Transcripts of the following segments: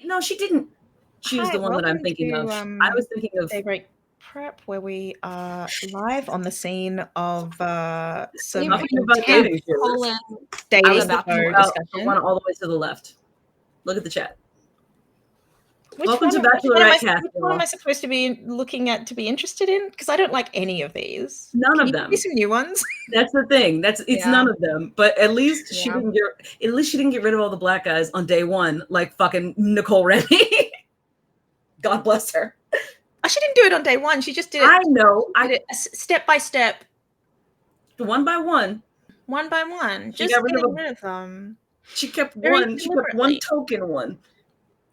No, she didn't choose the one that I'm thinking of. I was thinking of Daybreak Prep, where we are live on the scene of some talking about dating shows. Dating about discussion. The one all the way to the left. Look at the chat. Welcome to Bachelorette Cast. Which one am I supposed to be looking at to be interested in? Because I don't like any of these. None of them. Some new ones. That's the thing. It's none of them. But at least she didn't get rid of all the black guys on day one, like fucking Nicole Remy. God bless her. She didn't do it on day one. She just did it. I know. I did it step by step. One by one. One by one. Just getting rid of them. She kept one. She kept one token one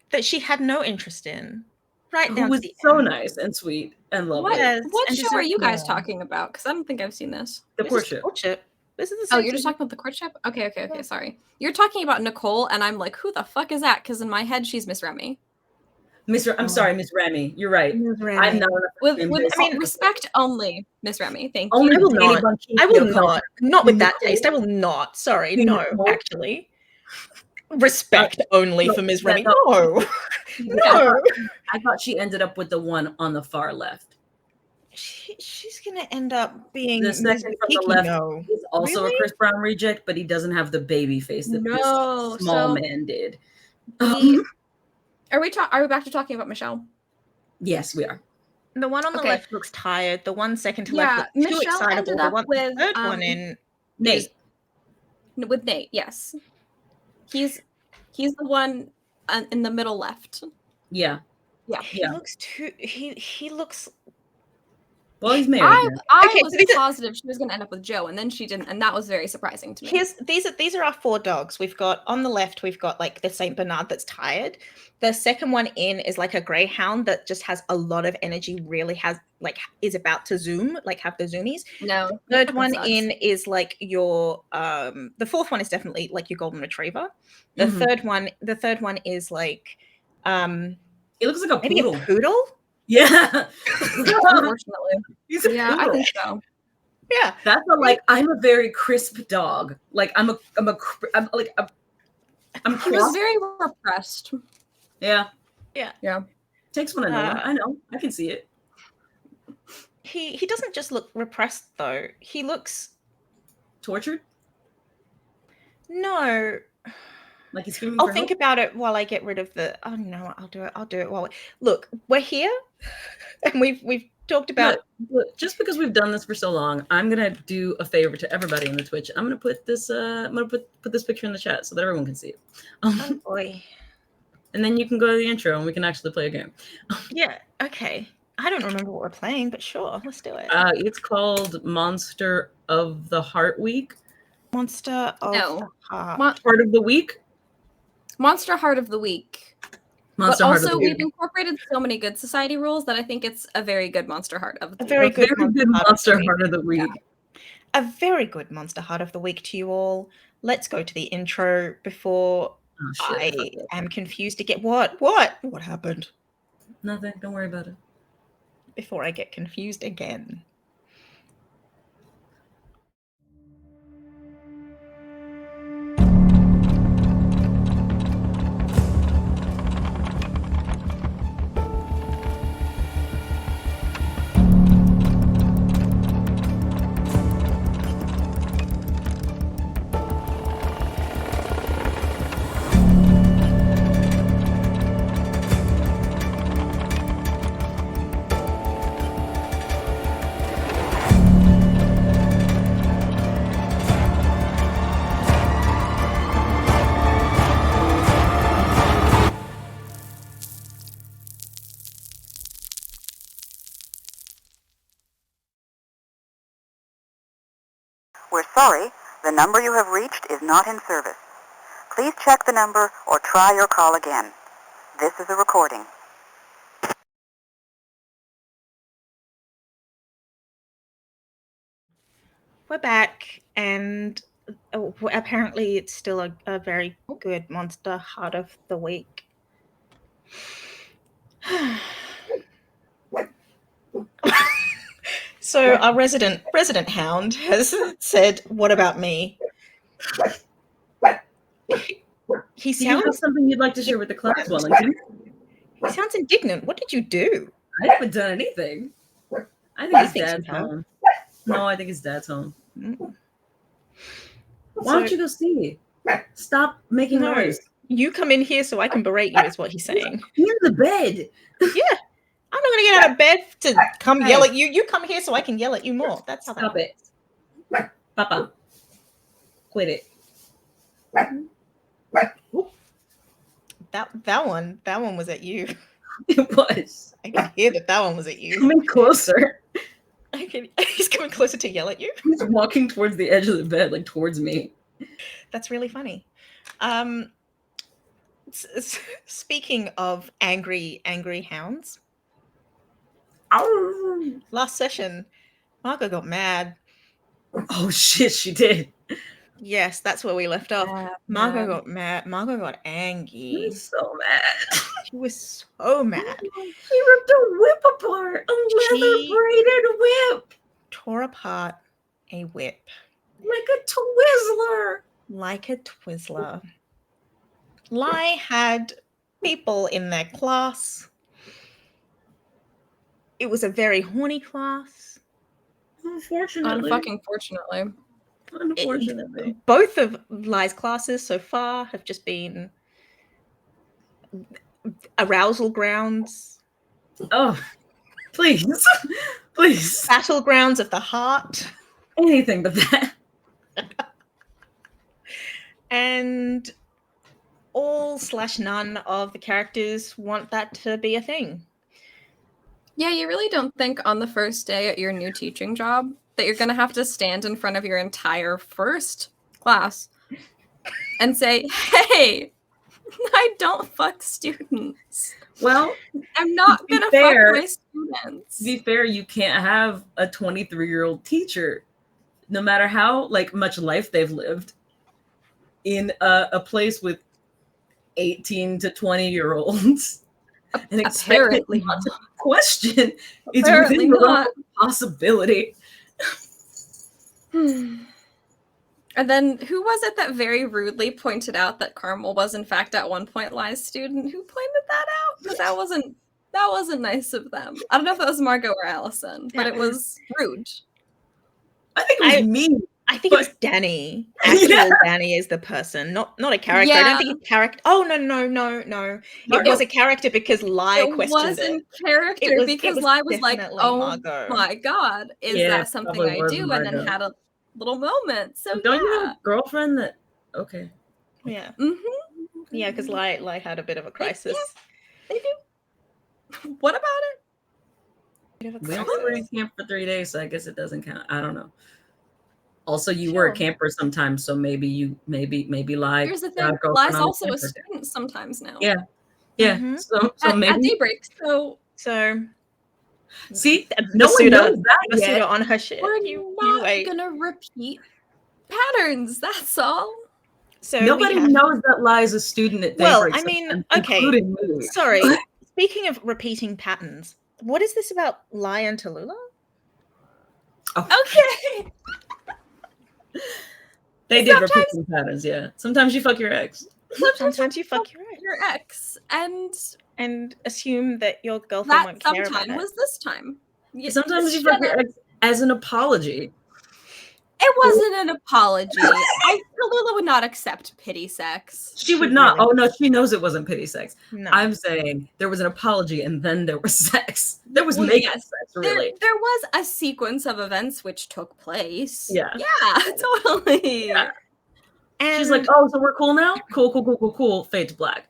that she had no interest in. Right. Who was so nice and sweet and lovely. What show are you guys talking about? Because I don't think I've seen this. The courtship. This is the same you're just talking about the courtship? Okay. Sorry. You're talking about Nicole, and I'm like, who the fuck is that? Because in my head, she's Miss Remy. I'm sorry, Miss Remy. You're right. I'm not. Respect only, Miss Remy. Thank you. I will not. I will not. Not with that taste. I will not. Sorry. No, actually. Respect only for Ms. Remy. No. I thought she ended up with the one on the far left. She's gonna end up being the second from the left is also a Chris Brown reject, but he doesn't have the baby face that this small man did. Are we back to talking about Michelle? Yes, we are. The one on the left looks tired. The one second to left looks too excitable. The third one in Nate. With Nate, yes. He's the one in the middle left. Yeah. He looks too. He looks. Well, he's married. I was positive she was going to end up with Joe, and then she didn't, and that was very surprising to me. These are our 4 dogs. We've got on the left, we've got like the Saint Bernard that's tired. The second one in is like a greyhound that just has a lot of energy. Really has is about to zoom, have the zoomies. No. Third one in is like your the fourth one is definitely like your golden retriever. The third one is like it looks like a poodle. Maybe a poodle. Yeah. Unfortunately. He's a poodle. I think so. Yeah. That's I'm a very crisp dog. I'm he was very repressed. Yeah. Takes one to know one. I know. I can see it. He doesn't just look repressed though. He looks tortured. No. Like he's screaming. I'll think about it while I get rid of the. Oh no, I'll do it while. Look, we're here, and we've talked about. Look, just because we've done this for so long, I'm gonna do a favor to everybody in the Twitch. I'm gonna put this. I'm gonna put this picture in the chat so that everyone can see it. Oh boy. And then you can go to the intro, and we can actually play a game. Yeah. Okay. I don't remember what we're playing, but sure, let's do it. It's called Monster of the Heart Week. Monster of the Heart. Heart of the Week. Monster Heart of the Week. But also, we've incorporated so many Good Society rules that I think it's a very good Monster Heart of the Week. A very good Monster Heart of the Week. Yeah. A very good Monster Heart of the Week to you all. Let's go to the intro before I am confused again. What happened? Nothing. Don't worry about it. Before I get confused again. We're sorry, the number you have reached is not in service. Please check the number or try your call again. This is a recording. We're back, and apparently it's still a very good Monster Heart of the Week. So our resident hound has said, "What about me?" He Do you have sounds something you'd like to share with the class, Wellington? he sounds indignant. What did you do? I haven't done anything. I think his dad's home. No, I think his dad's home. Why don't you go see? Stop making noise. You come in here so I can berate you, is what he's saying. In the bed. Yeah. I'm not going to get out of bed to come yell at you. You come here so I can yell at you more. That's how Stop that it. Papa. Quit it. That one was at you. It was. I can hear that one was at you. Coming closer. He's coming closer to yell at you. He's walking towards the edge of the bed, like towards me. That's really funny. Speaking of angry hounds, last session, Margot got mad. Oh shit, she did. Yes, that's where we left off. Margot got mad. Margot got angry. She was so mad. She was so mad. She ripped a whip apart. A leather braided whip. Tore apart a whip. Like a Twizzler. Like a Twizzler. Lai had people in their class. It was a very horny class. Unfortunately. Unfortunately. Both of Lai's classes so far have just been arousal grounds. Oh, please. Please. Battlegrounds of the heart. Anything but that. And all/none of the characters want that to be a thing. Yeah, you really don't think on the first day at your new teaching job that you're going to have to stand in front of your entire first class and say, hey, I don't fuck students. Well, I'm not going to fuck my students. To be fair, you can't have a 23-year-old teacher, no matter how much life they've lived, in a place with 18 to 20-year-olds. And Apparently not to question. It's Apparently within the not. possibility. And then who was it that very rudely pointed out that Carmel was in fact at one point Lai's student? Who pointed that out? Because that wasn't nice of them. I don't know if that was Margot or Allison, but it was rude. I think it was me. I think it was Danny. Actual Danny is the person, not a character. Yeah. I don't think it's character. Oh no. It was a character because Lai questioned it. It wasn't character because Lai was like, "Oh Margot. My god, is that something I do?" Margot. And then had a little moment. So don't you have a girlfriend that? Okay. Yeah. Mm-hmm. Yeah, because Lai had a bit of a crisis. They do. What about it? We only were in camp for 3 days, so I guess it doesn't count. I don't know. Also, you were a camper sometimes, so maybe Lai. Here's the thing: Lai's also a student sometimes now. Yeah. Mm-hmm. So maybe at Daybreak. So see, no one knows that yet. On her shit. We're not gonna repeat patterns. That's all. So nobody knows that Lai's a student at Daybreak. Well, I mean, okay. Sorry. Speaking of repeating patterns, what is this about Lai and Tallulah? Oh. Okay. They did repeating patterns, yeah. Sometimes you fuck your ex. Sometimes you fuck your ex and assume that your girlfriend won't care about it. That sometime was this time. Sometimes you fuck your ex as an apology. It wasn't an apology. Tallulah would not accept pity sex. She would not. Really no, she knows it wasn't pity sex. No. I'm saying there was an apology and then there was sex. There was making sex, really. There was a sequence of events which took place. Yeah. Yeah, totally. Yeah. And she's like, oh, so we're cool now? Cool. Fade to black.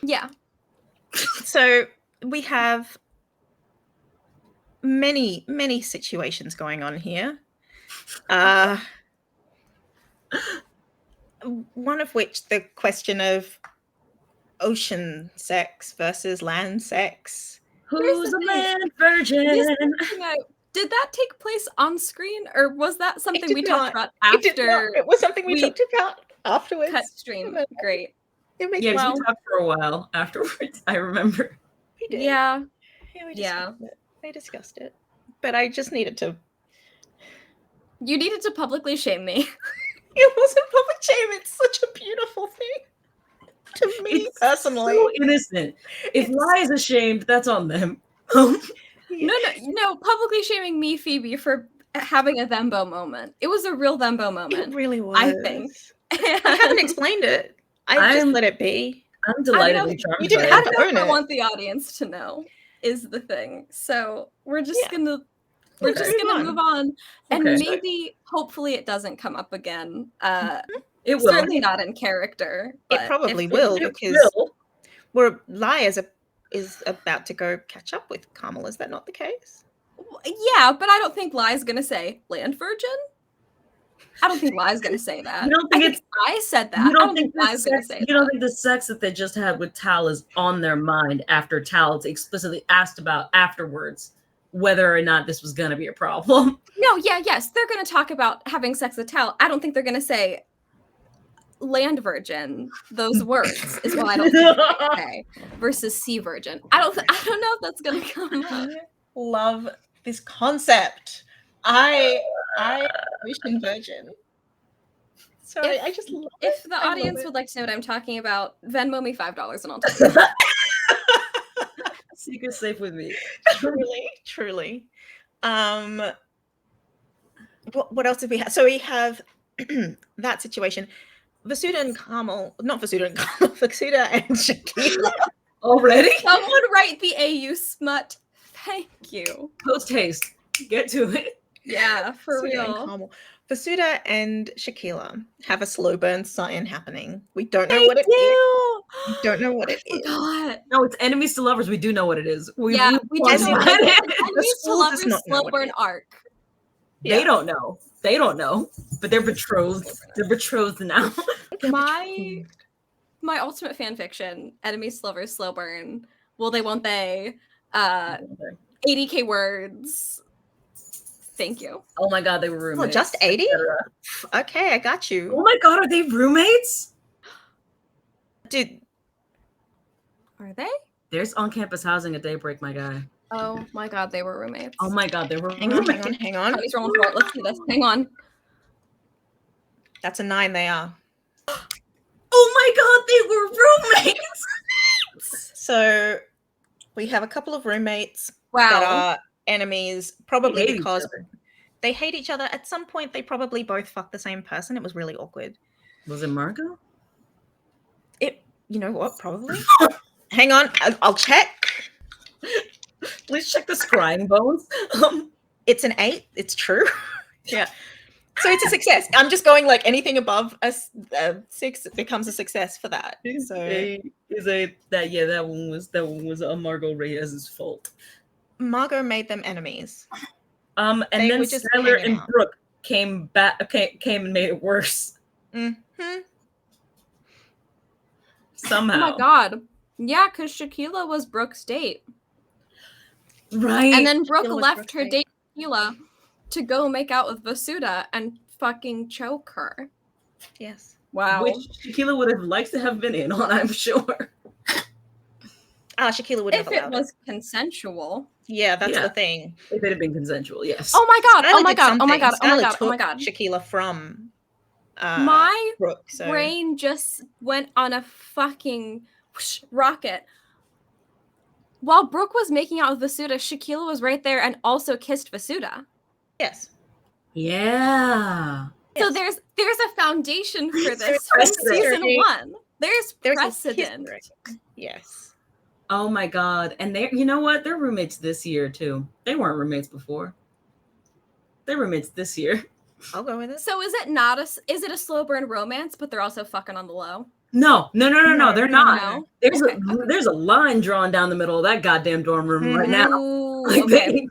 Yeah. So we have many situations going on here. One of which the question of ocean sex versus land sex. Who's a land virgin? Did that take place on screen, or was that something we talked about after? It was something we talked about afterwards. Cut stream. Great. We talked for a while afterwards. I remember. We did. Yeah. We discussed it. But I just needed to. You needed to publicly shame me. It wasn't public shame. It's such a beautiful thing to me It's personally. so innocent. If Lie is ashamed, that's on them. No, publicly shaming me, Phoebe, for having a Thembo moment. It was a real Thembo moment. It really was. I think. I haven't explained it. I just let it be. I'm delightedly charmed. You didn't by have it. to own I it. want the audience to know is the thing. So we're just gonna move on, and Okay. maybe hopefully it doesn't come up again. It will. Certainly not in character. It but probably if- will It because will. Lie is about to go catch up with Carmel. Is that not the case? Yeah, but I don't think Lie's gonna say land virgin. I don't think Lie's gonna say that. You don't think I said that. You I don't don't think think Lie's gonna say you that. don't think the sex that they just had with Tal is on their mind after Tal explicitly asked about afterwards whether or not this was going to be a problem? No, yes, they're gonna talk about having sex with Tal. I don't think they're gonna say land virgin. Those words is what I don't think they say versus sea virgin. I don't know if that's gonna come up. Love this concept. I ocean virgin. Sorry, I just love If it. the I love audience it. would like to know what I'm talking about, Venmo me $5 and I'll tell you. Secret safe with me. truly. What else did we have? So we have that situation. Vasuda and Carmel, not Vasuda and Carmel, Vasuda and Shakila. Already? Someone write the AU smut. Thank you. Post haste. Get to it. Yeah, for Vasuda and real. Carmel. Vasuda and Shakila have a slow burn sign happening. We don't know what it is. We don't know what it is. Forgot. No, it's enemies to lovers. We do know what it is. We do as know in, what it is. the Enemies to school does lovers not know slow what burn it is. arc. They don't know. They don't know. But they're betrothed. They're betrothed now. My ultimate fan fiction, enemies to lovers slow burn. Will they, won't they? 80k words. Thank you. Oh my god, they were roommates. Oh, just 80? Okay, I got you. Oh my god, are they roommates? Dude, Are they? There's on-campus housing at Daybreak, my guy. Oh my god, they were roommates. Oh my god, they were hang on. He's rolling for it. Let's do this. Hang on. That's a 9 they are. Oh my god, they were roommates! So we have a couple of roommates Wow. that are enemies, probably They hate each because other. they hate each other. At some point, they probably both fucked the same person. It was really awkward. Was it Margot? You know what? Probably. Hang on. I'll check. Please check the scrying bones. It's an 8. It's true. Yeah. So it's a success. I'm just going like anything above a 6 becomes a success for that. So that one was Margot Reyes's fault. Margot made them enemies. And They then were just Skylar hanging and out. Brooke came and made it worse Mm-hmm. somehow. Oh my god. Yeah, because Shakila was Brooke's date. Right. And then Brooke Shakila was left Brooke's her date. date Shakila to go make out with Vasuda and fucking choke her. Yes. Wow. Which Shakila would have liked to have been in on, I'm sure. Shakila would have If it allowed was consensual. Yeah, that's Yeah. the thing. If it had been consensual, yes. Oh my god. Oh Skylar my did god. Oh my something. god. Oh my Skylar god. Oh my took god. Shakila from My Brooke. So brain just went on a fucking rocket. While Brooke was making out with Vasuda, Shakila was right there and also kissed Vasuda. yes. Yeah. So there's a foundation for this There's from precedent. season 1. There's There's a precedent. history. Yes. Oh my god. And they, you know what? They're roommates this year too. They weren't roommates before. They're roommates this year. I'll go with it. So is it a slow burn romance, but they're also fucking on the low? No, they're not. No? There's Okay, there's a line drawn down the middle of that goddamn dorm room right now. Ooh, Like, okay.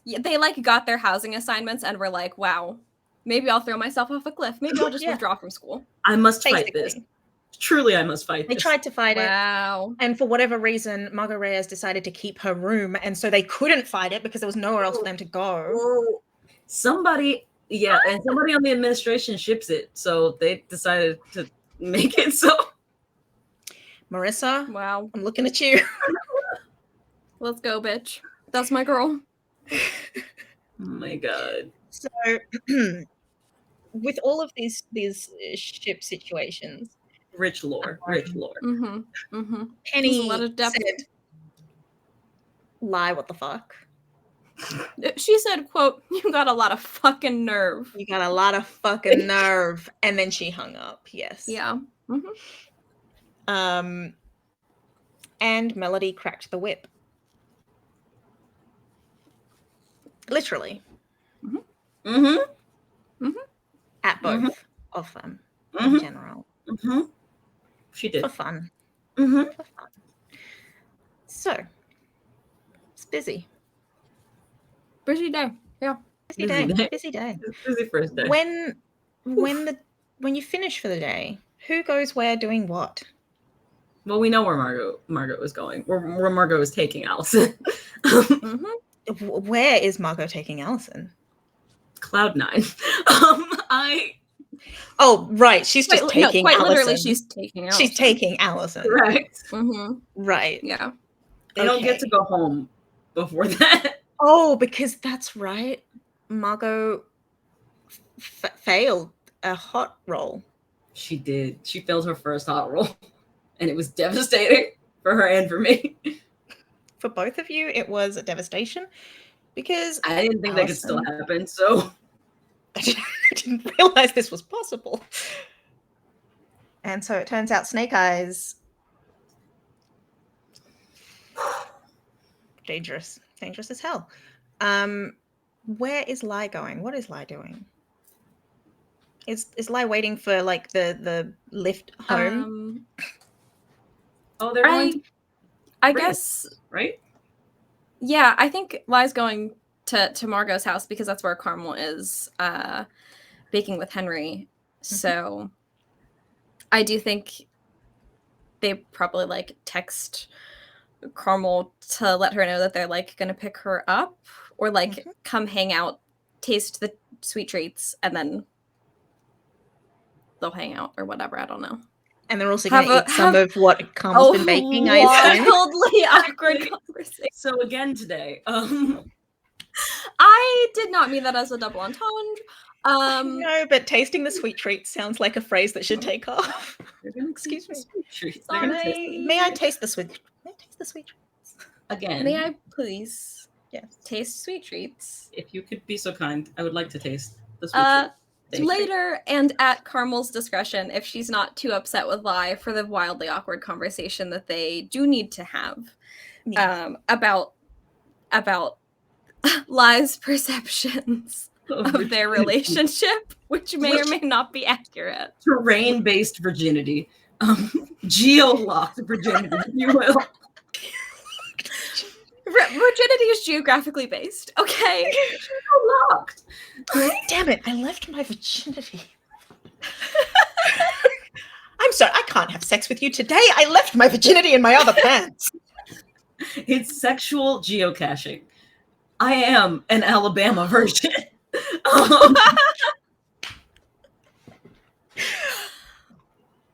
Yeah, they like got their housing assignments and were like, wow, maybe I'll throw myself off a cliff. Maybe I'll just Yeah. withdraw from school. I must fight Basically. this. Truly, I must fight They this. tried to fight it. Wow. And for whatever reason, Margot Reyes decided to keep her room. And so they couldn't fight it because there was nowhere else for them to go. Oh, somebody on the administration ships it, so they decided to make it so. Marissa, Wow. I'm looking at you. Let's go, bitch. That's my girl. Oh my god. So with all of these ship situations, Rich lore. Rich lore. Mm-hmm. Mm-hmm. Penny There's a lot of depth. said, "Lie, what the fuck? She said, quote, "You got a lot of fucking nerve." You got a lot of fucking nerve." And then she hung up. Yes. Yeah. Mm-hmm. And Melody cracked the whip. Literally. Mm-hmm. At both of them in general. Mm-hmm. She did. For fun. Mm-hmm. For fun. So, it's busy. Busy day. Yeah. Busy day. Busy day. Busy first day. When you finish for the day, who goes where doing what? Well, we know where Margot is going. Where Margot is taking Allison. Where is Margot taking Allison? Cloud9. Oh, right. She's just taking quite Allison. literally, she's taking Allison. She's taking Allison. Right. Mm-hmm. Right. Yeah. They don't get to go home before that. Oh, because that's right. Margot failed a hot roll. She did. She failed her first hot roll. And it was devastating for her and for me. For both of you, it was a devastation because I didn't think that could still happen, so I didn't realize this was possible. And so it turns out Snake Eyes dangerous as hell. Where is Lai going? What is Lai doing? Is Lai waiting for like the lift home? Oh, they're going. I guess, right? Yeah, I think Lai's going to Margot's house because that's where Carmel is baking with Henry. So I do think they probably like text Carmel to let her know that they're like going to pick her up or like come hang out, taste the sweet treats, and then they'll hang out or whatever. I don't know. And they're also going to eat some of what Carmel's been baking. Wildly awkward conversation. So again today, I did not mean that as a double entendre. No, but tasting the sweet treats sounds like a phrase that should take off. Excuse me. May I taste the sweet? May I taste the sweet treats again? May I please? Yes. Taste sweet treats. If you could be so kind, I would like to taste the sweet treats. Later and at Carmel's discretion, if she's not too upset with Lai for the wildly awkward conversation that they do need to have about Lai's perceptions of their relationship, which may or may not be accurate. Terrain-based virginity. Geo-locked virginity, if you will. Virginity is geographically based, okay? Geo-locked. Damn it, I left my virginity. I'm sorry, I can't have sex with you today. I left my virginity in my other pants. It's sexual geocaching. I am an Alabama virgin.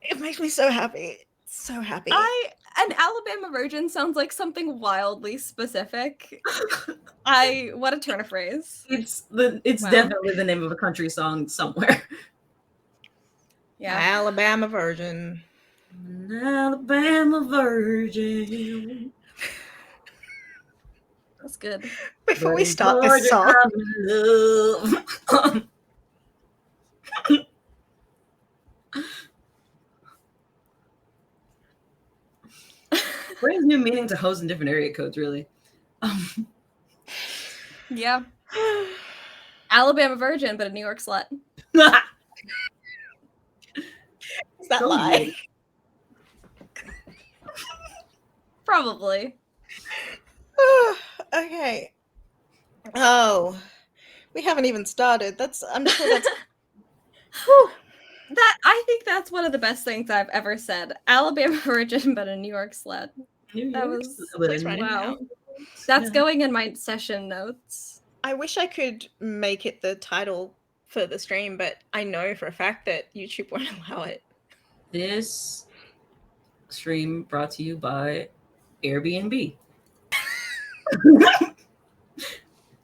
It makes me so happy. So happy. An Alabama virgin sounds like something wildly specific. What a turn of phrase. It's definitely the name of a country song somewhere. Yeah. Alabama virgin. An Alabama virgin. That's good. Before we start this song. Brings new meaning to hoes in different area codes, really. Yeah. Alabama virgin, but a New York slut. Is that lie? Probably. Okay. Oh, we haven't even started. I'm sure that's. I think that's one of the best things I've ever said. Alabama virgin, but a New York slut. That was wow. That's going in my session notes. I wish I could make it the title for the stream, but I know for a fact that YouTube won't allow it. This stream brought to you by Airbnb.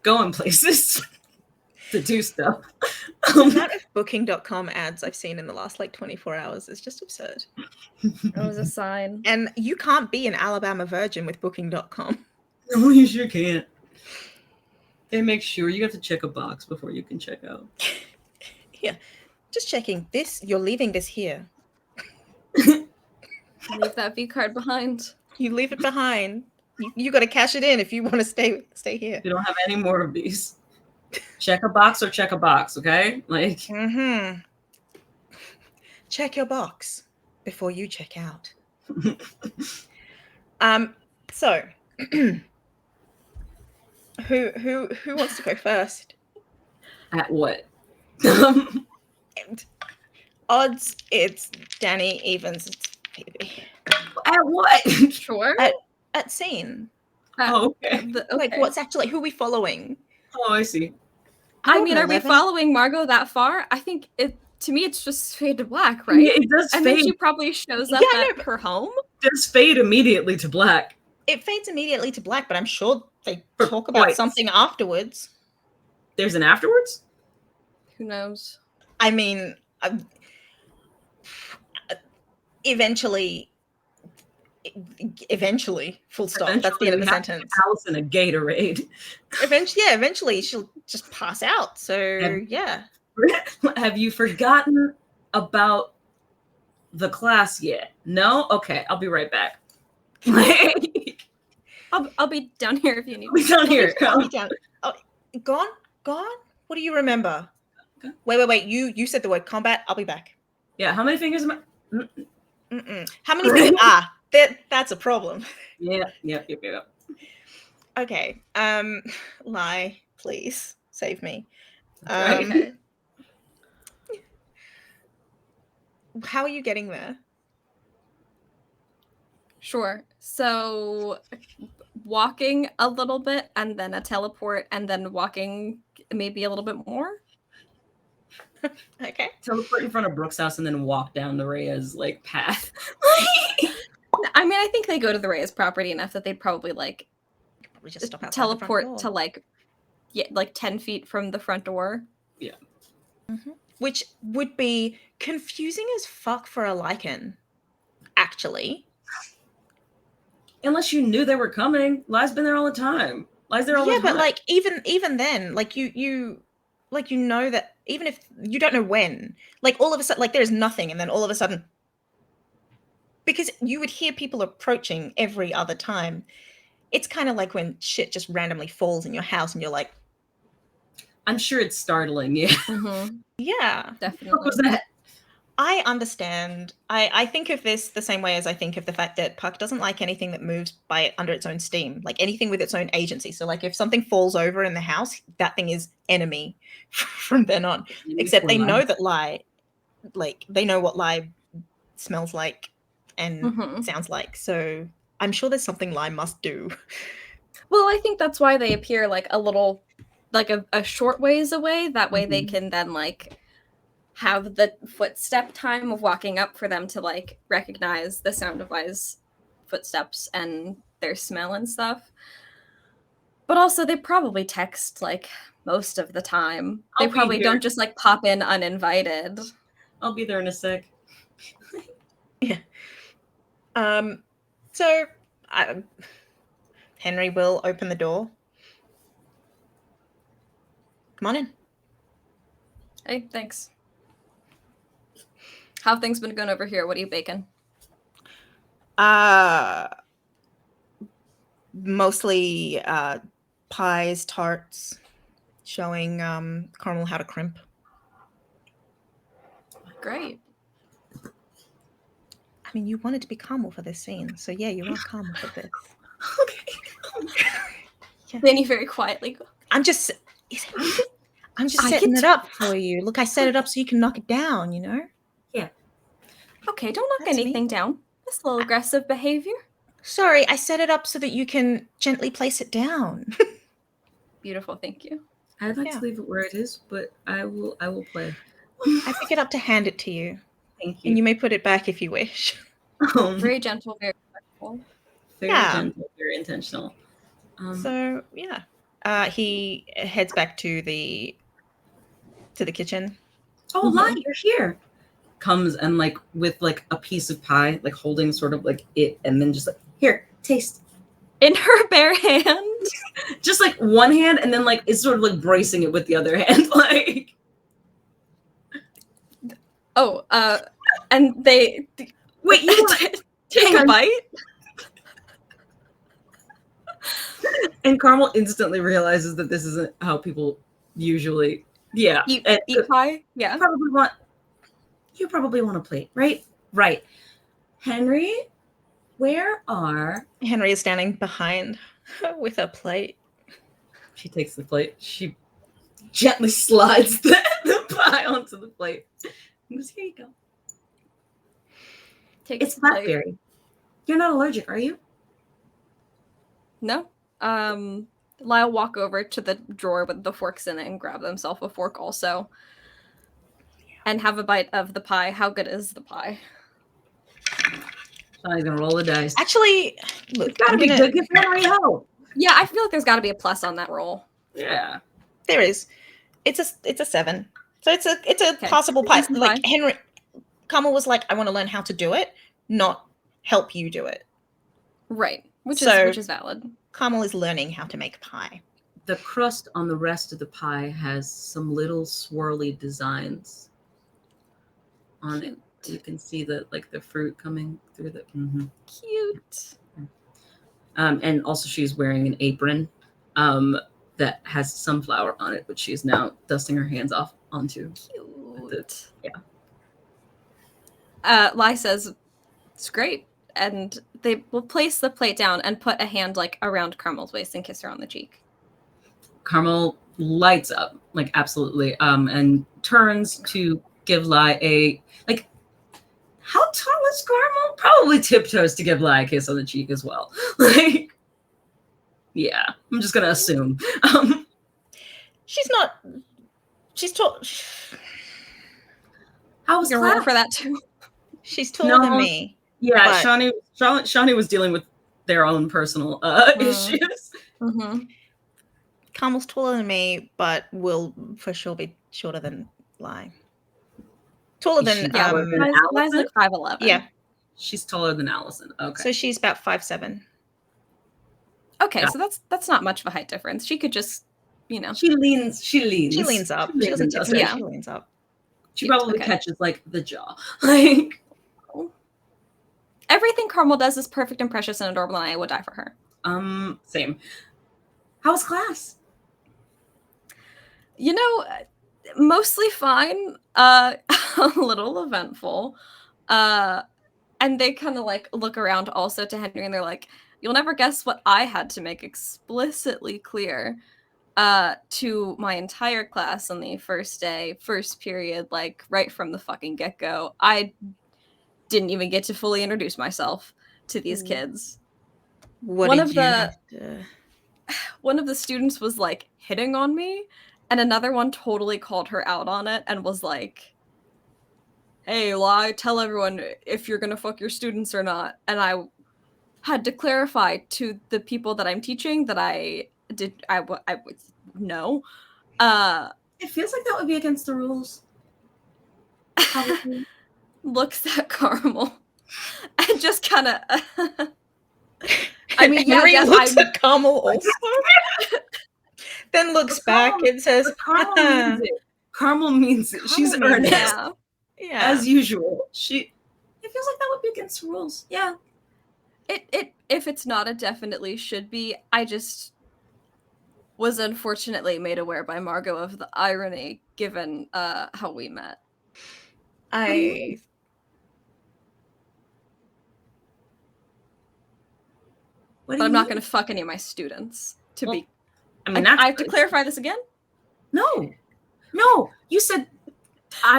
Going places to do stuff. The amount of booking.com ads I've seen in the last like 24 hours is just absurd. That was a sign. And you can't be an Alabama virgin with booking.com. No, you sure can't. They make sure you have to check a box before you can check out. Yeah. Just checking this. You're leaving this here. Leave that V card behind. You leave it behind. You got to cash it in if you want to stay here. You don't have any more of these. Check a box or check a box, okay? Like, check your box before you check out. So who wants to go first? at what? And odds, it's Danny. Evens, it's Phoebe. At what? Sure. At scene. Oh, okay. Like, what's actually, who are we following? Oh, I see. I mean, are we 11? following Margot that far? I think to me, it's just fade to black, right? Yeah, it does And fade. then she probably shows up at her home. It does fade immediately to black. It fades immediately to black, but I'm sure they For talk about quite. something afterwards. There's an afterwards? Who knows? I mean, eventually, full stop. That's the end of the sentence. Alice in a Gatorade. Eventually she'll just pass out. So yeah. Have you forgotten about the class yet? No? Okay, I'll be right back. I'll be down here if you need I'll be down here. I'll be down. Oh, gone? What do you remember? Okay. Wait. You said the word combat. I'll be back. Yeah, how many fingers am I? How many fingers? That's a problem. Yeah. Okay. Lie, please save me. Right. How are you getting there? Sure. So walking a little bit and then a teleport and then walking maybe a little bit more. Okay. Teleport in front of Brooke's house and then walk down the Rhea's like path. I mean, I think they go to the Reyes property enough that they'd probably like Just stop outside the front teleport door. to like 10 feet from the front door. Yeah. Which would be confusing as fuck for a lichen, actually. Unless you knew they were coming. Lie's been there all the time. Lie's there all the time. Yeah, but like even then, like you know that even if you don't know when, like all of a sudden, like there's nothing, and then all of a sudden, because you would hear people approaching every other time. It's kind of like when shit just randomly falls in your house, and you're like, I'm sure it's startling. Yeah. Mm-hmm. yeah, Definitely. What was that? I understand. I think of this the same way as I think of the fact that Puck doesn't like anything that moves under its own steam, like anything with its own agency. So like if something falls over in the house, that thing is enemy from then on. Except they know that Lie, like they know what Lie smells like and sounds like. So I'm sure there's something Lie must do. Well, I think that's why they appear like a little, like a short ways away. That way they can then like have the footstep time of walking up for them to like recognize the sound of Lie's footsteps and their smell and stuff. But also they probably text like most of the time. They probably don't just like pop in uninvited. I'll be there in a sec. Yeah. So Henry will open the door. Come on in. Hey, thanks. How have things been going over here? What are you baking? Mostly pies, tarts, showing Carmel how to crimp. Great. I mean, you wanted to be Carmel for this scene, so yeah, you are Carmel for this. Okay. Yeah. Then you very quietly go, I'm just setting it up for you. Look, I set it up so you can knock it down, you know? okay, don't knock That's anything me. down. That's a little aggressive behavior. Sorry, I set it up so that you can gently place it down. Beautiful, thank you. I'd like Yeah. to leave it where it is, but I will play. I pick it up to hand it to you. Thank you. And you may put it back if you wish. Very gentle, very respectful. Very gentle, very intentional. So yeah. He heads back to the kitchen Oh, Lai, you're here. Comes and like with like a piece of pie, like holding sort of like it, and then just like, here, taste. In her bare hand. Just like one hand, and then like it's sort of like bracing it with the other hand. Like, oh, and they wait, you take a bite. And Carmel instantly realizes that this isn't how people usually, eat pie. Yeah, you probably want a plate, right? Right. Henry, where are? Henry is standing behind with a plate. She takes the plate. She gently slides the pie onto the plate. And goes, here you go. It's blackberry. You're not allergic, are you? No. Lyle walk over to the drawer with the forks in it and grab himself a fork also. And have a bite of the pie. How good is the pie? So I'm gonna roll the dice. Actually, look, it's gotta be good. Give Henry hope. Yeah, I feel like there's got to be a plus on that roll. Yeah, there is. It's a 7, so it's a possible pie. Like Carmel was like, I want to learn how to do it, not help you do it. Right, which is valid. Carmel is learning how to make pie. The crust on the rest of the pie has some little swirly designs on it. You can see the fruit coming through the cute. And also she's wearing an apron that has sunflower on it, which she's now dusting her hands off onto. Cute. Lai says it's great, and they will place the plate down and put a hand like around Carmel's waist and kiss her on the cheek. Carmel lights up, like absolutely, and turns to give Lai a like. How tall is Carmel? Probably tiptoes to give Lai a kiss on the cheek as well. Like, yeah, I'm just gonna assume. She's not. She's tall. How was class for that too? She's taller than me. Yeah, Shawnee was dealing with their own personal issues. Mm-hmm. Carmel's taller than me, but will for sure be shorter than Lai. Taller than Lai's like 5'11". Yeah, she's taller than Allison. Okay, so she's about 5'7". Okay, so that's not much of a height difference. She could just, she leans up. She leans up. She doesn't tiptoe. Yeah. She leans up. She probably catches like the jaw. Like everything Carmel does is perfect and precious and adorable, and I would die for her. Same. How was class? Mostly fine. A little eventful. And they kind of like look around also to Henry and they're like, you'll never guess what I had to make explicitly clear to my entire class on the first day, first period, like right from the fucking get-go. I didn't even get to fully introduce myself to these kids. One of the students was like hitting on me, and another one totally called her out on it and was like, hey, Lai, tell everyone if you're gonna fuck your students or not. And I had to clarify to the people that I'm teaching that I would no. It feels like that would be against the rules. Looks at Carmel and just kind of. I mean, Henry looks at Carmel also. Then looks back and says, Carmel means it. She's earnest. Yeah. As usual. It feels like that would be against the rules. Yeah. It if it's not, it definitely should be. I just was unfortunately made aware by Margot of the irony given how we met. But I'm not going to fuck any of my students. I have to clarify this again? No. You said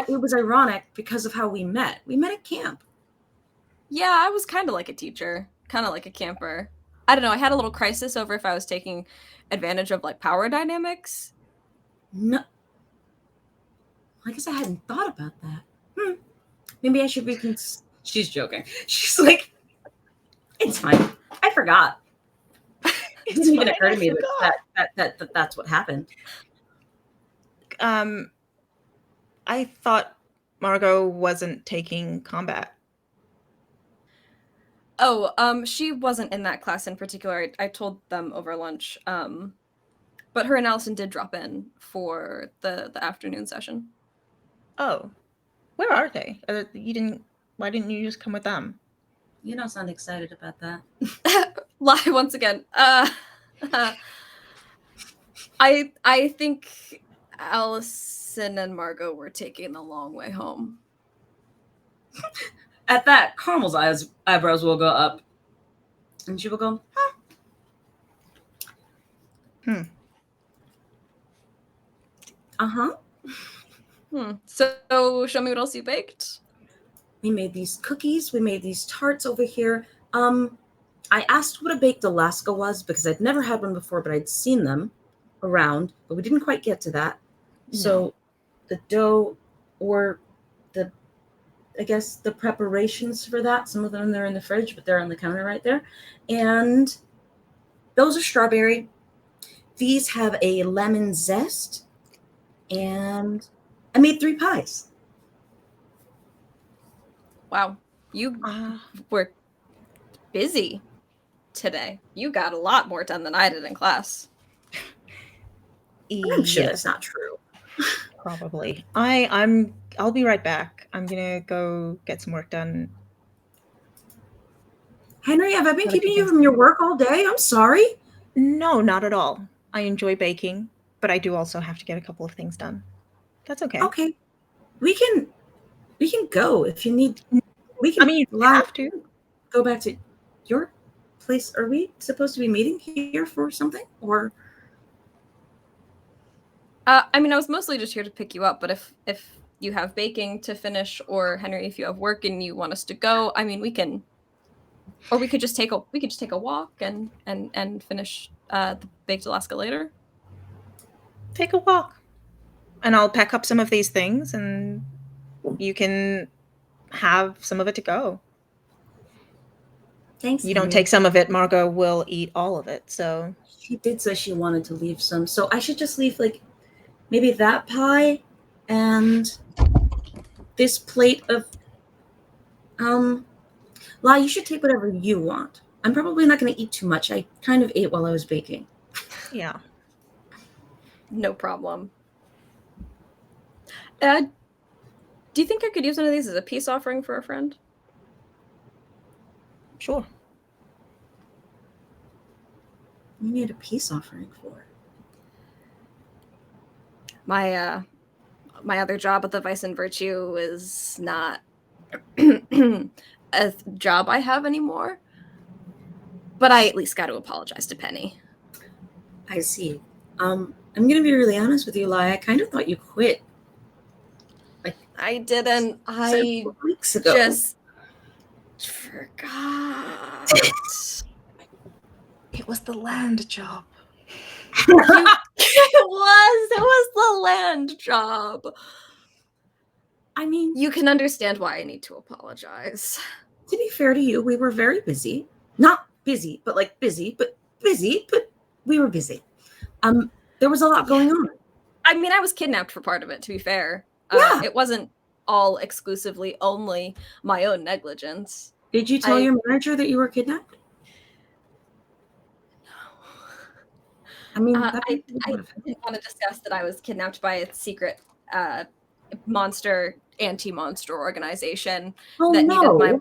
it was ironic because of how we met. We met at camp. Yeah, I was kind of like a teacher, kind of like a camper. I don't know. I had a little crisis over if I was taking advantage of like power dynamics. No. I guess I hadn't thought about that. Maybe I should be. She's joking. She's like, it's fine. I forgot. It didn't even occur to me that that's what happened. I thought Margot wasn't taking combat. Oh, she wasn't in that class in particular. I told them over lunch. But her and Allison did drop in for the afternoon session. Oh, where are they? Why didn't you just come with them? You don't sound excited about that. Lie once again. I think Allison and Margot were taking the long way home. At that, Carmel's eyebrows will go up. And she will go, Uh-huh. So show me what else you baked. We made these cookies. We made these tarts over here. I asked what a baked Alaska was because I'd never had one before, but I'd seen them around, but we didn't quite get to that. No. So the dough, or I guess the preparations for that, some of them they're in the fridge, but they're on the counter right there. And those are strawberry. These have a lemon zest. And I made 3 pies. Wow, you were busy today. You got a lot more done than I did in class. I'm sure that's not true. Probably. I'll be right back. I'm gonna go get some work done. Henry, have I been keeping you from your work all day? I'm sorry. No, not at all. I enjoy baking, but I do also have to get a couple of things done. That's okay. Okay. We can go if you need. We can. I mean, you have to go back to your place. Are we supposed to be meeting here for something, or? I mean, I was mostly just here to pick you up, but if you have baking to finish, or Henry, if you have work and you want us to go, I mean, we can, or we could just take a walk and finish the baked Alaska later. Take a walk, and I'll pack up some of these things, and you can have some of it to go. Thanks. You don't take some of it, Margot will eat all of it. So she did say she wanted to leave some, so I should just leave like maybe that pie and this plate of Lai, you should take whatever you want. I'm probably not going to eat too much. I kind of ate while I was baking. Yeah. No problem. Do you think I could use one of these as a peace offering for a friend? Sure. You need a peace offering for. My other job at the Vice and Virtue is not a job I have anymore. But I at least got to apologize to Penny. I see. I'm going to be really honest with you, Lai. I kind of thought you quit. I didn't. I weeks ago. Just forgot. It was the land job. It was the land job. I mean, you can understand why I need to apologize. To be fair to you, we were very busy. Not busy, but like busy, but we were busy. There was a lot going on. I mean, I was kidnapped for part of it, to be fair. Yeah. It wasn't all exclusively only my own negligence. Did you tell your manager that you were kidnapped? I mean, I didn't want to discuss that I was kidnapped by a secret anti-monster organization that needed my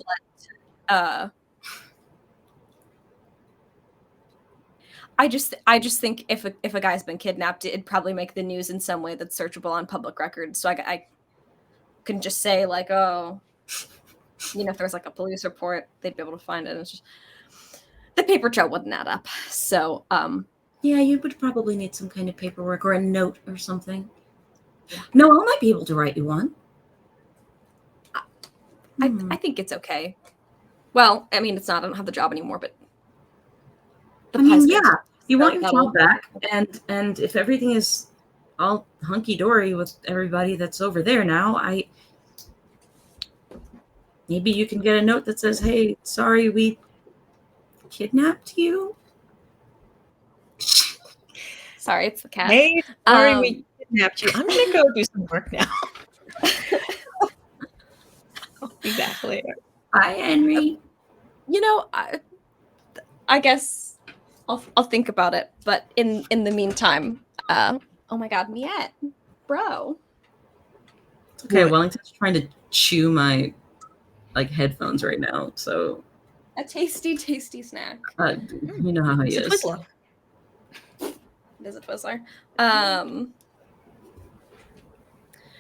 blood. I just think if a guy's been kidnapped, it'd probably make the news in some way that's searchable on public record. So I couldn't just say like, oh, if there was like a police report, they'd be able to find it. And it's just the paper trail wouldn't add up. So yeah, you would probably need some kind of paperwork or a note or something. Yeah. No, I might be able to write you one. I think it's okay. Well, I mean, it's not. I don't have the job anymore, but yeah, you want your job back, and if everything is all hunky dory with everybody that's over there now, maybe you can get a note that says, "Hey, sorry, we kidnapped you." Sorry, it's the cat. Hey, sorry, we kidnapped you. I'm gonna go do some work now. Exactly. Hi, Henry. You know, I guess I'll think about it. But in the meantime, oh my God, Miette, bro. Okay, What? Wellington's trying to chew my headphones right now, so A tasty snack. you know how he It's a is. Twizzler. It is a Twizzler.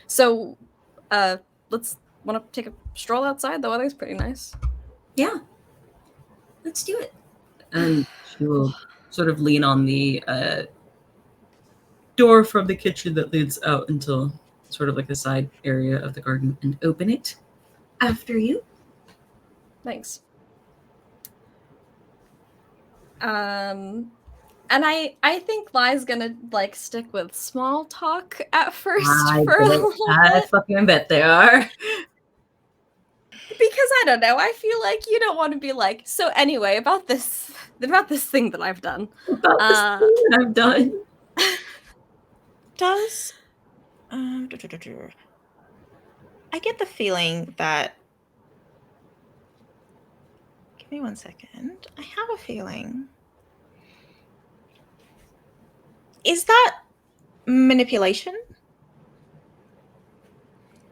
So, let's want to take a stroll outside. The weather's pretty nice. Yeah, let's do it. And she will sort of lean on the door from the kitchen that leads out into sort of like the side area of the garden and open it after you. Thanks. And I think Lai's gonna like stick with small talk at first for a little I bit. fucking bet they are. Because I don't know, I feel like you don't want to be like, so anyway, about this thing that I've done. About this thing I've done. Does I get the feeling that give me 1 second. I have a feeling. Is that manipulation?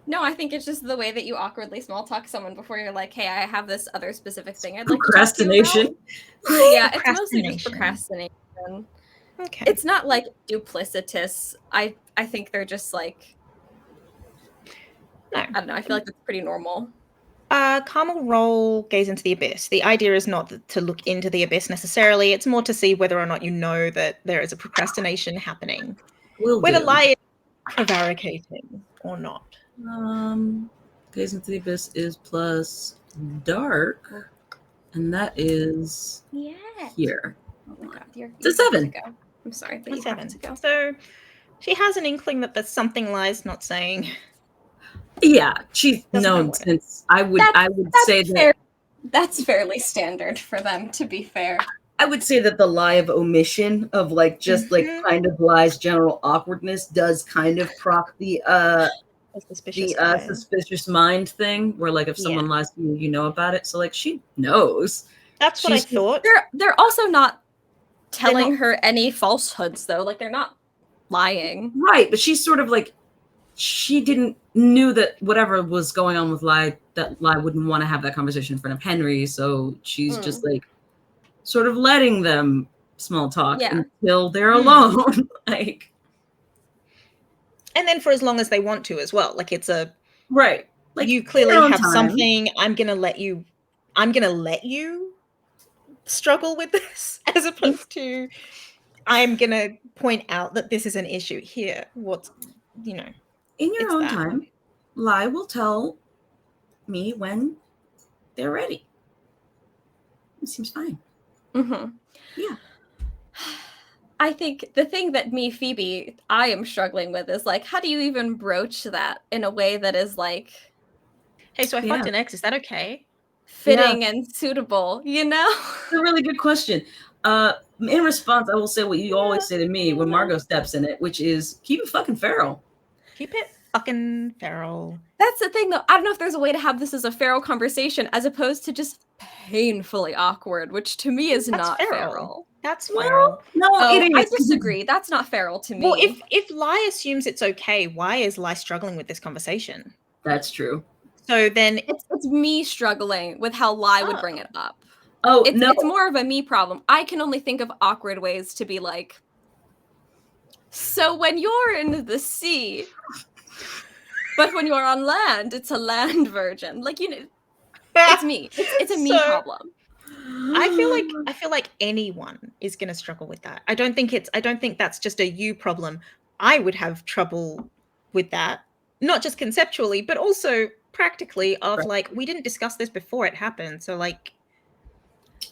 No, I think it's just the way that you awkwardly small talk someone before you're like, hey, I have this other specific thing I'd like to talk to you about. Procrastination. Yeah, it's mostly just procrastination. Okay. It's not like duplicitous. I think they're just like, No. I don't know. I feel like it's pretty normal. Carmel, roll gaze into the abyss. The idea is not to look into the abyss necessarily. It's more to see whether or not you know that there is a procrastination happening. Whether Lai is prevaricating or not. Gaze into the abyss is plus dark, and that is here. Oh my God, It's a 7. I'm sorry, but A you 7. have to go. So she has an inkling that there's something Lai's not saying. Yeah, she's Doesn't known know what. since I would say that That's fairly standard for them, to be fair. I would say that the lie of omission of like just like kind of Lai's general awkwardness does kind of prop the suspicious mind thing where like if someone lies to you, you know about it. So like she knows. That's what I thought. They're also not telling her any falsehoods though. Like they're not lying. Right, but she's sort of like she knew that whatever was going on with Lai, that Lai wouldn't want to have that conversation in front of Henry, so she's just like sort of letting them small talk until they're alone. Like, and then for as long as they want to as well. Like it's a right. Like you clearly have something. I'm gonna let you struggle with this, as opposed to I'm gonna point out that this is an issue here. What's in your own time, Lai will tell me when they're ready. It seems fine. Mm-hmm. Yeah. I think the thing that Phoebe, I am struggling with is like, how do you even broach that in a way that is like, hey, so I fucked an ex, is that okay? Fitting and suitable, you know? It's a really good question. In response, I will say what you always say to me when Margot steps in it, which is keep it fucking feral. Keep it fucking feral. That's the thing, though. I don't know if there's a way to have this as a feral conversation as opposed to just painfully awkward, which to me is not feral. That's feral. No, it is. I disagree. That's not feral to me. Well, if Lai assumes it's okay, why is Lai struggling with this conversation? That's true. So then it's me struggling with how Lai would bring it up. Oh, it's, no. It's more of a me problem. I can only think of awkward ways to be like, so when you're in the sea, but when you're on land, it's a land version. Like, it's me. It's a me problem. I feel like anyone is going to struggle with that. I don't think that's just a you problem. I would have trouble with that, not just conceptually, but also practically of like, we didn't discuss this before it happened. So like,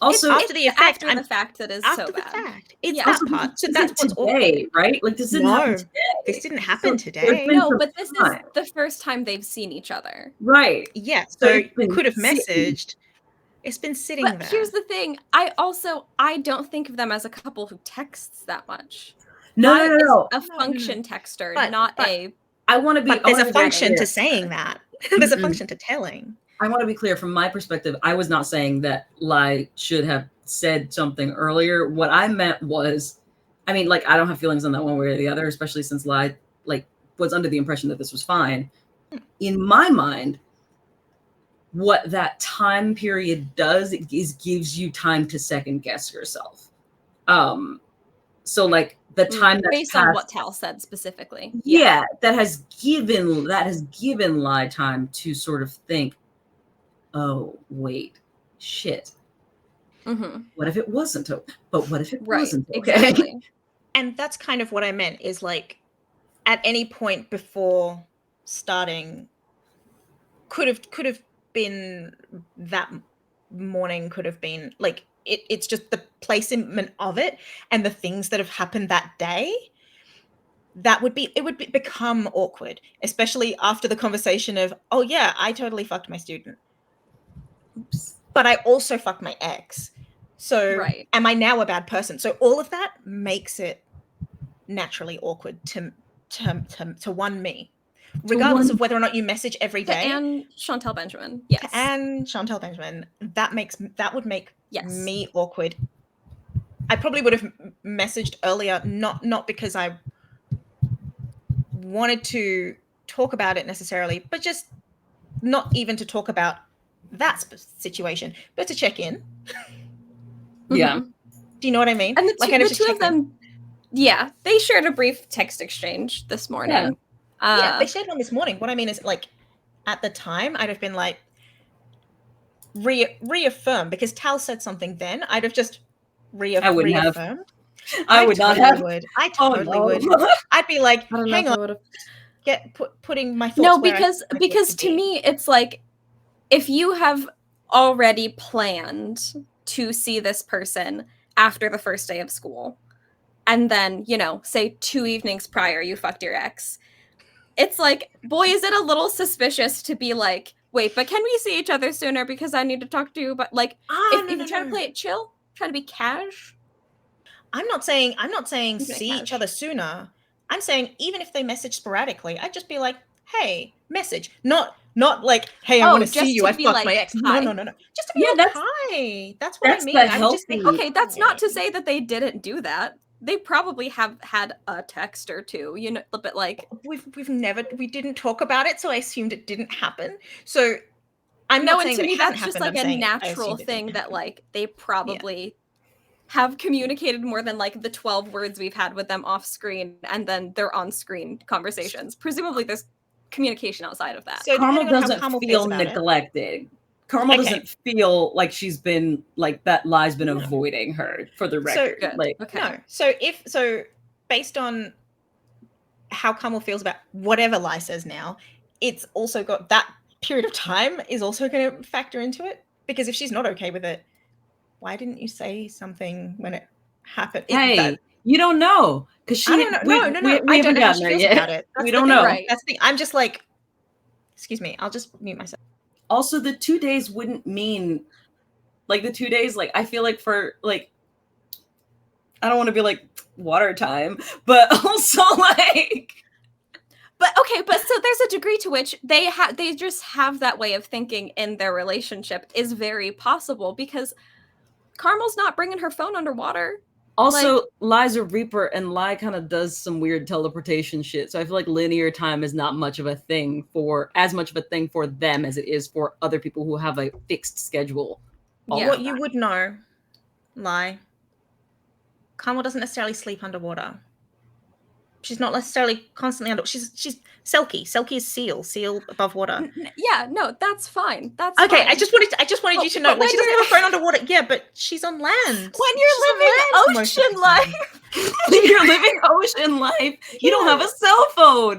also after the effect, after the fact that is so bad. Fact. It's that part. So that's what's today, right? Like this didn't happen today. This didn't happen today. No, but this is the first time they've seen each other. Right. Yes. So you could have messaged. It's been sitting there. But here's the thing. I don't think of them as a couple who texts that much. No. A function texter, not a. I want to be. But there's a function to saying that. There's a function to telling. I want to be clear from my perspective. I was not saying that Lai should have said something earlier. What I meant was, I mean, like, I don't have feelings on that one way or the other, especially since Lai, like, was under the impression that this was fine. In my mind, what that time period does is gives you time to second guess yourself. So like the time that's based passed, on what Tal said specifically. yeah, that has given Lai time to sort of think, oh wait, shit. Mm-hmm. What if it wasn't? But what if it Right, wasn't? Okay. exactly. And that's kind of what I meant, is like at any point before starting could have been that morning, could have been like it's just the placement of it and the things that have happened that day. It would become awkward, especially after the conversation of, oh yeah, I totally fucked my student. Oops. But I also fucked my ex. So Right. am I now a bad person? So all of that makes it naturally awkward to me. Regardless of whether or not you message every day. And Chantal Benjamin. Yes. And Chantal Benjamin. That would make yes. me awkward. I probably would have messaged earlier, not because I wanted to talk about it necessarily, but just not even to talk about that situation, but to check in. Yeah. Mm-hmm. Do you know what I mean? And the two of them, yeah, they shared a brief text exchange this morning. Yeah, they shared one this morning. What I mean is, like, at the time, I'd have been like, reaffirm, because Tal said something then. I'd have just reaffirmed. I would not have. I totally would. I'd be like, hang on, putting my thoughts. No, because to me, it's like, if you have already planned to see this person after the first day of school, and then, you know, say 2 evenings prior, you fucked your ex, it's like, boy, is it a little suspicious to be like, wait, but can we see each other sooner because I need to talk to you? But like, if you're trying to play it chill, trying to be cash. I'm not saying see each other sooner. I'm saying even if they message sporadically, I'd just be like, hey, message. Not like, hey, I want to see you. I fucked my ex. No. Just to be like, hi. That's what I mean. I'm just thinking, okay, that's not to say that they didn't do that. They probably have had a text or two, you know, but like we didn't talk about it, so I assumed it didn't happen. So I'm not saying to me that's just like a natural thing that like they probably have communicated more than like the 12 words we've had with them off screen, and then they're on screen conversations. Presumably there's communication outside of that. So Carmel doesn't feel neglected. Carmel doesn't feel like she's been like that. Lai's been avoiding her, for the record. So, like, no. So based on how Carmel feels about whatever Lai says now, it's also got that period of time is also going to factor into it. Because if she's not okay with it, why didn't you say something when it happened? Hey, you don't know, because she. I don't know. No. I don't know how she feels about it. We don't know. Right. That's the thing. I'm just like, excuse me. I'll just mute myself. Also, the 2 days wouldn't mean, like, the 2 days, like, I feel like for, like, I don't want to be like water time, but also like. But okay, but so there's a degree to which they just have that way of thinking in their relationship is very possible, because Carmel's not bringing her phone underwater. Also, like, Lai's a Reaper, and Lai kind of does some weird teleportation shit. So I feel like linear time is not much of a thing for them as it is for other people who have a fixed schedule. Yeah. What you would know, Lai, Carmel doesn't necessarily sleep underwater. She's not necessarily constantly under. She's Selkie. Selkie is seal above water. Yeah, no, that's fine. That's okay. Fine. I just wanted you to know, like, she doesn't have a phone underwater. Yeah, but she's on land. When you're living ocean life, when you're living ocean life, you don't have a cell phone.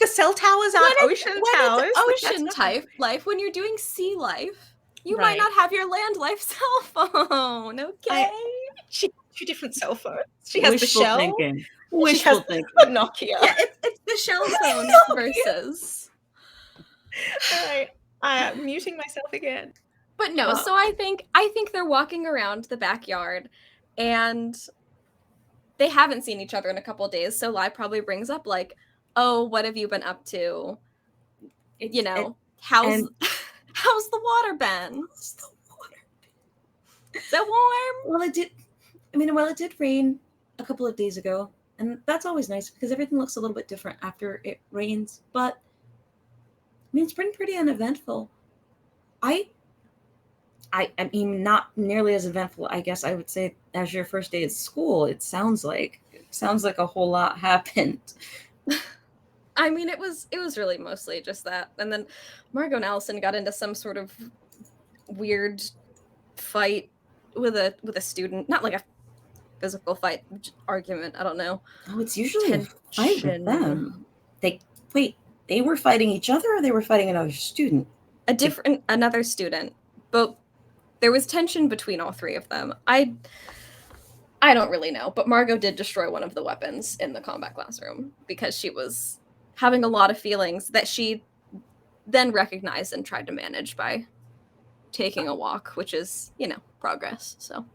The cell towers aren't ocean towers. Ocean type life. When you're doing sea life, you might not have your land life cell phone. Okay, she has 2 different cell phones. She has Wishful the shell. Thinking. Wishful thinking. The Nokia. Yeah, it's the shell phone versus. All right, I'm muting myself again. But no, so I think they're walking around the backyard, and they haven't seen each other in a couple of days. So Lai probably brings up like, "Oh, what have you been up to? You know, how's How's the water been? How's the water? Is it warm? Well, it did rain a couple of days ago, and that's always nice because everything looks a little bit different after it rains. But it's been pretty uneventful. I mean, not nearly as eventful, I guess I would say, as your first day at school. It sounds like a whole lot happened. I mean, it was really mostly just that. And then Margot and Allison got into some sort of weird fight with a student. Not like a physical fight, argument. I don't know. Oh, it's usually a fight with them. They were fighting each other, or they were fighting another student? Another student. But there was tension between all three of them. I don't really know, but Margot did destroy one of the weapons in the combat classroom because she was having a lot of feelings that she then recognized and tried to manage by taking a walk, which is, progress. So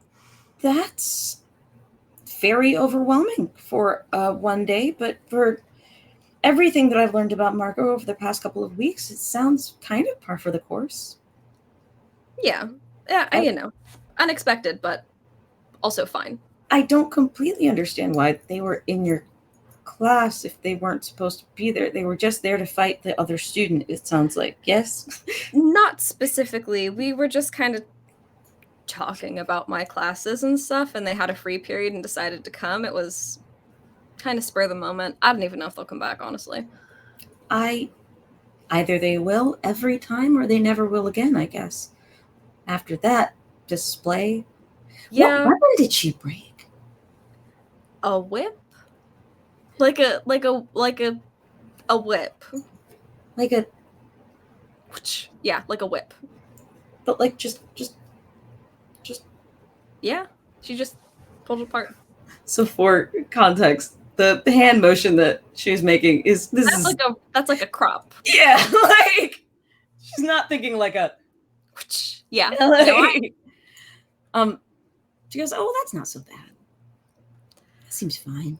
that's very overwhelming for one day, but for everything that I've learned about Margot over the past couple of weeks, it sounds kind of par for the course. Yeah, unexpected, but also fine. I don't completely understand why they were in your class if they weren't supposed to be there. They were just there to fight the other student, it sounds like. Yes? Not specifically. We were just kind of talking about my classes and stuff, and they had a free period and decided to come. It was kind of spur of the moment. I don't even know if they'll come back, honestly. Either they will every time or they never will again, I guess. After that display. Yeah. What weapon did she break? A whip? Like a whip. Like a Yeah, like a whip. But like just yeah, she just pulled it apart. So for context, the hand motion that she was making that's like a crop. Yeah, like she's not thinking like a yeah. She goes, "Oh, that's not so bad. That seems fine."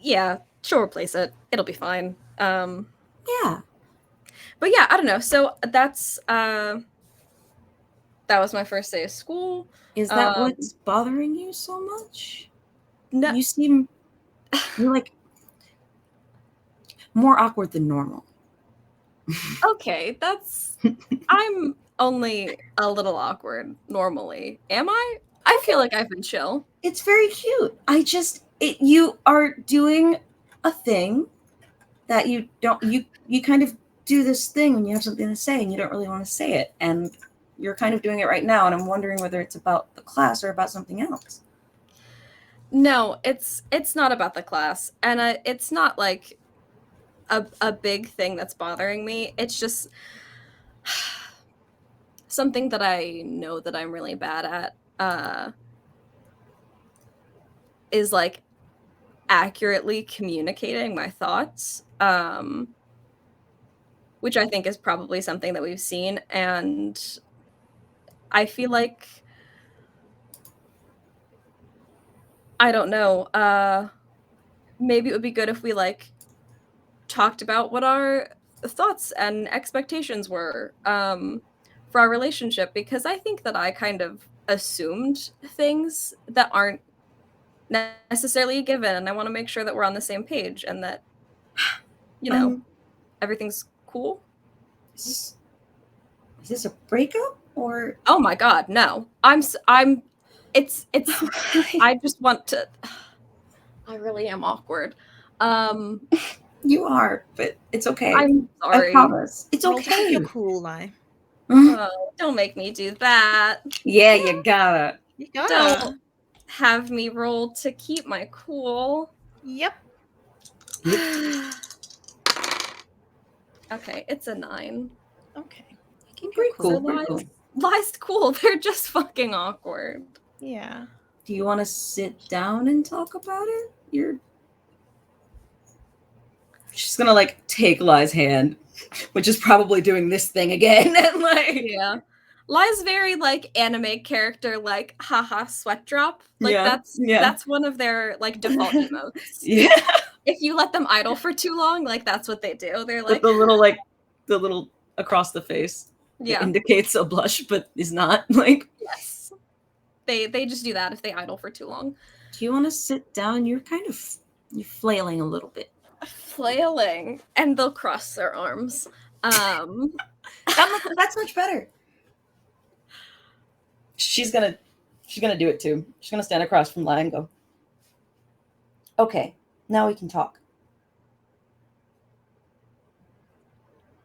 Yeah, she'll replace it. It'll be fine. Yeah. But yeah, I don't know. So that's that was my first day of school. Is that what's bothering you so much? No. You're like more awkward than normal. Okay, I'm only a little awkward normally. Am I? I feel like I've been chill. It's very cute. You are doing a thing that you kind of do this thing when you have something to say and you don't really want to say it. And you're kind of doing it right now. And I'm wondering whether it's about the class or about something else. No, it's not about the class. And it's not like a big thing that's bothering me. It's just something that I know that I'm really bad at is like accurately communicating my thoughts, which I think is probably something that we've seen. And I feel like, I don't know, maybe it would be good if we like talked about what our thoughts and expectations were for our relationship, because I think that I kind of assumed things that aren't necessarily a given, and I want to make sure that we're on the same page and that everything's cool. Is this a breakup or? Oh my god, no. It's I just want to. I really am awkward. You are, but it's okay. I'm sorry. I promise. It's okay. You're cool, Lai. Oh, don't make me do that. Yeah, you gotta. Don't have me roll to keep my cool. Yep. Okay, it's a 9. Okay. Pretty cool. Lai's cool. They're just fucking awkward. Yeah. Do you want to sit down and talk about it? She's gonna like take Lai's hand, which is probably doing this thing again, and like yeah. Lai's very like anime character, like haha sweat drop. Like that's one of their like default emotes. Yeah. If you let them idle for too long, like that's what they do. They're like the little across the face. Yeah. indicates a blush, but is not. Like, Yes. They just do that if they idle for too long. do you want to sit down? You're flailing a little bit. Flailing, and they'll cross their arms. That's much better. She's gonna do it too. She's gonna stand across from Lai and go, okay, now we can talk.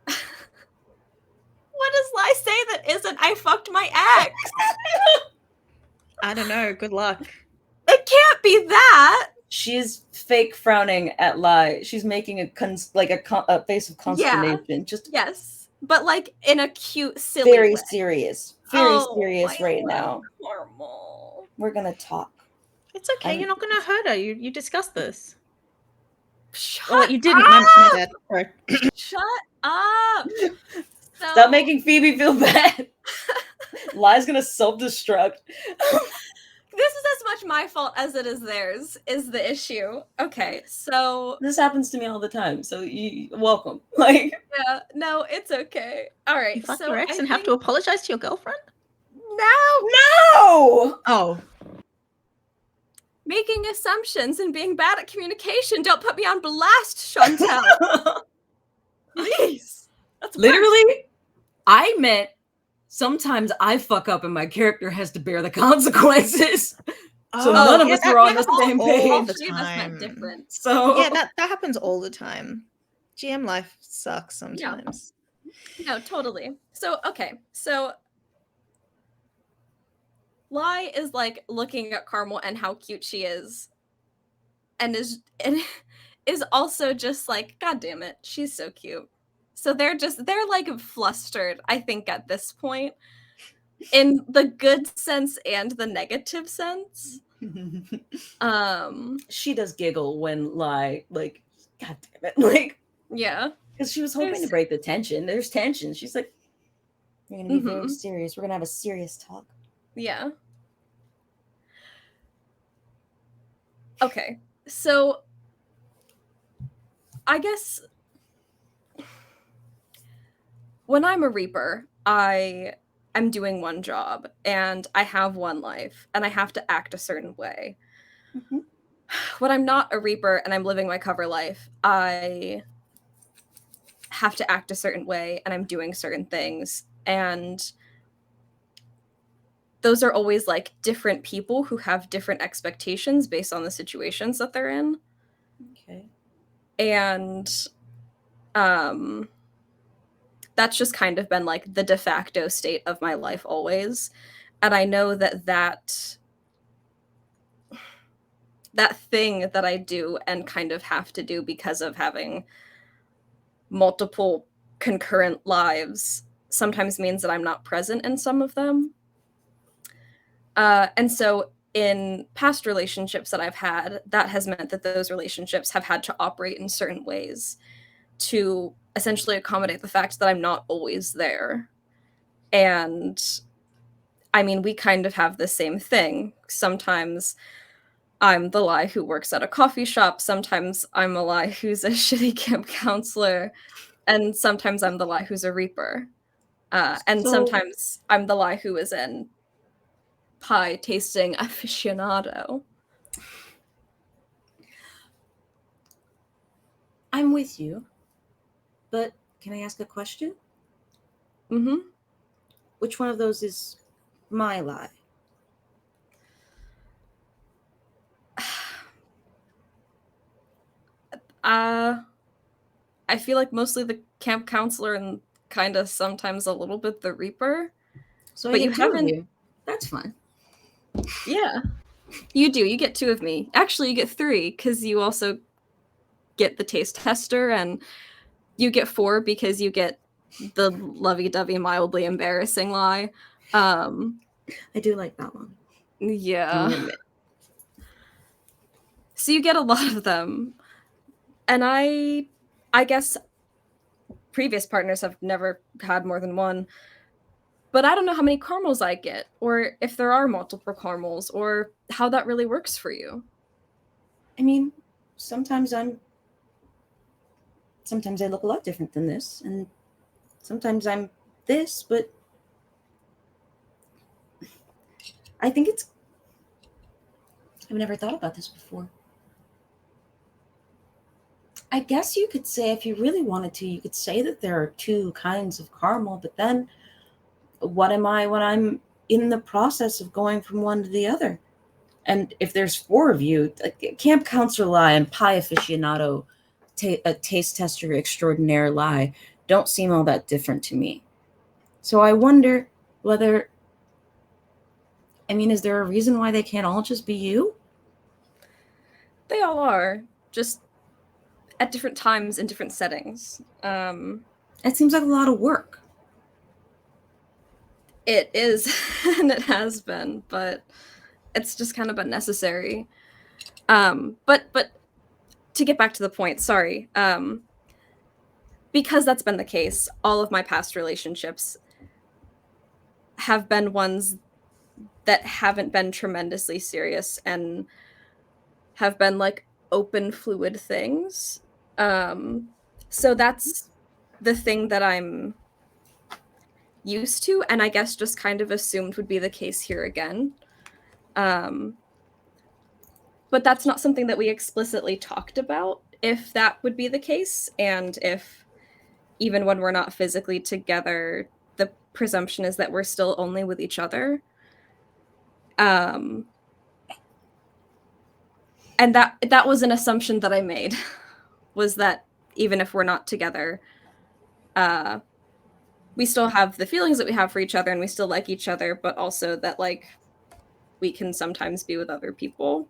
What does Lai say that isn't I fucked my ex? I don't know. Good luck. It can't be that. She's fake frowning at Lai. She's making a face of consternation. Just Yes, but like in a cute, silly very way. serious. Oh, Serious my right love, now. Normal. We're gonna talk. It's okay. You're not going to hurt her. You discussed this. Shut Oh, you didn't. up! My bad. Sorry. Shut up. So, Stop making Phoebe feel bad. Lai's gonna self-destruct. this is as much my fault as it is theirs, is the issue. Okay, so This happens to me all the time, so you welcome. Like, yeah, no, it's okay. All right, You fucked so your ex I and have think to apologize to your girlfriend? now no! Oh. making assumptions and being bad at communication. Don't put me on blast, Chantel. Please. That's worse. Literally, I meant sometimes I fuck up and my character has to bear the consequences. So none of us are on the same all page. the Three of us meant time. different. So Yeah, that happens all the time. GM life sucks sometimes. No, totally. So, okay. So Lai is like looking at Carmel and how cute she is. And is also just like, God damn it, she's so cute. So they're like flustered, I think, at this point. In the good sense and the negative sense. She does giggle when Lai, like, God damn it, like, Yeah. because she was hoping to break the tension. There's tension. She's like, you're gonna be very serious. We're gonna have a serious talk. Yeah. Okay. So I guess when I'm a Reaper, I'm doing one job and I have one life and I have to act a certain way. Mm-hmm. When I'm not a Reaper and I'm living my cover life, I have to act a certain way and I'm doing certain things. And those are always like different people who have different expectations based on the situations that they're in. Okay. And that's just kind of been like the de facto state of my life always. And I know that thing that I do and kind of have to do because of having multiple concurrent lives sometimes means that I'm not present in some of them. And so in past relationships that I've had, that has meant that those relationships have had to operate in certain ways to essentially accommodate the fact that I'm not always there. And I mean, we kind of have the same thing. Sometimes I'm the Lai who works at a coffee shop. Sometimes I'm a Lai who's a shitty camp counselor. And sometimes I'm the Lai who's a Reaper. And sometimes I'm the Lai who is an pie tasting aficionado. I'm with you, but can I ask a question? Mm-hmm. Which one of those is my Lai? I feel like mostly the camp counselor and kind of sometimes a little bit the Reaper. So but I you get two of haven't. you. That's fine. Yeah, you do. You get two of me. Actually, you get three because you also get the taste tester, and you get four because you get the lovey-dovey, mildly embarrassing Lai. I do like that one. Yeah. So you get a lot of them. And I guess previous partners have never had more than one. But I don't know how many caramels I get, or if there are multiple caramels, or how that really works for you. I mean, sometimes I look a lot different than this, and sometimes I'm this, but I think I've never thought about this before. I guess you could say, if you really wanted to, you could say that there are two kinds of caramel, but then what am I when I'm in the process of going from one to the other? And if there's four of you, Camp Counselor Lie and Pie Aficionado, a taste tester extraordinaire Lie, don't seem all that different to me. So I wonder whether, is there a reason why they can't all just be you? They all are, just at different times in different settings. It seems like a lot of work. It is, and it has been, but it's just kind of unnecessary. But to get back to the point, sorry. Because that's been the case, all of my past relationships have been ones that haven't been tremendously serious and have been like open, fluid things. So that's the thing that I'm used to, and I guess just kind of assumed would be the case here again. But that's not something that we explicitly talked about, if that would be the case, and if even when we're not physically together, the presumption is that we're still only with each other. And that was an assumption that I made, was that even if we're not together, we still have the feelings that we have for each other and we still like each other, but also that like we can sometimes be with other people.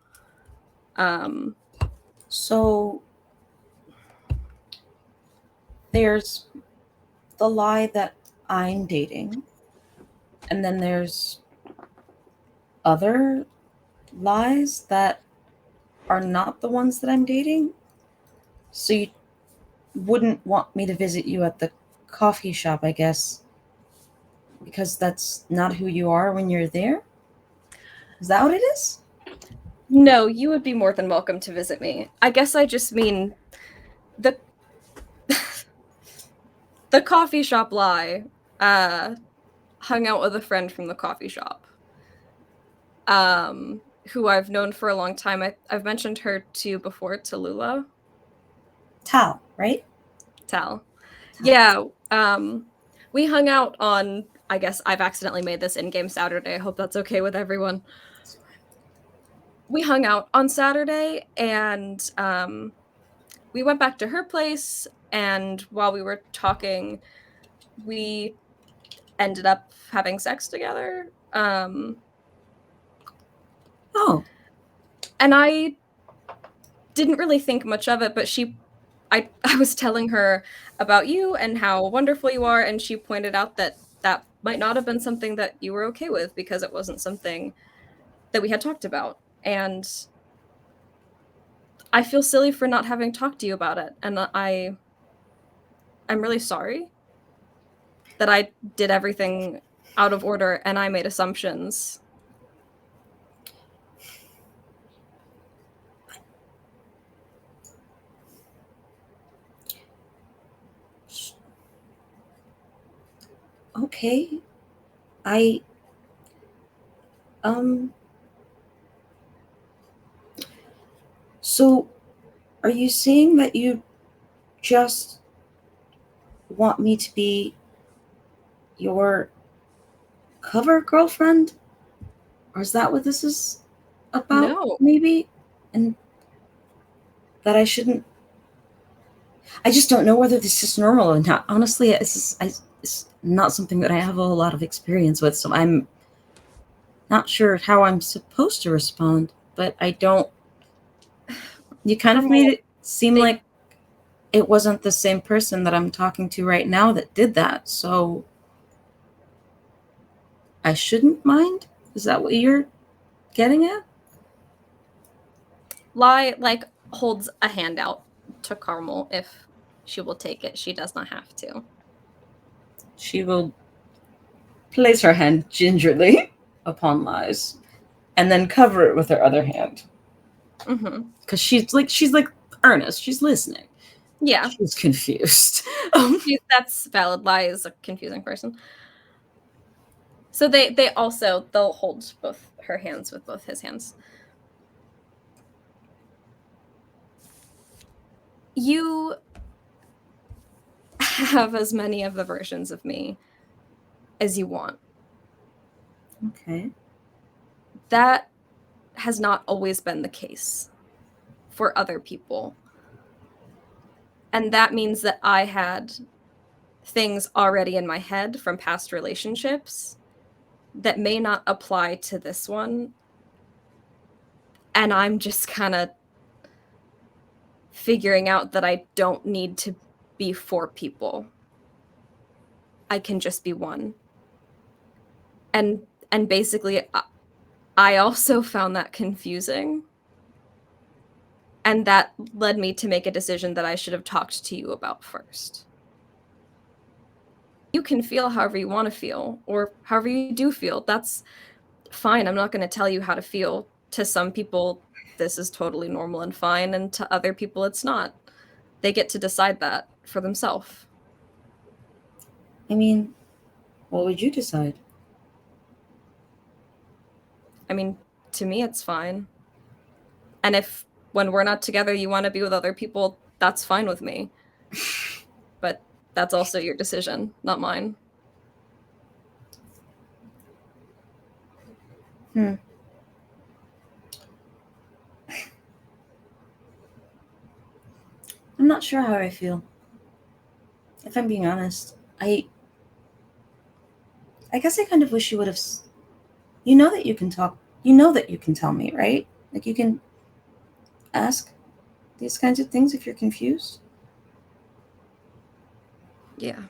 So there's the Lie that I'm dating, and then there's other Lies that are not the ones that I'm dating. So you wouldn't want me to visit you at the coffee shop, I guess, because that's not who you are when you're there? Is that what it is? No, you would be more than welcome to visit me. I guess I just mean the the coffee shop Lie hung out with a friend from the coffee shop, who I've known for a long time. I've mentioned her to you before, Tallulah. Tal, right? Tal. Yeah. We hung out on, I guess I've accidentally made this in-game Saturday. I hope that's okay with everyone. We hung out on Saturday, and we went back to her place, and while we were talking, we ended up having sex together. Oh. And I didn't really think much of it, but I was telling her about you and how wonderful you are, and she pointed out that that might not have been something that you were okay with because it wasn't something that we had talked about. And I feel silly for not having talked to you about it, and I'm really sorry that I did everything out of order and I made assumptions. Okay. So are you saying that you just want me to be your cover girlfriend? Or is that what this is about? No. Maybe? And that I shouldn't... I just don't know whether this is normal or not. Honestly, it's not something that I have a whole lot of experience with, so I'm not sure how I'm supposed to respond, but I don't... You kind of made it seem like it wasn't the same person that I'm talking to right now that did that, so I shouldn't mind? Is that what you're getting at? Lie, like, holds a hand out to Carmel if she will take it. She does not have to. She will place her hand gingerly upon Lie's and then cover it with her other hand. Because she's like earnest. She's listening. Yeah. She's confused. That's valid. Lie is a confusing person. So they'll hold both her hands with both his hands. You have as many of the versions of me as you want. Okay. That has not always been the case for other people. And that means that I had things already in my head from past relationships that may not apply to this one. And I'm just kind of figuring out that I don't need to be 4 people. I can just be one. And basically I also found that confusing. And that led me to make a decision that I should have talked to you about first. You can feel however you want to feel, or however you do feel. That's fine. I'm not going to tell you how to feel. To some people, this is totally normal and fine, and to other people, it's not. They get to decide that for themselves. I mean, what would you decide? I mean, to me, it's fine. And if when we're not together, you want to be with other people, that's fine with me. But that's also your decision, not mine. I'm not sure how I feel. If I'm being honest, I guess I kind of wish you would have. You know that you can talk. You know that you can tell me, right? Like you can ask these kinds of things if you're confused. Yeah.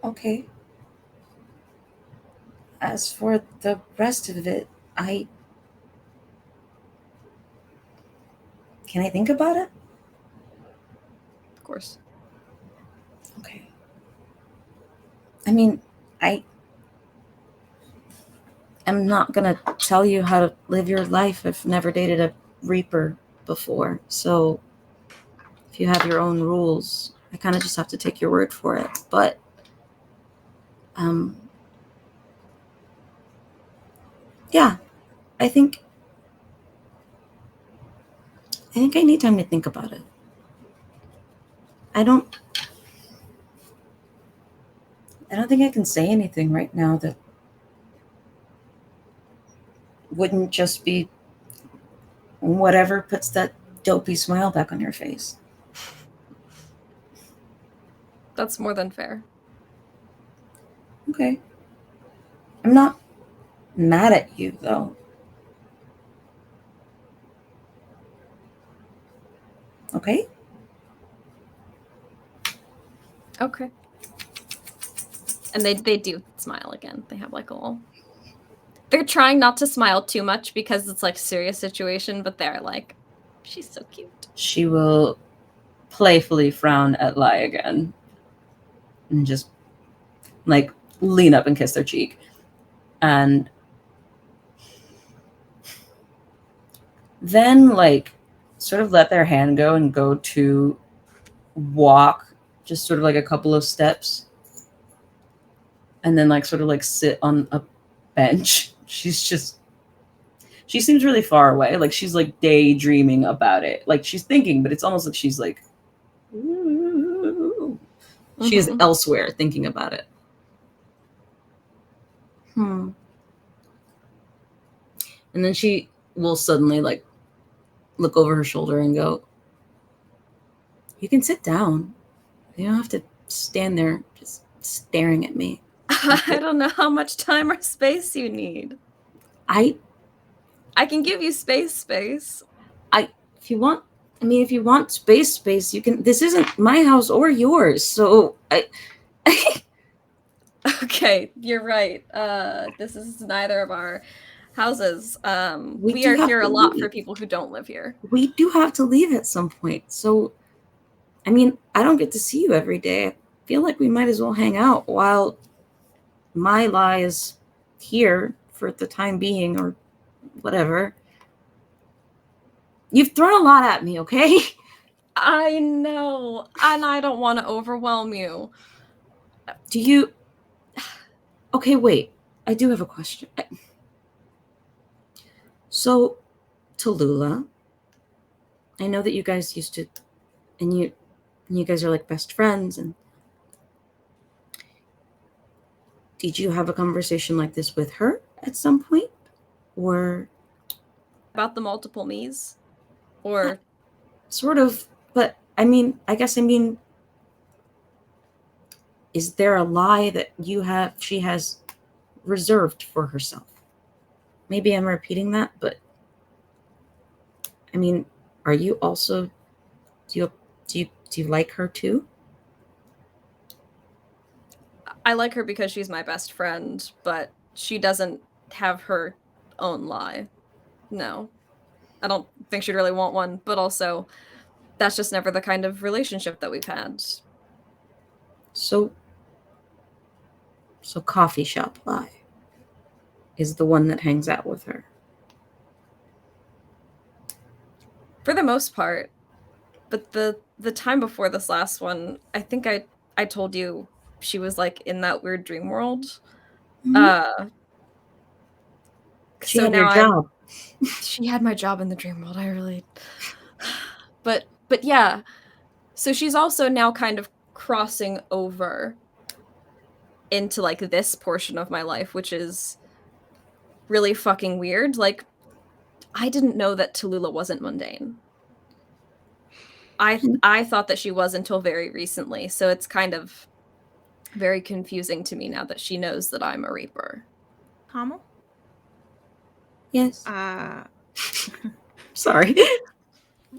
Okay. As for the rest of it, can I think about it? Of course. Okay. I mean, I'm not gonna tell you how to live your life. I've never dated a Reaper before, so if you have your own rules, I kind of just have to take your word for it. But yeah, I think I need time to think about it. I don't think I can say anything right now that wouldn't just be whatever puts that dopey smile back on your face. That's more than fair. Okay. I'm not mad at you, though. Okay? Okay. And they do smile again. They have like a little... They're trying not to smile too much because it's like a serious situation, but they're like, she's so cute. She will playfully frown at Lai again and just like lean up and kiss their cheek. And then like sort of let their hand go and go to walk just sort of like a couple of steps and then like sort of like sit on a bench. She seems really far away, like she's like daydreaming about it, like she's thinking, but it's almost like she's like she is elsewhere thinking about it. And then she will suddenly like look over her shoulder and go, you can sit down. You don't have to stand there just staring at me. I don't know how much time or space you need. I can give you space. If you want space, you can. This isn't my house or yours, so Okay, you're right. This is neither of our houses. We are here a lot for people who don't live here. We do have to leave at some point. So, I mean, I don't get to see you every day. I feel like we might as well hang out while my Lai is here for the time being or whatever. You've thrown a lot at me, okay? I know, and I don't want to overwhelm you. Do you... Okay, wait. I do have a question. So, Tallulah, I know that you guys used to... And you guys are like best friends, and... Did you have a conversation like this with her at some point? Or... About the multiple me's? Or... Sort of, but I mean, is there a lie that she has reserved for herself? Maybe I'm repeating that, but I mean, are you also, do you like her too? I like her because she's my best friend, but she doesn't have her own lie. No. I don't think she'd really want one, but also that's just never the kind of relationship that we've had. So coffee shop lie is the one that hangs out with her. For the most part. But the time before this last one, I think I told you she was like in that weird dream world. Mm-hmm. She had your job. She had my job in the dream world. I really... But yeah. So she's also now kind of crossing over into like this portion of my life, which is really fucking weird. Like, I didn't know that Tallulah wasn't mundane. I thought that she was until very recently, so it's kind of very confusing to me now that she knows that I'm a Reaper. Carmel? Yes. Sorry.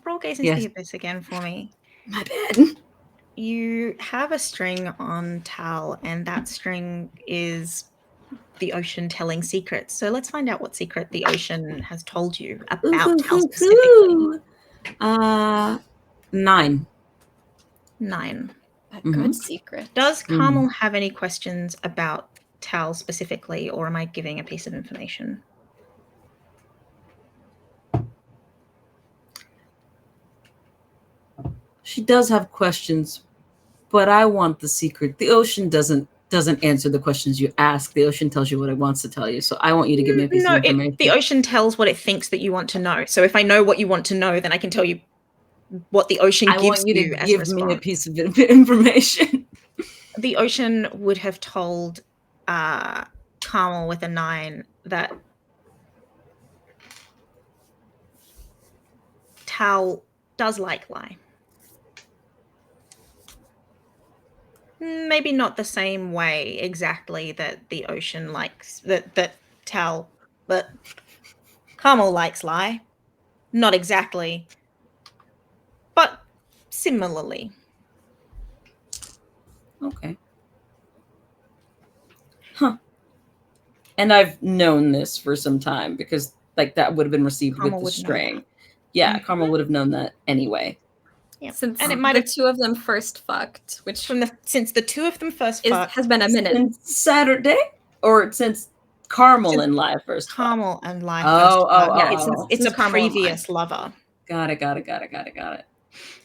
Roll gaze into the abyss again for me. My bad. You have a string on Tal, and that string is the ocean telling secrets. So let's find out what secret the ocean has told you about Tal specifically. 9. 9. A good secret. Does Carmel have any questions about Tal specifically, or am I giving a piece of information? She does have questions, but I want the secret. The ocean doesn't answer the questions you ask. The ocean tells you what it wants to tell you. So I want you to give me a piece of information. The ocean tells what it thinks that you want to know. So if I know what you want to know, then I can tell you what the ocean gives you. I want you to give me a piece of information. The ocean would have told Carmel with a 9 that Tal does like lie. Maybe not the same way exactly that the ocean likes, that Tal, but Carmel likes lie. Not exactly, but similarly. Okay. Huh. And I've known this for some time because like that would have been received Carmel with the string. Yeah, Carmel would have known that anyway. Yeah. Since and it might have the two of them first fucked, which since the two of them first fucked has been a minute. Since Saturday, or since Carmel and Lai first. Carmel and Lai first. It's a Carmel previous lover. Got it.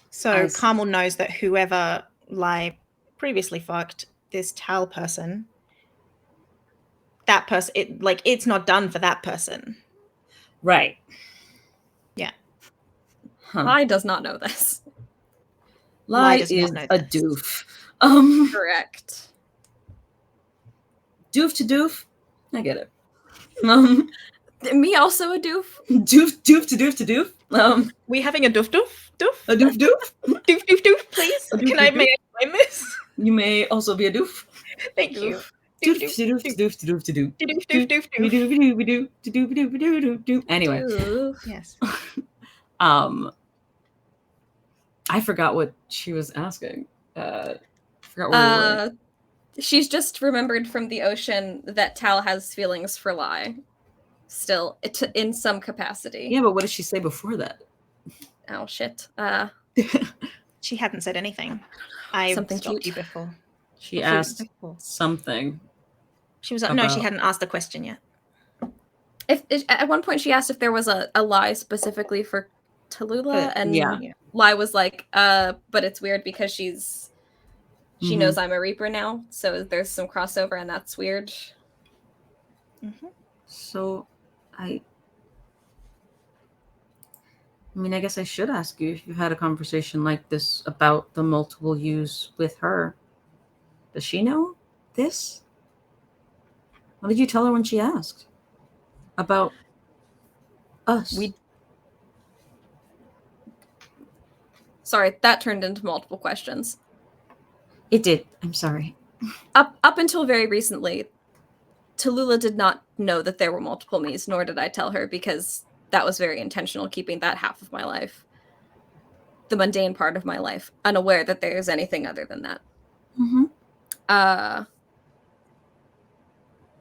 So Carmel knows that whoever Lai previously fucked, this Tal person, that person, it's not done for that person. Right. Yeah. Lai does not know this. Lai is a doof. Correct. Doof to doof. I get it. Me also a doof. Doof to doof to doof. We having a doof? A doof? Doof, please. May I claim this? You may also be a doof. Thank you. Anyway. Yes. I forgot what she was asking. I forgot where we were. She's just remembered from the ocean that Tal has feelings for Lai. Still, in some capacity. Yeah, but what did she say before that? Oh, shit. She hadn't said anything. I something stopped cute. You before. She asked something. She was no, she hadn't asked the question yet. If at one point she asked if there was a lie specifically for Tallulah, and Yeah. Lai was like, but it's weird because she Mhm. knows I'm a Reaper now, so there's some crossover, and that's weird. So, I mean, I guess I should ask you if you've had a conversation like this about the multiple U's with her. Does she know this? What did you tell her when she asked about us? Sorry, that turned into multiple questions. It did. I'm sorry. Up until very recently, Tallulah did not know that there were multiple me's, nor did I tell her, because that was very intentional, keeping that half of my life, the mundane part of my life, unaware that there's anything other than that. Mm-hmm.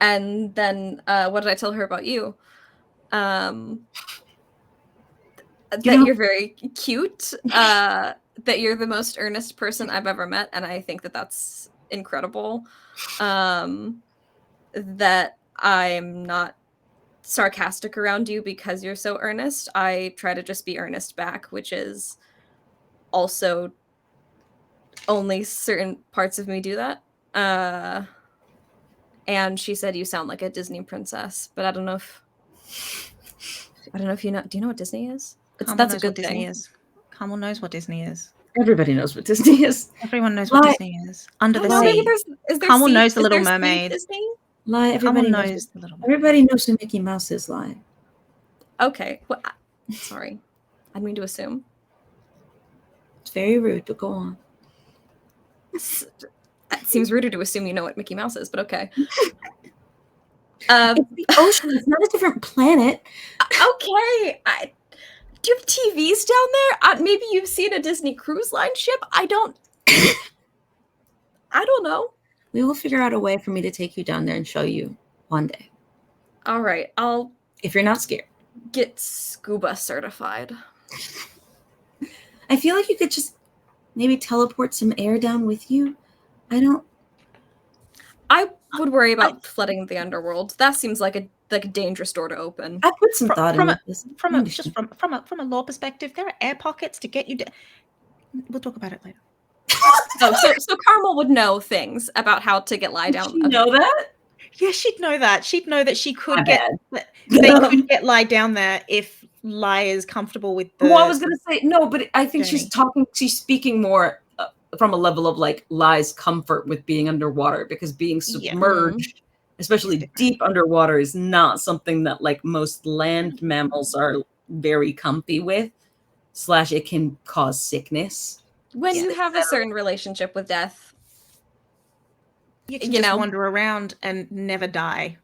And then what did I tell her about you? You're very cute, that you're the most earnest person I've ever met, and I think that that's incredible. That I'm not sarcastic around you because you're so earnest. I try to just be earnest back, which is also only certain parts of me do that. And she said you sound like a Disney princess, but I don't know if you know. Do you know what Disney is? That's a good thing. Carmel knows what Disney is. Everybody knows what Disney is. Everyone knows what Disney is. Under the sea. Carmel knows the Little Mermaid. Disney? Lie. Everybody knows the Little Mermaid. Everybody knows who Mickey Mouse is. Lie. Okay. Well, sorry, I didn't mean to assume. It's very rude, but go on. It seems ruder to assume you know what Mickey Mouse is, but okay. It's the ocean. It's not a different planet. Okay. Do you have TVs down there? Maybe you've seen a Disney Cruise Line ship? I don't know. We will figure out a way for me to take you down there and show you one day. All right. If you're not scared. Get scuba certified. I feel like you could just maybe teleport some air down with you. I would worry about flooding the underworld. That seems like a dangerous door to open. I put some thought into this. From a law perspective, there are air pockets to get you. We'll talk about it later. So Carmel would know things about how to get Lai down. Did she know that? Yeah, she'd know that. She'd know that she could they could get Lai down there if Lai is comfortable with the. Well, I was gonna say no, but I think she's speaking more from a level of like Lai's comfort with being underwater, because being submerged, especially deep underwater, is not something that like most land mammals are very comfy with. / it can cause sickness. When you have a certain relationship with death, you can just wander around and never die.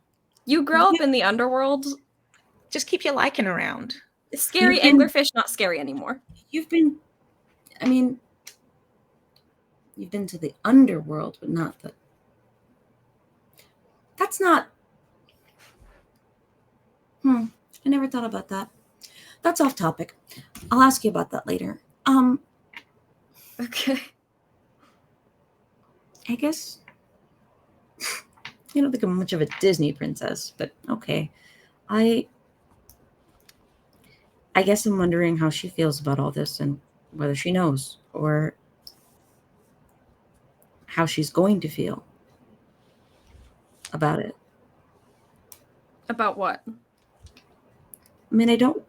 You grow up in the underworld. Just keep your lichen around. Scary anglerfish, not scary anymore. You've been to the underworld, but not the. That's not. I never thought about that. That's off topic. I'll ask you about that later. Okay. I guess I don't think I'm much of a Disney princess, but okay. I guess I'm wondering how she feels about all this and whether she knows or how she's going to feel about it. About what? I mean, I don't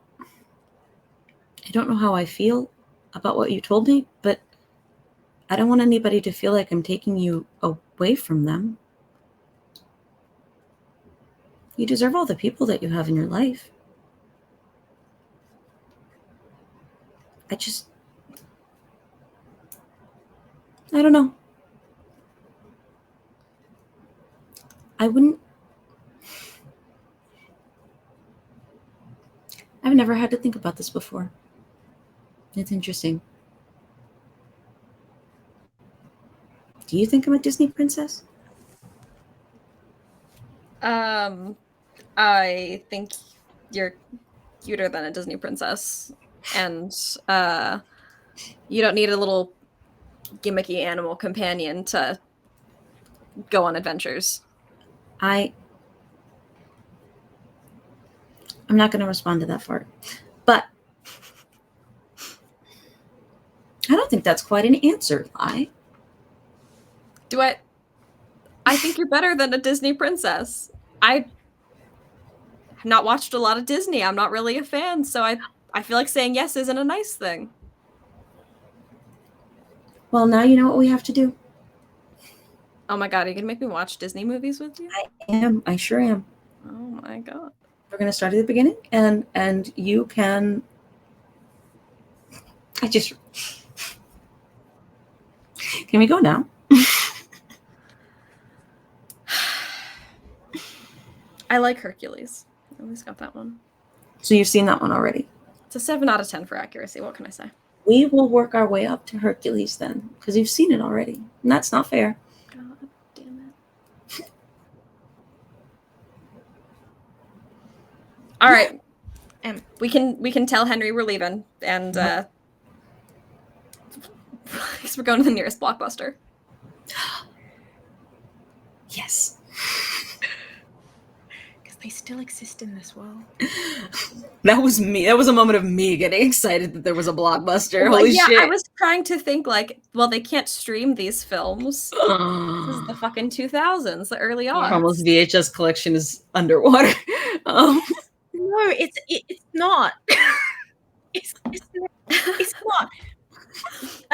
know how I feel about what you told me, but I don't want anybody to feel like I'm taking you away from them. You deserve all the people that you have in your life. I don't know. I've never had to think about this before. It's interesting. Do you think I'm a Disney princess? I think you're cuter than a Disney princess, and you don't need a little gimmicky animal companion to go on adventures. I'm not going to respond to that part, but I don't think that's quite an answer, Lai. I think you're better than a Disney princess. I have not watched a lot of Disney. I'm not really a fan, so I feel like saying yes isn't a nice thing. Well, now you know what we have to do. Oh my god, are you gonna make me watch Disney movies with you? I am. I sure am. Oh my god. We're gonna start at the beginning, and you can. Can we go now? I like Hercules. I always got that one. So you've seen that one already. It's a 7 out of 10 for accuracy. What can I say? We will work our way up to Hercules then, because you've seen it already, and that's not fair. God damn it. All right. We can tell Henry we're leaving, and I guess we're going to the nearest Blockbuster. Yes. Because they still exist in this world. That was me. That was a moment of me getting excited that there was a Blockbuster. Holy shit. I was trying to think they can't stream these films. This is the fucking 2000s, the early aughts. Almost VHS collection is underwater. No, it's not. It's not.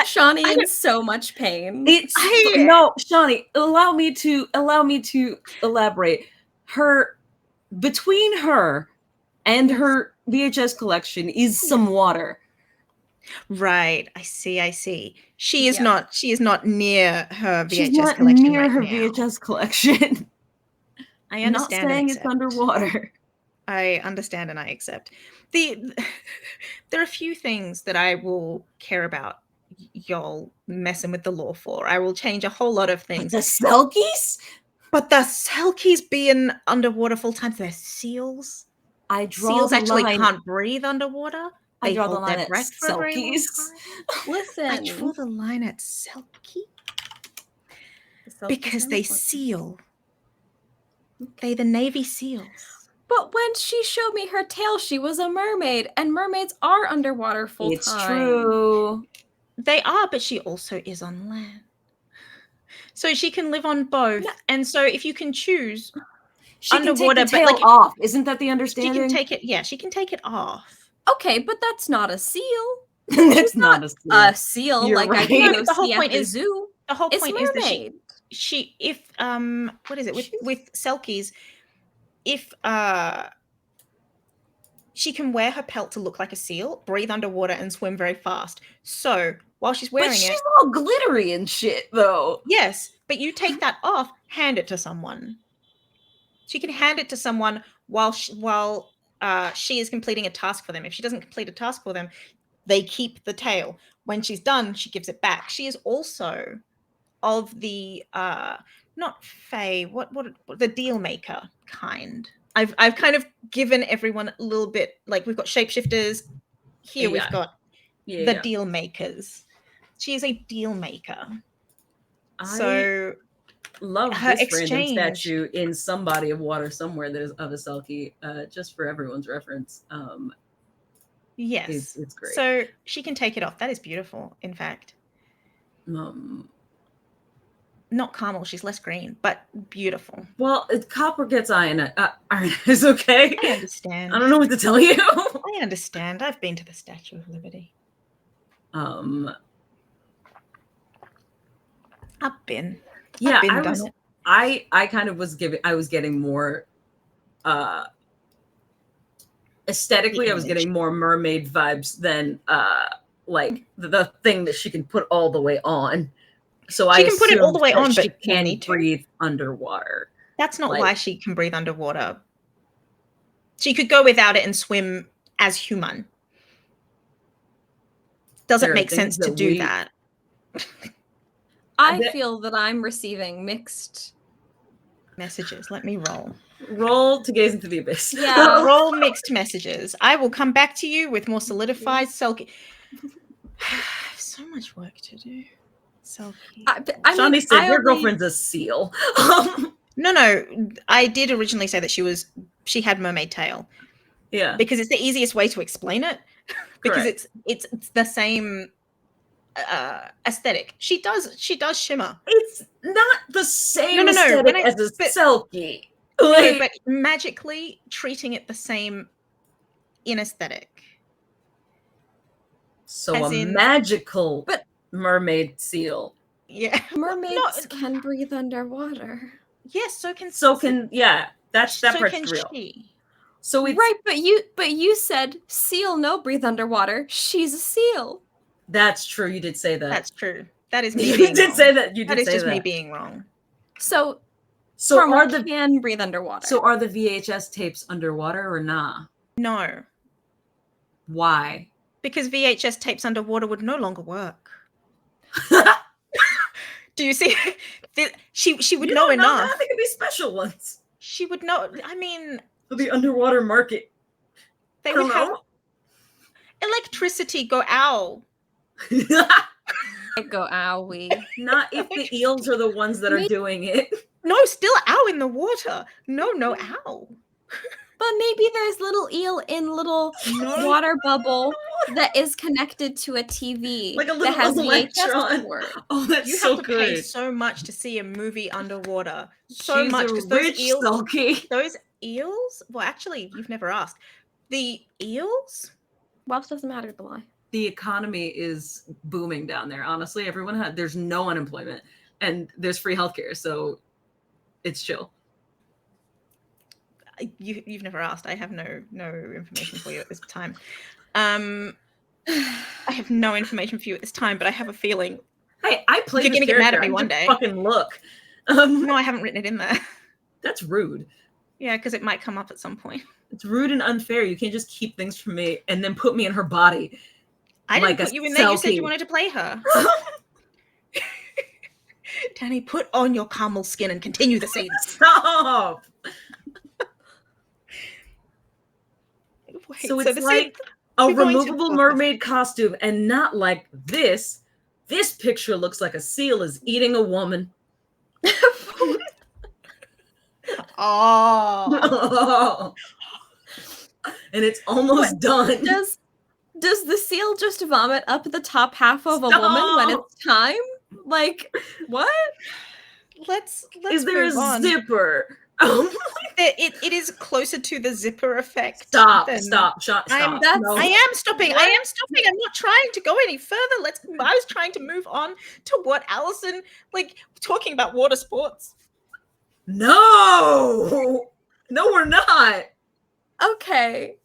Shawnee in so much pain. No, Shawnee, allow me to elaborate. Between her and her VHS collection is some water. Right. I see. She is not near her VHS She's not collection near right her now. VHS collection. I I'm not understand. saying it's underwater. I understand and I accept. There are a few things that I will care about y'all messing with the law for. I will change a whole lot of things. The Selkies? But the Selkies being underwater full time, they're seals. I draw Seals the actually line. can't breathe underwater. I They draw the hold line their at breath for a very long Selkies. time. Listen. I draw the line at Selkie because they seal. They the Navy SEALs. But when she showed me her tail, she was a mermaid, and mermaids are underwater full time. It's true. They are, but she also is on land. So she can live on both. No. And so if you can choose she underwater, can take the tail off. Isn't that the understanding? She can take it. Yeah, she can take it off. Okay, but that's not a seal. That's not a seal. You're like right. I can go the whole see point at the is zoo. The whole it's point mermaid. is that she if what is it with Selkies, if she can wear her pelt to look like a seal, breathe underwater, and swim very fast. So while she's wearing she's all glittery and shit, though. Yes, but you take that off, hand it to someone. She can hand it to someone while she is completing a task for them. If she doesn't complete a task for them, they keep the tail. When she's done, she gives it back. She is also of the not fae, what the deal maker kind. I've kind of given everyone a little bit, like we've got shapeshifters here. We've got the deal makers. She is a deal maker. So love this random statue in some body of water somewhere that is of a Selkie, just for everyone's reference. Yes, it's great. So she can take it off. That is beautiful, in fact. Not caramel, she's less green, but beautiful. Well, copper gets iron. Iron is okay. I understand. I don't know what to tell you. I understand. I've been to the Statue of Liberty. I've been. Yeah, I kind of was getting more aesthetically, I was getting more mermaid vibes than like the thing that she can put all the way on. So she can put it all the way on, but she can't breathe underwater. That's not why she can breathe underwater. She could go without it and swim as human. Doesn't make sense to do that. I feel that I'm receiving mixed messages. Let me roll. Roll to gaze into the abyss. Yeah. Roll mixed messages. I will come back to you with more solidified Selkie. So much work to do. Selkie. Shawnee said your girlfriend's a seal. No. I did originally say that she had mermaid tail. Yeah. Because it's the easiest way to explain it. Because it's the same aesthetic. She does shimmer. It's not the same No. aesthetic as a Selkie. No, but magically treating it the same in aesthetic. So as a in- magical mermaid seal. Yeah. Mermaids can breathe underwater. Yes, so can that so part's can real. she. So it's Right, but you said seal no breathe underwater. She's a seal. That's true. You did say that. That's true. That is me You being did wrong. say that. You did That is say just that. me being wrong. So are the can breathe underwater. So are the VHS tapes underwater or nah? No. Why? Because VHS tapes underwater would no longer work. Do you see? She would know enough. They could be special ones. She would know. I mean, For the underwater market. they would have electricity go ow. Go owie. Not if the eels are the ones that are doing it. No, still ow in the water. No ow. But maybe there's little eel in little water bubble that is connected to a TV. Like a little that has electron. VHS port. Oh, that's You so have to good. pay so much to see a movie underwater. So She's much a because rich Selkie. those eels. Well, actually, you've never asked. The eels. Wealth doesn't matter to lie. The economy is booming down there. Honestly, there's no unemployment and there's free healthcare, so it's chill. You've never asked. I have no information for you at this time. I have no information for you at this time, but I have a feeling. Hey, I played. You're gonna get mad at me one day. Fucking look. No, I haven't written it in there. That's rude. Yeah, because it might come up at some point. It's rude and unfair. You can't just keep things from me and then put me in her body. I didn't put you in there. You said you wanted to play her. Danny, put on your camel skin and continue the scene. Stop. Wait, so it's like a removable mermaid costume and not like this. This picture looks like a seal is eating a woman. Oh. And it's almost done. Does the seal just vomit up the top half of a woman when it's time? Like, what? Let's Is there a on. Zipper? It is closer to the zipper effect. Stop. No. I am stopping. I am stopping. I'm not trying to go any further. I was trying to move on to what Allison, talking about water sports. No, we're not. Okay.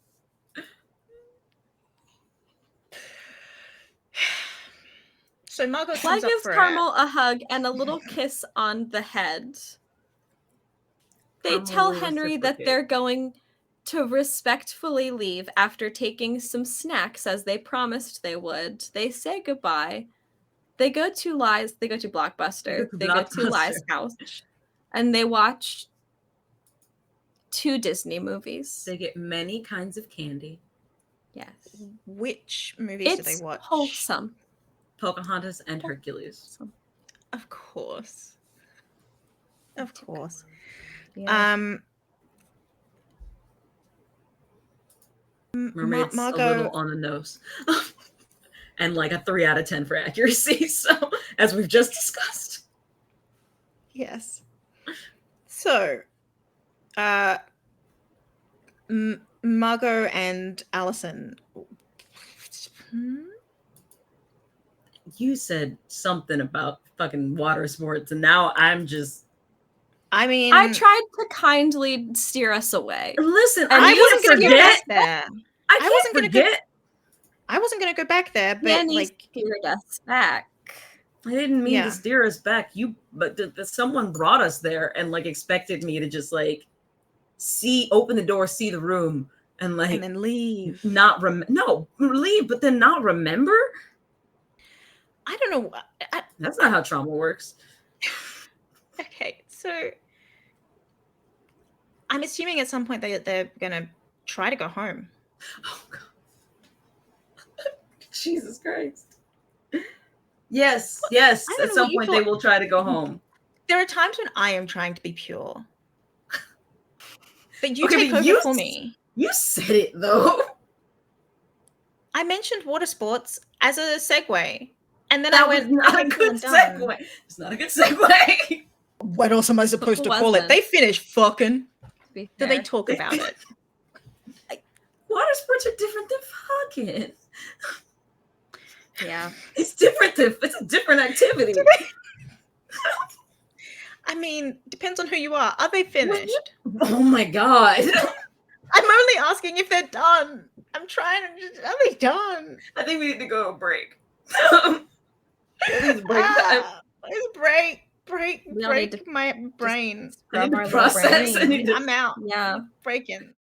So Margot Fly gives Carmel a hug and a little kiss on the head. They tell Henry that they're going to respectfully leave after taking some snacks as they promised they would. They say goodbye. They go to Blockbuster. They go to Lie's house. And they watch 2 Disney movies. They get many kinds of candy. Yes. Which movies do they watch? Wholesome. Pocahontas and Hercules. Of course. Of course. Yeah. Mermaid's Margot... a little on the nose. And like a 3 out of 10 for accuracy. So, as we've just discussed. Yes. So, Margot and Allison. You said something about fucking water sports, and now I'm just. I mean, I tried to kindly steer us away. Listen, I wasn't going to go back there. I wasn't going to forget. I wasn't going to go back there, but Danny steered us back. I didn't mean to steer us back. But someone brought us there and expected me to just open the door, see the room, and then leave. Leave, but then not remember. I don't know. That's not how trauma works. Okay, so I'm assuming at some point they're gonna try to go home. Oh God. Jesus Christ. Yes. At some point they will try to go home. There are times when I am trying to be pure. But you take over for me. You said it though. I mentioned water sports as a segue. And then That I was went, not I a think good I'm done. segue. It's not a good segue. What else am I supposed to call it? wasn't. They finished fucking. To be Did they fair. talk about it? Water sports are different than fucking. Yeah. It's different. It's a different activity. I mean, depends on who you are. Are they finished? Oh my god. I'm only asking if they're done. I'm trying to. Are they done? I think we need to go a break. Please break time. Please break We all need to my brain. I need Scrub to our little process. I brain. need to I'm out. Yeah. Breaking.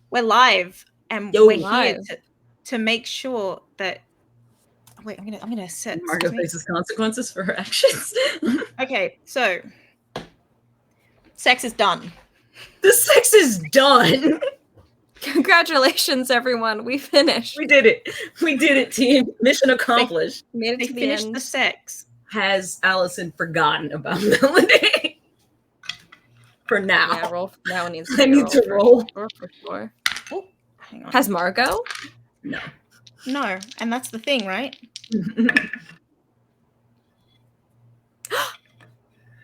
We're live, and Yo, we're live. here to make sure that. Wait, I'm gonna set. Margot faces consequences for her actions. Okay, so sex is done. The sex is done. Congratulations, everyone. We finished. We did it. We did it, team. Mission accomplished. Made it They to the finished end. the sex. Has Allison forgotten about Melody? For now. Yeah, roll. That one needs I to be need to roll. For sure. Oh, hang on. Has Margot? No. No, and that's the thing, right?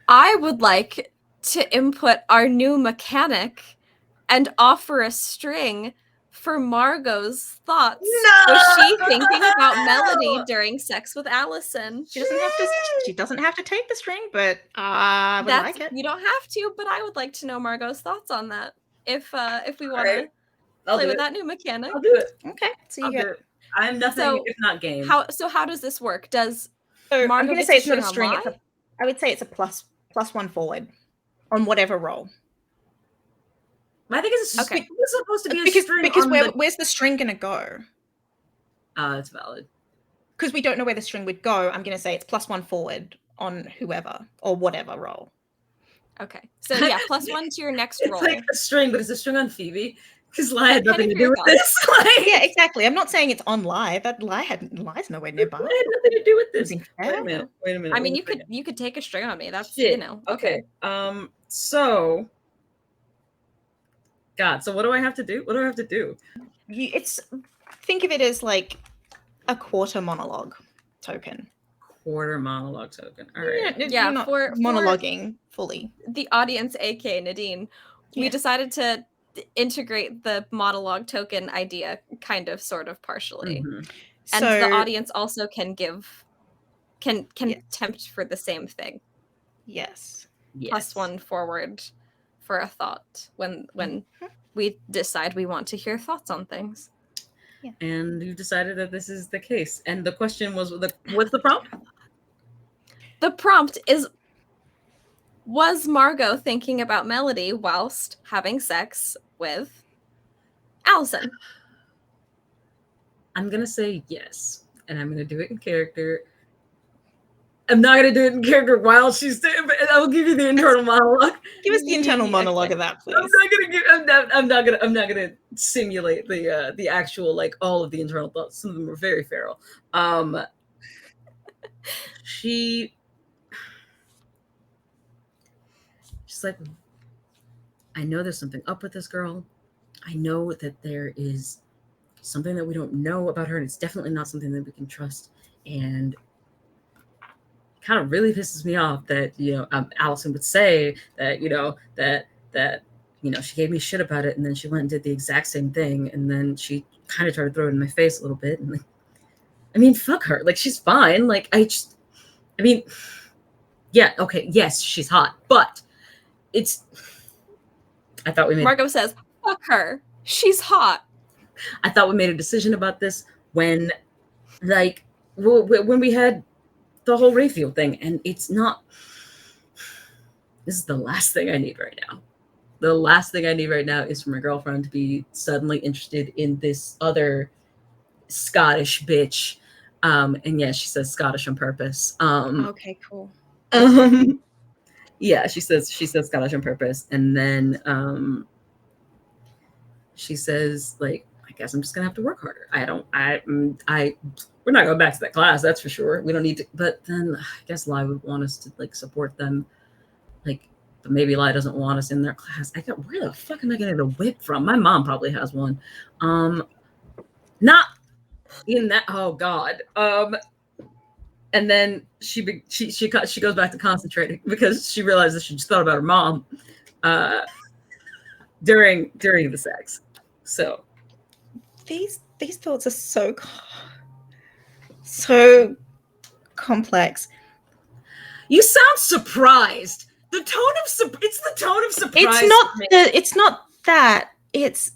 I would like to input our new mechanic and offer a string for Margot's thoughts. No! Was she thinking about Melody during sex with Allison? She doesn't have to. She doesn't have to take the string, but I would like it. You don't have to, but I would like to know Margot's thoughts on that. If we want Alright. to play with that new mechanic. I'll do it. Okay, so I'll you do get. it. I'm nothing So, if not game. How does this work? Does So Margot I'm going to gets say a it's not a string string. on I would say it's a plus one forward on whatever roll. I think it's Okay. supposed to be a string Because on where's the string going to go? It's valid. Because we don't know where the string would go. I'm going to say it's plus one forward on whoever or whatever roll. Okay. So yeah, +1 to your next It's roll. like a string, but it's a string on Phoebe. Because Lai had Penny nothing to for do your with this. Like, Yeah, exactly. I'm not saying it's on live. That Lie's nowhere nearby. I had nothing to do with this. Isn't Wait a fair. minute. Wait a minute. I mean, wait a second. you could take a string on me. That's Shit. okay. So God, so what do I have to do? What do I have to do? Think of it as like a quarter monologue token. Quarter monologue token. All right. Yeah, you're not for monologuing fully. The audience, aka Nadine, we Yeah. decided to integrate the monologue token idea, kind of, sort of, partially, Mhm. and So the audience also can Yeah. tempt for the same thing. yes. Yes. +1 forward for a thought when we decide we want to hear thoughts on things. And you decided that this is the case. And the question was, what's the prompt? The prompt is: was Margot thinking about Melody whilst having sex with Allison? I'm gonna say yes, and I'm gonna do it in character. I'm not gonna do it in character while she's doing, but I will give you the internal monologue. Give us the internal Yeah, monologue okay. of that, please. I'm not gonna simulate the actual, like, all of the internal thoughts. Some of them were very feral. She's like, I know there's something up with this girl. I know that there is something that we don't know about her, and it's definitely not something that we can trust. And it kind of really pisses me off that, Allison would say that, she gave me shit about it, and then she went and did the exact same thing, and then she kind of tried to throw it in my face a little bit. And, like, I mean, fuck her. Like, she's fine. Like, yeah, okay, yes, she's hot, but I thought we made Margot says, "Fuck her. She's hot." I thought we made a decision about this when, like, when we had the whole Rayfield thing, and it's not. This is the last thing I need right now. The last thing I need right now is for my girlfriend to be suddenly interested in this other Scottish bitch. And yeah, she says Scottish on purpose. Okay, cool. Yeah, she says Scottish on purpose, and then she says, like, I guess I'm just gonna have to work harder. We're not going back to that class, that's for sure. We don't need to. But then I guess Lai would want us to, like, support them, like, but maybe Lai doesn't want us in their class. Where the fuck am I getting a whip from? My mom probably has one. Not in that. Oh God. And then she goes back to concentrating because she realizes she just thought about her mom during the sex. So These thoughts are so complex. you sound surprised. It's the tone of surprise. It's not that. It's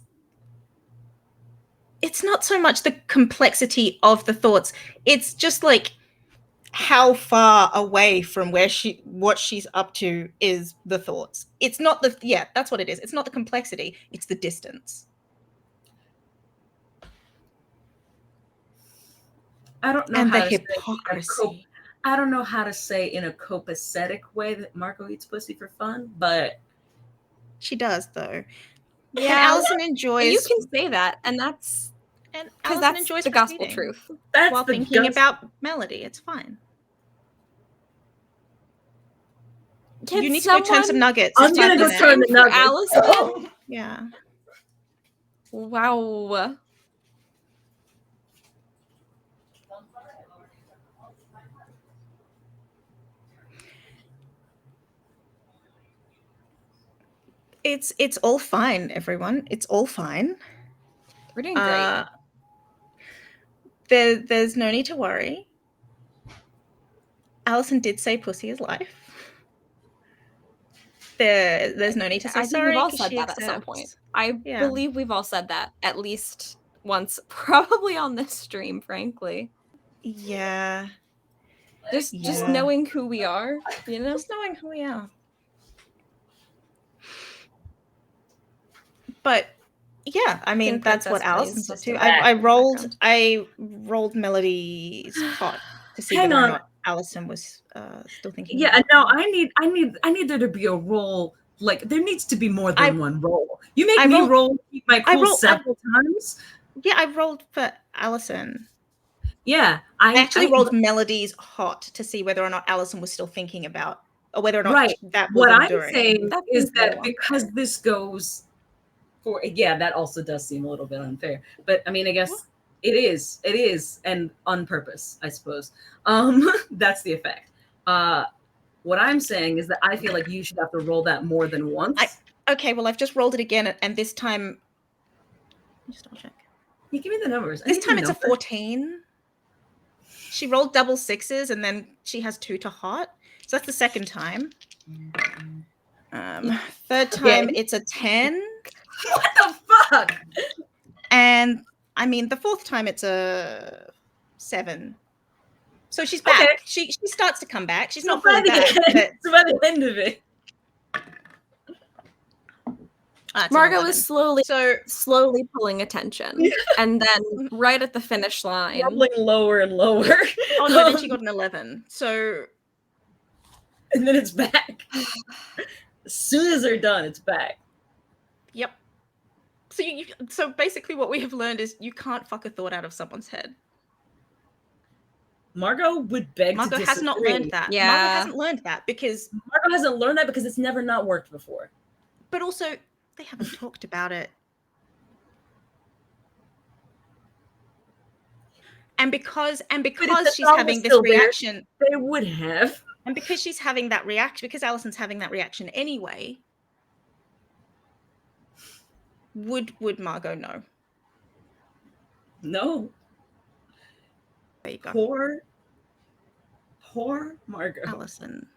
not so much the complexity of the thoughts. It's just like how far away from what she's up to is the thoughts. It's not that's what it is. It's not the complexity, it's the distance. I don't know And how the to say hypocrisy. I don't know how to say in a copacetic way that Margot eats pussy for fun, but She does though. Yeah, And Allison enjoys. you can say that, and that's and because Allison that's enjoys the gospel breastfeeding truth. that's while the thinking about Melody. It's fine. Can you need to go turn some nuggets. I'm It's gonna go 10 turn the for nuggets. Allison? Yeah. Wow. It's all fine, everyone. It's all fine. We're doing great. There's no need to worry. Allison did say pussy is life. There's no need to say I think sorry. we've all 'cause said she that at some accepts. point. I Yeah. believe we've all said that at least once, probably on this stream, frankly. Yeah. Just Yeah. knowing who we are, you know? Just knowing who we are. But yeah, I mean Think that's what Princess Allison plays said just too. in I the rolled Melody's hot to see Hang whether or on. not Allison was still thinking. Yeah, about no, it. I need there to be a role. Like there needs to be more than I- one role. You make I me rolled- roll my I cool rolled- several times. Yeah, I rolled for Allison. Yeah, I actually rolled Melody's hot to see whether or not Allison was still thinking about, or whether or not Right. that was What I'm enduring. saying That is seems a that little because unfair. this goes for that also does seem a little bit unfair. But I mean, I guess it is, and on purpose, I suppose. That's the effect. What I'm saying is that I feel like you should have to roll that more than once. Okay, well I've just rolled it again, and this time, just double check. You give me the numbers. This time it's a 14. She rolled double sixes, and then she has 2 to hot. So that's the second time. Third time it's a 10. What the fuck? And I mean the fourth time it's a 7. So she's back. Okay. She starts to come back. She's So not fully by back. the end, But so by the end of it, it's an Margot 11. is slowly pulling attention, and then right at the finish line, rumbling lower and lower. Oh no, then she got an 11. So and then it's back. As soon as they're done, it's back. yep. So so basically what we have learned is you can't fuck a thought out of someone's head. Margot would beg Margot to disagree. has not learned that. Yeah. Margot hasn't learned that because Margot hasn't learned that because it's never not worked before. but also they haven't talked about it. And because she's having this reaction, they would have. and because she's having that reaction, because Allison's having that reaction anyway, would Margot know? No. There you go. Poor Margot. Allison.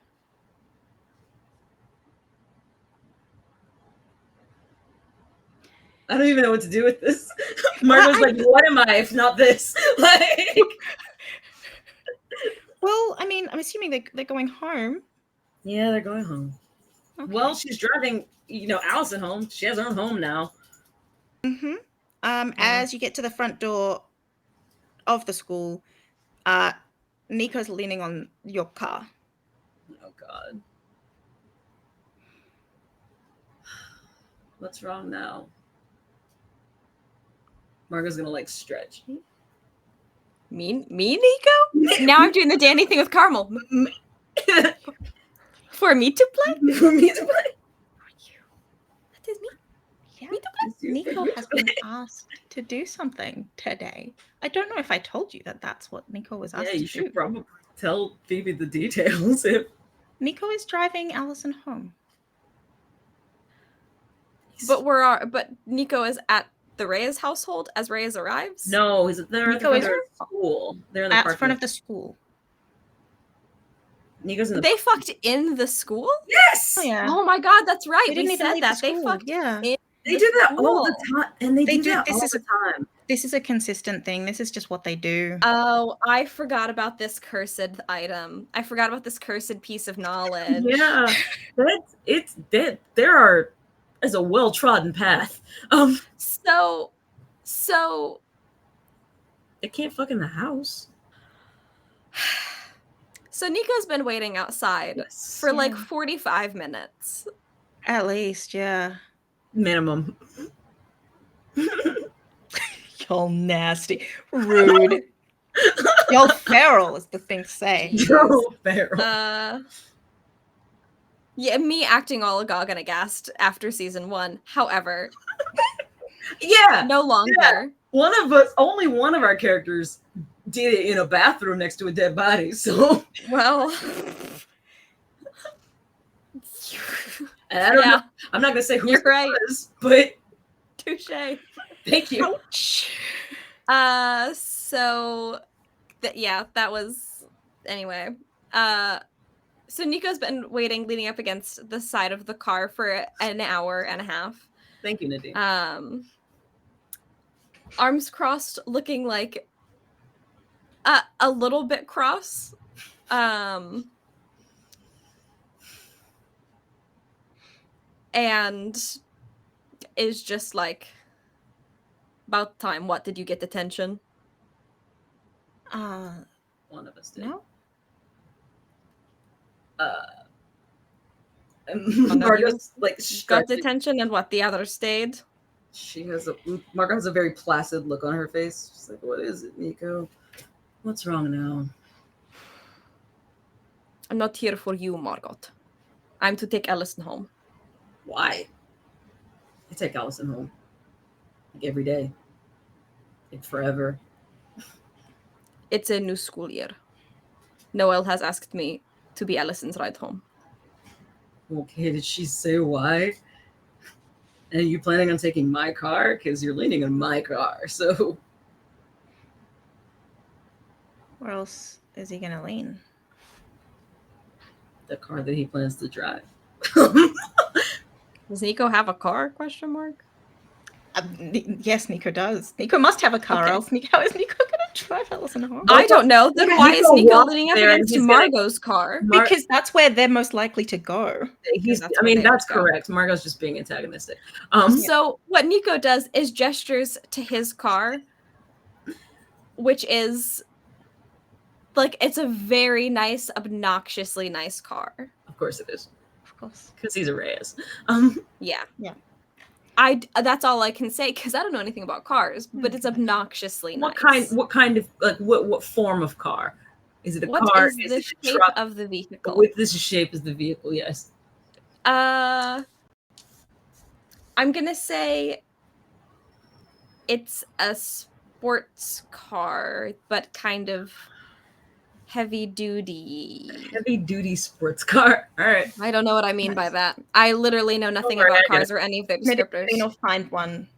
I don't even know what to do with this. Margot's like, what am I if not this? Like, well, I mean, I'm assuming they're going home. yeah, they're going home. Okay. Well, she's driving, Allison home. She has her own home now. Mm-hmm. As you get to the front door of the school, Nico's leaning on your car. Oh God. What's wrong now? Margot's gonna stretch. me, Nico? Now I'm doing the Danny thing with Carmel. For me to play? For me to play. That is me. Yeah. Me to play? Nico has been asked to do something today. I don't know if I told you that that's what Nico was asked Yeah, to you do. should probably tell Phoebe the details. If Nico is driving Allison home. But Nico is at the Reyes household as Reyes arrives? they're at the Nico front is of the school. They're in the At parking front lot. of the school. Nico's in the. They fucked in the school? Yes. Oh yeah. Oh my God, that's right. They We didn't even said leave that. the They school. fucked Yeah. in They do that all the school. time, and they do do- that this all is the time. This is a consistent thing. This is just what they do. Oh, I forgot about this cursed item. I forgot about this cursed piece of knowledge. Yeah, there's a well-trodden path. So They can't fuck in the house. So Nico's been waiting outside for like 45 minutes. At least, yeah. Minimum. Y'all nasty. Rude. Y'all feral is the thing to say. Yo, feral. Yeah, me acting all agog and aghast after season 1. However, yeah, no longer. Yeah. Only one of our characters did it in a bathroom next to a dead body. So, well, and I don't know. I'm not gonna say who You're right. was, but touche. Thank you. So that was anyway. So Nico's been waiting, leaning up against the side of the car for an hour and a half. Thank you, Nadine. Arms crossed, looking like a little bit cross. And is just like, about time. What, did you get detention? One of us did. No. Margot's like got detention, and what, the others stayed? Margot has a very placid look on her face. She's like, "What is it, Nico? What's wrong now?" I'm not here for you, Margot. I'm to take Allison home. Why? I take Allison home. Like every day. Like forever. It's a new school year. Noelle has asked me to be Allison's ride home. Okay, did she say why? And are you planning on taking my car? Because you're leaning on my car, so... Where else is he gonna lean? The car that he plans to drive. Does Nico have a car? Question mark. Yes, Nico does. Nico must have a car, Okay. else how is Nico gonna drive Allison home? I don't know. Then Yeah, why is Nico walks leaning up there and against he's gonna- Margot's car? Because that's where they're most likely to go. That's correct. Margot's just being antagonistic. So what Nico does is gestures to his car, which is like, it's a very nice, obnoxiously nice car. Of course it is. Of course. Because he's a Reyes. Yeah. Yeah. That's all I can say, because I don't know anything about cars, but it's obnoxiously nice. What kind of, like, what form of car? Is it a car? What is Is the it a shape truck? of the vehicle? With this shape is the vehicle, yes. I'm gonna say it's a sports car, but kind of heavy duty. Heavy duty sports car. All right. I don't know what I mean by that. I literally know nothing Don't worry, about I get cars or any of their Maybe descriptors. they'll find one.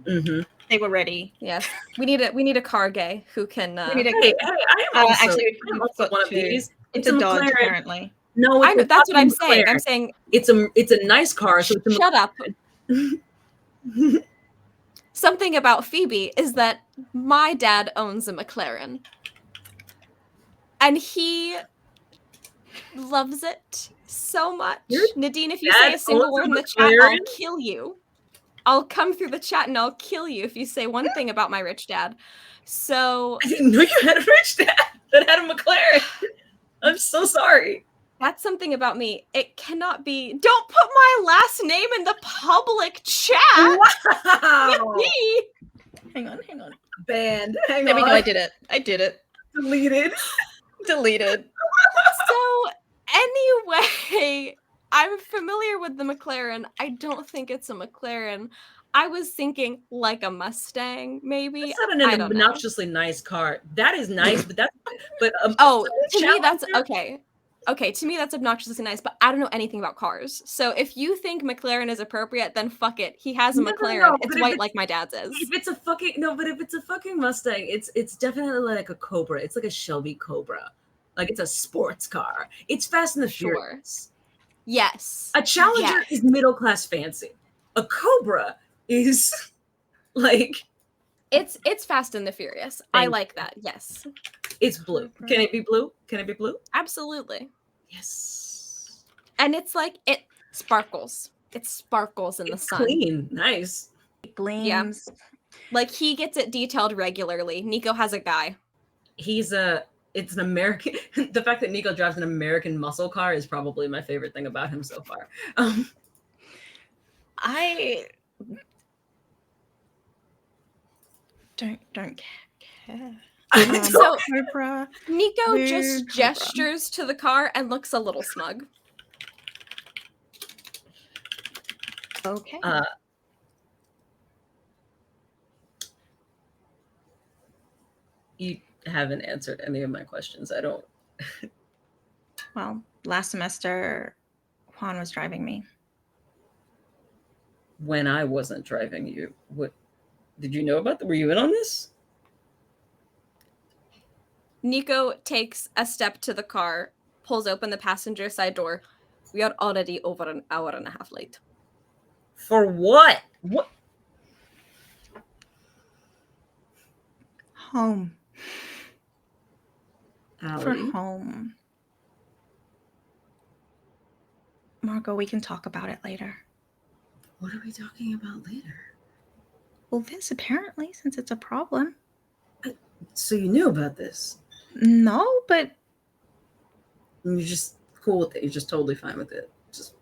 Mm-hmm. They were ready. Yes, we need a car gay who can. We need a- Hey, I am also, actually, I'm we've also got one of two. these. It's a Dodge, McLaren. apparently. No, I know, that's what I'm fucking saying. I'm McLaren. saying. It's a nice car. So it's a Shut up. Something about Phoebe is that my dad owns a McLaren. And he loves it so much. Your Nadine, if you dad say a single owns word a in the chat, I'll McLaren? kill you. I'll come through the chat and I'll kill you if you say one thing about my rich dad. So I didn't know you had a rich dad that had a McLaren. I'm so sorry. that's something about me. It cannot be. Don't put my last name in the public chat. Wow. Me. Hang on. Banned. Hang There we on. go. I did it. Deleted. Deleted. So anyway, I'm familiar with the McLaren. I don't think it's a McLaren. I was thinking like a Mustang, maybe. That's not I an don't know. obnoxiously nice car. That is nice, but that's Oh, to me that's Challenger? okay. Okay, to me that's obnoxiously nice, but I don't know anything about cars. So if you think McLaren is appropriate, then fuck it. He has a No, McLaren. but It's if white like my dad's is. If it's a fucking Mustang, it's definitely like a Cobra. It's like a Shelby Cobra. Like it's a sports car. It's Fast and the Sure. Furious. Yes. A Challenger Yes. is middle class fancy. A Cobra is like It's Fast and the Furious. I Thank like that. Yes. It's blue. Can it be blue? Can it be blue? Absolutely. Yes. And it's like it sparkles. It sparkles in the It's sun. clean. Nice. It gleams. Like he gets it detailed regularly. Nico has a guy. It's an American. The fact that Nico drives an American muscle car is probably my favorite thing about him so far. I don't care. So Cobra. Nico Blue just Cobra. gestures to the car and looks a little smug. Okay. You haven't answered any of my questions. I don't. Well, last semester, Juan was driving me. When I wasn't driving you, what did you know about that? Were you in on this? Nico takes a step to the car, pulls open the passenger side door. We are already over an hour and a half late. For what? What? Home. For Allie? home. Margot, we can talk about it later. What are we talking about later? Well, this apparently, since it's a problem. So you knew about this? No, but And you're just cool with it. You're just totally fine with it. Just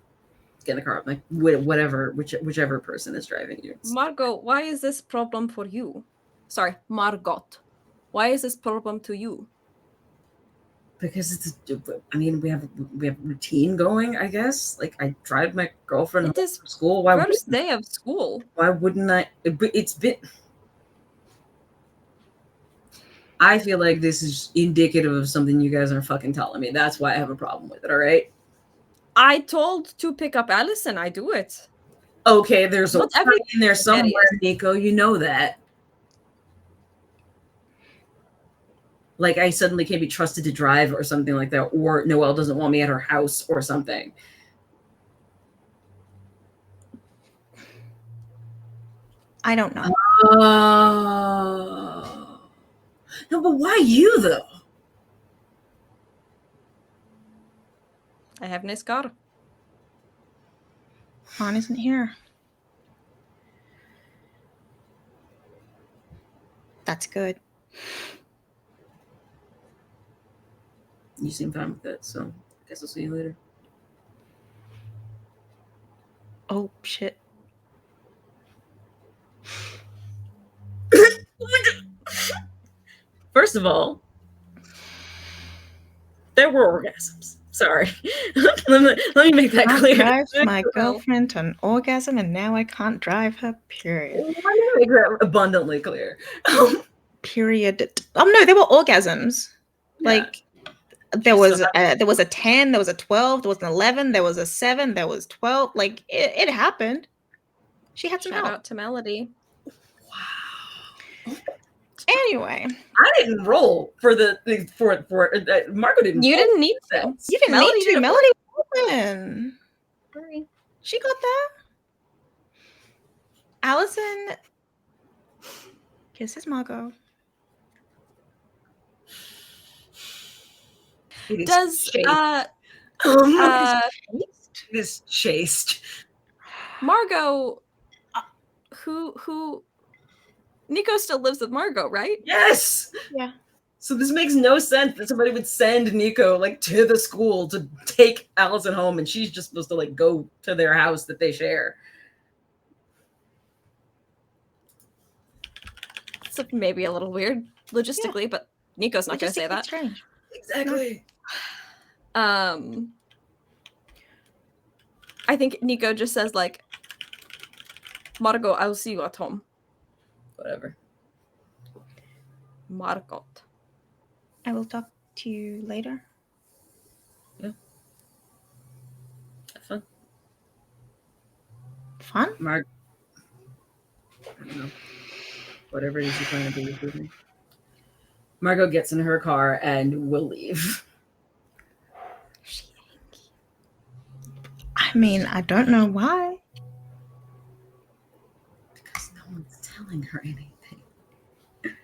get in the car, like whatever, whichever person is driving you. Margot, why is this problem for you? Sorry, Margot. Why is this problem to you? Because I mean, we have routine going. I guess like I drive my girlfriend It home is from school. Why first day of school. Why wouldn't I? It's been. I feel like this is indicative of something you guys are fucking telling me. That's why I have a problem with it. All right. I told to pick up Allison. I do it. Okay, there's a Not every in there somewhere, is. Nico. You know that. Like I suddenly can't be trusted to drive or something like that, or Noelle doesn't want me at her house or something. I don't know. Oh. No, but why you though? I have a nice car. Juan isn't here. That's good. You seem fine with it, so I guess I'll see you later. Oh, shit. First of all, there were orgasms. Sorry. let me make that I clear. drive my girlfriend to an orgasm, and now I can't drive her, period. Let me make that abundantly clear. Period. Oh, no, there were orgasms. Yeah. Like, there was a 10, there was a 12, there was an 11, there was a 7, there was 12. Like, it happened. She had some Shout help. out to Melody. Wow. Anyway, I didn't roll for Margot didn't. You didn't need to. you didn't Melody need to. did. Melody won. Sorry. She got that. Allison kisses Margot. Does this chaste Margot who Nico still lives with Margot, right? Yes. Yeah. So this makes no sense that somebody would send Nico like to the school to take Allison home, and she's just supposed to like go to their house that they share. It's maybe a little weird logistically, but Nico's not going to say that. Strange. Exactly. I think Nico just says like, Margot, I'll see you at home. Whatever. Margot. I will talk to you later. Yeah. Have fun. Fun? I don't know. Whatever it is you plan to do with me. Margot gets in her car and will leave. I mean, I don't know why. Because no one's telling her anything.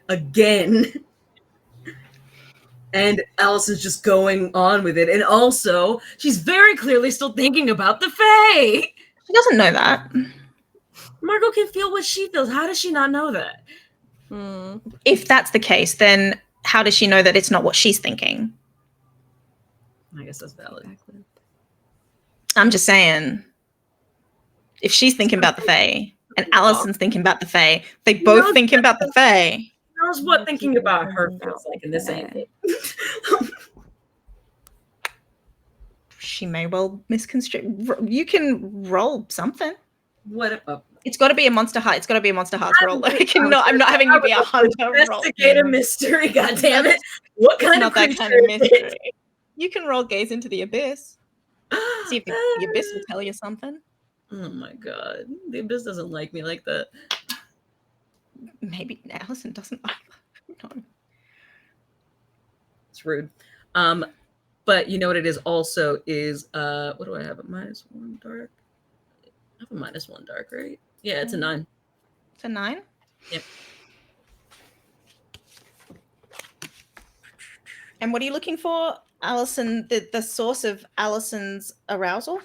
again. And Allison's just going on with it. And also, she's very clearly still thinking about the Fae. She doesn't know that. Margot can feel what she feels. How does she not know that? If that's the case, then how does she know that it's not what she's thinking? I guess that's valid. I'm just saying, if she's thinking about the Fae and Allison's thinking about the Fae, they both thinking about the Fae. Who knows what thinking about her feels like in this angle? She may well misconstrue. You can roll something. What if It's got to be a Monster Heart. It's got to be a Monster Hearts roll. I'm not having you be a hunter roll. Investigate a mystery, goddammit. What kind of that creature kind of is it? mystery. You can roll gaze into the abyss. See if the abyss will tell you something. Oh my god. The abyss doesn't like me like that. Maybe Allison doesn't. No. It's rude. But you know what it is also is what do I have? A -1 dark? I have a -1 dark, right? Yeah, it's a 9. It's a 9? Yep. And what are you looking for, Allison? The source of Allison's arousal?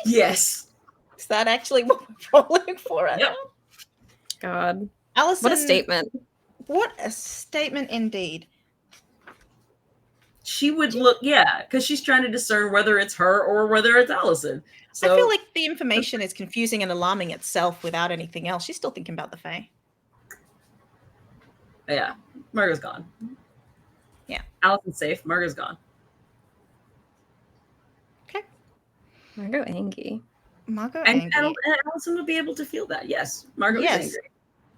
Yes. Is that actually what we're rolling for right Yep. now? God. Allison, What a statement. What a statement indeed. She would look, yeah, because she's trying to discern whether it's her or whether it's Allison. So I feel like the information is confusing and alarming itself without anything else. She's still thinking about the Fae. yeah, Margot's gone. Yeah. Allison's safe. Margot's gone. Okay. Margot angry. Margot And angry. Allison would be able to feel that. Yes, Margot's Yes. angry.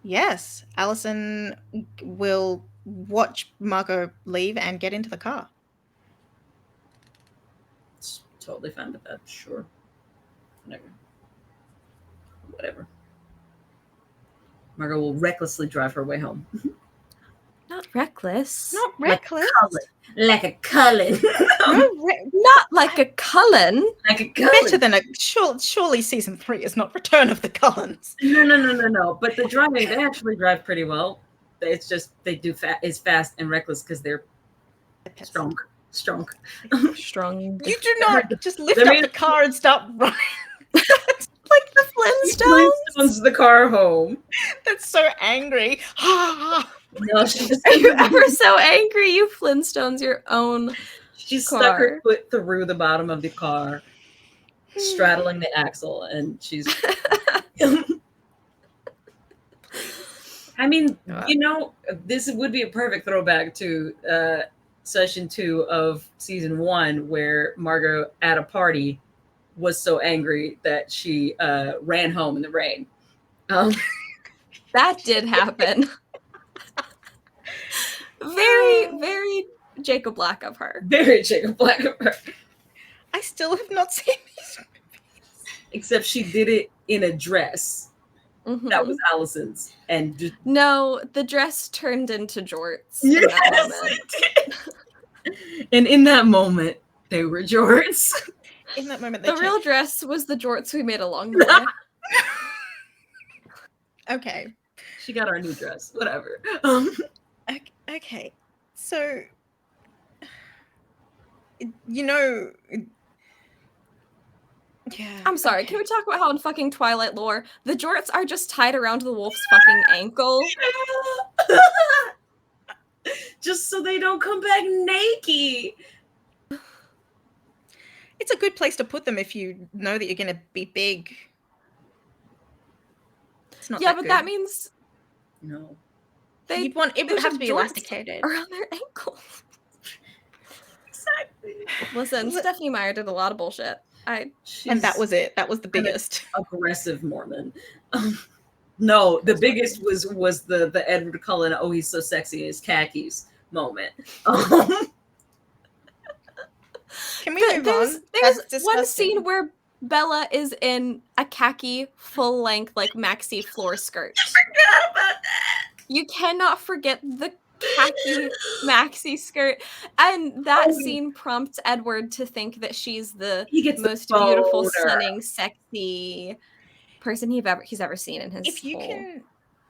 Yes. Allison will watch Margot leave and get into the car. It's totally fine with that. Sure. Whatever. Margot will recklessly drive her way home. Not reckless. Not reckless. Like a Cullen. Not like a Cullen. Like a Cullen. Better than a surely season 3 is not Return of the Cullens. No. But the driving, they actually drive pretty well. It's just they do is fast and reckless because they're strong. Strong. You do not just lift up the car and start running. Like the Flintstones. The car home. That's so angry. No, she just Are you ever so angry, you Flintstones, your own she car. stuck her foot through the bottom of the car, straddling the axle, and she's I mean, you know, this would be a perfect throwback to session 2 of season 1, where Margot at a party was so angry that she ran home in the rain. That did happen. Very, very Jacob Black of her. Very Jacob Black of her. I still have not seen these movies. Except she did it in a dress. Mm-hmm. That was Allison's. And just... No, the dress turned into jorts. Yes, in that moment. it did. And in that moment, they were jorts. In that moment, the real dress was the jorts we made along the way. Okay. She got our new dress. Whatever. Okay. So, you know, yeah. I'm sorry. Okay. Can we talk about how in fucking Twilight lore, the jorts are just tied around the wolf's fucking ankle? Just so they don't come back naked. It's a good place to put them if you know that you're going to be big. It's not. Yeah, that but good. that means No. It would have to be elasticated around their ankles. Exactly. Listen, Stephanie Meyer did a lot of bullshit. And that was it. That was the biggest. Aggressive Mormon. No, the biggest was the Edward Cullen, oh, he's so sexy in his khakis moment. Can we move on? There's one scene where Bella is in a khaki full-length like maxi floor skirt. I forgot about that. You cannot forget the khaki maxi skirt, and that scene prompts Edward to think that she's the most beautiful, stunning, sexy person he's ever seen in his If you whole can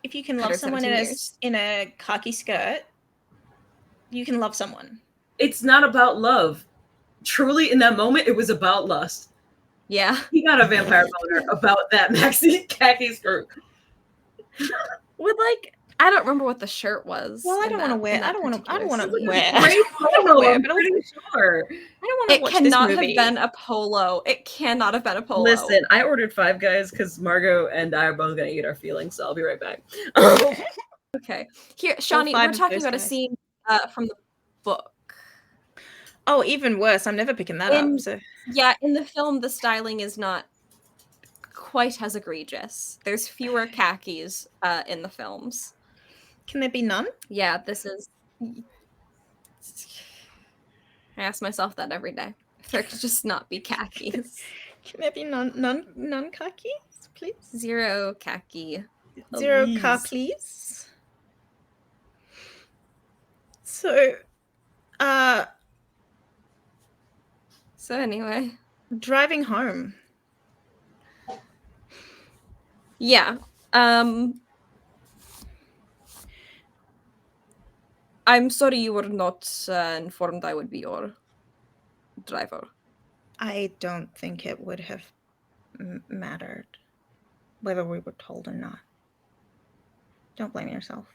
If you can love 117 someone years. in a khaki skirt, you can love someone. It's not about love. Truly, in that moment, it was about lust. Yeah. He got a vampire boner about that maxi khaki skirt. With like, I don't remember what the shirt was. Well, I in don't want to that- wear. in that I don't want to particular wear. scene. Great photo, I'm but also, pretty sure. I don't want to It watch this cannot movie. have been a polo. It cannot have been a polo. Listen, I ordered Five Guys because Margot and I are both gonna eat our feelings, so I'll be right back. Okay. Here, Shawnee, five we're of talking those about a guys. scene from the book. Oh, even worse. I'm never picking that up. So Yeah, in the film, the styling is not quite as egregious. There's fewer khakis in the films. can there be none? Yeah, this is. I ask myself that every day. If there could just not be khakis. Can there be none khakis, please? Zero khaki. Zero Please. car, please. So, So anyway. driving home. Yeah. I'm sorry you were not informed I would be your driver. I don't think it would have mattered whether we were told or not. Don't blame yourself.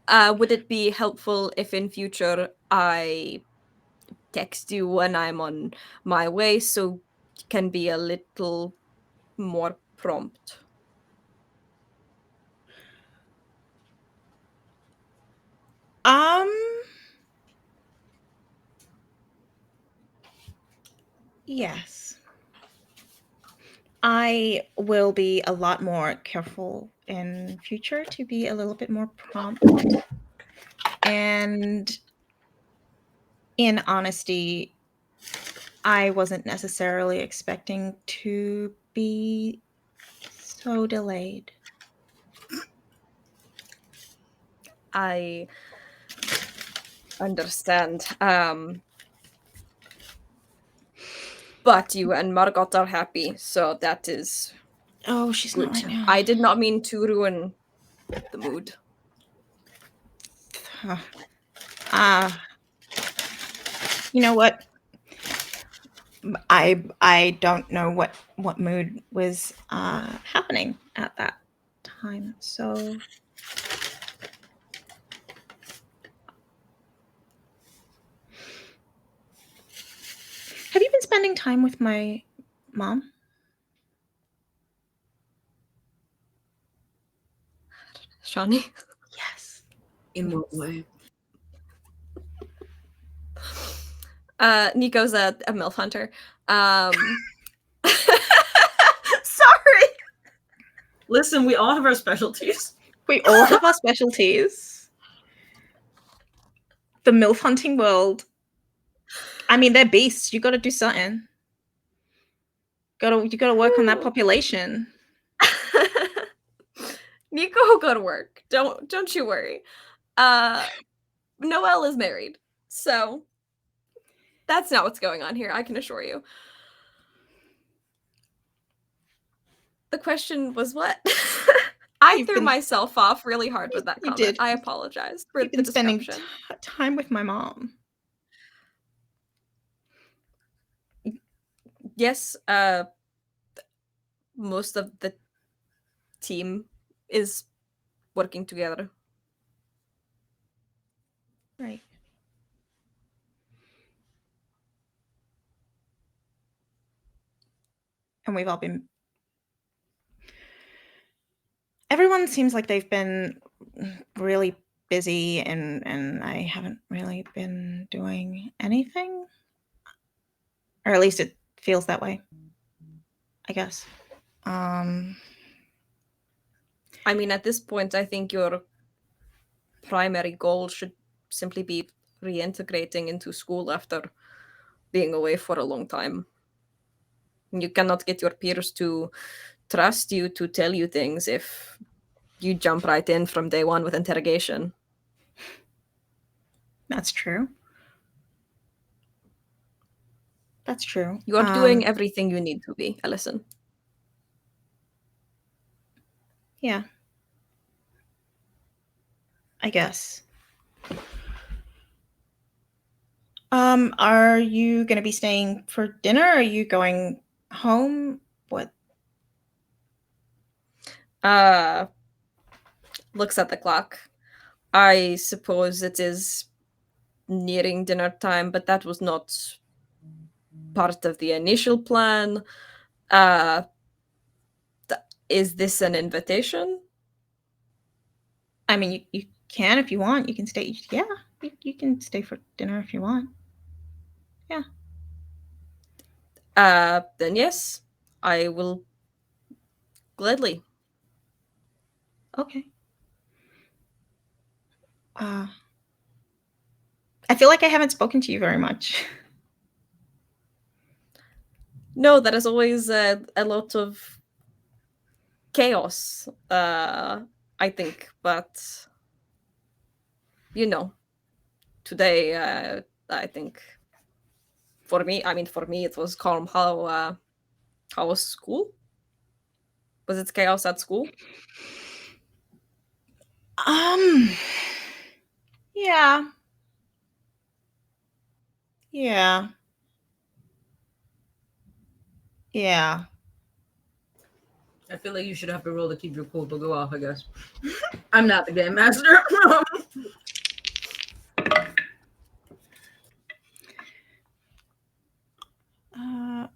Would it be helpful if in future I text you when I'm on my way so you can be a little more prompt? Yes. I will be a lot more careful in future to be a little bit more prompt. And in honesty, I wasn't necessarily expecting to be so delayed. I understand. But you and Margot are happy, so that is Oh, she's good. not right now. I did not mean to ruin the mood. You know what? I don't know what mood was happening at that time. So have you been spending time with my mom? Shawnee? Yes. In what way? Nico's a MILF hunter. Sorry. Listen, we all have our specialties. We all have our specialties. The MILF hunting world. I mean, they're beasts. You got to do something. You got to work on that population. Nico will go to work. Don't you worry. Noelle is married, so that's not what's going on here, I can assure you. The question was what? I threw myself off really hard with that comment. I apologize for You've the been spending disruption. time with my mom. Yes, most of the team is working together. Right. And we've all been. Everyone seems like they've been really busy, and I haven't really been doing anything. Or at least it feels that way, I guess. I mean, at this point, I think your primary goal should simply be reintegrating into school after being away for a long time. You cannot get your peers to trust you to tell you things if you jump right in from day one with interrogation. That's true. That's true. You are doing everything you need to be, Ellison. Yeah. I guess. Are you going to be staying for dinner? Are you going home? What? Looks at the clock. I suppose it is nearing dinner time, but that was not part of the initial plan. Is this an invitation? I mean, you can if you want. You can stay. Yeah, you can stay for dinner if you want. Yeah. Then yes, I will gladly. Okay. I feel like I haven't spoken to you very much. No, that is always a lot of chaos, I think. But, today, I think for me, it was calm. How was school? Was it chaos at school? Yeah. Yeah. Yeah. I feel like you should have to roll to keep your cool to go off, I guess. I'm not the game master. Does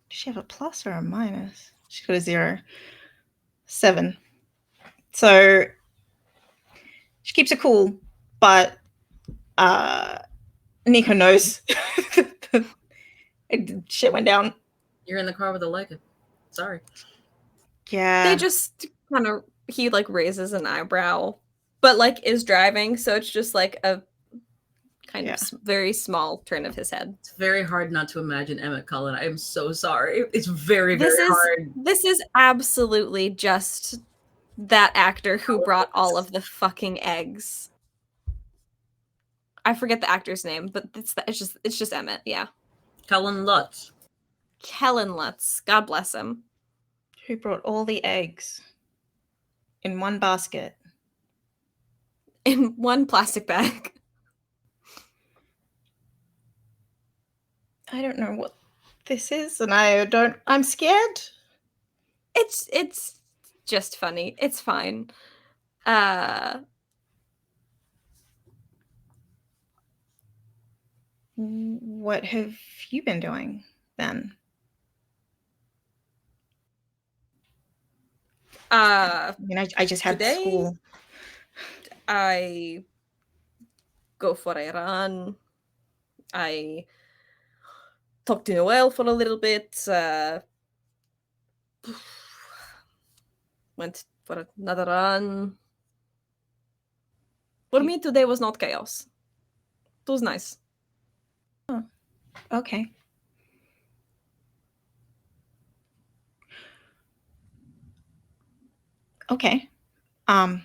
she have a plus or a minus? She's got a 0. 7. So she keeps it cool, but Nico knows shit went down. You're in the car with a Leica. Sorry. Yeah. They just kind of, he like raises an eyebrow, but like is driving, so it's just like a kind of very small turn of his head. It's very hard not to imagine Emmett Cullen. I am so sorry. It's very hard. This is absolutely just that actor who brought all of the fucking eggs. I forget the actor's name, but it's just Emmett. Yeah, Cullen Lutz. Kellen Lutz. God bless him. Who brought all the eggs in one basket? In one plastic bag. I don't know what this is, and I'm scared. It's just funny. It's fine. What have you been doing then? I mean, I just had today, school. I go for a run. I talk to Noelle for a little bit. Went for another run. For me, today was not chaos. It was nice. Oh, okay. Okay. Are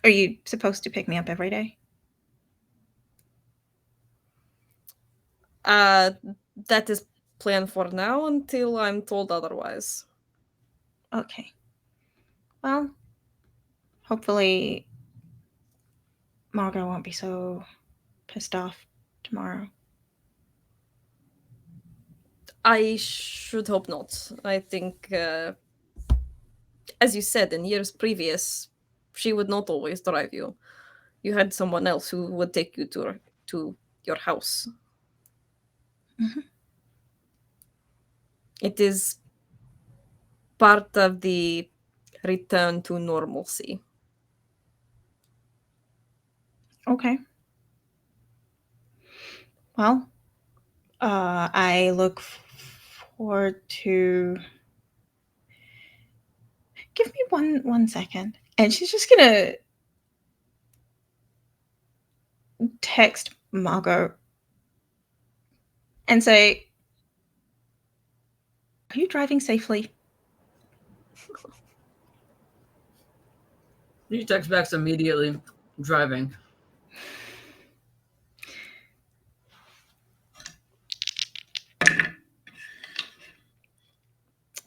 you supposed to pick me up every day? That is planned for now until I'm told otherwise. Okay. Well, hopefully Margot won't be so pissed off tomorrow. I should hope not. I think, as you said, in years previous, she would not always drive you. You had someone else who would take you to your house. Mm-hmm. It is part of the return to normalcy. Okay. Well, I look forward to. Give me one second, and she's just gonna text Margot and say, "Are you driving safely?" You text back immediately. Driving.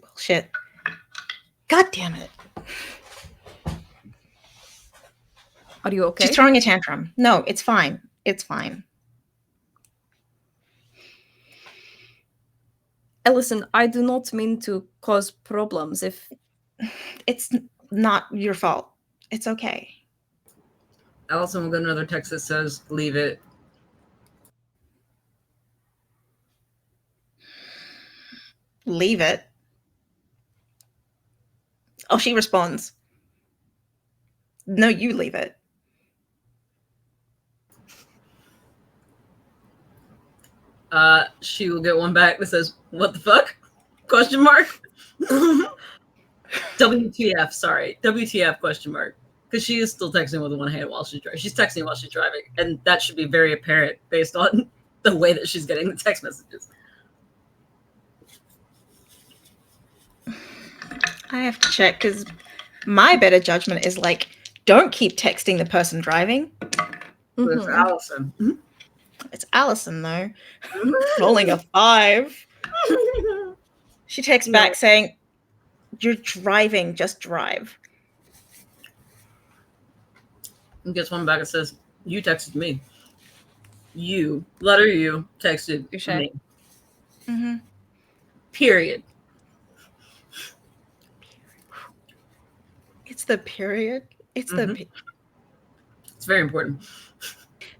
Bullshit. God damn it. Are you okay? She's throwing a tantrum. No, it's fine. It's fine. Listen, I do not mean to cause problems if... It's not your fault. It's okay. Allison will get another text that says, leave it. Leave it. Oh, she responds. No, you leave it. She will get one back that says, what the fuck? Question mark? WTF, sorry. WTF question mark. Because she is still texting with one hand while she's driving. She's texting while she's driving. And that should be very apparent based on the way that she's getting the text messages. I have to check because my better judgment is like, don't keep texting the person driving. But it's Allison. It's Allison, though. Rolling a 5. She texts back saying, you're driving, just drive. And gets one back that says, you texted me. You, letter U, texted me. Mm-hmm. Period. It's the period. It's the... It's very important.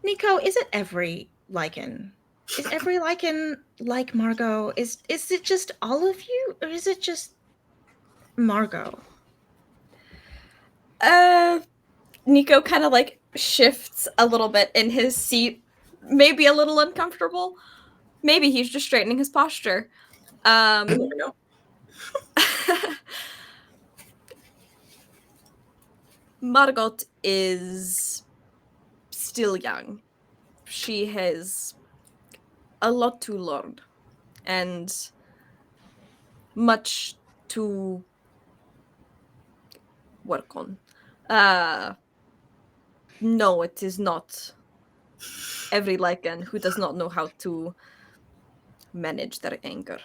Nico, is it every lichen? Is every lichen like Margot? Is it just all of you, or is it just Margot? Nico kind of like shifts a little bit in his seat, maybe a little uncomfortable. Maybe he's just straightening his posture. Margot is still young. She has a lot to learn and much to work on. No, it is not every lichen who does not know how to manage their anger.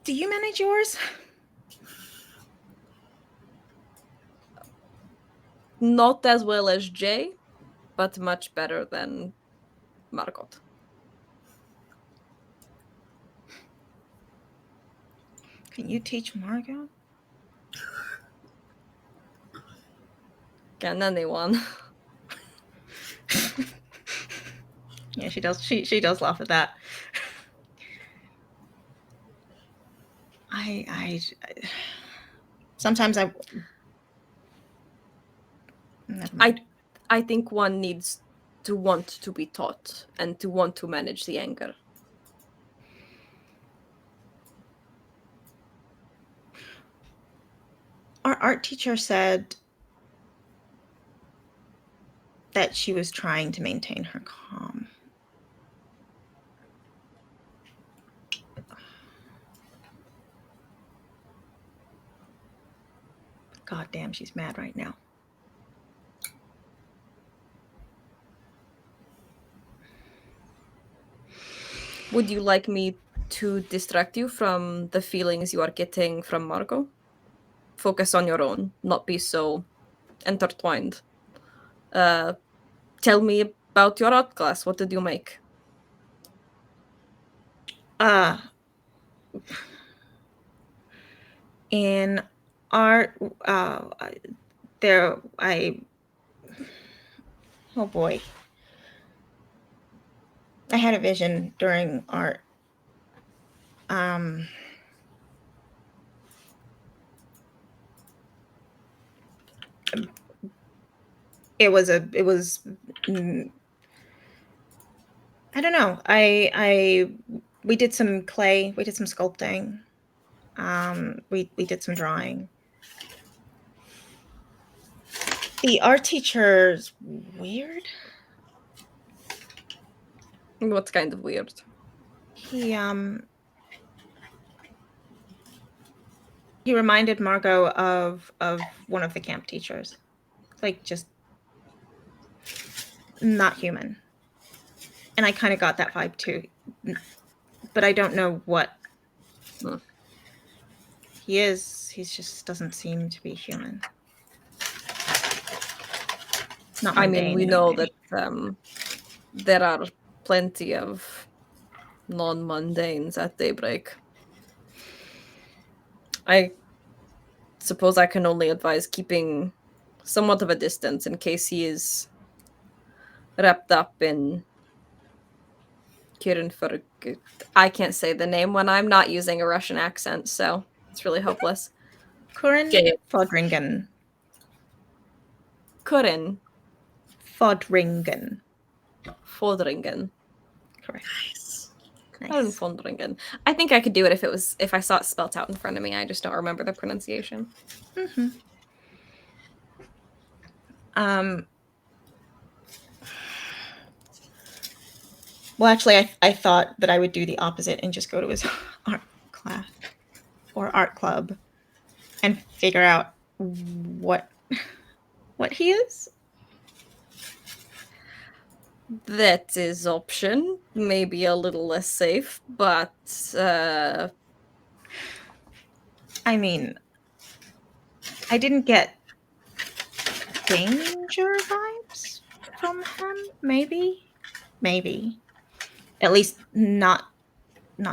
Do you manage yours? Not as well as Jay, but much better than Margot. Can you teach Margot? Can anyone? Yeah, she does. She does laugh at that. I sometimes I think one needs to want to be taught and to want to manage the anger. Our art teacher said that she was trying to maintain her calm. God damn, she's mad right now. Would you like me to distract you from the feelings you are getting from Margot? Focus on your own, not be so intertwined. Tell me about your art class. What did you make? In art, oh boy. I had a vision during art. It was I don't know. We did some clay, we did some sculpting. We did some drawing. The art teacher's weird. What's kind of weird? He reminded Margot of one of the camp teachers. Like, just not human. And I kind of got that vibe too. But I don't know what he is. He just doesn't seem to be human. Not I mean, mundane, we know anyway. that there are plenty of non-mundanes at Daybreak. I suppose I can only advise keeping somewhat of a distance in case he is wrapped up in Kirin for. I can't say the name when I'm not using a Russian accent, so it's really hopeless. Kurin Yeah. Fodringen. Kurin Fodringen. Fodringen. Correct. Kurin Nice. Fodringen. I think I could do it if I saw it spelt out in front of me. I just don't remember the pronunciation. Mm-hmm. Well, actually, I thought that I would do the opposite and just go to his art class or art club and figure out what he is. That is option. Maybe a little less safe, but I mean, I didn't get danger vibes from him. Maybe. At least not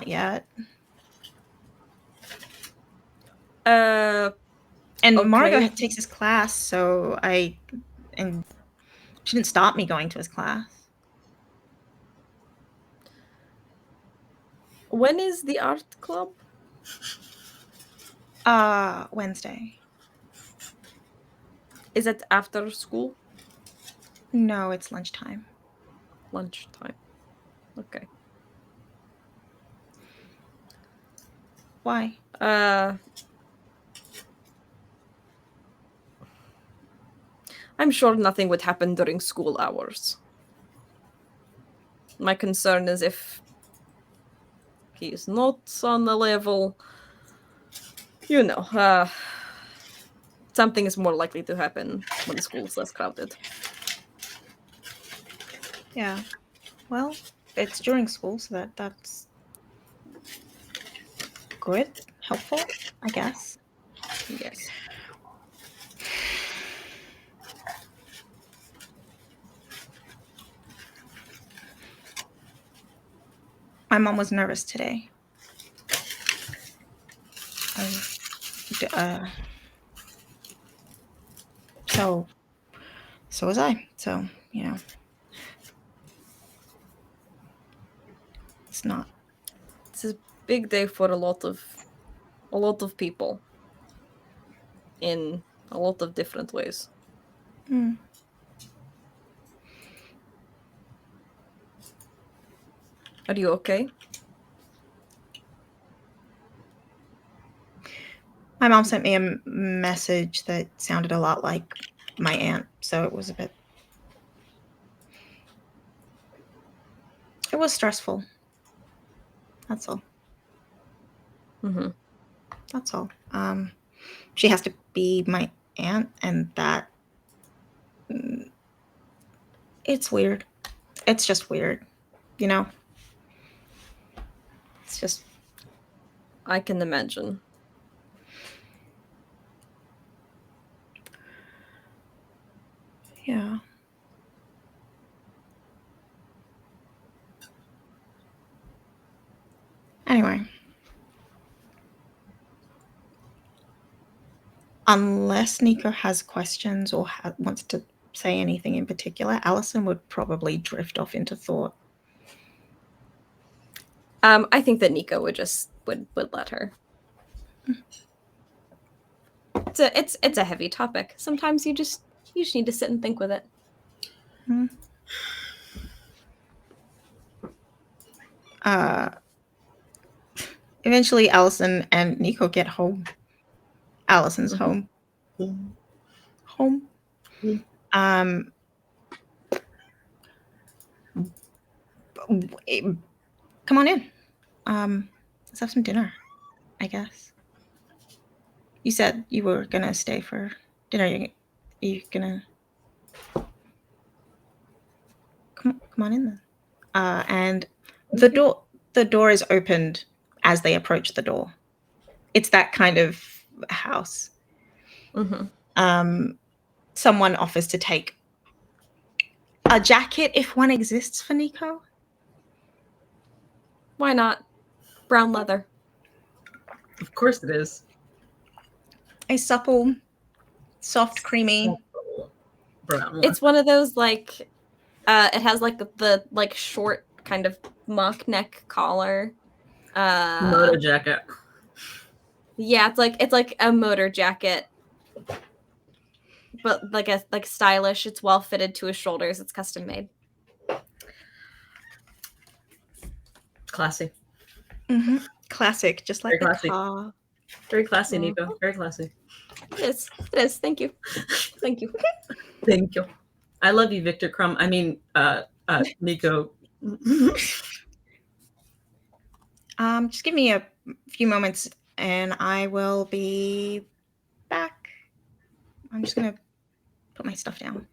yet. And okay. Margot takes his class, so and she didn't stop me going to his class. When is the art club? Wednesday. Is it after school? No, it's lunchtime. Lunchtime. Okay. Why? I'm sure nothing would happen during school hours. My concern is if he's not on the level, something is more likely to happen when school's less crowded. Yeah. Well, it's during school, so that's good, helpful, I guess. Yes. My mom was nervous today. So was I. So, it's not. It's a big day for a lot of people in a lot of different ways. Are you okay? My mom sent me a message that sounded a lot like my aunt, so it was a bit. It was stressful. That's all. Mm-hmm. That's all. She has to be my aunt, and that. It's weird. It's just weird, It's just. I can imagine. Yeah. Anyway. Unless Nico has questions or wants to say anything in particular, Allison would probably drift off into thought. I think that Nico would let her. It's a heavy topic. Sometimes you just need to sit and think with it. Eventually, Allison and Nico get home. Allison's home. Home. Come on in. Let's have some dinner, I guess. You said you were gonna stay for dinner. You gonna come on in then? and the door is opened as they approach the door. It's that kind of house. Mm-hmm. Someone offers to take a jacket if one exists for Nico. Why not? Brown leather. Of course it is. A supple, soft, creamy. Brown. It's one of those like it has like the like short kind of mock neck collar. Moto jacket. Yeah, it's like a motor jacket. But like stylish, it's well fitted to his shoulders, it's custom made. Classy. Mm-hmm. Classic, just like Very the classy. car. Very classy, Nico. Very classy. It is. It is. Thank you. Thank you. Thank you. I love you, Victor Crumb. I mean, Nico. Just give me a few moments and I will be back. I'm just gonna put my stuff down.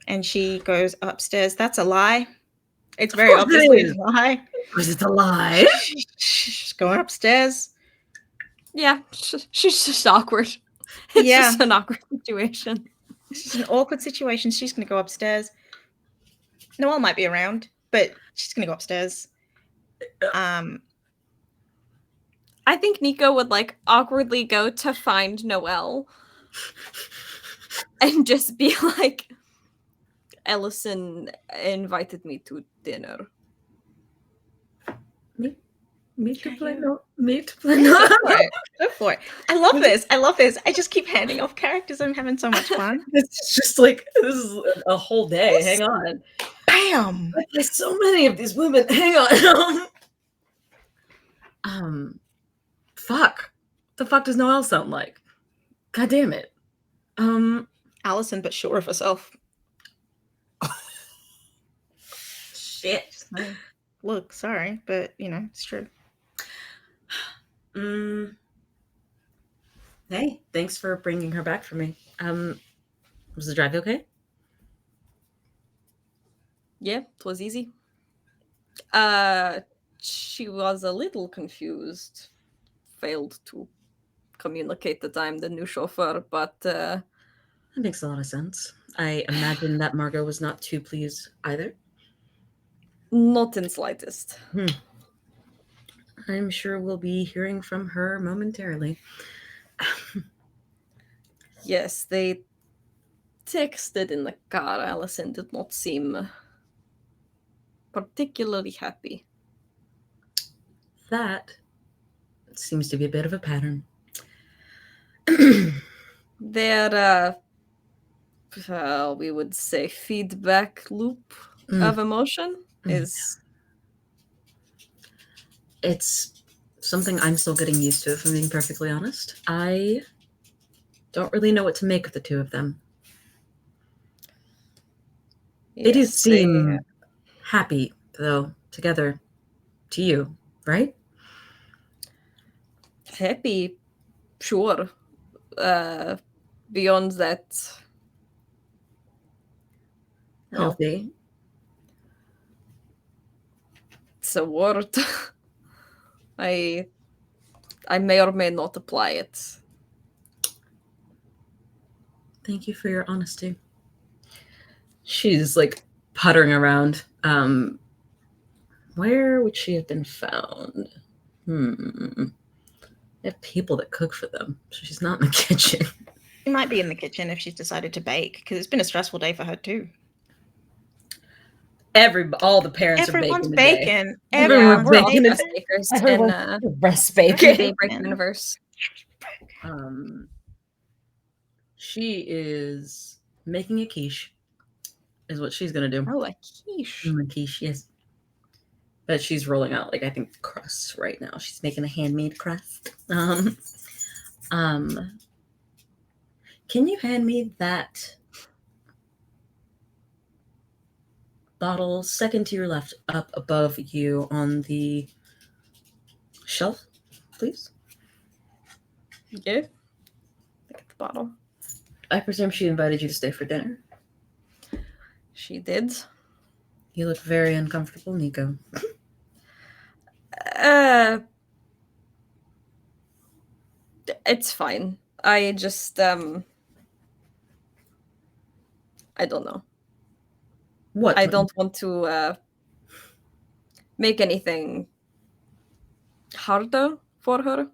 And she goes upstairs. That's a lie. It's very course it obviously is. a lie. Was it a lie? She's going upstairs. Yeah, she's just awkward. It's Yeah. just an awkward situation. It's just an awkward situation. She's gonna go upstairs. Noelle might be around, but she's gonna go upstairs. I think Nico would like awkwardly go to find Noelle and just be like, Ellison invited me to dinner. Me to play no. Go for it. I love this. I just keep handing off characters. I'm having so much fun. It's just like this is a whole day. Hang on. Bam. I play so many of these women. Hang on. Fuck. The fuck does Noelle sound like? God damn it. Allison, but sure of herself. Shit. Look, sorry, but it's true. Hey, thanks for bringing her back for me. Was the drive okay? Yeah, it was easy. She was a little confused. Failed to communicate that I'm the new chauffeur, but That makes a lot of sense. I imagine that Margot was not too pleased either. not in slightest. I'm sure we'll be hearing from her momentarily. Yes, they texted in the car. Allison did not seem particularly happy. That seems to be a bit of a pattern. Their, we would say, feedback loop of emotion is... It's something I'm still getting used to, if I'm being perfectly honest. I don't really know what to make of the two of them. They do seem happy, though, together. To you, right? Happy, sure. Beyond that, no. Healthy. It's a word. I may or may not apply it. Thank you for your honesty. She's like puttering around. Where would she have been found? They have people that cook for them. So she's not in the kitchen. She might be in the kitchen if she's decided to bake, because it's been a stressful day for her too. All the parents Everyone's are baking. baking. Everyone's We're all baking. best bakers in Breast the baking. Daybreak universe. She is making a quiche, is what she's gonna do. Oh, a quiche. A quiche, yes. But she's rolling out, like, I think, crusts right now. She's making a handmade crust. Can you hand me that bottle second to your left, up above you on the shelf, please? Yeah. Look at the bottle. I presume she invited you to stay for dinner. She did. You look very uncomfortable, Nico. It's fine. I just I don't know. What? I don't want to make anything harder for her.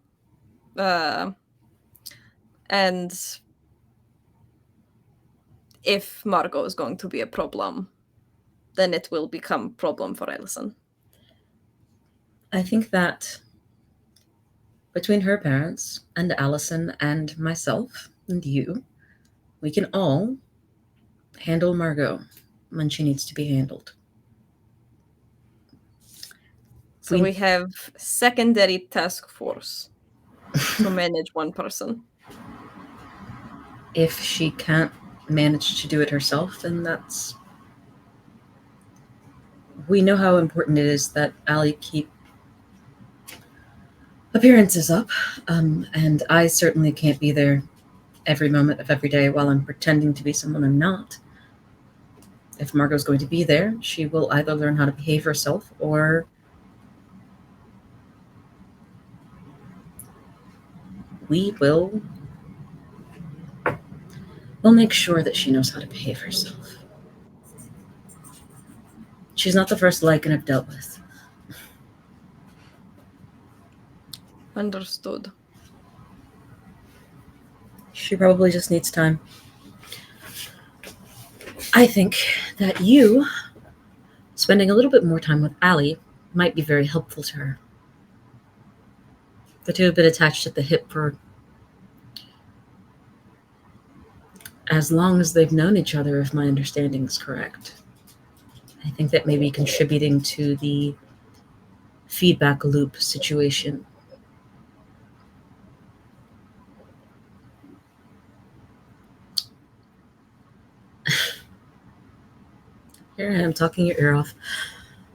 And if Margot is going to be a problem, then it will become problem for Alison. I think that between her parents and Allison and myself and you, we can all handle Margot when she needs to be handled. So we have secondary task force to manage one person. If she can't manage to do it herself, then that's... We know how important it is that Allie keep appearances up, and I certainly can't be there every moment of every day while I'm pretending to be someone I'm not. If Margot's going to be there, she will either learn how to behave herself or we'll make sure that she knows how to behave herself. She's not the first Lycan I've dealt with. Understood. She probably just needs time. I think that you spending a little bit more time with Allie might be very helpful to her. The two have been attached at the hip for as long as they've known each other, if my understanding is correct. I think that may be contributing to the feedback loop situation. Here I am talking your ear off.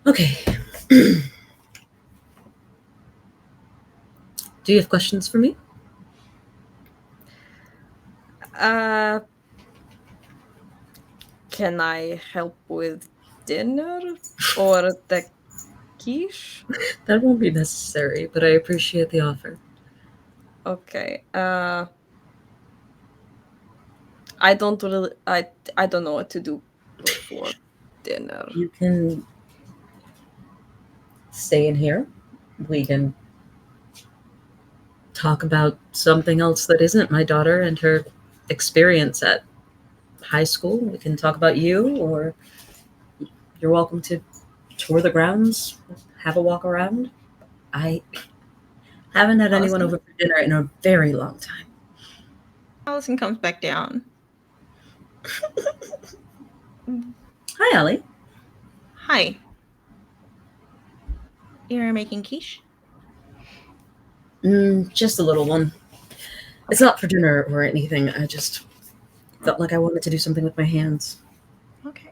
Okay. Do you have questions for me? Can I help with dinner or the quiche? That won't be necessary, but I appreciate the offer. Okay. I don't really. I don't know what to do before dinner. You can stay in here. We can talk about something else that isn't my daughter and her experience at high school. We can talk about you, or you're welcome to tour the grounds, have a walk around. I haven't had anyone over for dinner in a very long time. Allison comes back down. Hi, Allie. Hi. You're making quiche? Just a little one. It's not for dinner or anything. I just felt like I wanted to do something with my hands. Okay.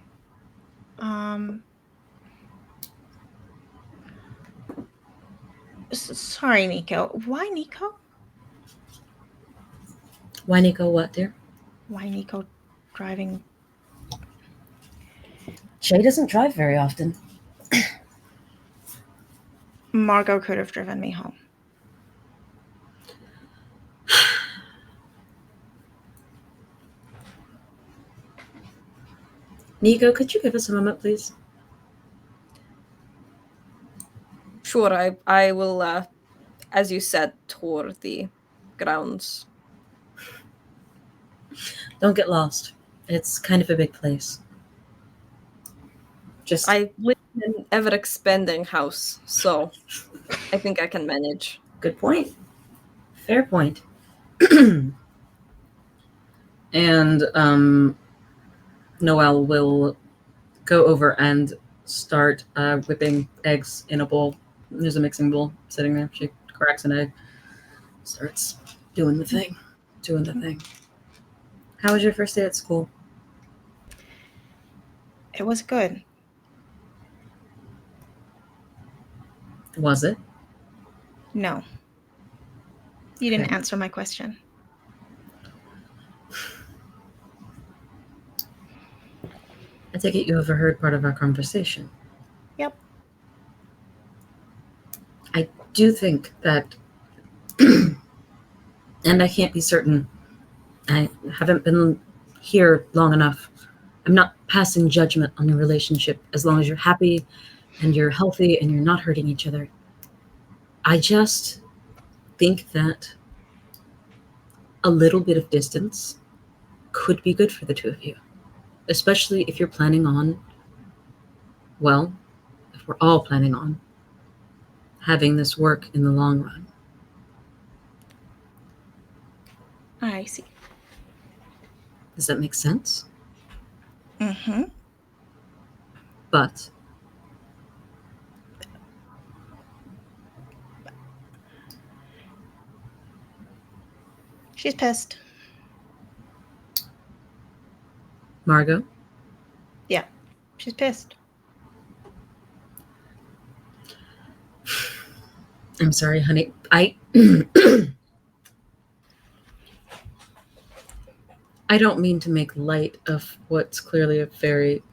Sorry, Nico. Why Nico? Why Nico what, dear? Why Nico driving? Shay doesn't drive very often. Margot could have driven me home. Nico, could you give us a moment, please? Sure, I will, as you said, tour the grounds. Don't get lost. It's kind of a big place. I live in an ever-expanding house, so I think I can manage. Good point. Fair point. And Noelle will go over and start whipping eggs in a bowl. There's a mixing bowl sitting there. She cracks an egg, starts doing the thing. How was your first day at school? It was good. Was it? No. You didn't answer my question. take it you overheard part of our conversation. Yep. I do think that, and I can't be certain, I haven't been here long enough. I'm not passing judgment on your relationship as long as you're happy and you're healthy and you're not hurting each other. I just think that a little bit of distance could be good for the two of you, especially if you're planning on, well, if we're all planning on having this work in the long run. I see. Does that make sense? Mm-hmm. But She's pissed. Margot? Yeah, she's pissed. I'm sorry, honey. I don't mean to make light of what's clearly a very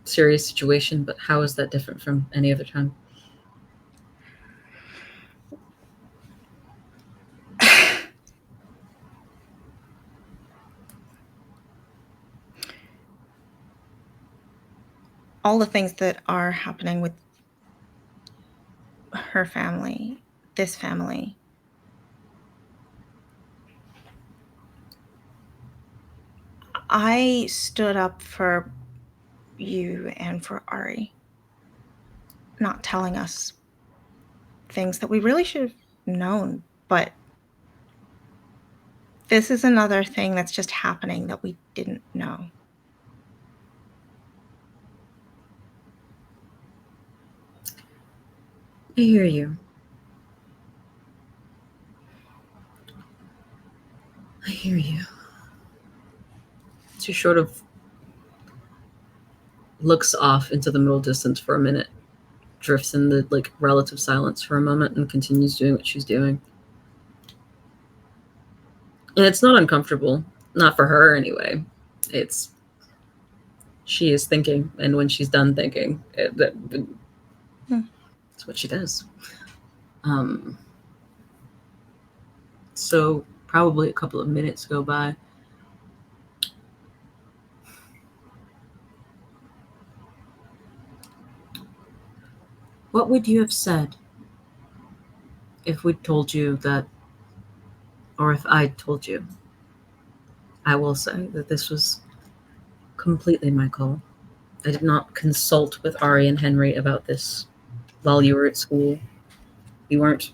serious situation, but how is that different from any other time? All the things that are happening with her family, this family. I stood up for you and for Ari, not telling us things that we really should have known, but this is another thing that's just happening that we didn't know. I hear you. I hear you. She sort of looks off into the middle distance for a minute, drifts in the relative silence for a moment, and continues doing what she's doing. And it's not uncomfortable, not for her anyway. She is thinking, and when she's done thinking, that's what she does. So probably a couple of minutes go by. What would you have said if we'd told you that, or if I'd told you? I will say that this was completely my call. I did not consult with Ari and Henry about this while you were at school. You weren't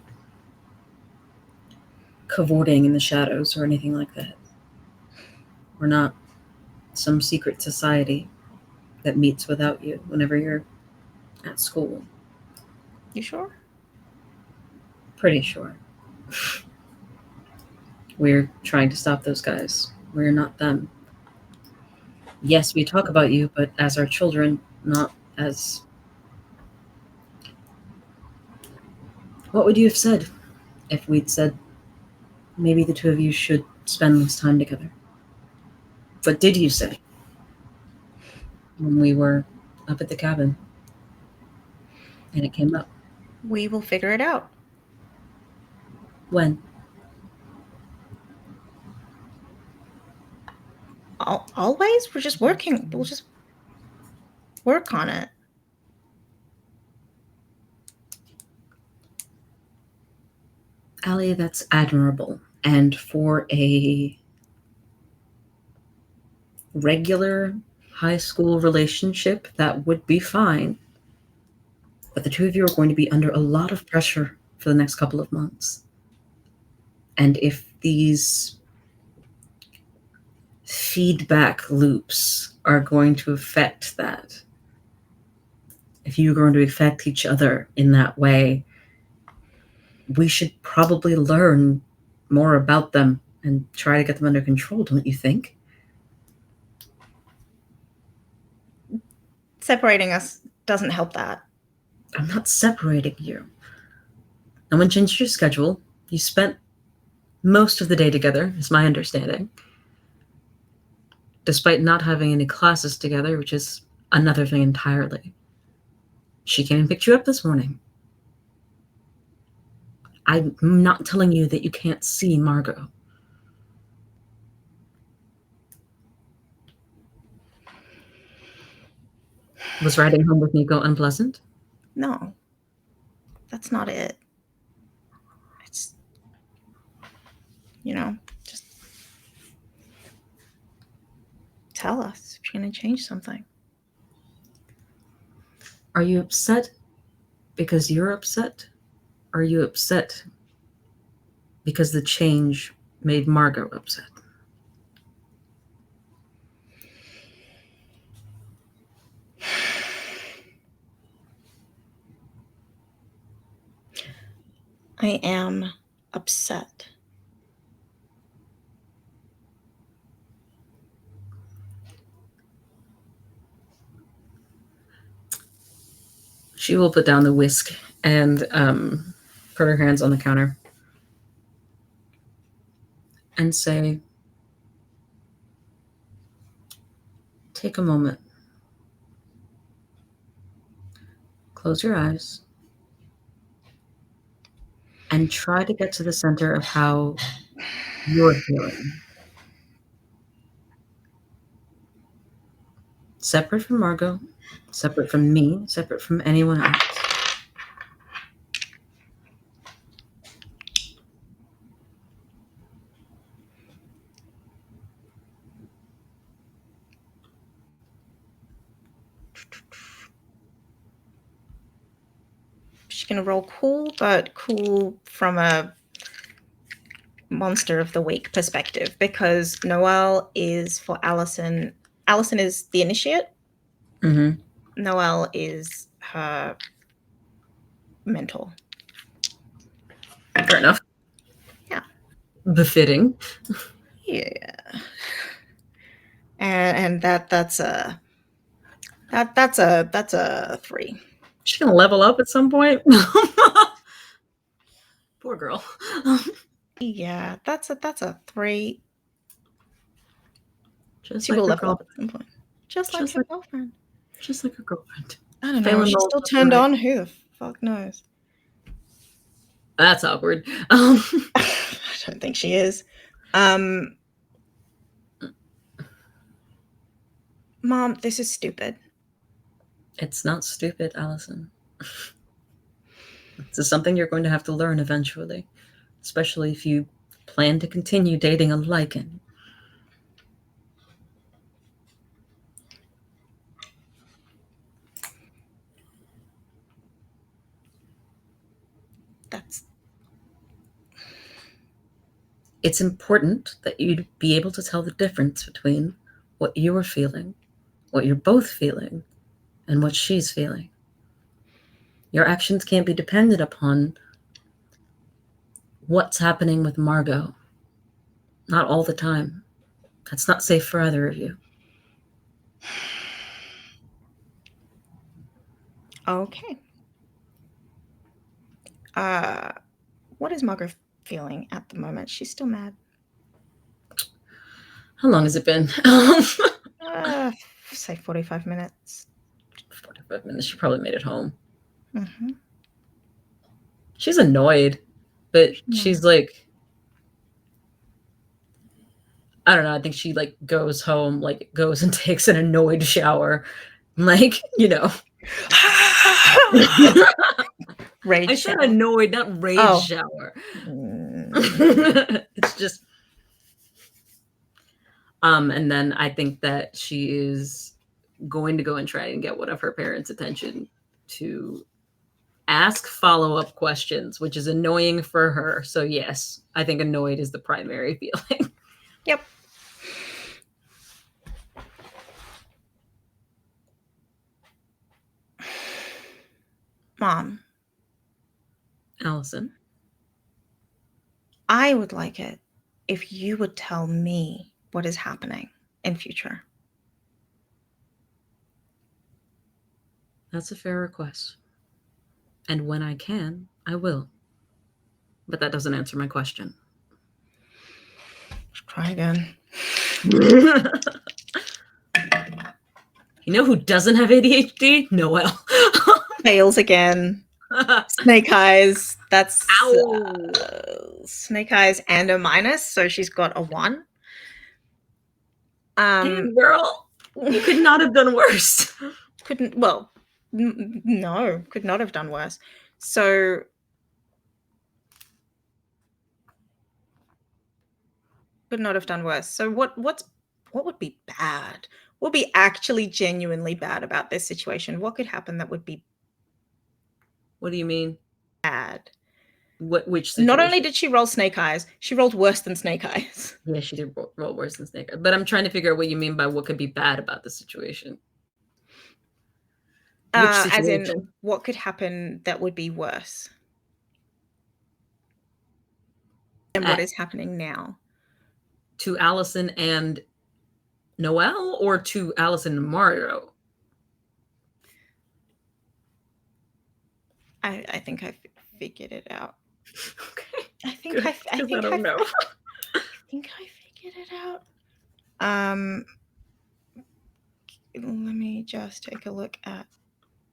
cavorting in the shadows or anything like that. We're not some secret society that meets without you whenever you're at school. You sure? Pretty sure. We're trying to stop those guys. We're not them. Yes, we talk about you, but as our children, not as... What would you have said if we'd said maybe the two of you should spend less time together? What did you say when we were up at the cabin and it came up? We will figure it out. When? Always? We're just working. We'll just work on it. Allie, that's admirable. And for a regular high school relationship, that would be fine. But the two of you are going to be under a lot of pressure for the next couple of months. And if these feedback loops are going to affect that, if you're going to affect each other in that way, we should probably learn more about them and try to get them under control, don't you think? Separating us doesn't help that. I'm not separating you. No one changed your schedule. You spent most of the day together, is my understanding. Despite not having any classes together, which is another thing entirely. She came and picked you up this morning. I'm not telling you that you can't see Margot. Was riding home with Nico unpleasant? No, that's not it. It's, just tell us if you're going to change something. Are you upset because you're upset? Or are you upset because the change made Margot upset? I am upset. She will put down the whisk and put her hands on the counter and say, take a moment. Close your eyes and try to get to the center of how you're feeling. Separate from Margot, separate from me, separate from anyone else. She's going to roll cool, but cool from a monster of the week perspective, because Noelle is for Allison. Allison is the initiate. Mm-hmm. Noelle is her mentor. Fair enough. Yeah. Befitting. Yeah. And that's a 3. She's gonna level up at some point. Poor girl. Yeah, that's a 3. Just She like will her level up girlfriend. at some point. Just like her girlfriend. Just like her girlfriend. I don't know. Phelan She's rolls still up turned right. on. Who the fuck knows? That's awkward. I don't think she is. Mom, this is stupid. It's not stupid, Allison. This is something you're going to have to learn eventually, especially if you plan to continue dating a Lycan. It's important that you be able to tell the difference between what you are feeling, what you're both feeling, and what she's feeling. Your actions can't be dependent upon what's happening with Margot. Not all the time. That's not safe for either of you. Okay. What is Margot feeling at the moment? She's still mad. How long has it been? Say 45 minutes. 45 minutes. She probably made it home. Mm-hmm. She's annoyed, but she's like, I don't know. I think she like goes home, like goes and takes an annoyed shower. Like, Rage I shower. said annoyed, not rage shower. It's just, and then I think that she is going to go and try and get one of her parents' attention to ask follow-up questions, which is annoying for her. So yes, I think annoyed is the primary feeling. Yep. Mom. Allison. I would like it if you would tell me what is happening in future. That's a fair request. And when I can, I will. But that doesn't answer my question. Let's try again. You know who doesn't have ADHD? Noelle. Fails again. Snake Eyes. That's Ow. Snake Eyes and a minus, so she's got a 1. Damn, girl, you could not have done worse. Couldn't. Well, no, could not have done worse. So could not have done worse. So what would be bad? What would be actually genuinely bad about this situation? What could happen that would be What do you mean? bad? Which situation? Not only did she roll Snake Eyes, she rolled worse than Snake Eyes. Yeah, she did roll worse than Snake Eyes. But I'm trying to figure out what you mean by what could be bad about the situation. Which As in, situation? what could happen that would be worse than what is happening now? To Allison and Noelle, or to Allison and Margot? I think I figured it out. Okay. I think Good, I 'cause I don't know. I think I figured it out. Let me just take a look at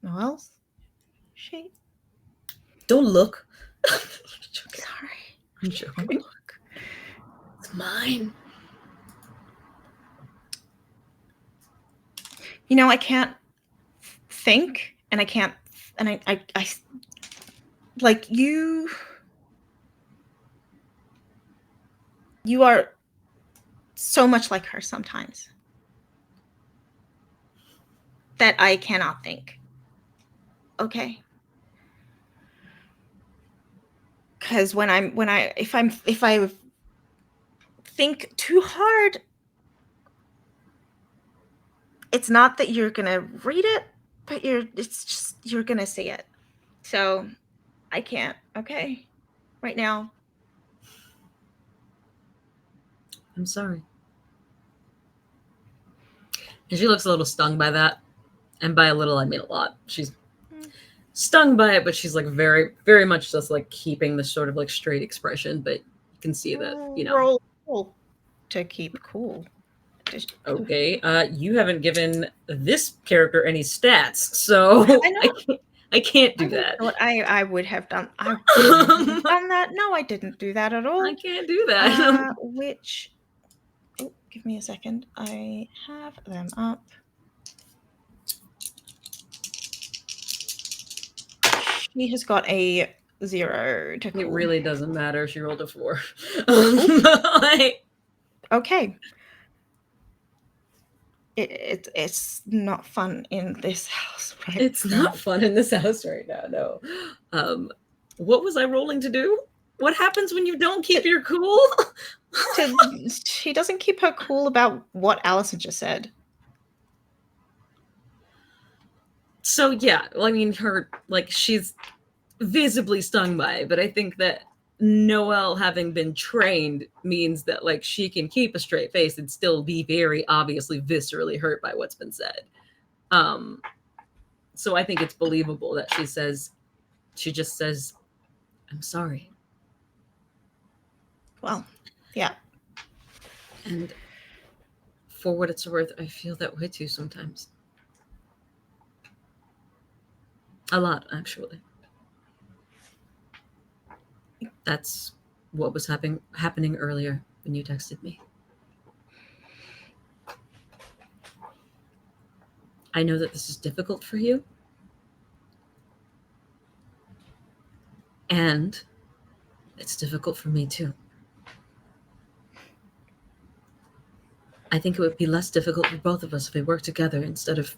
Noelle's sheet. Don't look. Sorry. I'm joking. Look. It's mine. You know, I can't think, and I can't, and I like you are so much like her sometimes that I cannot think. Okay. Because if I think too hard, it's not that you're gonna read it, but it's just you're gonna see it. So I can't. Okay, right now. I'm sorry. And she looks a little stung by that. And by a little, I mean a lot. She's stung by it, but she's like very, very much just like keeping this sort of like straight expression. But you can see that, you know. Roll to keep cool. Okay, you haven't given this character any stats, so I can't do that. What I would have done. I would have done that. No, I didn't do that at all. I can't do that. Which? Oh, give me a second. I have them up. She has got a 0 to cool. It really doesn't matter. She rolled a 4. Okay. It's not fun in this house right It's now. not fun in this house right now, no. What was I rolling to do? What happens when you don't keep your cool? She doesn't keep her cool about what Allison just said. So yeah, well, I mean, she's visibly stung by it, but I think that Noelle, having been trained, means that like she can keep a straight face and still be very obviously viscerally hurt by what's been said. So I think it's believable that she just says, "I'm sorry." Well, yeah. And for what it's worth, I feel that way too sometimes. A lot, actually. That's what was happening earlier when you texted me. I know that this is difficult for you. And it's difficult for me too. I think it would be less difficult for both of us if we worked together instead of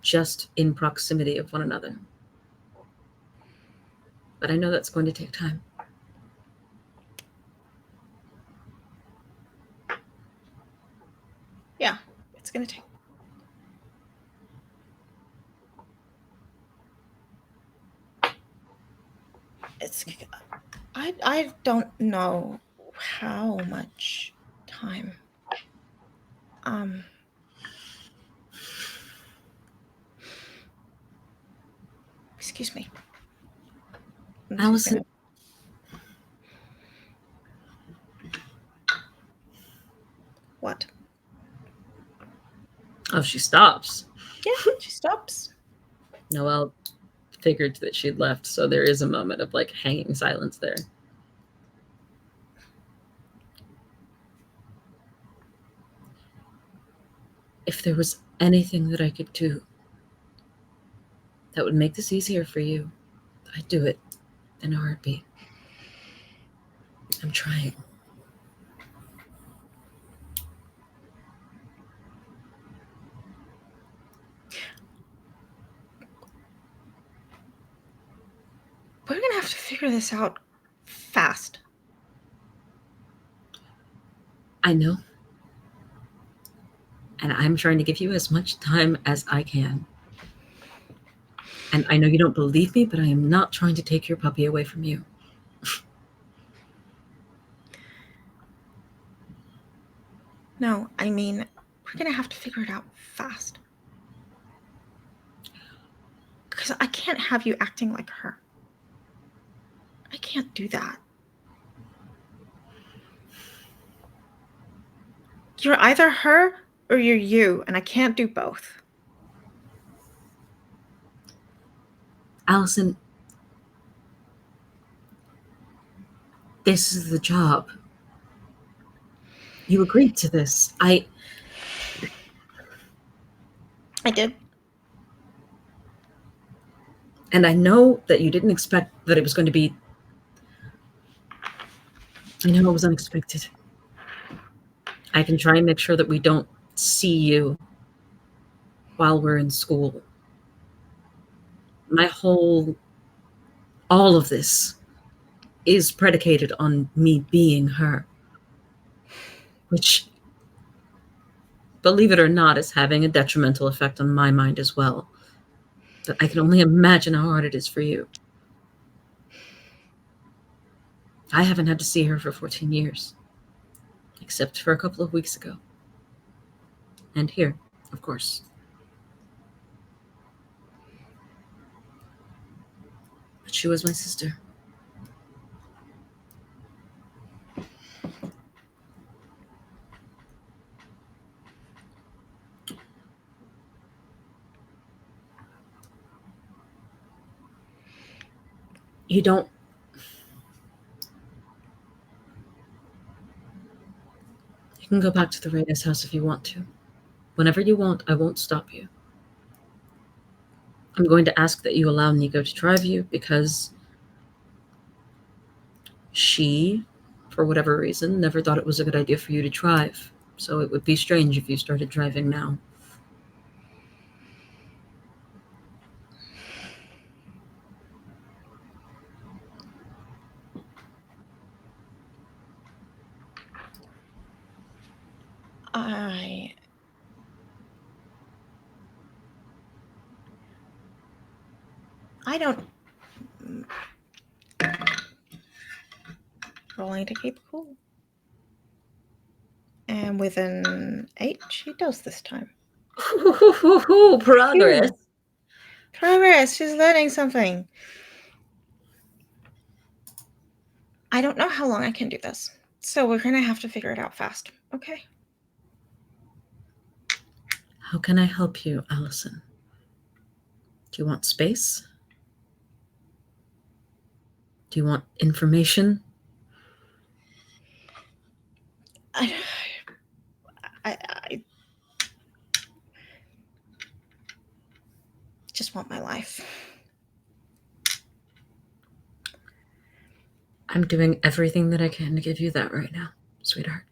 just in proximity of one another. But I know that's going to take time. Yeah, it's going to take. I don't know how much time. Excuse me. Allison. What? Oh, she stops. Yeah, she stops. Noelle figured that she'd left, so there is a moment of like hanging silence there. If there was anything that I could do that would make this easier for you, I'd do it in a heartbeat. I'm trying. We're gonna have to figure this out fast. I know. And I'm trying to give you as much time as I can. And I know you don't believe me, but I am not trying to take your puppy away from you. No, I mean, we're gonna have to figure it out fast. Because I can't have you acting like her. I can't do that. You're either her or you're you, and I can't do both. Allison, this is the job. You agreed to this. I did. And I know that you didn't expect that it was going to be... I know it was unexpected. I can try and make sure that we don't see you while we're in school. All of this is predicated on me being her. Which, believe it or not, is having a detrimental effect on my mind as well. But I can only imagine how hard it is for you. I haven't had to see her for 14 years. Except for a couple of weeks ago. And here, of course. But she was my sister. You don't... You can go back to the Reyes house if you want to. Whenever you want, I won't stop you. I'm going to ask that you allow Nico to drive you because she, for whatever reason, never thought it was a good idea for you to drive. So it would be strange if you started driving now. I don't... Rolling to keep cool. And with an 8, she does this time. Progress. Progress. She's learning something. I don't know how long I can do this. So we're going to have to figure it out fast. Okay? How can I help you, Allison? Do you want space? Do you want information? I just want my life. I'm doing everything that I can to give you that right now, sweetheart.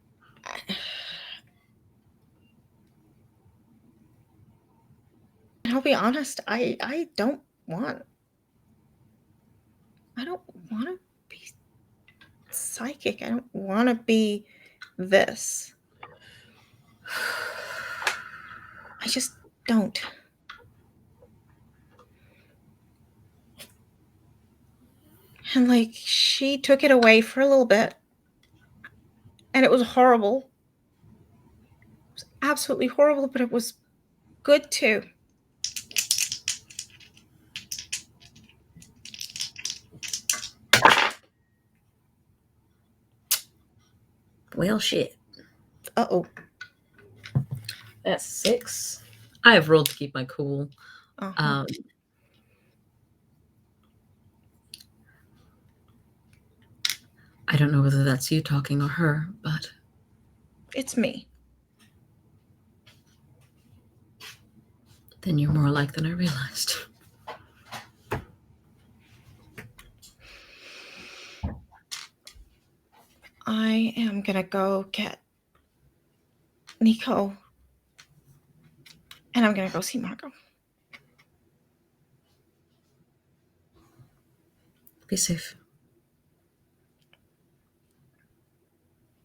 I'll be honest, I don't want to be psychic. I don't want to be this. I just don't. And like, she took it away for a little bit. And it was horrible. It was absolutely horrible, but it was good too. Well, shit. Uh-oh. That's 6. I have rolled to keep my cool. Uh-huh. I don't know whether that's you talking or her, but It's me. then you're more alike than I realized. I am gonna go get Nico, and I'm gonna go see Margot. Be safe.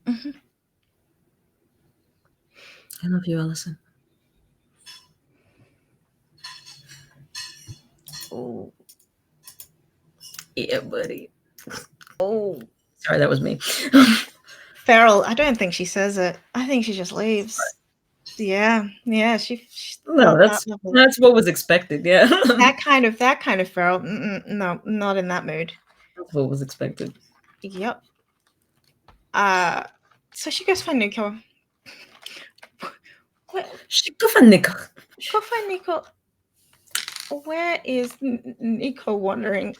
Mm-hmm. I love you, Allison. Oh. Yeah, buddy. Oh. Sorry, that was me. Feral, I don't think she says it. I think she just leaves. Yeah, she No, felt that level. that's what was expected. Yeah, that kind of Feral. No, not in that mood. that's what was expected. Yep. So she goes find Nico. She go for Nico. Go find Nico. Where is Nico wandering?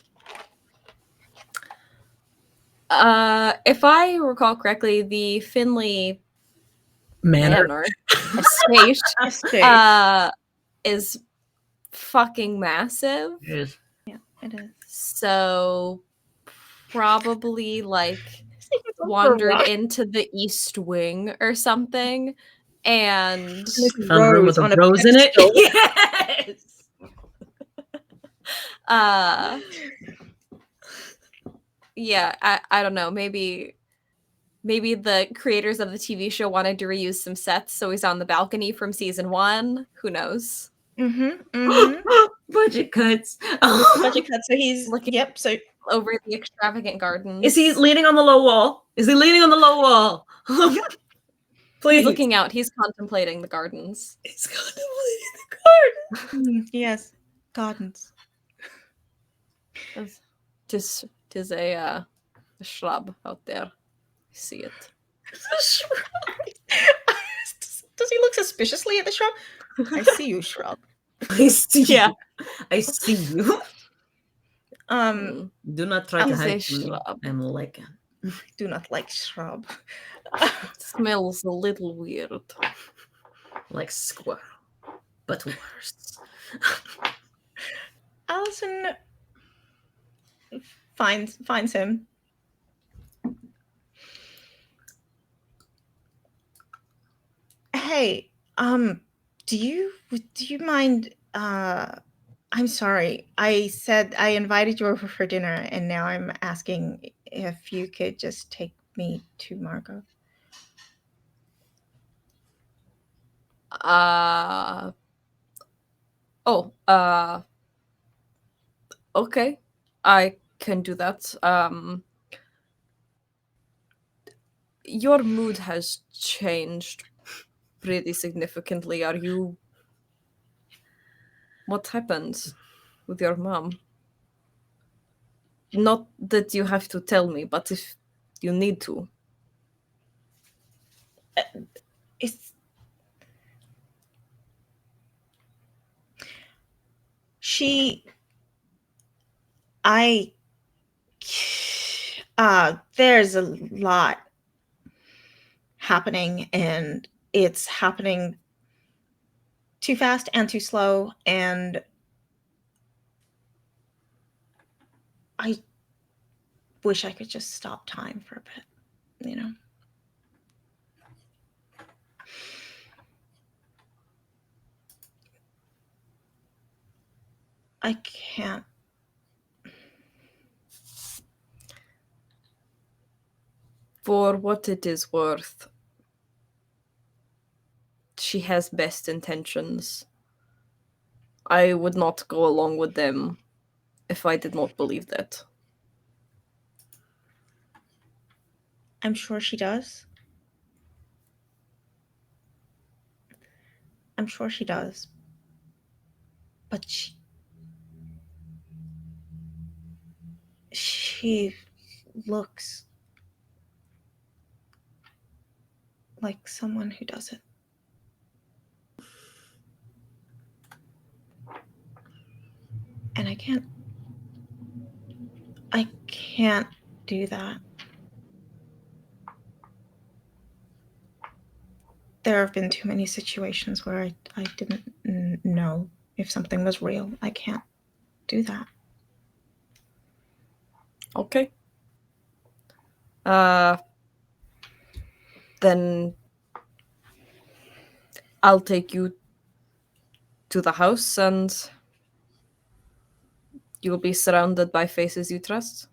If I recall correctly, the Finley Manor. estate Estate. is fucking massive. Yes. Yeah, it is. So probably like wandered into the East Wing or something, and Found a room with a rose in it. Yes. Yeah, I don't know. Maybe the creators of the TV show wanted to reuse some sets, so he's on the balcony from season 1. Who knows? Budget cuts. Budget cuts. So he's looking So over the extravagant gardens. Is he leaning on the low wall? Please. He's looking out. He's contemplating the gardens. He's contemplating the garden. Yes, gardens. Tis a shrub out there. I see it. Does he look suspiciously at the shrub? I see you, shrub. I see Yeah. you. I see you. Do not try to hide from me. I'm licking. Do not like shrub. Smells a little weird. Like squirrel, but worse. Allison finds him. Hey, do you mind? I'm sorry. I said I invited you over for dinner, and now I'm asking if you could just take me to Margot. Okay. I can do that. Your mood has changed pretty significantly. What happened with your mom? Not that you have to tell me, but if you need to. There's a lot happening, and it's happening too fast and too slow, and I wish I could just stop time for a bit, I can't. For what it is worth, she has best intentions. I would not go along with them if I did not believe that. I'm sure she does. I'm sure she does. But she looks like someone who doesn't. And I can't do that. There have been too many situations where I didn't know if something was real. I can't do that. Okay. Then I'll take you to the house and you will be surrounded by faces you trust.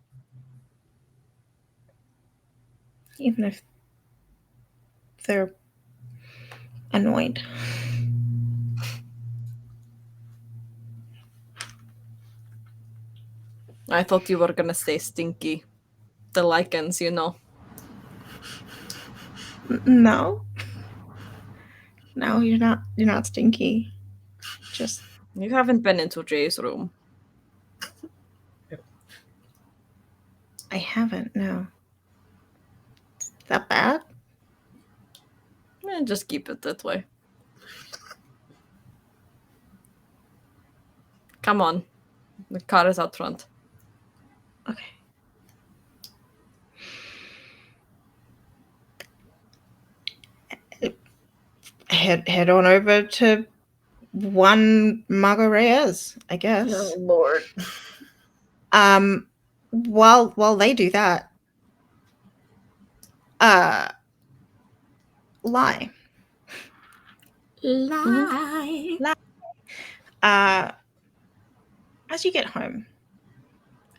Even if they're annoyed. I thought you were gonna say stinky. The lichens, you know. No. No, you're not stinky. Just You haven't been into Jay's room. I haven't, no. Is that bad? Just keep it that way. Come on. The car is out front. Okay. Head on over to one Margot Reyes, I guess. Oh Lord. While they do that, lie. As you get home,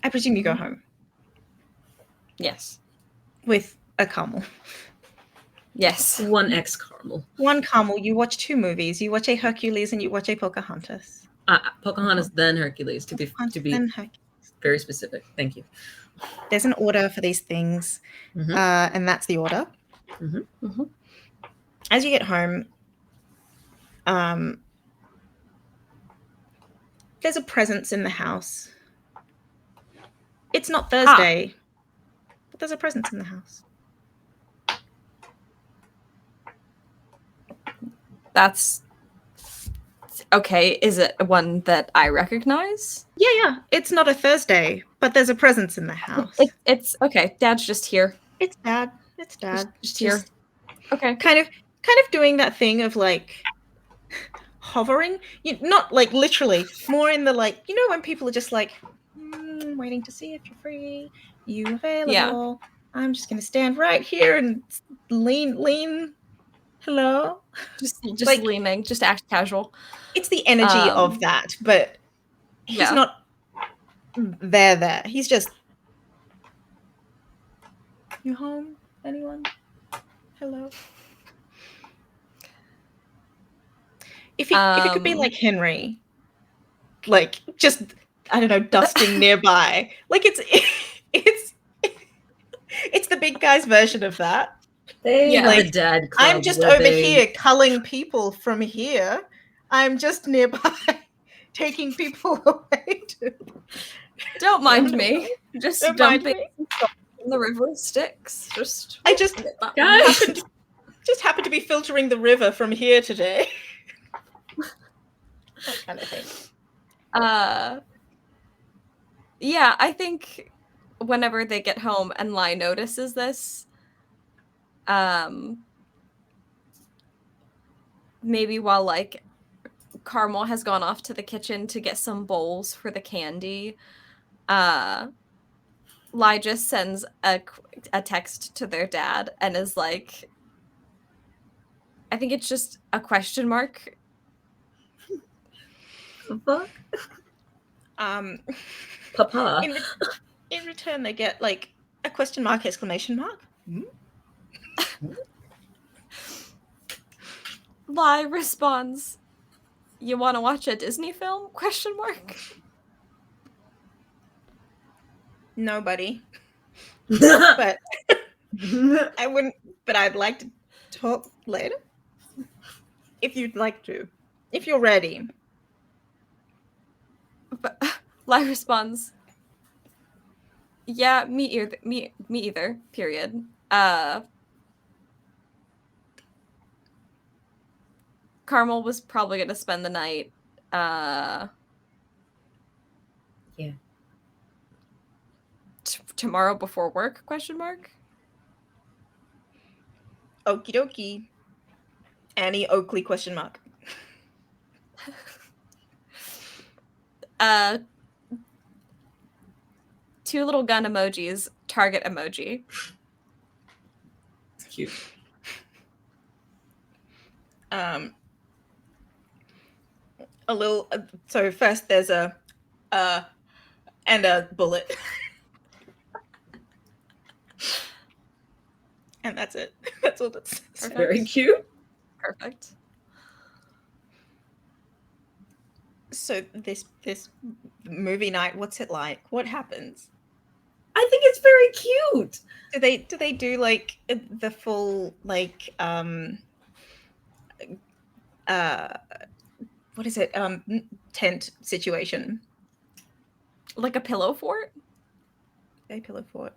I presume you go home Yes. with a caramel. Yes. One ex caramel. One caramel. You watch 2 movies. You watch a Hercules and you watch a Pocahontas. Pocahontas, then Hercules, to be Then Hercules. very specific. Thank you. There's an order for these things, and that's the order. As you get home, there's a presence in the house. It's not Thursday, but there's a presence in the house. That's okay. Is it one that I recognize? Yeah. It's not a Thursday, but there's a presence in the house. It's okay. Dad's just here. It's Dad. It's Dad. Just here. Okay. Kind of doing that thing of like hovering. Not like literally, more in the like, when people are just like waiting to see if you're free, you available. Yeah. I'm just gonna stand right here and lean. Hello. Just like, leaning. Just act casual. It's the energy of that, but he's not there. He's just, you home? Anyone? Hello. If it could be like Henry, like just I don't know, dusting nearby, like it's the big guy's version of that. Like the dad club. I'm just over here culling people from here. I'm just nearby, taking people away. Don't mind me. Just dumping in the river of sticks. I just happened to be filtering the river from here today. That kind of thing. Yeah, I think whenever they get home and Lai notices this, maybe while like Carmel has gone off to the kitchen to get some bowls for the candy, Lai just sends a text to their dad and is like, I think it's just a question mark. Fuck. Papa. In return, they get like a question mark, exclamation mark. Lai responds, "You want to watch a Disney film? Question mark. Nobody. But I wouldn't. But I'd like to talk later. If you'd like to. If you're ready. But Lai responds, "Yeah, me either. Period. Carmel was probably gonna spend the night Yeah. Tomorrow before work? ? Okie dokie. Annie Oakley ? Two little gun emojis, target emoji. It's cute. A little. So first there's a and a bullet, and that's it. That's all that's Perfect. Very cute. Perfect. So this movie night, what's it like? What happens? I think it's very cute. Do they do like the full like what is it, tent situation? Like a pillow fort? A pillow fort.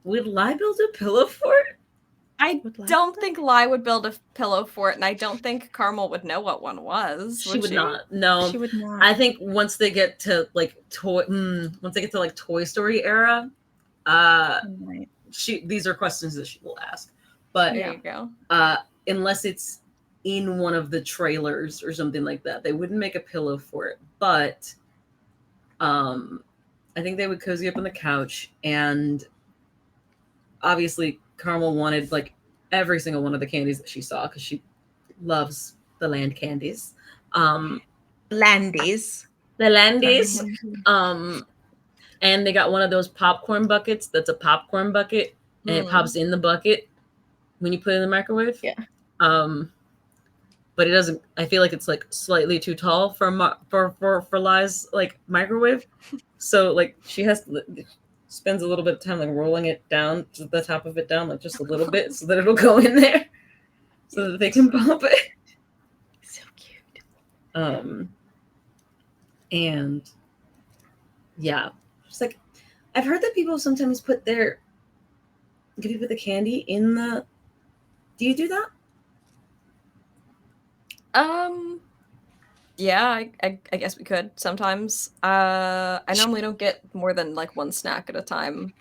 Would Lai build a pillow fort? I Would Lai don't do that? think Lai would build a pillow fort, and I don't think Carmel would know what one was. She would not. No. She would not. I think once they get to like once they get to like Toy Story era, Right. these are questions that she will ask. But There you go. unless it's in one of the trailers or something like that, they wouldn't make a pillow fort. But I think they would cozy up on the couch, and obviously Carmel wanted like every single one of the candies that she saw because she loves the land candies. Landies. The landies. And they got one of those popcorn buckets that's a popcorn bucket, and it pops in the bucket when you put it in the microwave. Yeah. But it doesn't. I feel like it's like slightly too tall for Lai's like microwave. So like she spends a little bit of time like rolling it down to the top of it down like just a little bit so that it'll go in there so that they can pop it. So cute. And yeah, just like I've heard that people sometimes give you the candy in the. Do you do that? Yeah, I guess we could sometimes. I normally don't get more than like one snack at a time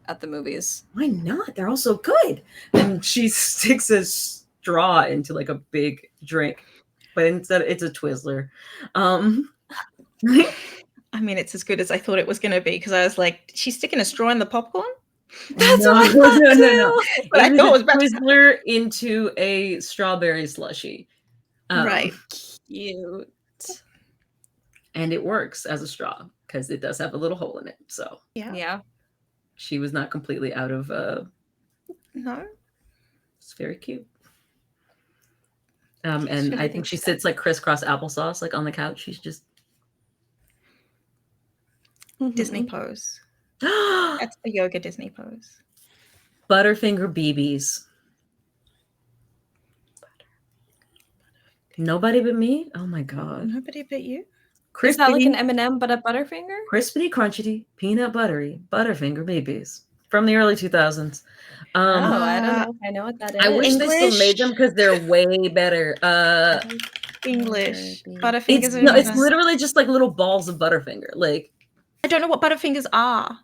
at the movies. Why not? They're all so good. And she sticks a straw into like a big drink, but instead it's a Twizzler. I mean, it's as good as I thought it was going to be because I was like, she's sticking a straw in the popcorn? That's what I thought no. But I thought it was about Twizzler into a strawberry slushie. Right. Cute. And it works as a straw because it does have a little hole in it. So Yeah. she was not completely out of No. it's very cute. And I think she sits like crisscross applesauce like on the couch. She's just Disney pose. That's the yoga Disney pose. Butterfinger BBs. Nobody but me? Oh my god. Nobody but you? Is that like an M&M but a Butterfinger? Crispity, crunchity, peanut buttery, Butterfinger BBs from the early 2000s. I don't know if I know what that is. I wish they still made them because they're way better. English. Butterbean. Butterfingers It's literally just like little balls of Butterfinger. Like I don't know what Butterfingers are.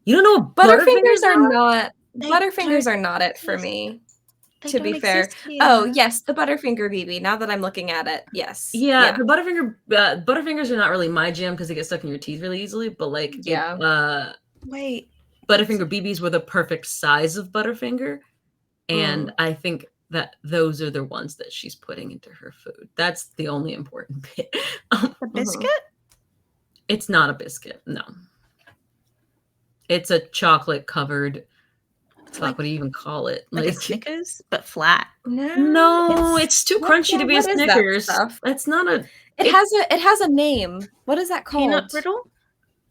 you don't know what Butterfingers are are? not. They Butterfingers don't are not it for me. They To don't be fair. exist here. Oh yes, the Butterfinger BB. Now that I'm looking at it, yes. Yeah, the Butterfingers are not really my jam because they get stuck in your teeth really easily. But like, Wait. Butterfinger BBs were the perfect size of Butterfinger, and I think that those are the ones that she's putting into her food. That's the only important bit. The biscuit? It's not a biscuit. No, it's a chocolate covered. Fuck, what do you even call it? Like a Snickers, but flat. No, it's too crunchy to be a what is that Snickers. stuff? That's not a. It has a name. What is that called? Peanut brittle?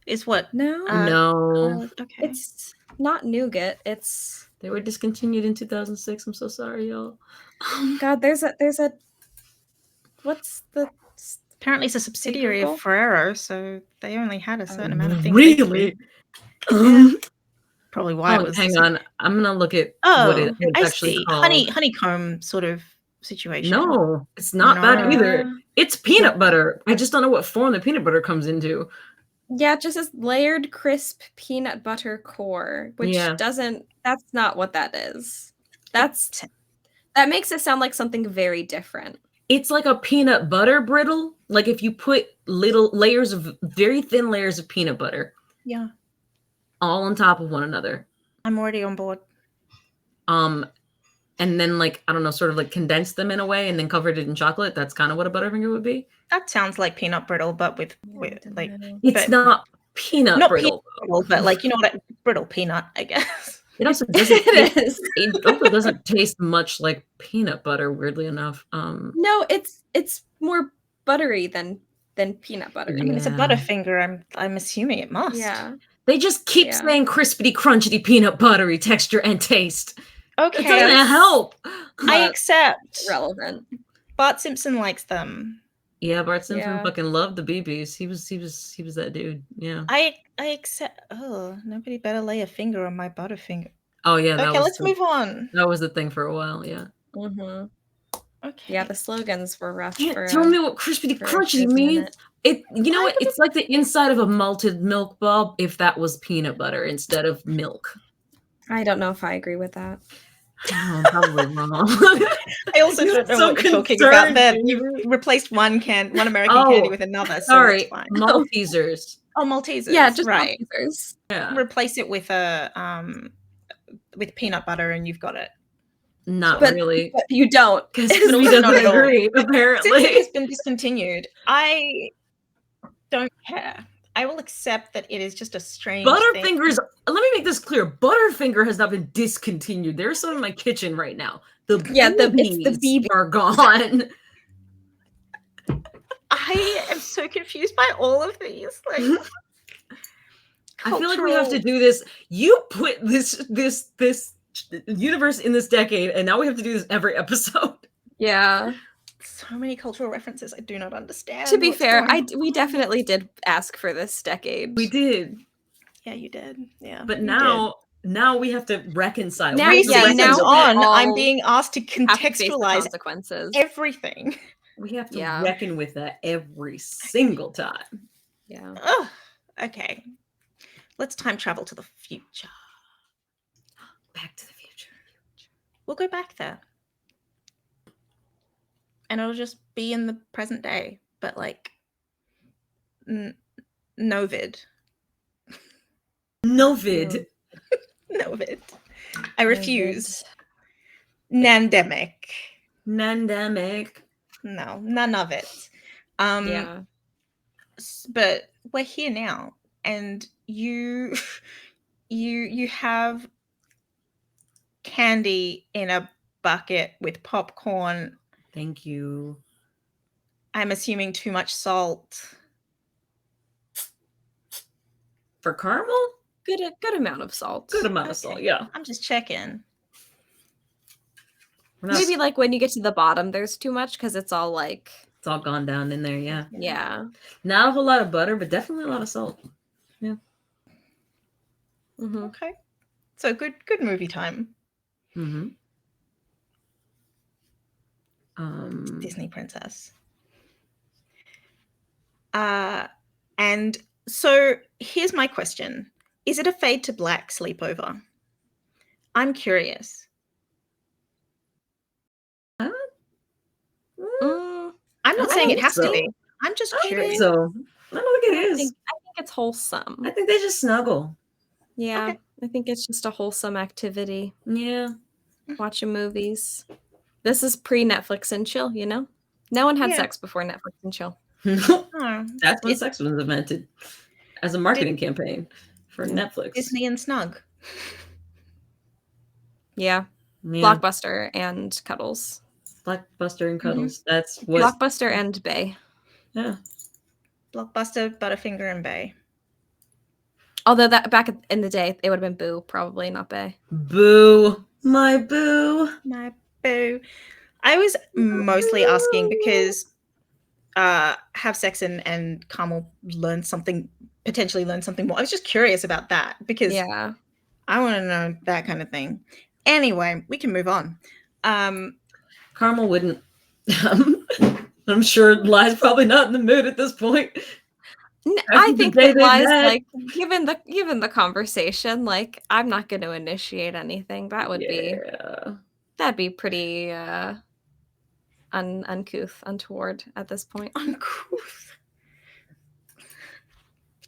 Is what? No. No, Okay. It's not nougat. It's they were discontinued in 2006. I'm so sorry, y'all. God, there's a what's the Apparently it's a subsidiary of Ferrero, so they only had a certain amount of things. Really? Probably why it was. Hang on, I'm gonna look at Oh, what it's I actually see. called. Honeycomb sort of situation. No, it's not that No. either. It's peanut butter. I just don't know what form the peanut butter comes into. Yeah, it just says layered crisp peanut butter core, which Yeah. that's not what that is. That makes it sound like something very different. It's like a peanut butter brittle. Like if you put little layers of very thin layers of peanut butter Yeah. all on top of one another. I'm already on board. And then like, I don't know, sort of like condensed them in a way and then covered it in chocolate. That's kind of what a Butterfinger would be. That sounds like peanut brittle, but with like It's not peanut not brittle. peanut brittle, but like, you know what, brittle peanut, I guess. It also doesn't It is. it also doesn't taste much like peanut butter, weirdly enough. No, it's more buttery than peanut butter. I mean, it's a Yeah. Butterfinger. I'm assuming it must. Yeah. They just keep Yeah. saying crispity, crunchity, peanut buttery texture and taste. Okay. It doesn't help. I accept. Relevant. Bart Simpson likes them. Yeah, Bart Simpson Yeah. fucking loved the BBs. He was that dude. Yeah. I accept. Oh, nobody better lay a finger on my Butterfinger. Oh yeah. That Okay, was let's move on. That was the thing for a while. Yeah. Mm-hmm. Okay. Yeah, the slogans were rough. Can't for tell me what crispity, for a crunchity good means. minute. It. You know Why what? would It's like the inside of a malted milk bulb if that was peanut butter instead of milk. I don't know if I agree with that. Oh, I'm probably wrong. I also don't know So what you're talking about. concerned, There, Peter. you replaced one American Oh, candy with another. So Sorry, that's fine. Maltesers. Oh, Maltesers. Yeah, just right. Maltesers. Yeah. Replace it with a with peanut butter, and you've got it. Not But- really. But you don't. Because It's we not doesn't at all. agree, Since it apparently. has been discontinued, I don't care. I will accept that it is just a strange thing. Butterfingers, let me make this clear. Butterfinger has not been discontinued. There's some in my kitchen right now. The it's the BBs are gone. I am so confused by all of these. Like, I feel like we have to do this. You put this universe in this decade, and now we have to do this every episode. Yeah. so many cultural references I do not understand. To be what's fair, going we on. definitely did ask for this decade. We did, Yeah, you did. Yeah, but you now we have to reconcile. Now- did. 3 yeah, seasons now we on, I'm all being asked to have to face the contextualize consequences. everything. we have to Yeah. reckon with that every single time. Yeah. Ugh. Okay, let's time travel to the future. Back to the future. We'll go back there. And it'll just be in the present day, but like no vid. No vid. No vid. I refuse. Nandemic. Nandemic. No, none of it. Yeah. But we're here now, and you have candy in a bucket with popcorn. Thank you. I'm assuming too much salt. For caramel? Good amount of salt. Good amount of salt, Okay. yeah. I'm just checking. We're not- Maybe like when you get to the bottom, there's too much because it's all like, it's all gone down in there, yeah. yeah. Not a whole lot of butter, but definitely a lot of salt. Mhm. Okay. So good movie time. Mm-hmm. Disney princess. And so here's my question. Is it a fade to black sleepover? I'm curious. Mm, I'm not I saying it think has to so. be. I'm just I don't curious. think so. I don't think it I is. think it's wholesome. I think they just snuggle. Yeah. Okay. I think it's just a wholesome activity. Yeah. Watching movies. This is pre-Netflix and chill, you know? No one had Yeah. sex before Netflix and chill. Oh, That's when it's sex was invented as a marketing campaign for Netflix. Disney and Snug. Yeah. Yeah. Blockbuster and Cuddles. Blockbuster and Cuddles. That's what. Blockbuster and Bay. Yeah. Blockbuster, Butterfinger, and Bay. Although that back in the day, it would have been Boo, probably not Bay. Boo. My boo. My boo. I was mostly asking because have sex and Carmel potentially learn something more. I was just curious about that because Yeah. I want to know that kind of thing. Anyway, we can move on. Carmel wouldn't. I'm sure Li's probably not in the mood at this point. I think day that they've lies had. like given the conversation, like I'm not going to initiate anything. That would be Yeah. that'd be pretty uncouth, untoward at this point. Uncouth.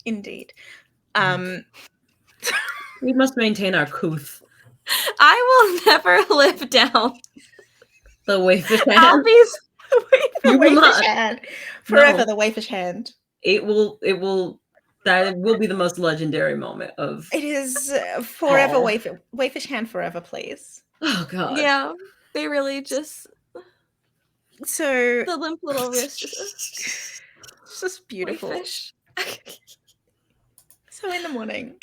Indeed. We must maintain our couth. I will never live down. The wayfish hand. Albie's The You will wayfish not. hand. Forever No. the wayfish hand. It will. That will be the most legendary moment of. It is forever Oh. wayfish hand forever, please. Oh God. Yeah, they really just So the limp little wrist. it's just beautiful. Wayfish. So in the morning,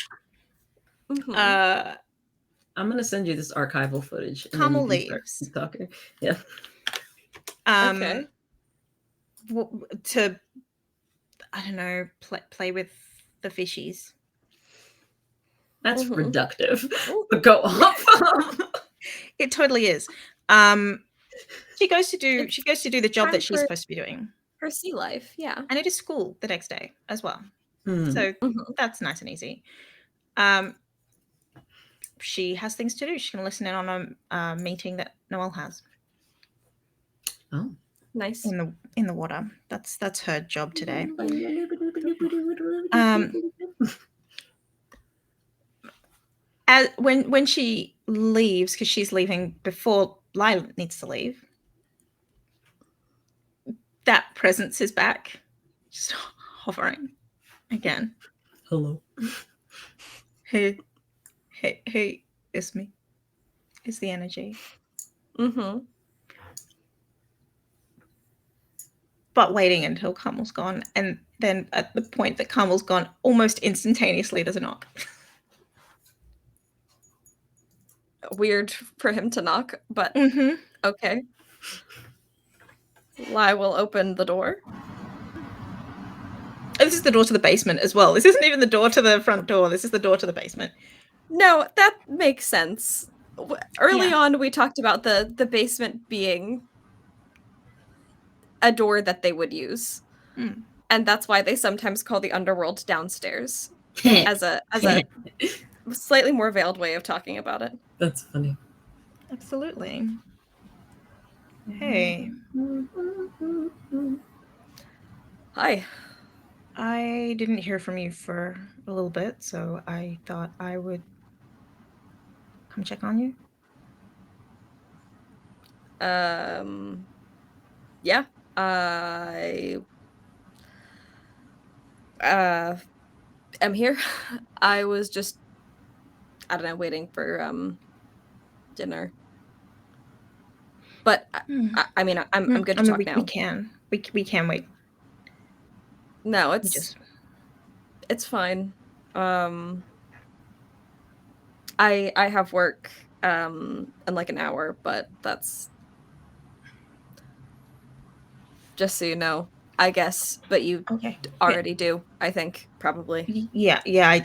Mhm. I'm gonna send you this archival footage. And Carmel then you can leaves. start talking. Yeah. Okay. To I don't know, play with the fishies. That's Mhm. reductive. But go off. It totally is. She goes to do the job time that she's for- supposed to be doing, For sea life, yeah. and it is school the next day as well. Hmm. So Mhm. that's nice and easy. She has things to do. She's going to listen in on a meeting that Noelle has Oh. Nice. in the water. That's her job today. When she leaves, because she's leaving before Lila needs to leave, that presence is back, just hovering again. Hello. Hey, it's me. It's the energy. Mm-hmm. But waiting until Carmel's gone, and then at the point that Carmel's gone, almost instantaneously there's a knock. Weird for him to knock, but Mm-hmm. okay. Lai will open the door. This is the door to the basement as well. This isn't even the door to the front door. This is the door to the basement. No, that makes sense. Early Yeah. on, we talked about the basement being a door that they would use. Mm. And that's why they sometimes call the underworld downstairs as a slightly more veiled way of talking about it. That's funny. Absolutely. Hey, Hi. I didn't hear from you for a little bit, so I thought I would come check on you. Yeah. I am here. I was just, I don't know, waiting for dinner. But I mean, I'm good to talk now. We can wait. No, We just it's fine. I have work in like an hour, but that's just so you know, I guess. But you okay. already do, I think, probably. Yeah,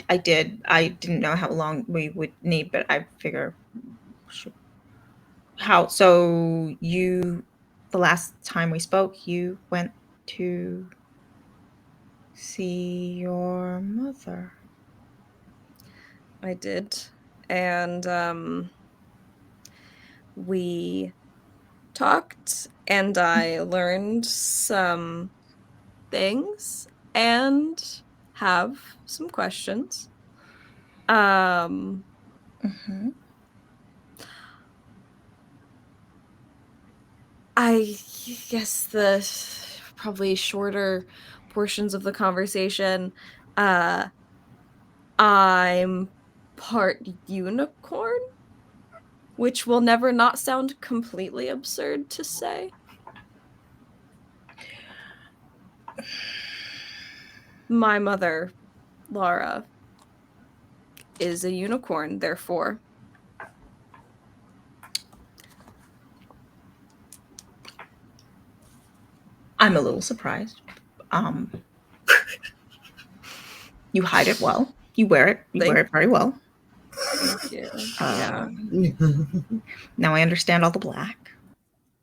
I did. I didn't know how long we would need, but I figure. So you, the last time we spoke, you went to see your mother. I did. And we talked and I learned some things and have some questions. Mm-hmm. I guess the probably shorter portions of the conversation, I'm part unicorn, which will never not sound completely absurd to say. My mother, Laura, is a unicorn, therefore. I'm a little surprised. You hide it well. You wear it. You wear it very well. Thank you. Yeah. Now I understand all the black.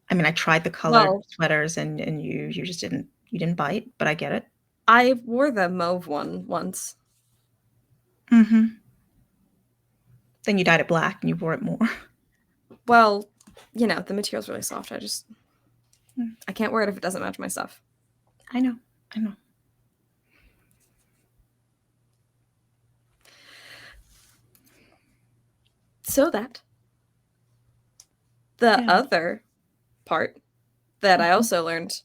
I mean, I tried the colored sweaters, and you just didn't bite, but I get it. I wore the mauve one once. Mm-hmm. Then you dyed it black and you wore it more. Well, you know, the material's really soft. Mm. I can't wear it if it doesn't match my stuff. I know. So that the Yeah. other part that I also learned,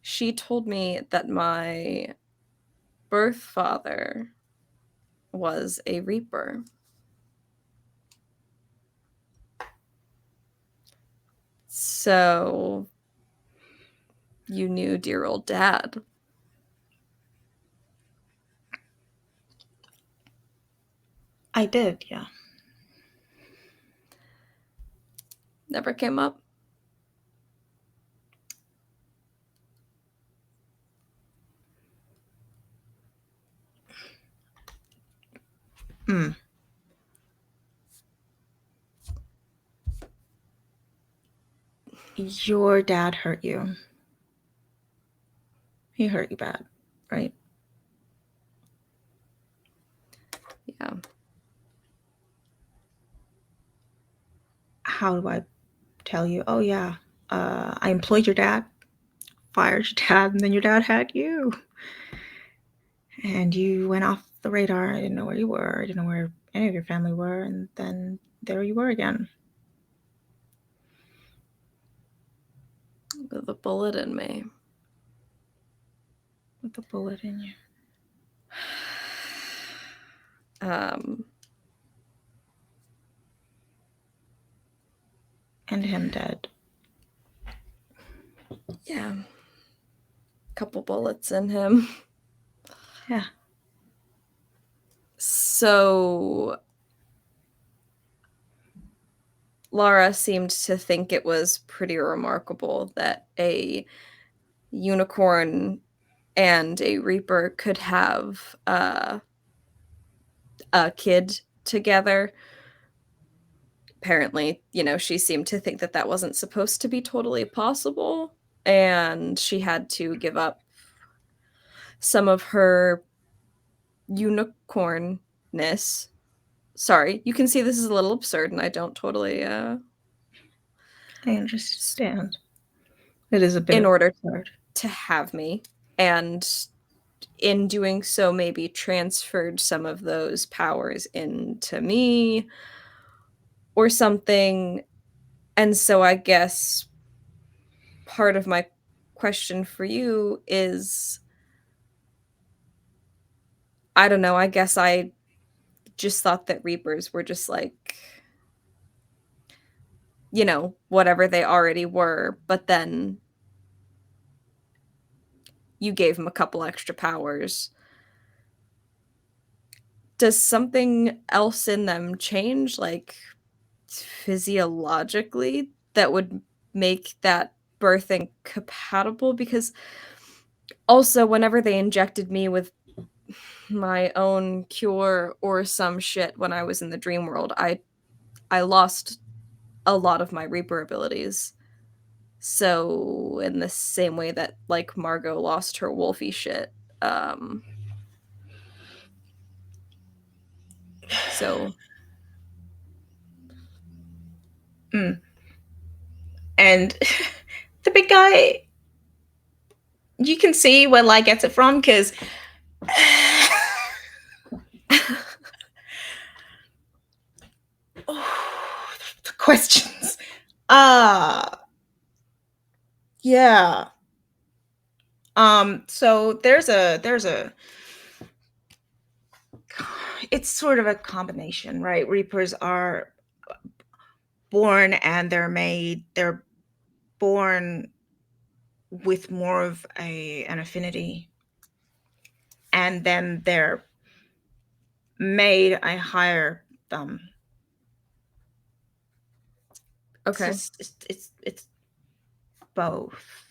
she told me that my birth father was a reaper. So you knew dear old dad. I did, yeah. Never came up. Your dad hurt you. He hurt you bad, right? Yeah. How do I tell you? Oh, yeah. I employed your dad, fired your dad, and then your dad had you. And you went off the radar. I didn't know where you were. I didn't know where any of your family were. And then there you were again. With a bullet in me. With a bullet in you. And him dead. Yeah. Couple bullets in him. Yeah. So Laura seemed to think it was pretty remarkable that a unicorn and a reaper could have a kid together. Apparently, you know, she seemed to think that that wasn't supposed to be totally possible, and she had to give up some of her unicornness. Sorry, you can see this is a little absurd, and I don't totally I understand. It is a bit in order absurd. to have me, and in doing so maybe transferred some of those powers into me or something. And so I guess part of my question for you is, I don't know, I guess I just thought that reapers were just like, you know, whatever they already were, but then you gave them a couple extra powers. Does something else in them change, like physiologically, that would make that birthing compatible? Because also, whenever they injected me with my own cure or some shit when I was in the dream world, I lost a lot of my reaper abilities. So in the same way that like Margot lost her wolfy shit. So And the big guy, you can see where Lai gets it from, because the questions. Yeah. So there's a it's sort of a combination, right? Reapers are born and they're born with more of an affinity, and then they're made a higher okay. It's both,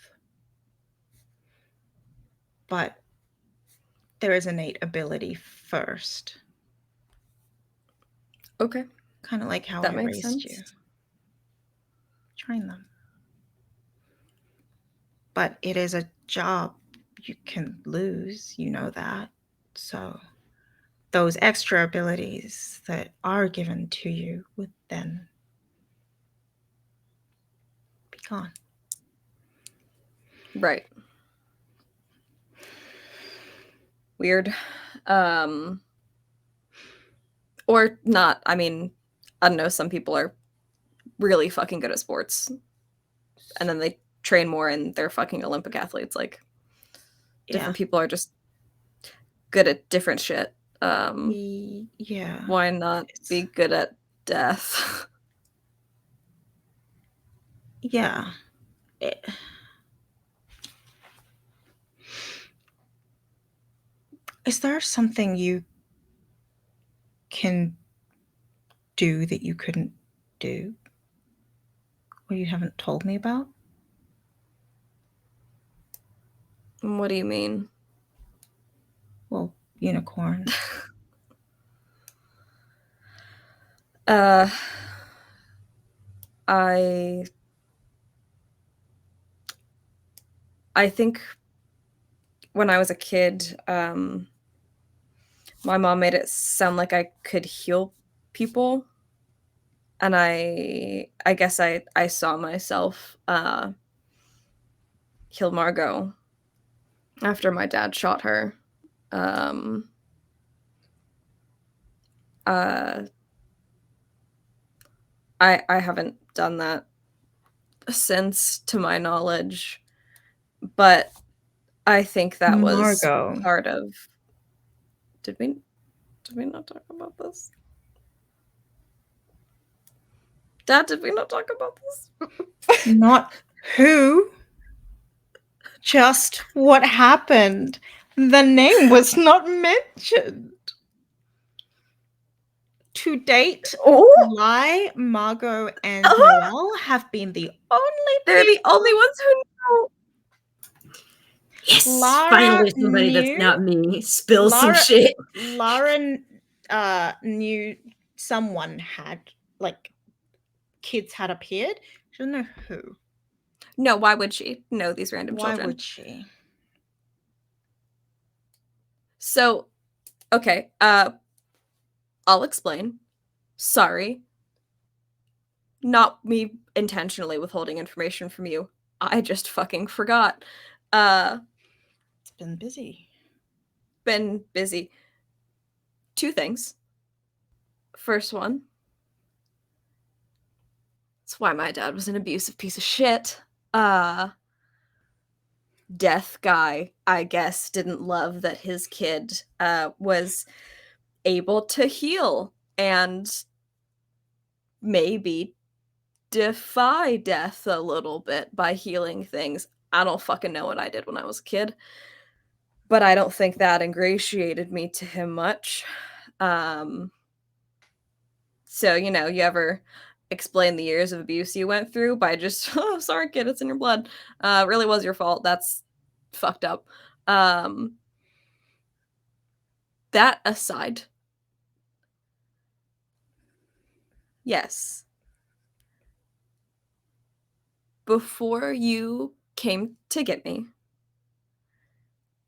but there is innate ability first. Okay. Kind of like how That I makes raised sense. you. Train them. But it is a job you can lose, you know that. So those extra abilities that are given to you would then be gone. Right. Weird. Or not. I mean, I don't know. Some people are really fucking good at sports, and then they train more and they're fucking Olympic athletes. Like, different people are just good at different shit. Yeah. Why not be good at death? Yeah. Is there something you can do that you couldn't do? Or you haven't told me about? What do you mean? Well, unicorns. I think when I was a kid, my mom made it sound like I could heal people, and I guess I saw myself heal Margot after my dad shot her. I haven't done that since, to my knowledge, but I think that was Margot. part of. Did we not talk about this? Dad, did we not talk about this? Not who, just what happened. The name was not mentioned. To date, Lai, Margot, and Noelle have been the only They're the only ones who know. Yes, Lara finally somebody knew- that's not me spills some Lara- shit. Lara knew someone had, like, kids had appeared. She doesn't know who. No, why would she know these random Why children? would she? So, okay, I'll explain. Sorry. Not me intentionally withholding information from you. I just fucking forgot. It's been busy. Been busy. Two things. First one. That's why my dad was an abusive piece of shit. Death guy, I guess, didn't love that his kid was able to heal and maybe defy death a little bit by healing things. I don't fucking know what I did when I was a kid, but I don't think that ingratiated me to him much. So, you know, you ever explain the years of abuse you went through by just, oh, sorry, kid, it's in your blood. Really was your fault. That's fucked up. That aside, yes. Before you came to get me,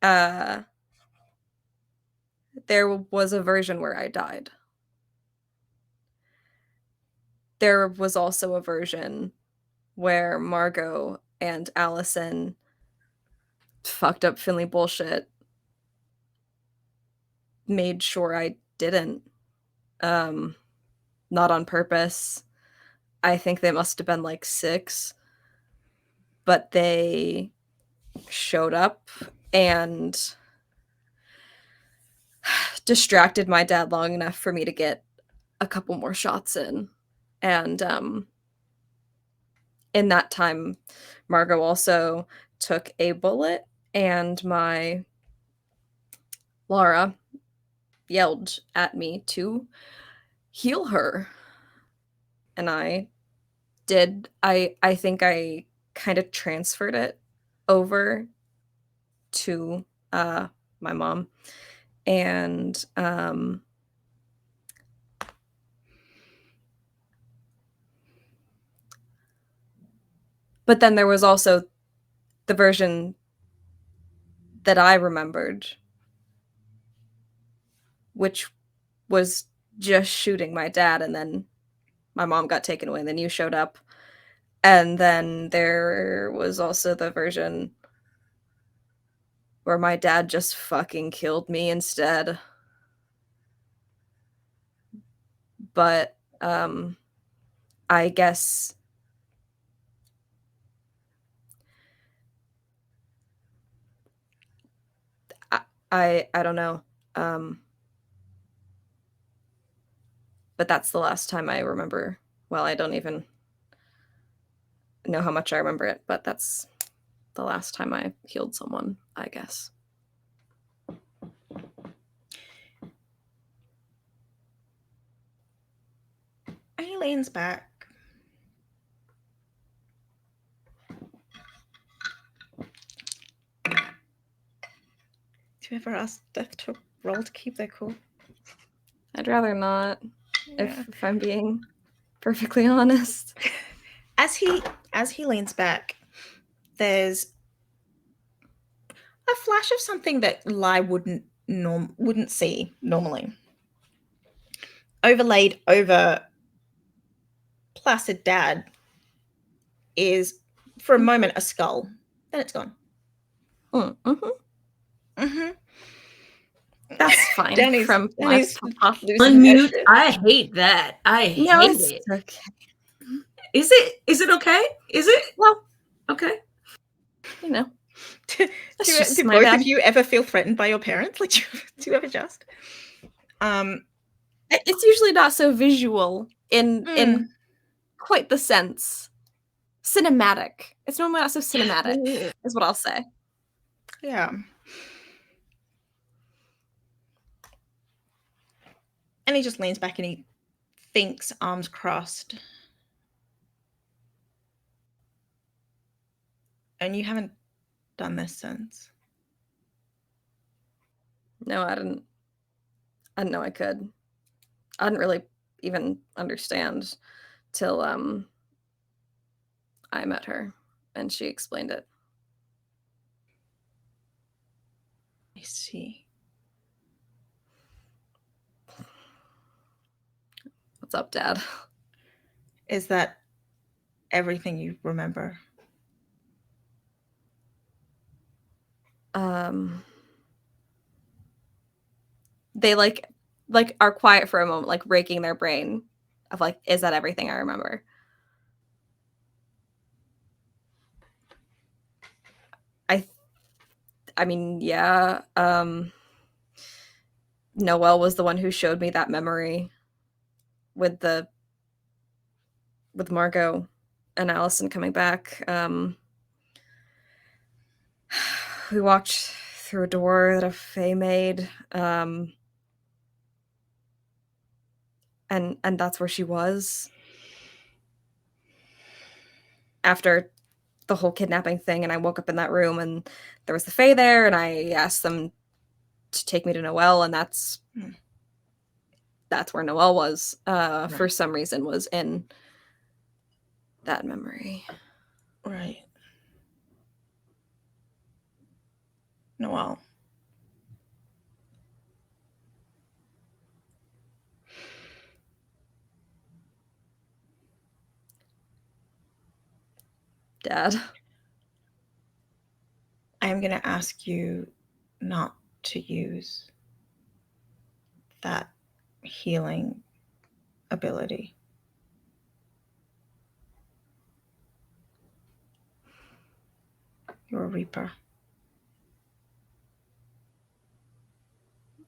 there was a version where I died. There was also a version where Margot and Allison fucked up Finley bullshit, made sure I didn't. Not on purpose. I think they must have been like 6, but they showed up and distracted my dad long enough for me to get a couple more shots in. And in that time, Margot also took a bullet, and my Laura yelled at me to heal her. And I did. I think I kind of transferred it over to my mom. And but then there was also the version that I remembered, which was just shooting my dad, and then my mom got taken away, and then you showed up. And then there was also the version where my dad just fucking killed me instead. But I guess I don't know. But that's the last time I remember. Well, I don't even know how much I remember it, but that's the last time I healed someone, I guess. And he leans back. Do you ever ask Death to roll to keep their cool? I'd rather not, Yeah. if I'm being perfectly honest. As he leans back, there's a flash of something that Lai wouldn't see normally. Overlaid over placid dad is, for a moment, a skull. Then it's gone. Mm-hmm. Mm-hmm. That's fine. Danny's from my papa. Unmute. I hate that. I No, hate it's it. okay. Is it okay? Is it? Well, Okay. you know. do just both my bad. of you ever feel threatened by your parents? Like, do you ever just? It's usually not so visual in quite the sense. Cinematic. It's normally not so cinematic, is what I'll say. Yeah. And he just leans back and he thinks, arms crossed. And you haven't done this since. No, I didn't know I could. I didn't really even understand till I met her and she explained it. I see. What's up, Dad? Is that everything you remember? They like are quiet for a moment, like raking their brain of like, is that everything I remember? I mean, yeah. Noelle was the one who showed me that memory with Margot and Allison coming back. We walked through a door that a fae made, and that's where she was after the whole kidnapping thing. And I woke up in that room, and there was the fae there, and I asked them to take me to Noelle, and that's where Noelle was. Right. For some reason, was in that memory. Right. Noelle. Dad. I am going to ask you not to use that healing ability. You're a Reaper.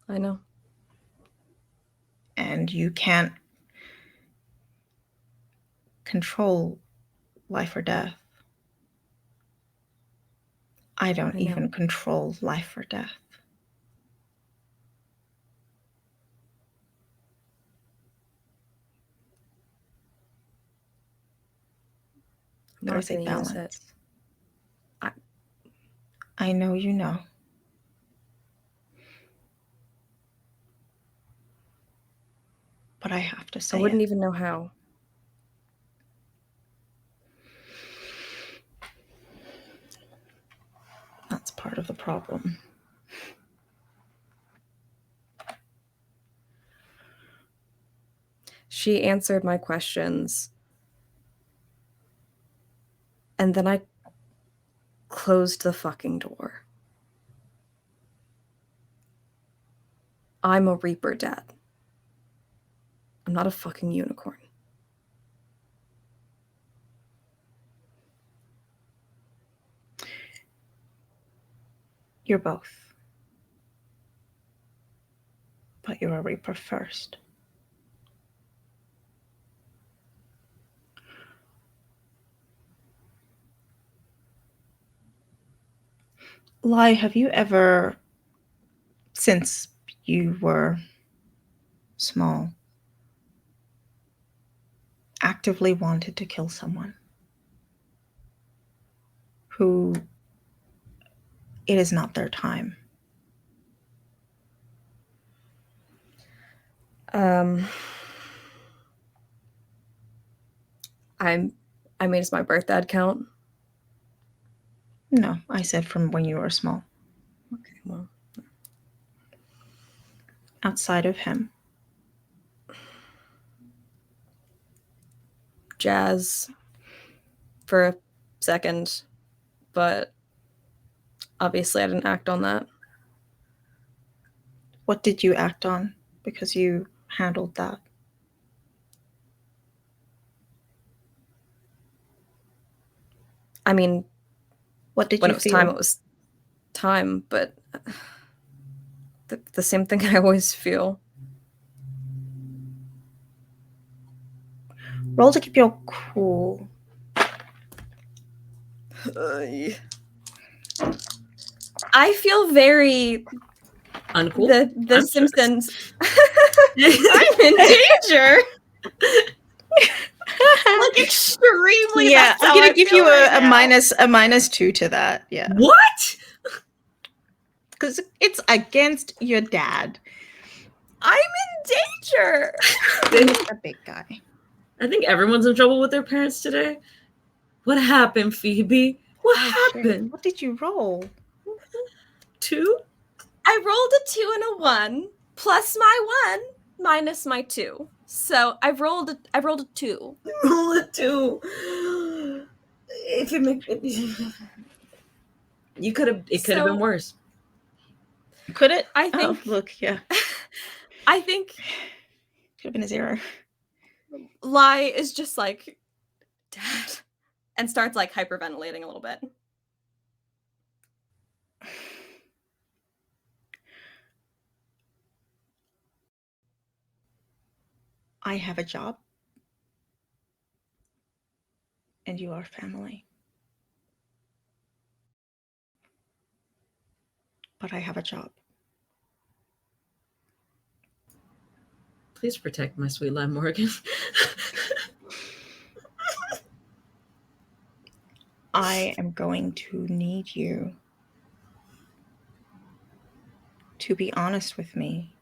I know. And you can't control life or death. I don't even control life or death. There is a balance. I know you know. But I have to say I wouldn't even know how. That's part of the problem. She answered my questions. And then I closed the fucking door. I'm a Reaper, Dad. I'm not a fucking unicorn. You're both. But you're a Reaper first. Lai, have you ever, since you were small, actively wanted to kill someone who it is not their time? I mean, is my birth dad count? No, I said from when you were small. Okay, well. Outside of him. Jazz for a second, but obviously I didn't act on that. What did you act on? Because you handled that. I mean, what did when you it was feel? time, it was time, but the same thing I always feel. Roll to keep your cool. I feel very uncool. The Simpsons. I'm in danger. Like extremely. Yeah, that's I'm how gonna I give feel you right a now. -2 to that. Yeah, What? because it's against your dad. I'm in danger. He's a big guy. I think everyone's in trouble with their parents today. What happened, Phoebe? What happened? Shit. What did you roll? 2? I rolled a 2 and a 1 plus my 1 minus my 2. So I rolled a 2. Roll a 2. If it make you could have. It could have been worse. Could it? I think. Oh, look, yeah. I think Could have been a 0. Lai is just like, Dad, and starts like hyperventilating a little bit. I have a job. And you are family. But I have a job. Please protect my sweet lime Morgan. I am going to need you to be honest with me.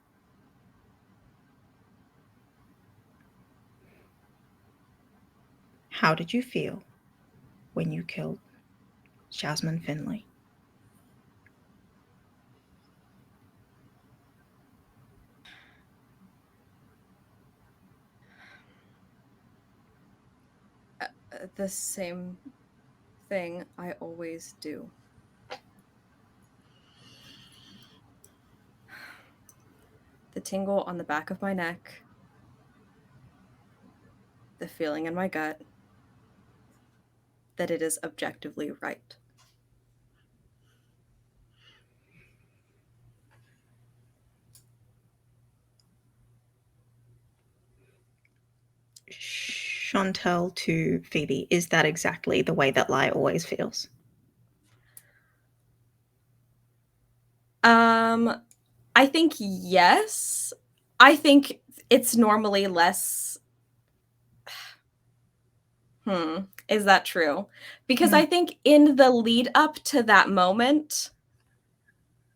How did you feel when you killed Jasmine Finley? The same thing I always do. The tingle on the back of my neck, the feeling in my gut that it is objectively right. Chantel to Phoebe, is that exactly the way that Lai always feels? I think yes. I think it's normally less. Is that true? Because I think in the lead up to that moment,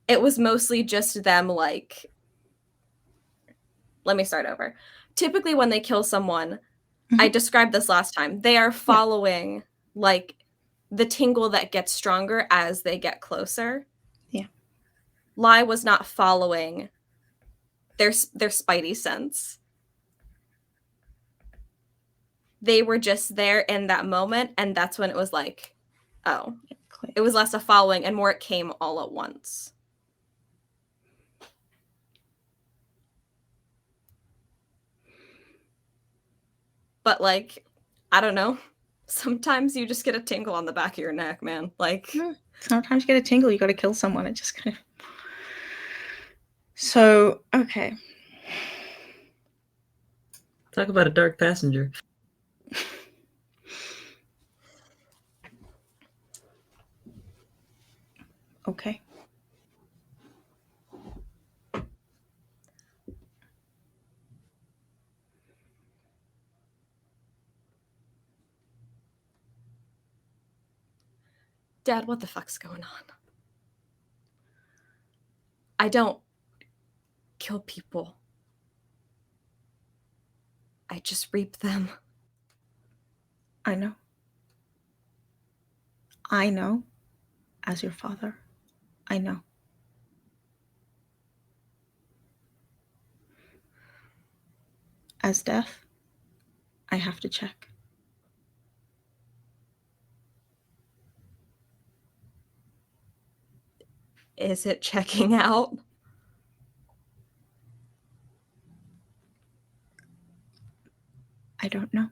it was mostly just them like, let me start over. Typically when they kill someone, I described this last time, they are following like the tingle that gets stronger as they get closer. Yeah. Lai was not following their spidey sense. they were just there in that moment, and that's when it was like, oh, Click. it was less a following and more it came all at once. But like, I don't know. Sometimes you just get a tingle on the back of your neck, man. Like, Sometimes you get a tingle, you got to kill someone. It just kind of. So, okay. Talk about a dark passenger. Okay. Dad, what the fuck's going on? I don't kill people. I just reap them. I know. I know. As your father, I know. As death, I have to check. Is it checking out? I don't know.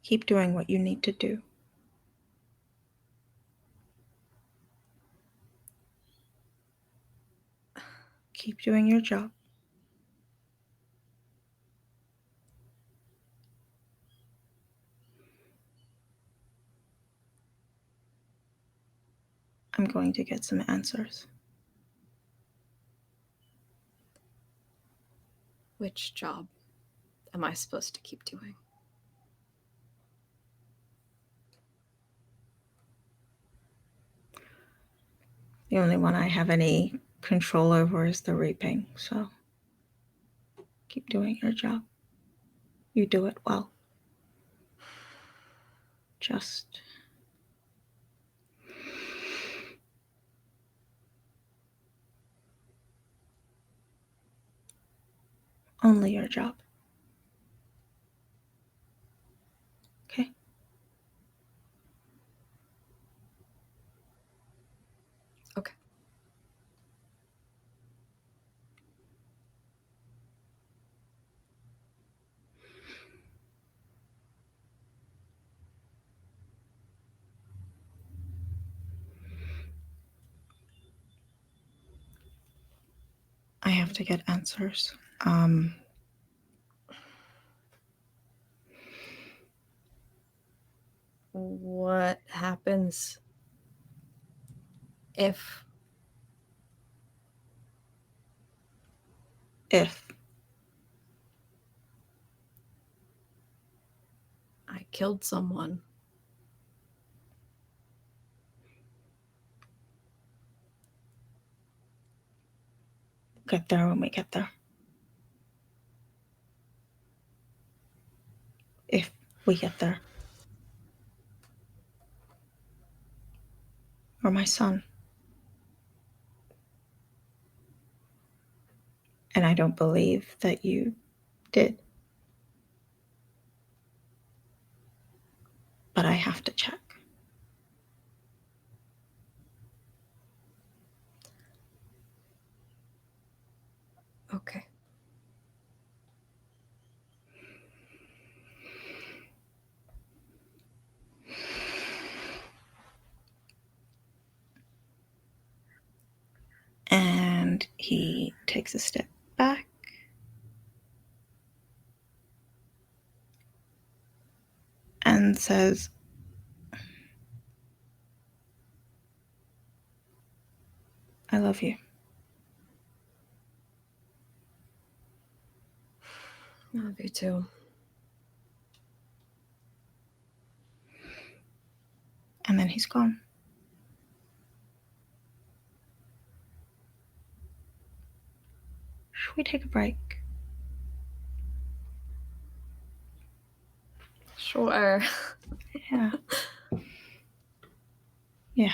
Keep doing what you need to do. Keep doing your job. I'm going to get some answers. Which job am I supposed to keep doing? The only one I have any control over is the reaping, so keep doing your job. You do it well. Just only your job. Okay? Okay. I have to get answers. What happens if I killed someone? Get there when we get there. If we get there. Or my son. And I don't believe that you did. But I have to check. Okay. And he takes a step back. And says, I love you. I love you too. And then he's gone. Should we take a break? Sure. Yeah. Yeah.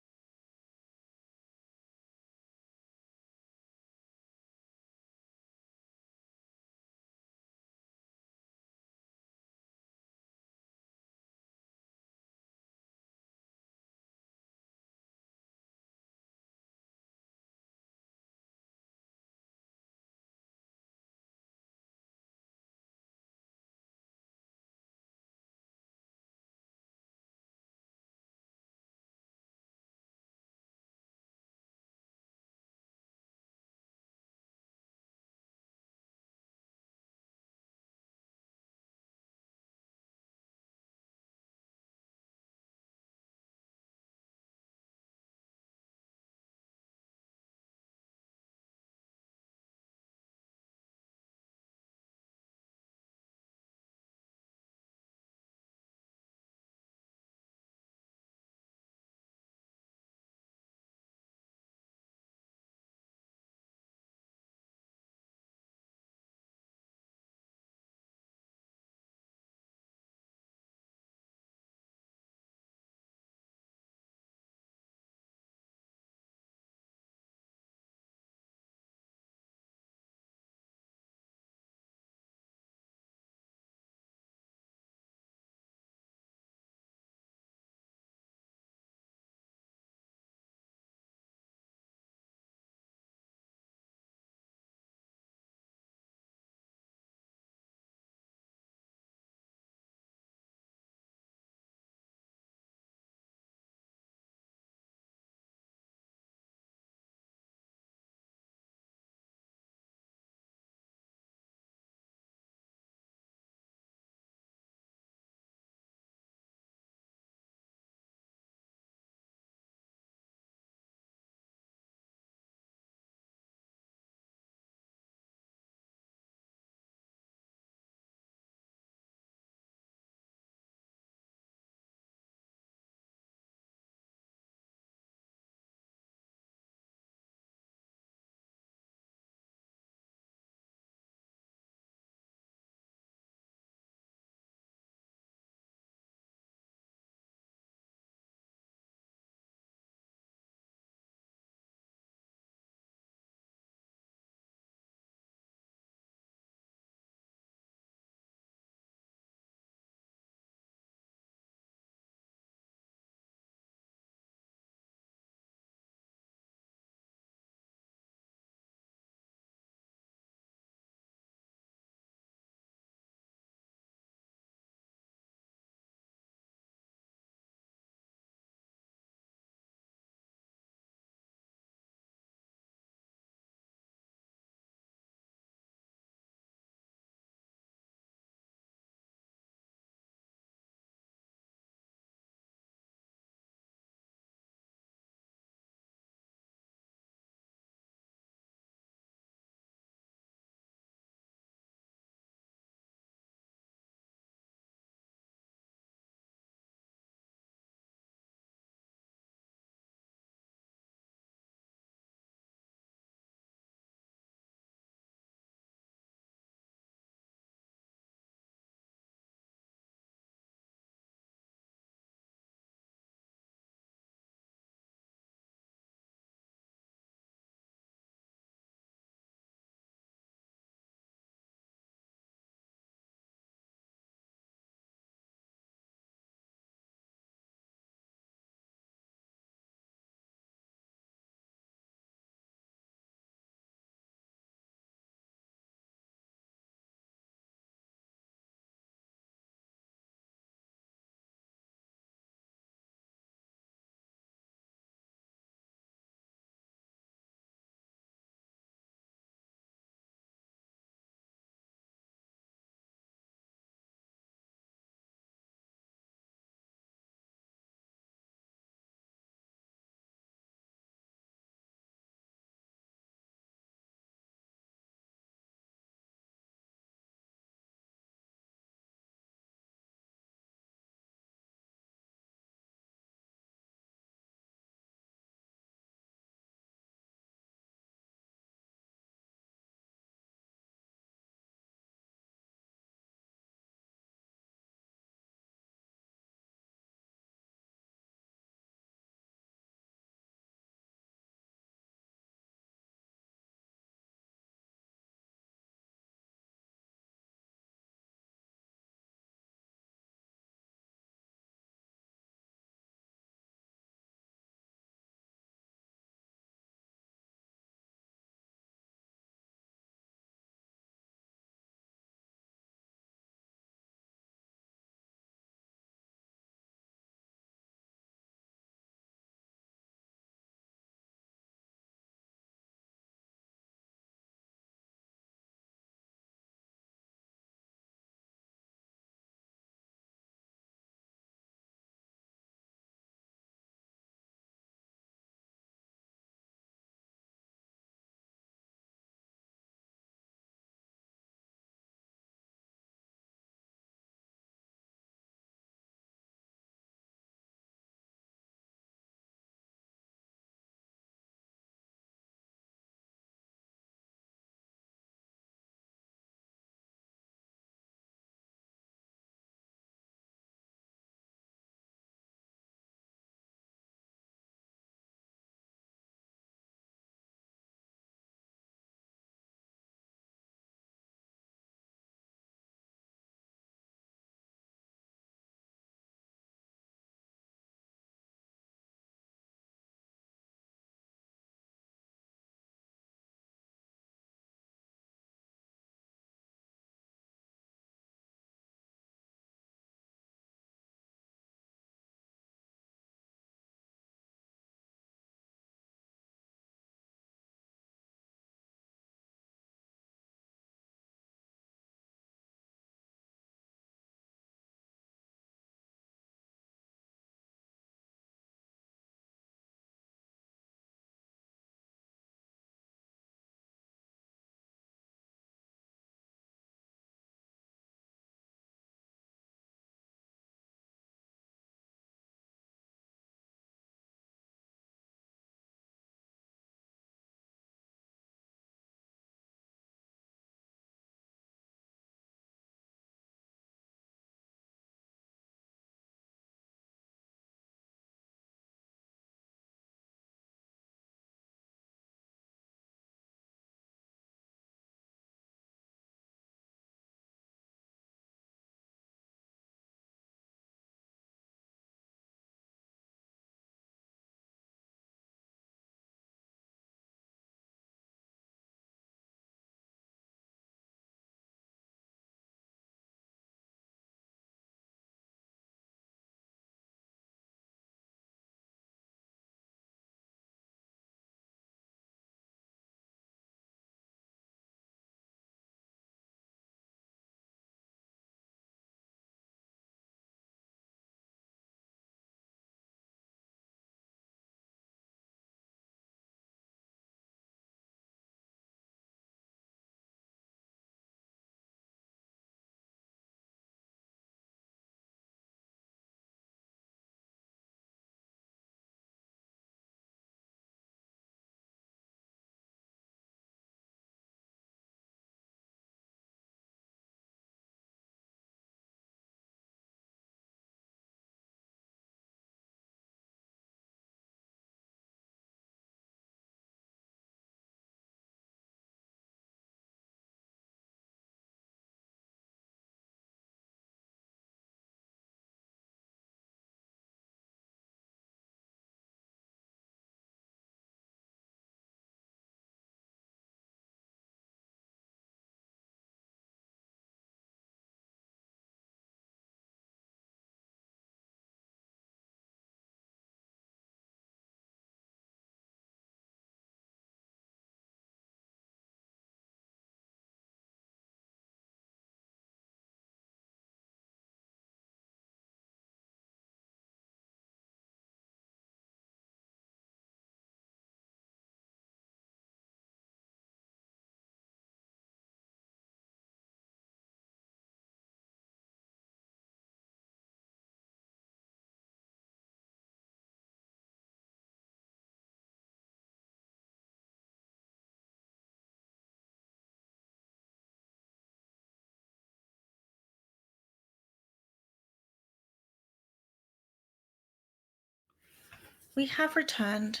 We have returned.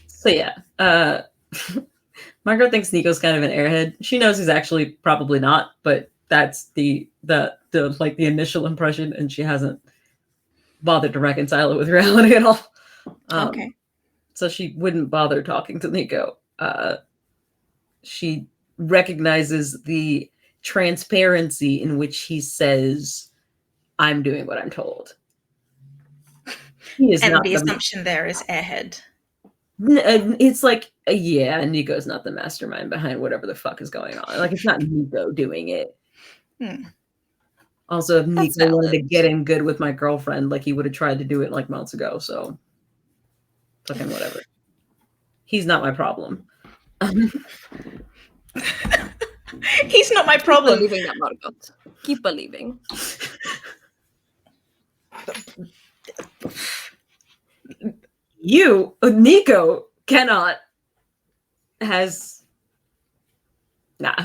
So yeah, Margot thinks Nico's kind of an airhead. She knows he's actually probably not, but that's the like the initial impression, and she hasn't bothered to reconcile it with reality at all. Okay. So she wouldn't bother talking to Nico. She recognizes the transparency in which he says, "I'm doing what I'm told." He is And not the assumption there is airhead. It's like, yeah, Nico's not the mastermind behind whatever the fuck is going on. Like, it's not Nico doing it. Also, if Nico wanted to get in good with my girlfriend, like, he would have tried to do it like months ago. So, fucking whatever. He's not my problem. He's not my problem. Keep believing that, Margot. Keep believing. Nico cannot nah.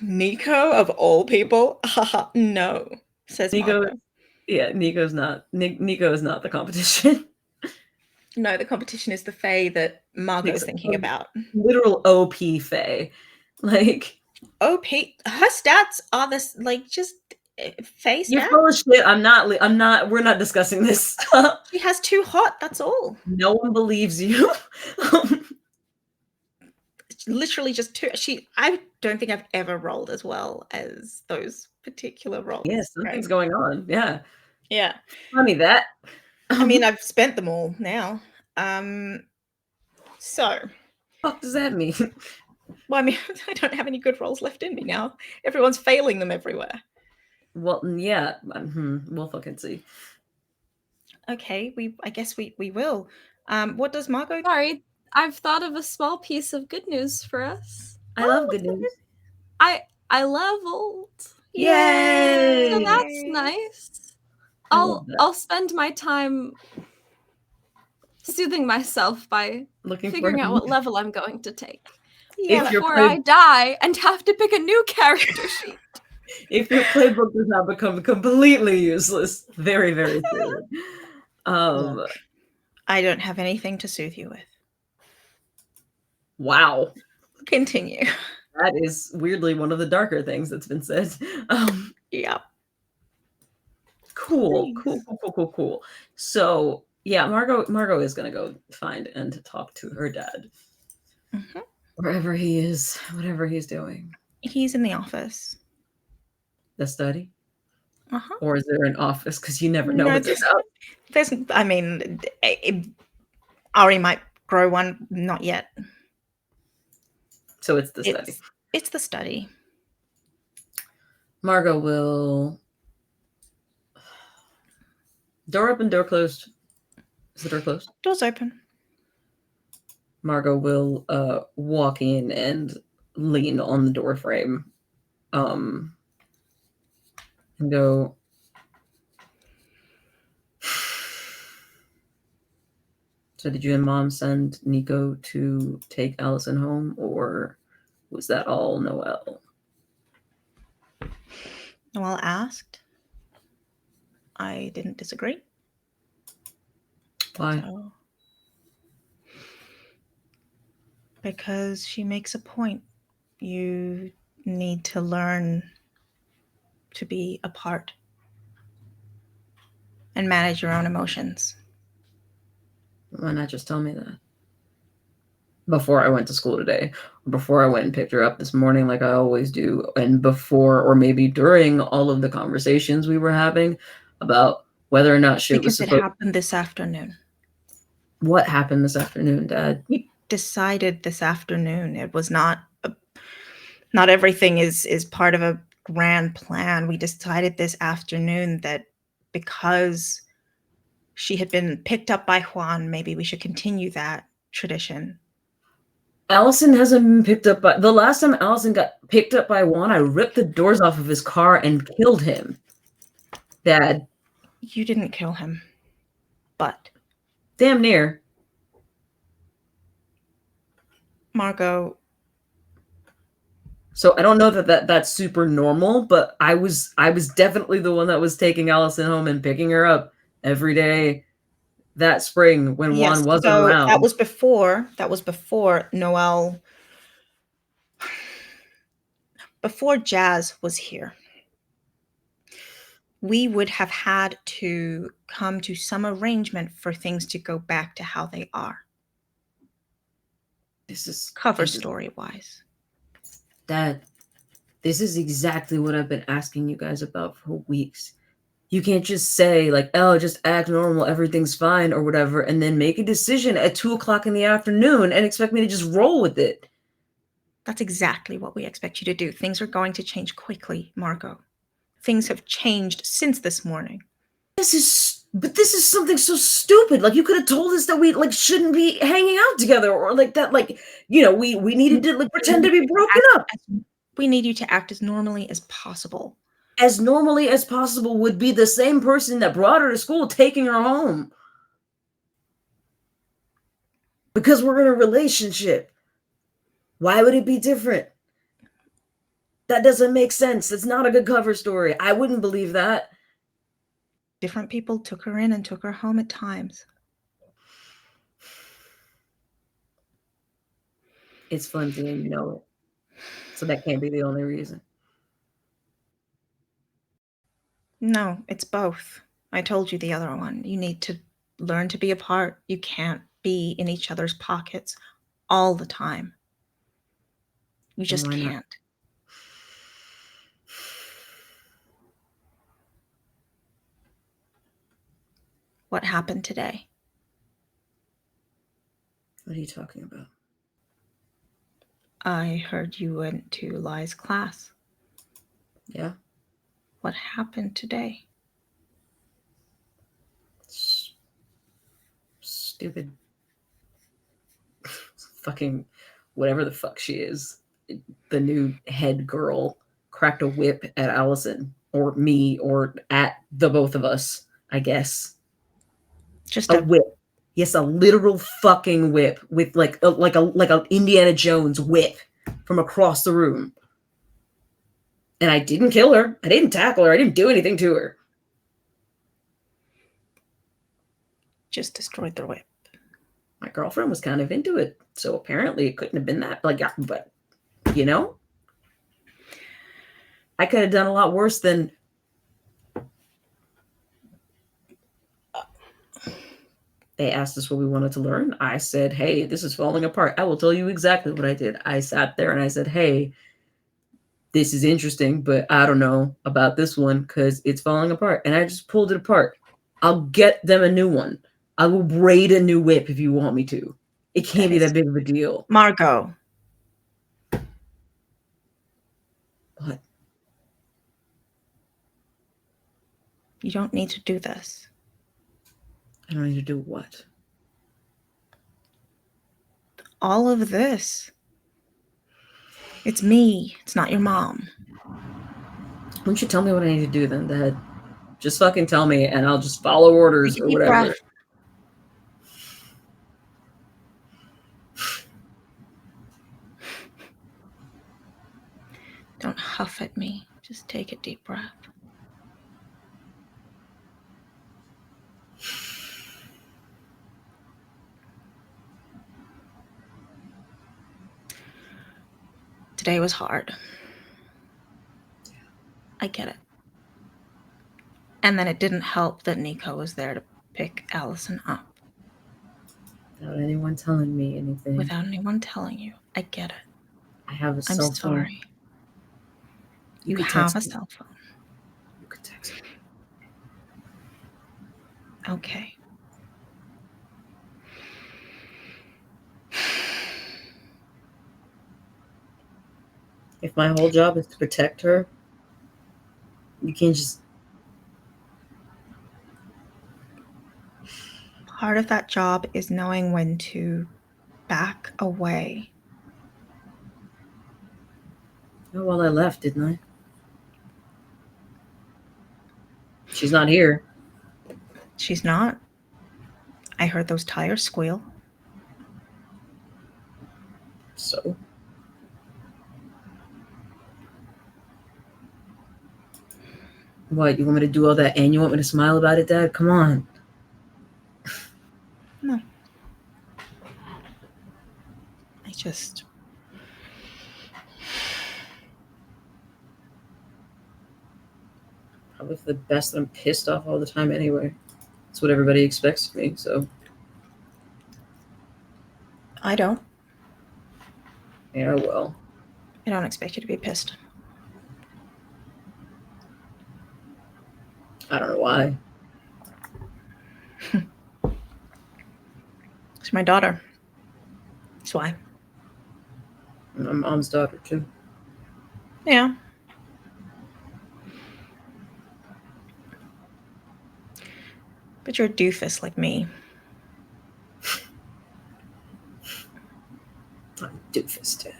Nico of all people? No, says Nico. Margot. Yeah, Nico is not the competition. No, the competition is the Fae that Margot's thinking about. Literal OP Fae. Like, OP, her stats are this, like, just Fae stats. You're full of shit. We're not discussing this. She has 2 hot, that's all. No one believes you. Literally just 2. I don't think I've ever rolled as well as those particular rolls. Yes, something's going on. Yeah. Yeah. Funny that. I mean, I've spent them all now. So. What does that mean? Well, I mean, I don't have any good rolls left in me now. Everyone's failing them everywhere. Well, yeah. We'll fucking see. Okay, I guess we will. What does Margot do? Sorry, I've thought of a small piece of good news for us. I love good news. I leveled. Yay! So that's nice. I'll spend my time soothing myself by figuring out what level I'm going to take. Yeah, before I die and have to pick a new character sheet. If your playbook does not become completely useless, very, very soon. I don't have anything to soothe you with. Wow. Continue. That is weirdly one of the darker things that's been said. Yeah. Cool. So yeah, Margot is gonna go find and talk to her dad. Mm-hmm. Wherever he is, whatever he's doing. He's in the office. The study? Uh-huh. Or is there an office? Because you never know what there's I mean, Ari might grow one, not yet. So it's the study. It's the study. Margot will... Door open, door closed. Is the door closed? Door's open. Margot will walk in and lean on the door frame and go, so did you and Mom send Nico to take Allison home, or was that all Noelle? Noelle asked. I didn't disagree. Why? So, because she makes a point. You need to learn to be apart and manage your own emotions. Why not just tell me that? Before I went to school today, before I went and picked her up this morning, like I always do, and before or maybe during all of the conversations we were having about whether or not shit was supposed... Because it happened this afternoon. What happened this afternoon, Dad? We decided this afternoon. It was not everything is part of a grand plan. We decided this afternoon that because she had been picked up by Juan, maybe we should continue that tradition. Allison hasn't been picked up by... The last time Allison got picked up by Juan, I ripped the doors off of his car and killed him. Dad. You didn't kill him. But... Damn near. Margot. So I don't know that's super normal, but I was definitely the one that was taking Allison home and picking her up every day that spring when Yes, Juan wasn't so around. that was before Noel, before Jazz was here. We would have had to come to some arrangement for things to go back to how they are. This is Cover story wise. Dad, this is exactly what I've been asking you guys about for weeks. You can't just say, like, oh, just act normal, everything's fine, or whatever, and then make a decision at 2 o'clock in the afternoon and expect me to just roll with it. That's exactly what we expect you to do. Things are going to change quickly, Margot. Things have changed since this morning. This is something so stupid. Like, you could have told us that we, like, shouldn't be hanging out together, or like that, like, you know, we needed to, like, pretend to be broken up. We need you to act as normally as possible. As normally as possible would be the same person that brought her to school taking her home. Because we're in a relationship. Why would it be different? That doesn't make sense. It's not a good cover story. I wouldn't believe that. Different people took her in and took her home at times. It's flimsy and you know it. So that can't be the only reason. No, it's both. I told you the other one. You need to learn to be apart. You can't be in each other's pockets all the time. You just can't. What happened today? What are you talking about? I heard you went to Lai's class. Yeah. What happened today? Stupid. Fucking whatever the fuck she is. The new head girl cracked a whip at Allison or me or at the both of us, I guess. Just a whip. Yes, a literal fucking whip with like a Indiana Jones whip from across the room. And I didn't kill her. I didn't tackle her. I didn't do anything to her. Just destroyed the whip. My girlfriend was kind of into it, so apparently it couldn't have been that. Like, but you know, I could have done a lot worse than. They asked us what we wanted to learn. I said, hey, this is falling apart. I will tell you exactly what I did. I sat there and I said, hey, this is interesting, but I don't know about this one because it's falling apart. And I just pulled it apart. I'll get them a new one. I will braid a new whip if you want me to. It can't be that big of a deal. Margot. What? You don't need to do this. I don't need to do what? All of this. It's me. It's not your mom. Why don't you tell me what I need to do then, Dad? Just fucking tell me and I'll just follow orders or whatever. Breath. Don't huff at me. Just take a deep breath. Today was hard. I get it. And then it didn't help that Nico was there to pick Allison up. Without anyone telling me anything. Without anyone telling you. I get it. I have a cell phone. I'm sorry. You have a cell phone. You could text me. Okay. If my whole job is to protect her, you can't just... Part of that job is knowing when to back away. Oh, well, I left, didn't I? She's not here. She's not. I heard those tires squeal. So? What, you want me to do all that and you want me to smile about it, Dad? Come on. No. I just... Probably for the best that I'm pissed off all the time anyway. That's what everybody expects of me, so. I don't. Yeah, well. I don't expect you to be pissed. I don't know why. She's my daughter. That's why. I'm my mom's daughter, too. Yeah. But you're a doofus like me. I'm a doofus, Dad.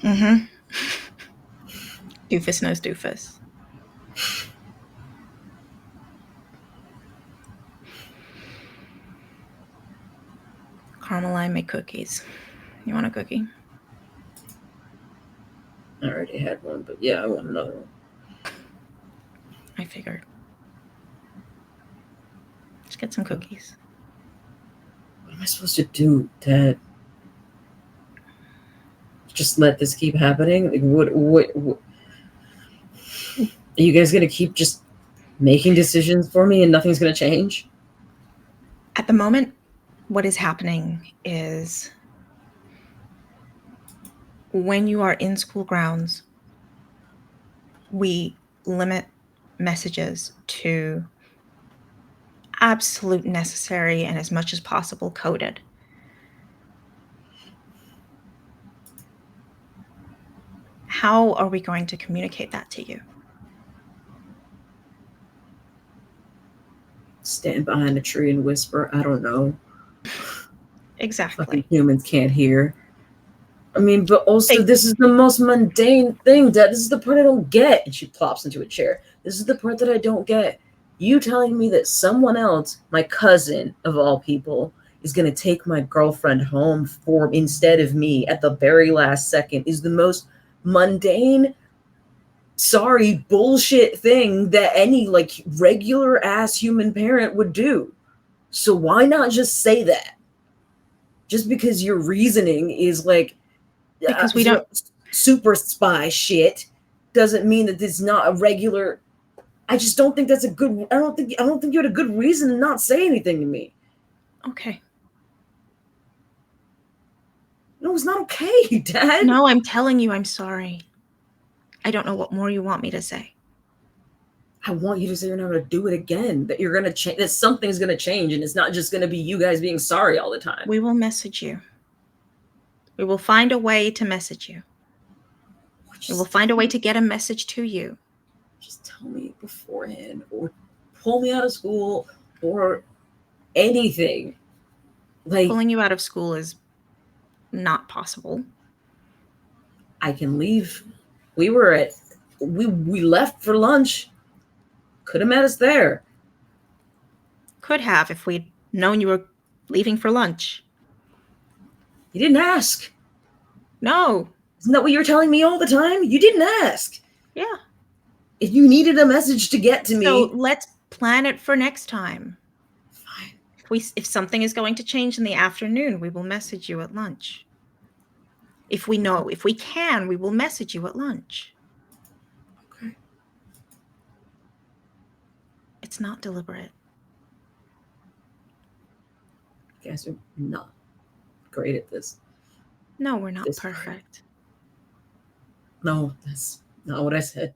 Mm-hmm. Doofus knows doofus. Caramelize my cookies. You want a cookie? I already had one, but yeah, I want another one. I figured. Let's get some cookies. What am I supposed to do, Dad? Just let this keep happening? Like, what? Are you guys gonna keep just making decisions for me and nothing's gonna change? At the moment, what is happening is when you are in school grounds, we limit messages to absolute necessary and as much as possible coded. How are we going to communicate that to you? Stand behind a tree and whisper, I don't know. Exactly. Fucking humans can't hear. I mean, but also, Hey. this is the most mundane thing, Dad. This is the part I don't get. And she plops into a chair. This is the part that I don't get. You telling me that someone else, my cousin of all people, is going to take my girlfriend home for instead of me at the very last second is the most mundane, sorry, bullshit thing that any like regular ass human parent would do. So why not just say that? Just because your reasoning is like, Because we don't... super spy shit doesn't mean that it's not a regular. I just don't think that's a good. I don't think you had a good reason to not say anything to me. Okay. No, it's not okay, Dad. No, I'm telling you I'm sorry. I don't know what more you want me to say. I want you to say you're not going to do it again. That you're going to change. That something's going to change, and it's not just going to be you guys being sorry all the time. We will message you. We will find a way to message you. We will find a way to get a message to you. Just tell me beforehand, or pull me out of school, or anything. Like, pulling you out of school is not possible. I can leave. We left for lunch. Could have met us there. Could have if we'd known you were leaving for lunch. You didn't ask. No. Isn't that what you were telling me all the time? You didn't ask. Yeah. If you needed a message to get to me. So let's plan it for next time. Fine. If something is going to change in the afternoon, we will message you at lunch. If we can, we will message you at lunch. Okay. It's not deliberate. You guys are not great at this. No, we're not perfect. No, that's not what I said.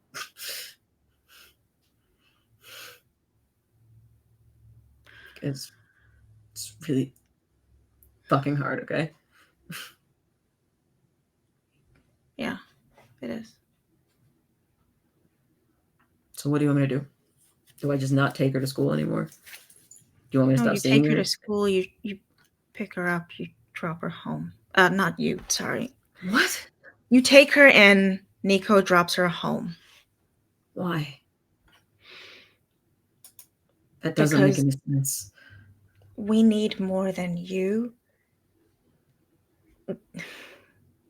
It's really fucking hard, okay? Yeah, it is. So what do you want me to do? Do I just not take her to school anymore? Do you want me to stop seeing her? You take her to school, you pick her up, you drop her home. Not you, sorry. What? You take her and Nico drops her home. Why? That doesn't make any sense. We need more than you.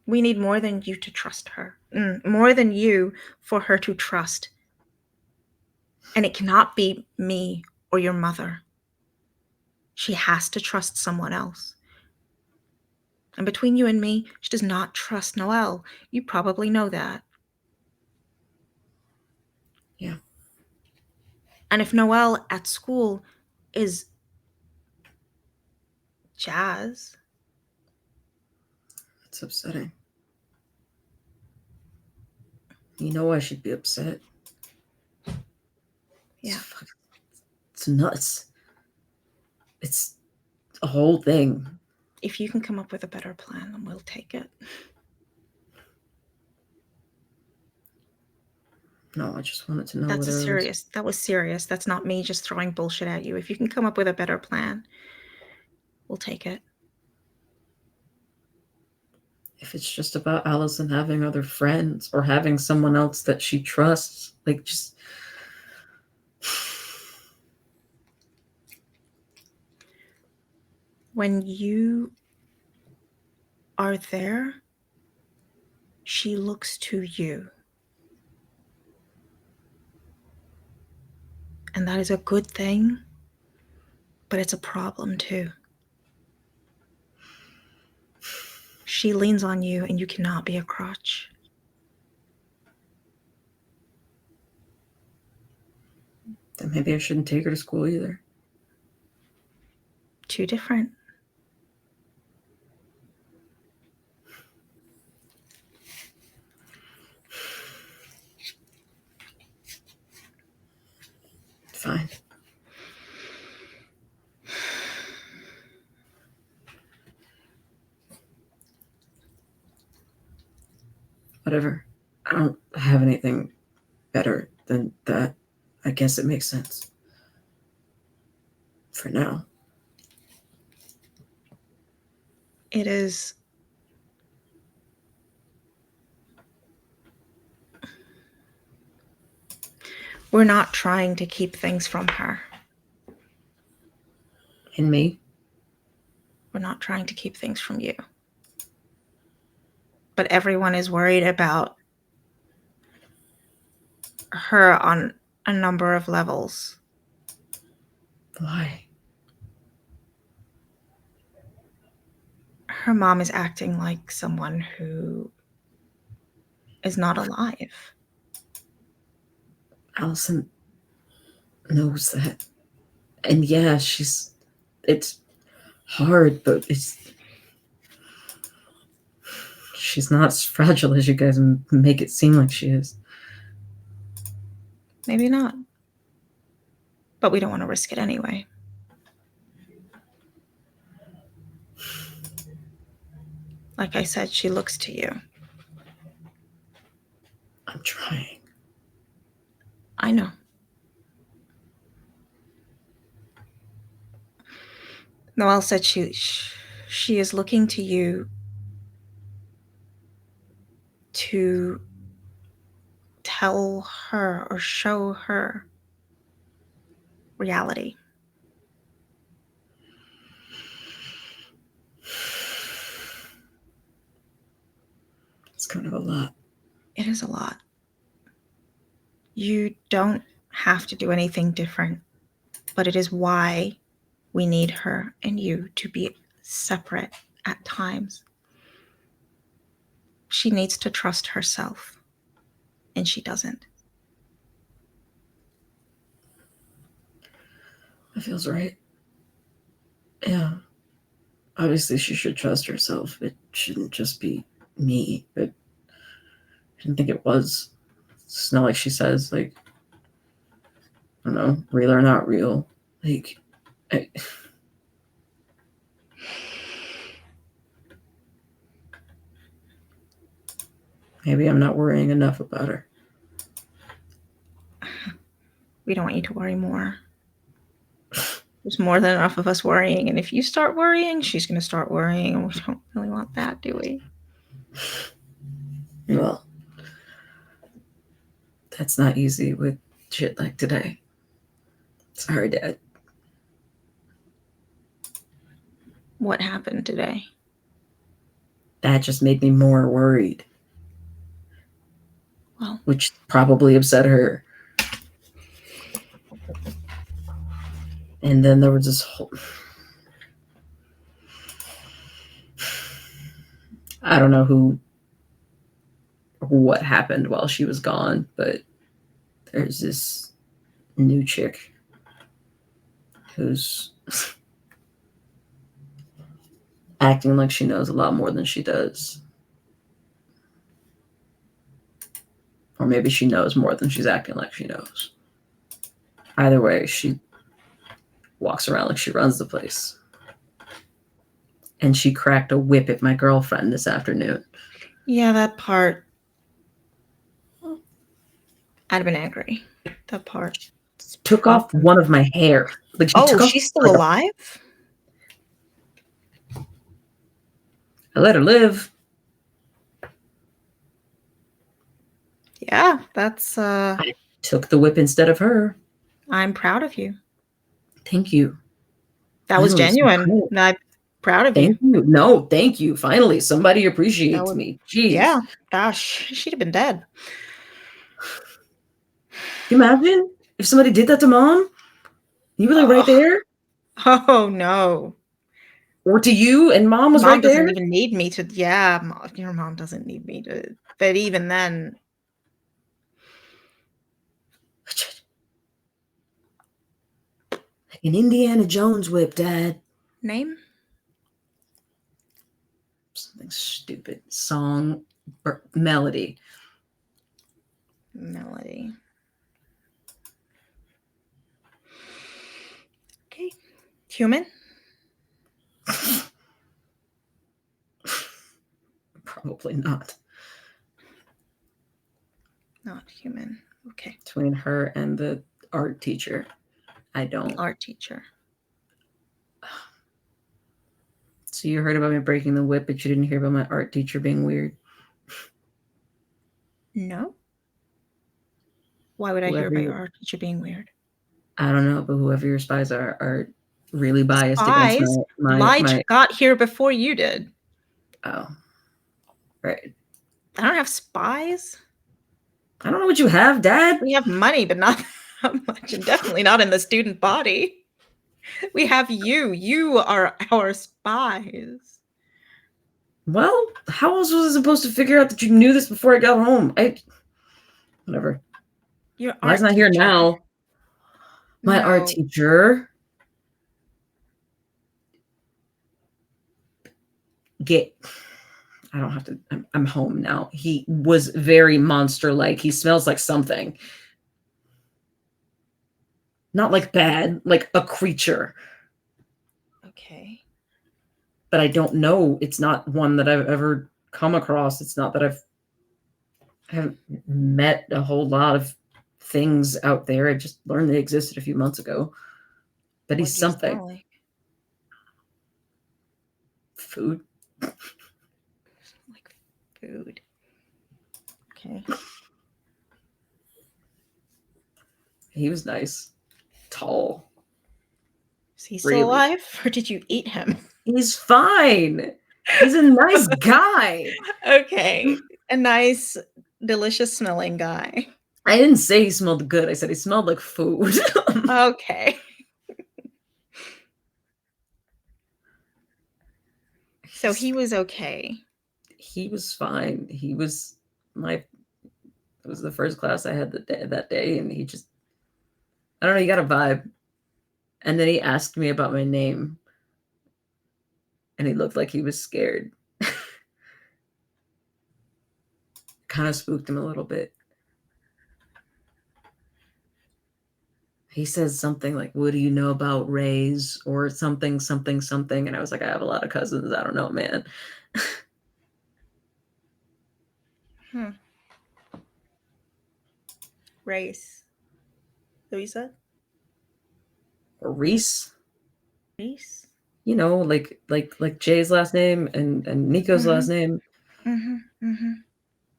We need more than you to trust her. More than you for her to trust. And it cannot be me or your mother. She has to trust someone else. And between you and me, she does not trust Noelle. You probably know that. Yeah. And if Noelle at school is Jazz, It's upsetting. You know I should be upset. Yeah. It's nuts. It's a whole thing. If you can come up with a better plan, then we'll take it. No, I just wanted to know That was serious. That's not me just throwing bullshit at you. If you can come up with a better plan, we'll take it. If it's just about Allison having other friends or having someone else that she trusts, like, just... When you are there, she looks to you. And that is a good thing, but it's a problem too. She leans on you and you cannot be a crutch. Then maybe I shouldn't take her to school either. Too different. Fine. Whatever. I don't have anything better than that. I guess it makes sense. For now. It is. We're not trying to keep things from her. And me? We're not trying to keep things from you. But everyone is worried about her on a number of levels. Why? Her mom is acting like someone who is not alive. Allison knows that. And yeah, it's hard, but she's not as fragile as you guys make it seem like she is. Maybe not. But we don't want to risk it anyway. Like I said, she looks to you. I'm trying. I know. Noelle said she is looking to you to tell her or show her reality. It's kind of a lot. It is a lot. You don't have to do anything different, but it is why we need her and you to be separate at times. She needs to trust herself, and she doesn't. That feels right. Yeah. Obviously, she should trust herself. It shouldn't just be me. But I didn't think it was. It's not like she says, like, I don't know, real or not real. Like, maybe I'm not worrying enough about her. We don't want you to worry more. There's more than enough of us worrying, and if you start worrying, she's going to start worrying, and we don't really want that, do we? Well, that's not easy with shit like today. Sorry, Dad. What happened today? That just made me more worried. Well, which probably upset her. And then there was this whole... I don't know what happened while she was gone, but there's this new chick who's acting like she knows a lot more than she does. Or maybe she knows more than she's acting like she knows. Either way, she walks around like she runs the place. And she cracked a whip at my girlfriend this afternoon. Yeah, that part. I'd have been angry. That part. Took off one of my hair. Like she took off, she's still alive? I let her live. Yeah, that's I took the whip instead of her. I'm proud of you. Thank you. That was genuine. I'm proud of you. Thank you. No, thank you. Finally, somebody appreciates me. Jeez. Yeah. Gosh, she'd have been dead. Can you imagine if somebody did that to mom? You were like right there? Oh no. Or to you and mom was right there? Mom doesn't even need me to. Yeah, your mom doesn't need me to. But even then. Like an Indiana Jones whip, Dad. Name? Something stupid. Song. Melody. Melody. Okay. Human? Probably not. Not human. Okay. Between her and the art teacher. I don't. Art teacher. So you heard about me breaking the whip, but you didn't hear about my art teacher being weird? No. Why would I hear about your art teacher being weird? I don't know, but whoever your spies are really biased Spies? against my Lige got here before you did. Oh. Right. I don't have spies. I don't know what you have, Dad. We have money, but not that much, and definitely not in the student body. We have you. You are our spies. Well, how else was I supposed to figure out that you knew this before I got home? Whatever. Your Why not here now? My art teacher. I don't have to. I'm home now. He was very monster-like. He smells like something. Not like bad, like a creature. Okay. But I don't know. It's not one that I've ever come across. It's not that I haven't met a whole lot of things out there. I just learned they existed a few months ago. But he's something. Like? Food. Like food. Okay. He was nice. Tall. Is he still alive, or did you eat him? He's fine. He's a nice guy. Okay. A nice, delicious smelling guy. I didn't say he smelled good. I said he smelled like food. Okay. So he was okay. He was fine. It was the first class I had that day, and he just, I don't know, he got a vibe. And then he asked me about my name. And he looked like he was scared. Kind of spooked him a little bit. He says something like, "What do you know about rays?" Or something, something, something. And I was like, I have a lot of cousins. I don't know, man. Race. So you said? Or Reese. Reese? You know, like Jay's last name and Nico's last name.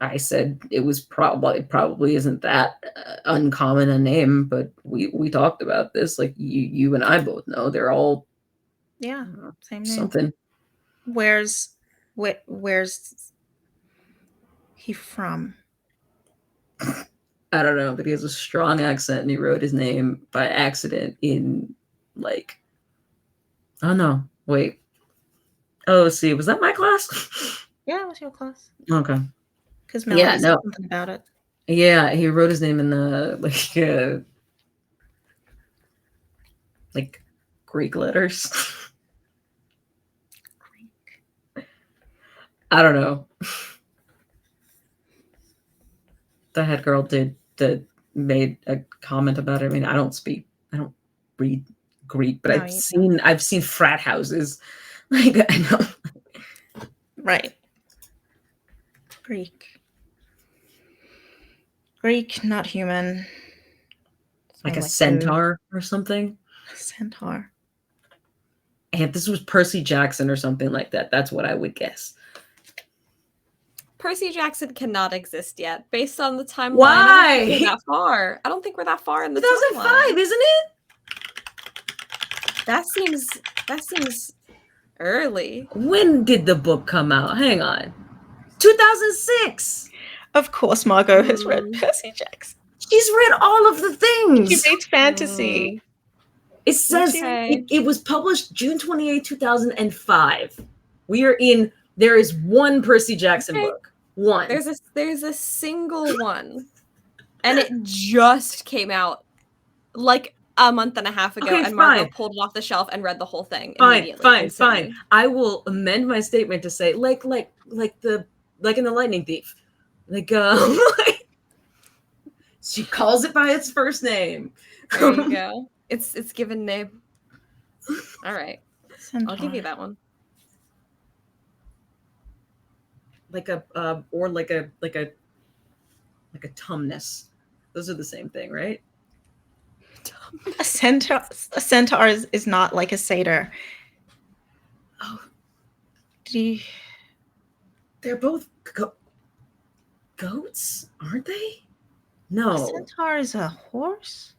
I said it was probably isn't that uncommon a name, but we talked about this. Like you and I both know they're all same name. Something. Where's he from? I don't know, but he has a strong accent, and he wrote his name by accident in oh no, wait. Oh, let's see, was that my class? Yeah, it was your class. Okay. Because Yeah, Melody said no. something about it. Yeah, he wrote his name in the like Greek letters. I don't know. The head girl made a comment about it. I mean, I don't read Greek, but No, I've seen frat houses. Like I know. Right. Greek, not human. Like a Like centaur or something. Centaur. And this was Percy Jackson or something like that. That's what I would guess. Percy Jackson cannot exist yet, based on the timeline. Why? I don't think we're that far. I don't think we're that far in the 2005, timeline. isn't it? That seems early. When did the book come out? Hang on. 2006. Of course, Margot has read Percy Jackson. She's read all of the things. She reads fantasy. It says it was published June 28, 2005. There is one Percy Jackson book. One. There's a single one. And it just came out like a month and a half ago, and Margot pulled it off the shelf and read the whole thing immediately. Fine. I will amend my statement to say like in the Lightning Thief. She calls it by its first name. There you go. It's given name. All right. I'll give you that one. Like a tumnus. Those are the same thing, right? A centaur is not like a satyr. Oh, they're both goats, aren't they? No. A centaur is a horse?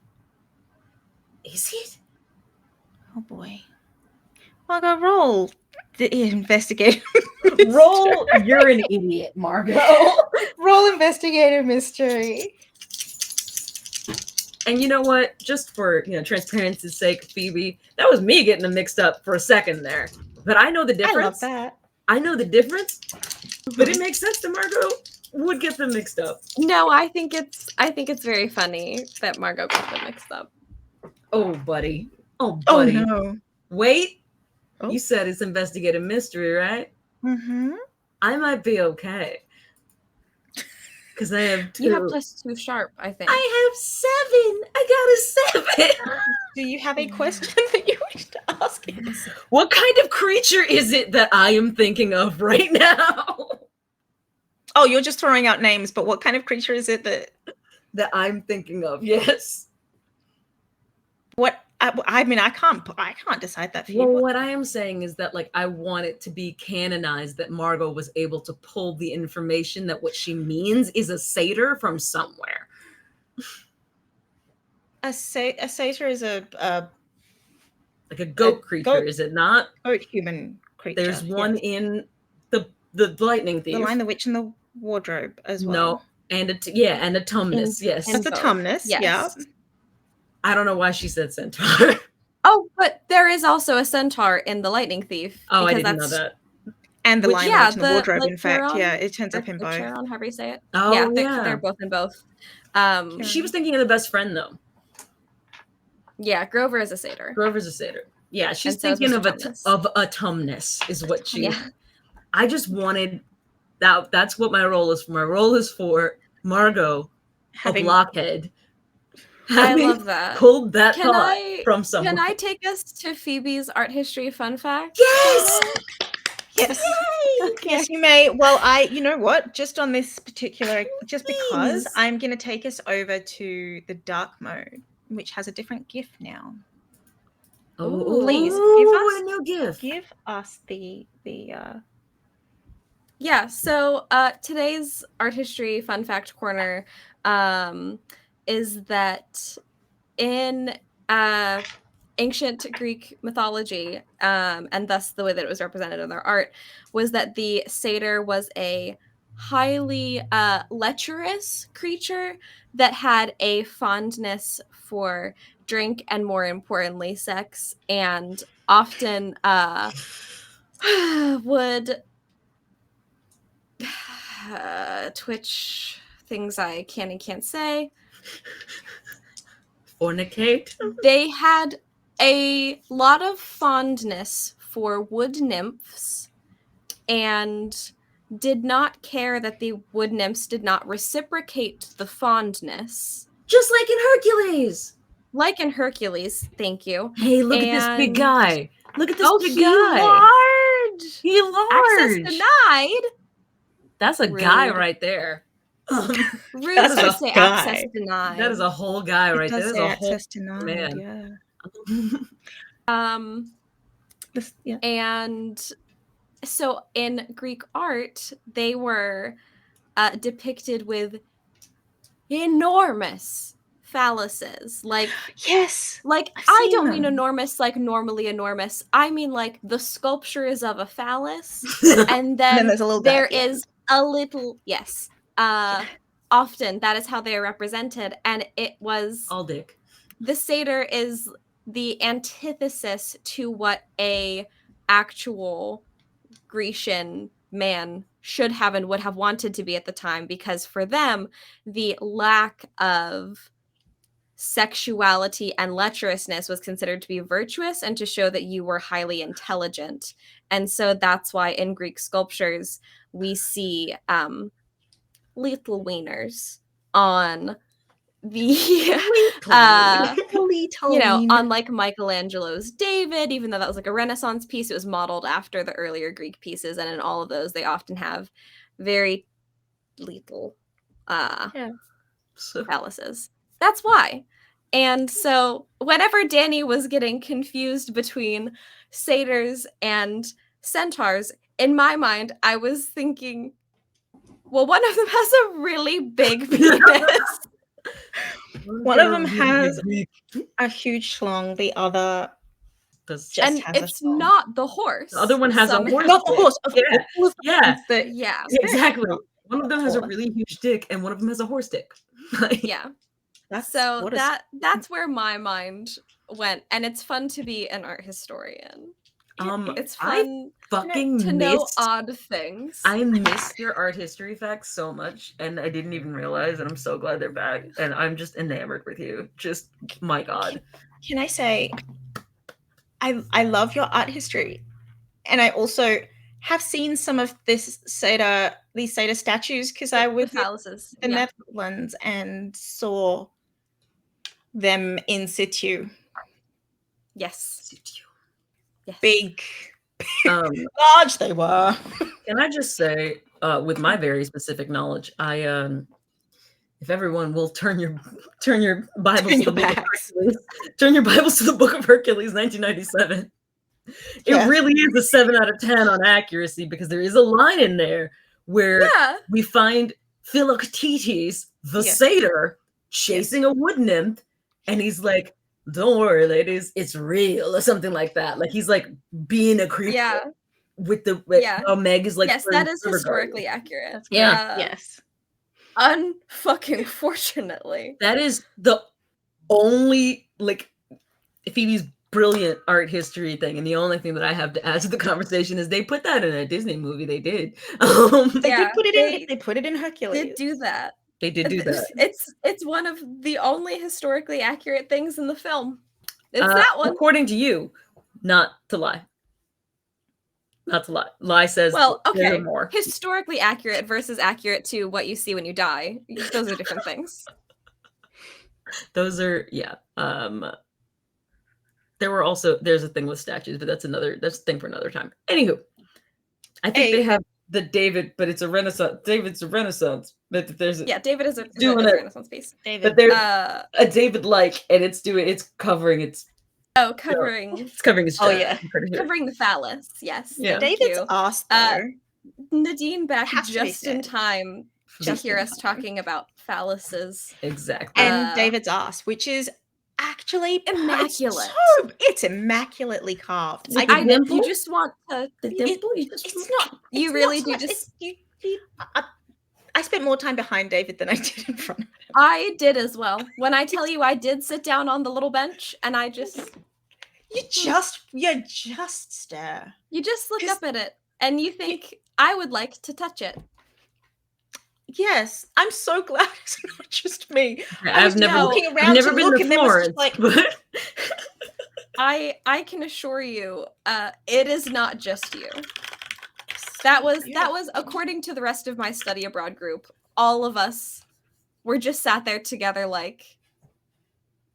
Is it? Oh boy. Margot, roll the investigator. Roll. You're an idiot, Margot. Roll investigator mystery. And you know what? Just for transparency's sake, Phoebe, that was me getting them mixed up for a second there. But I know the difference. I love that. I know the difference. But it makes sense that Margot would get them mixed up. No, I think it's very funny that Margot got them mixed up. Oh, buddy. Oh no. Wait. Oh. You said it's investigative mystery, right? Mm-hmm. I might be okay. Because I have 2. You have +2 sharp, I think. I have 7. I got a 7. Do you have a question that you wish to ask? What kind of creature is it that I am thinking of right now? Oh, you're just throwing out names, but what kind of creature is it that I'm thinking of? Yes. What? I mean, I can't decide that for you. Well, what I am saying is that, I want it to be canonized that Margot was able to pull the information that what she means is a satyr from somewhere. A satyr is a goat creature, is it not? Goat human creature. There's one in the Lightning Thief. The Lion, the Witch, and the Wardrobe as well. No, and a tumnus. Yes, that's a tumnus. Yes. Yeah. I don't know why she said centaur. Oh, but there is also a centaur in the Lightning Thief. Oh, I didn't know that. And the Lion, the Witch, and the Wardrobe, in fact. Yeah, it turns up in both. Charon, however you say it. Oh, yeah. They're both in both. She was thinking of the best friend, though. Yeah, Grover is a satyr. Grover's a satyr. Yeah, she's thinking of a tumnus is what she... Yeah. I just wanted... That's what my role is for. My role is for Margot, a blockhead. I love that. Pulled that thought from someone. Can I take us to Phoebe's art history fun fact? Yes! Yes. Okay. Yes, you may. Well, you know what? Just on this particular, because I'm going to take us over to the dark mode, which has a different GIF now. Oh, please give us a new GIF. Give us the. Yeah. So today's art history fun fact corner is that in ancient Greek mythology, and thus the way that it was represented in their art, was that the satyr was a highly lecherous creature that had a fondness for drink and, more importantly, sex, and often would Twitch things I can and can't say. Fornicate. They had a lot of fondness for wood nymphs and did not care that the wood nymphs did not reciprocate the fondness. Just like in Hercules. Like in Hercules, thank you. Hey, look at this big guy. Look at this big he guy. large. He large. Access denied. That's a Rude. guy right there. Rude That's to a say guy. access denied. That is a whole guy right there. Does That is say a whole access denied, man. yeah. Yeah. And so in Greek art, they were depicted with enormous phalluses. Like, Yes. like I've I seen don't mean them. enormous like normally enormous. I mean like the sculpture is of a phallus, and then there's a little there guy at the is a little often that is how they are represented, and it was All dick. the satyr is the antithesis to what a actual Grecian man should have and would have wanted to be at the time, because for them the lack of sexuality and lecherousness was considered to be virtuous and to show that you were highly intelligent. And so that's why in Greek sculptures we see little wieners on the on like Michelangelo's David, even though that was like a Renaissance piece, it was modeled after the earlier Greek pieces, and in all of those they often have very little phalluses. That's why. And so whenever Danny was getting confused between satyrs and centaurs, in my mind I was thinking, well, one of them has a really big penis. One of them has a huge schlong. The other just and has it's not the horse. The other one has a horse. Not the horse. Yeah. Yeah. Exactly. One of them has a really huge dick, and one of them has a horse dick. Yeah. So that's where my mind went, and it's fun to be an art historian. It's fun to know odd things. I missed your art history facts so much, and I didn't even realize, and I'm so glad they're back, and I'm just enamored with you. Just, my God. Can I say, I love your art history, and I also have seen some of these satyr statues, because I was in the Netherlands and saw them in situ. Yes. Yes. Big, large they were. Can I just say, with my very specific knowledge, if everyone will turn your Bibles to the Book of Hercules, turn your Bibles to the Book of Hercules, 1997. It really is a 7 out of 10 on accuracy, because there is a line in there where we find Philoctetes, the satyr, chasing a wood nymph, and he's like, "Don't worry, ladies, it's real," or something like that. Like, he's like being a creep. With Meg is like, yes, that is historically accurate. Yes. Unfucking fortunately. That is the only, like, Phoebe's brilliant art history thing, and the only thing that I have to add to the conversation is they put that in a Disney movie. They did. They put it in Hercules. They did do that. They did do that. It's one of the only historically accurate things in the film. It's that one. According to you, not to lie. Not to lie. Lie says, well, okay, more. Historically accurate versus accurate to what you see when you die. Those are different things. Those are, there's a thing with statues, but that's a thing for another time. Anywho, I think they have the David, but it's a Renaissance. David's a Renaissance, but there's David is a Renaissance piece. David, but there's a David-like, and it's covering its. Oh, covering. It's covering his. Covering the phallus. Yes. Yeah. David's ass though. Nadine back just in time to hear us talking about phalluses. Exactly. And David's ass, which is actually immaculate. It's immaculately carved. You just want the dimple. It's not. You really do just. I spent more time behind David than I did in front of him. I did as well. When I tell you, I did sit down on the little bench, and I just. You just stare. You just look up at it, and you think, I would like to touch it. Yes, I'm so glad it's not just me. I was I've never, looking I've around never to been look, to and there was just Florence, like, but I can assure you, it is not just you. That was according to the rest of my study abroad group. All of us were just sat there together like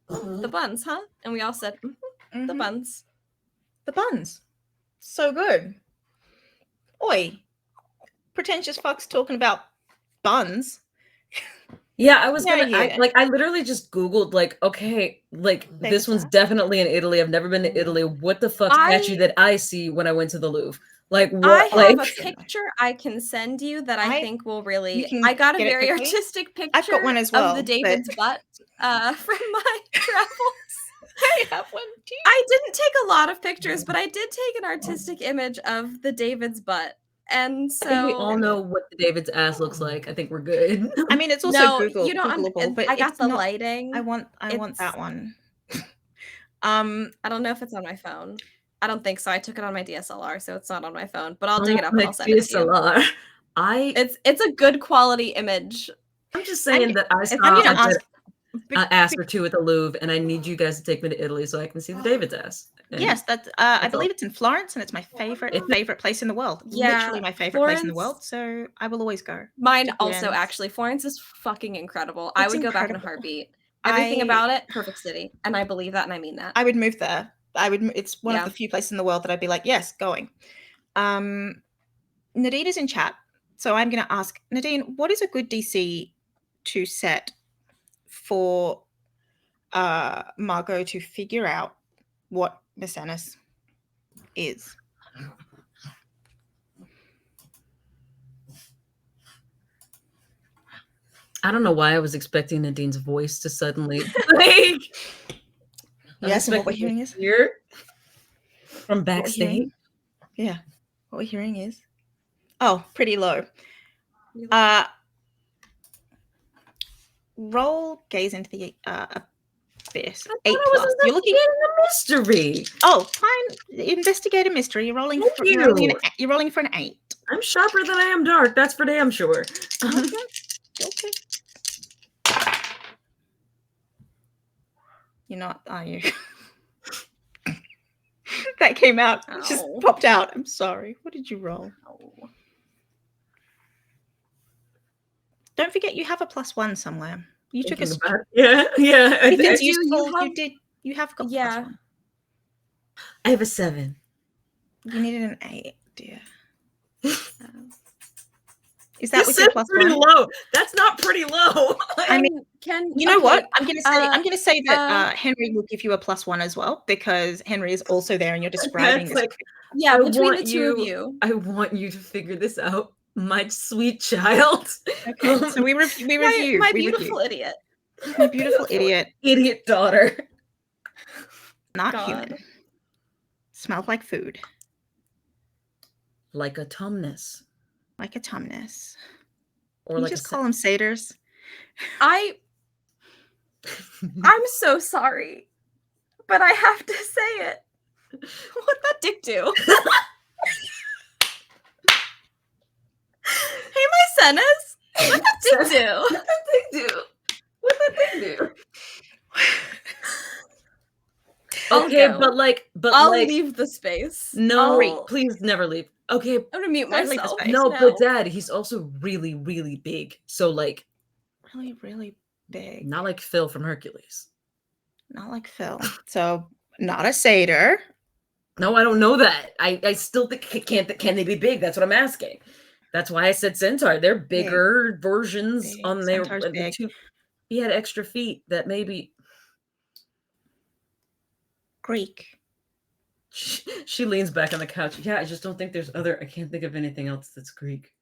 the buns, huh? And we all said the Mhm. buns. The buns. So good. Oi. Pretentious fucks talking about buns. yeah, I was Yeah, gonna yeah. I literally just Googled like, okay, like this David's one's ass. definitely in Italy. I've never been to Italy. What the fuck statue that I see when I went to the Louvre? Like I what? have Like a picture I can send you that I think will really. can I got a get it very quickly? artistic picture I've got one as of well, the but- David's butt from my travels. I have one too. I didn't take a lot of pictures, but I did take an artistic image of the David's butt. And so I think we all know what the David's ass looks like. I think we're good. I mean, it's also no, Google, you don't. Googleable, but I got it's the not, lighting. I want It's- that one. I don't know if it's on my phone. I don't think so. I took it on my DSLR, so it's not on my phone. But I'll dig it up and I'll send it to you. DSLR. It's a good quality image. I'm just saying that I saw I'm gonna a ask. an ass or two at the Louvre, and I need you guys to take me to Italy so I can see the David's ass. And Yes, that's. I that's believe all. it's in Florence, and it's my favorite place in the world. Yeah, Literally my favorite place in the Florence- world. So I will always go. Mine To the also, ends. actually. Florence is fucking incredible. I It's would go back in a incredible. heartbeat. Everything I- about it, perfect city. And I believe that and I mean that. I would move there. It's one Yeah. of the few places in the world that I'd be like, yes, going. Nadine is in chat, so I'm going to ask Nadine, what is a good DC to set for Margot to figure out what Messanus is? I don't know why I was expecting Nadine's voice to suddenly like. Yes, and what we're hearing is here from what we're backstage. hearing- Yeah, what we're hearing is pretty low. Roll gaze into the abyss. I 8 thought I was plus. You're looking. investigating a mystery. Oh, fine. Investigate a mystery. You're rolling. Thank You're rolling for an 8. I'm sharper than I am dark. That's for damn sure. Okay. You're not, are you? That came out. It just Ow. popped out. I'm sorry. What did you roll? Don't forget you have a +1 somewhere. You took a Thinking about it. Yeah. I if it's did. useful, you have got Yeah. +1. I have a 7. You needed an 8, dear. Is That that with your pretty +1? low. That's not pretty low. I mean, can you know okay, what? I'm gonna say that Henry will give you a +1 as well, because Henry is also there and you're describing That's this. like, yeah, I between want the two of you. I want you to figure this out, my sweet child. Okay, so we review. My we beautiful review. idiot. My beautiful idiot, Idiot daughter. not God. human. Smells like food, Like a tumnus. like a tumnus. Or You like just a call them satyrs. I'm so sorry, but I have to say it. What'd that dick do? Hey, my Sennas. What'd that dick do? What that thing do? What that thing do? I'll Okay, go. but I'll like, leave the space. no, I'll- please never leave. Okay, I'm gonna mute Don't leave the myself. space. no, now. but Dad, he's also really, really big. So like, Really, really big. not like Phil from Hercules. Not like Phil. So not a satyr. No, I don't know that. I still think can they be big? That's what I'm asking. That's why I said centaur. They're bigger versions Big. on their Centaur's big. He had extra feet that maybe Greek. she leans back on the couch. Yeah, I just don't think there's other. I can't think of anything else that's Greek.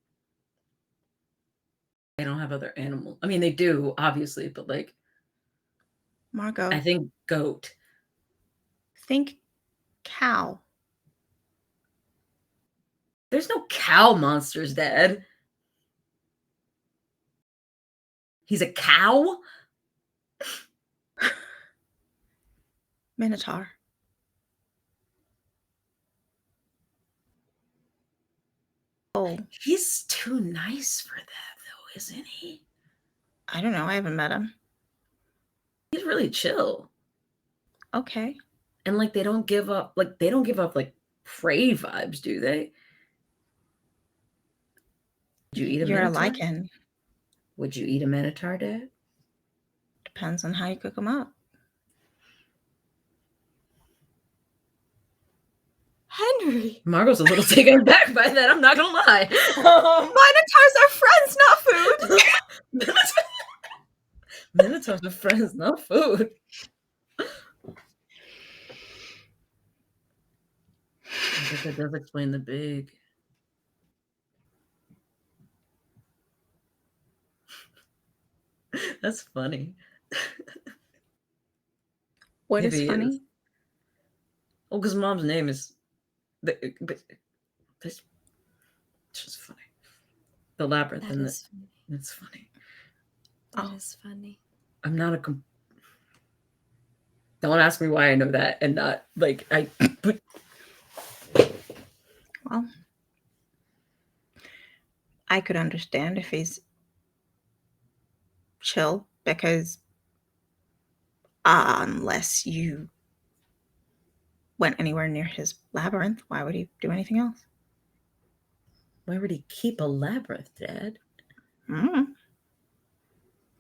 They don't have other animals. I mean, they do, obviously, but like, Margot. I think goat. Think cow. There's no cow monsters, Dad. He's a cow? Minotaur. Oh, He's too nice for that, though. isn't he? I don't know. I haven't met him. He's really chill. Okay. And like they don't give up like prey vibes, do they? Would you eat a You're a minotaur? lichen. Would you eat a minotaur, Dad? Depends on how you cook them up. Henry. Margot's a little taken aback by that, I'm not gonna lie. Minotaurs are friends, not food. Minotaurs are friends, not food. I guess that does explain the big. That's funny. What Maybe is it funny? is. Oh, because Mom's name is. But it's just funny. The labyrinth, That and is funny. it's funny. That is funny. I'm not a. Don't ask me why I know that, and not like I. Well, I could understand if he's chill because unless you went anywhere near his labyrinth, why would he do anything else? Why would he keep a labyrinth, Dad? Mm.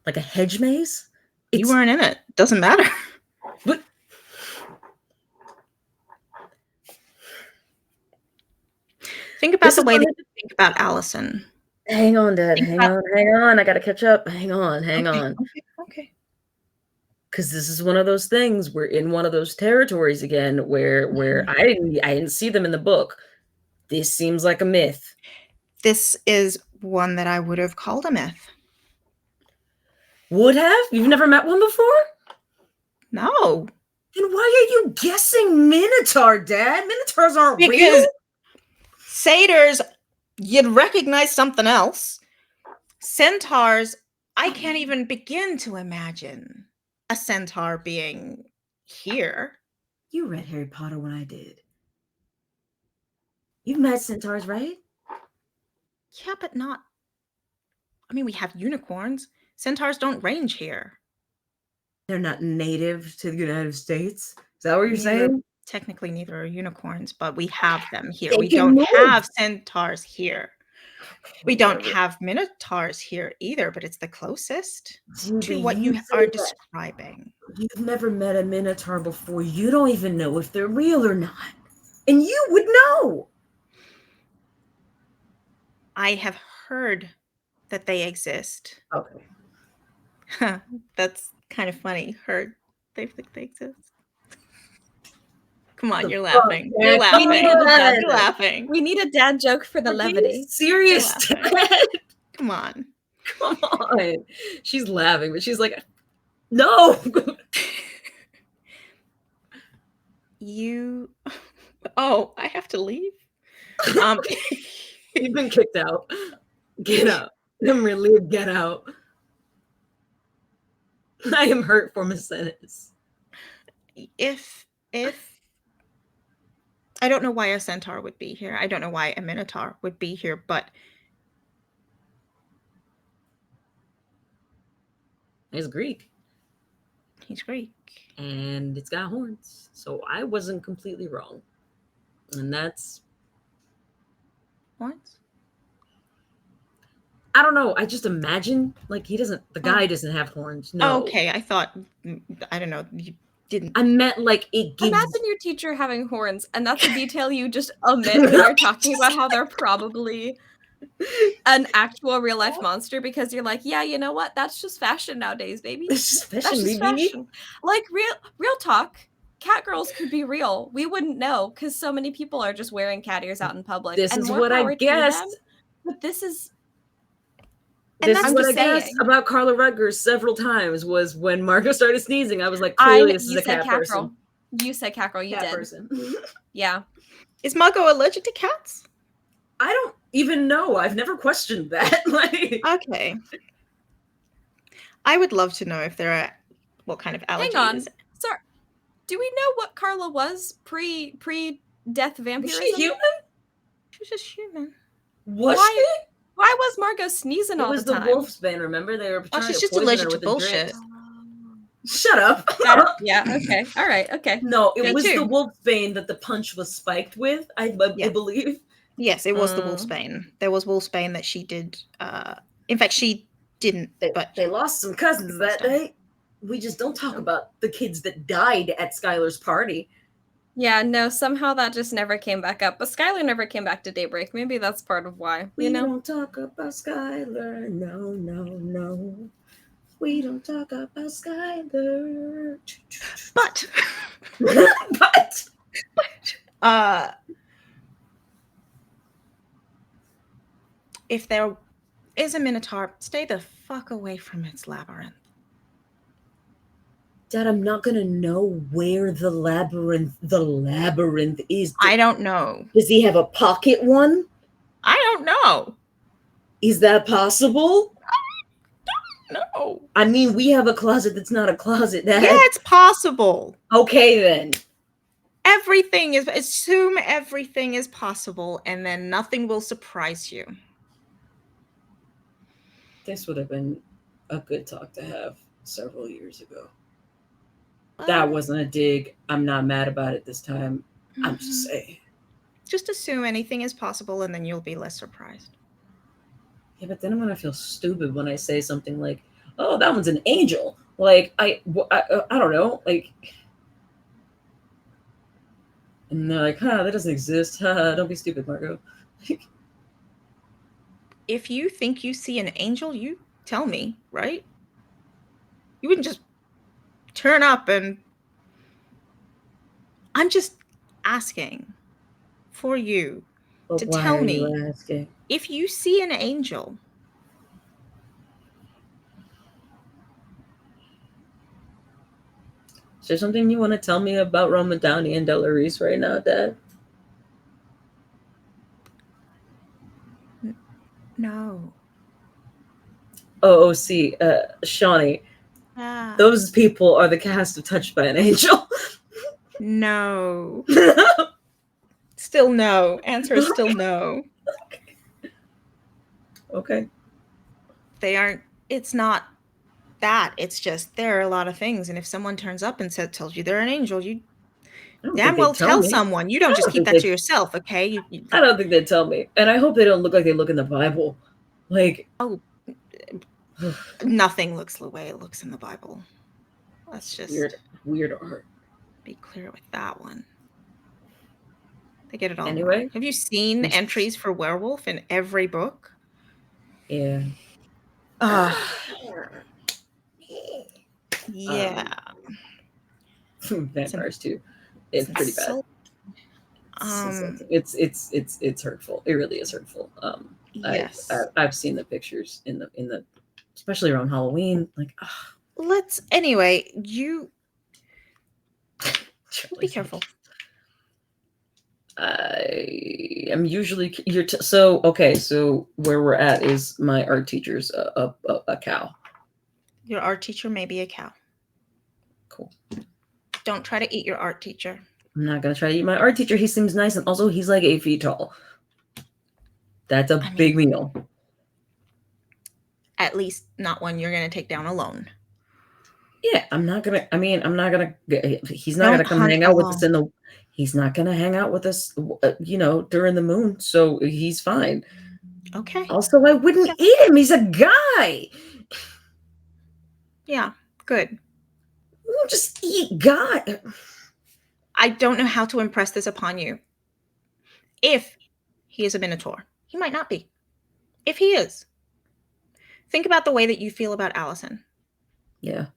Like a hedge maze? You weren't in it. Doesn't matter. But Think about the way that you think about Allison. Hang on, Dad. Hang on. I gotta catch up. Hang on. Okay. Because this is one of those things. We're in one of those territories again where I didn't see them in the book. This seems like a myth. This is one that I would have called a myth. Would have? You've never met one before? No. Then why are you guessing Minotaur, Dad? Minotaurs aren't real. Because satyrs, you'd recognize something else. Centaurs, I can't even begin to imagine a centaur being here. You read Harry Potter when I did. You've met centaurs, right? Yeah, but not. I mean, we have unicorns. Centaurs don't range here. They're not native to the United States. Is that what you're saying? Technically, neither are unicorns, but we have them here. They We can don't move. have centaurs here. We don't have minotaurs here either, but it's the closest to what you are describing. You've never met a minotaur before. You don't even know if they're real or not. And you would know. I have heard that they exist. Okay. That's kind of funny. Heard they think they exist. Come on, you're laughing. You're laughing. You're laughing. We need a dad joke for the levity. Serious, Dad. Come on. Come on. She's laughing, but she's like, no. You. Oh, I have to leave. You've been kicked out. Get out. I'm relieved. Get out. I am hurt for Miss Ennis. If I don't know why a centaur would be here. I don't know why a minotaur would be here, but He's Greek. He's Greek. And it's got horns. So I wasn't completely wrong. And that's... Horns? I don't know. I just imagine, like, the guy doesn't have horns. No. Okay, I thought, I don't know, you didn't. I meant, like, it gives... Imagine your teacher having horns, and that's a detail you just omit when you're talking about how they're probably an actual real-life monster, because you're like, yeah, you know what? That's just fashion nowadays, baby. It's just fashion, That's just baby. fashion. Like, real talk, cat girls could be real. We wouldn't know, because so many people are just wearing cat ears out in public. This and is more what power I to guessed. them, but this is... And this is what I guessed about Carla Rutgers several times, was when Margot started sneezing, I was like, clearly this is a cat person. Girl. You said cat girl, you cat did. Person. Yeah. Is Margot allergic to cats? I don't even know. I've never questioned that. Like, okay. I would love to know if there are what kind of allergies. Hang on. Sorry. Do we know what Carla was pre-death vampirism? Was she human? She was just human. Was she? Why was Margot sneezing It all was the the time? wolfsbane. Remember, they were trying she's to just poison allergic her to with the bullshit. drips. Shut up. Yeah. Okay. All right. Okay. No, it Me was too. the wolfsbane that the punch was spiked with. I Yeah. believe. Yes, it was the wolfsbane. There was wolfsbane that she did. In fact, she didn't. But They lost some cousins that day. We just don't talk about the kids that died at Skylar's party. Yeah, no, somehow that just never came back up. But Skylar never came back to Daybreak. Maybe that's part of why. We don't talk about Skylar. No, no, no. We don't talk about Skylar. But if there is a Minotaur, stay the fuck away from its labyrinth. Dad, I'm not gonna know where the labyrinth is. I don't know. Does he have a pocket one? I don't know. Is that possible? No. I mean, we have a closet that's not a closet, Dad. Yeah, it's possible. Okay, then. Assume everything is possible, and then nothing will surprise you. This would have been a good talk to have several years ago. That wasn't a dig. I'm not mad about it this time. I'm just saying. Just assume anything is possible, and then you'll be less surprised. Yeah, but then I'm gonna feel stupid when I say something like, "Oh, that one's an angel." Like I don't know. Like, and they're like, "Huh, that doesn't exist." Don't be stupid, Margot. If you think you see an angel, you tell me, right? You wouldn't just turn up and... I'm just asking for you to tell me if you see an angel. Is there something you want to tell me about Roma Downey and Delarice right now, Dad? No. Oh, see, Shawnee. Those people are the cast of Touched by an Angel. No. Still no. Answer is still no. Okay. They aren't. It's not that. It's just there are a lot of things, and if someone turns up and tells you they're an angel, you damn well tell someone. You don't just keep that to yourself, okay? I don't think they'd tell me, and I hope they don't look like they look in the Bible. Like, oh, nothing looks the way it looks in the Bible. Let's just weird art. Be clear with that one. They get it all anyway. Wrong. Have you seen entries for werewolf in every book? Yeah. Yeah. Vampires too. It's pretty bad. It's hurtful. It really is hurtful. Yes. I've seen the pictures in the especially around Halloween. Like, let's anyway. You be careful. I am usually so where we're at is my art teacher's a cow. Your art teacher may be a cow. Cool. Don't try to eat your art teacher. I'm not gonna try to eat my art teacher. He seems nice, and also he's like 8 feet tall. That's a big meal. At least not one you're gonna take down alone. Yeah, I'm not gonna. He's not gonna come hang out with us He's not gonna hang out with us, during the moon. So he's fine. Okay. Also, I wouldn't eat him. He's a guy. Yeah, good. We won't just eat God. I don't know how to impress this upon you. If he is a Minotaur, he might not be. If he is, think about the way that you feel about Allison. Yeah.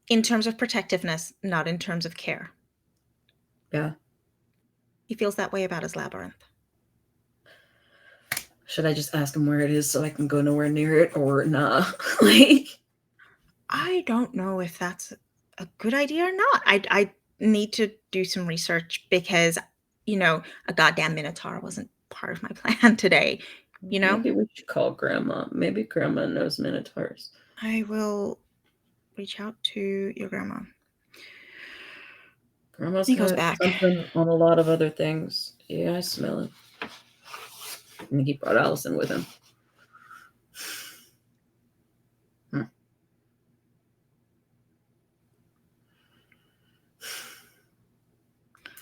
In terms of protectiveness, not in terms of care. Yeah. He feels that way about his labyrinth. Should I just ask him where it is so I can go nowhere near it, or nah? Like, I don't know if that's a good idea or not. I need to do some research because, a goddamn Minotaur wasn't part of my plan today. Maybe we should call Grandma. Maybe Grandma knows Minotaurs. I will reach out to your grandma. Grandma's got something on a lot of other things. Yeah, I smell it. And he brought Allison with him.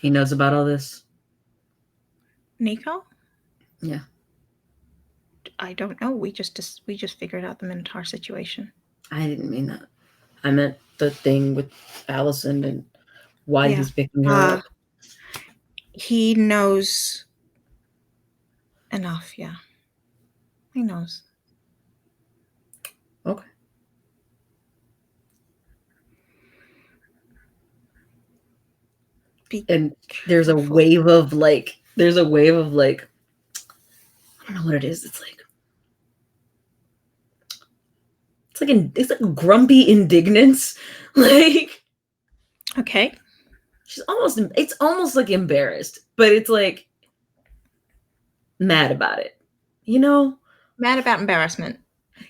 He knows about all this? Nico? Yeah. I don't know. We just figured out the Minotaur situation. I didn't mean that. I meant the thing with Allison and why he's picking her up. He knows enough, yeah. He knows. Okay. And there's a wave of like, I don't know what it is. It's like grumpy indignance. Like, okay. It's almost like embarrassed, but it's like mad about it, you know? Mad about embarrassment.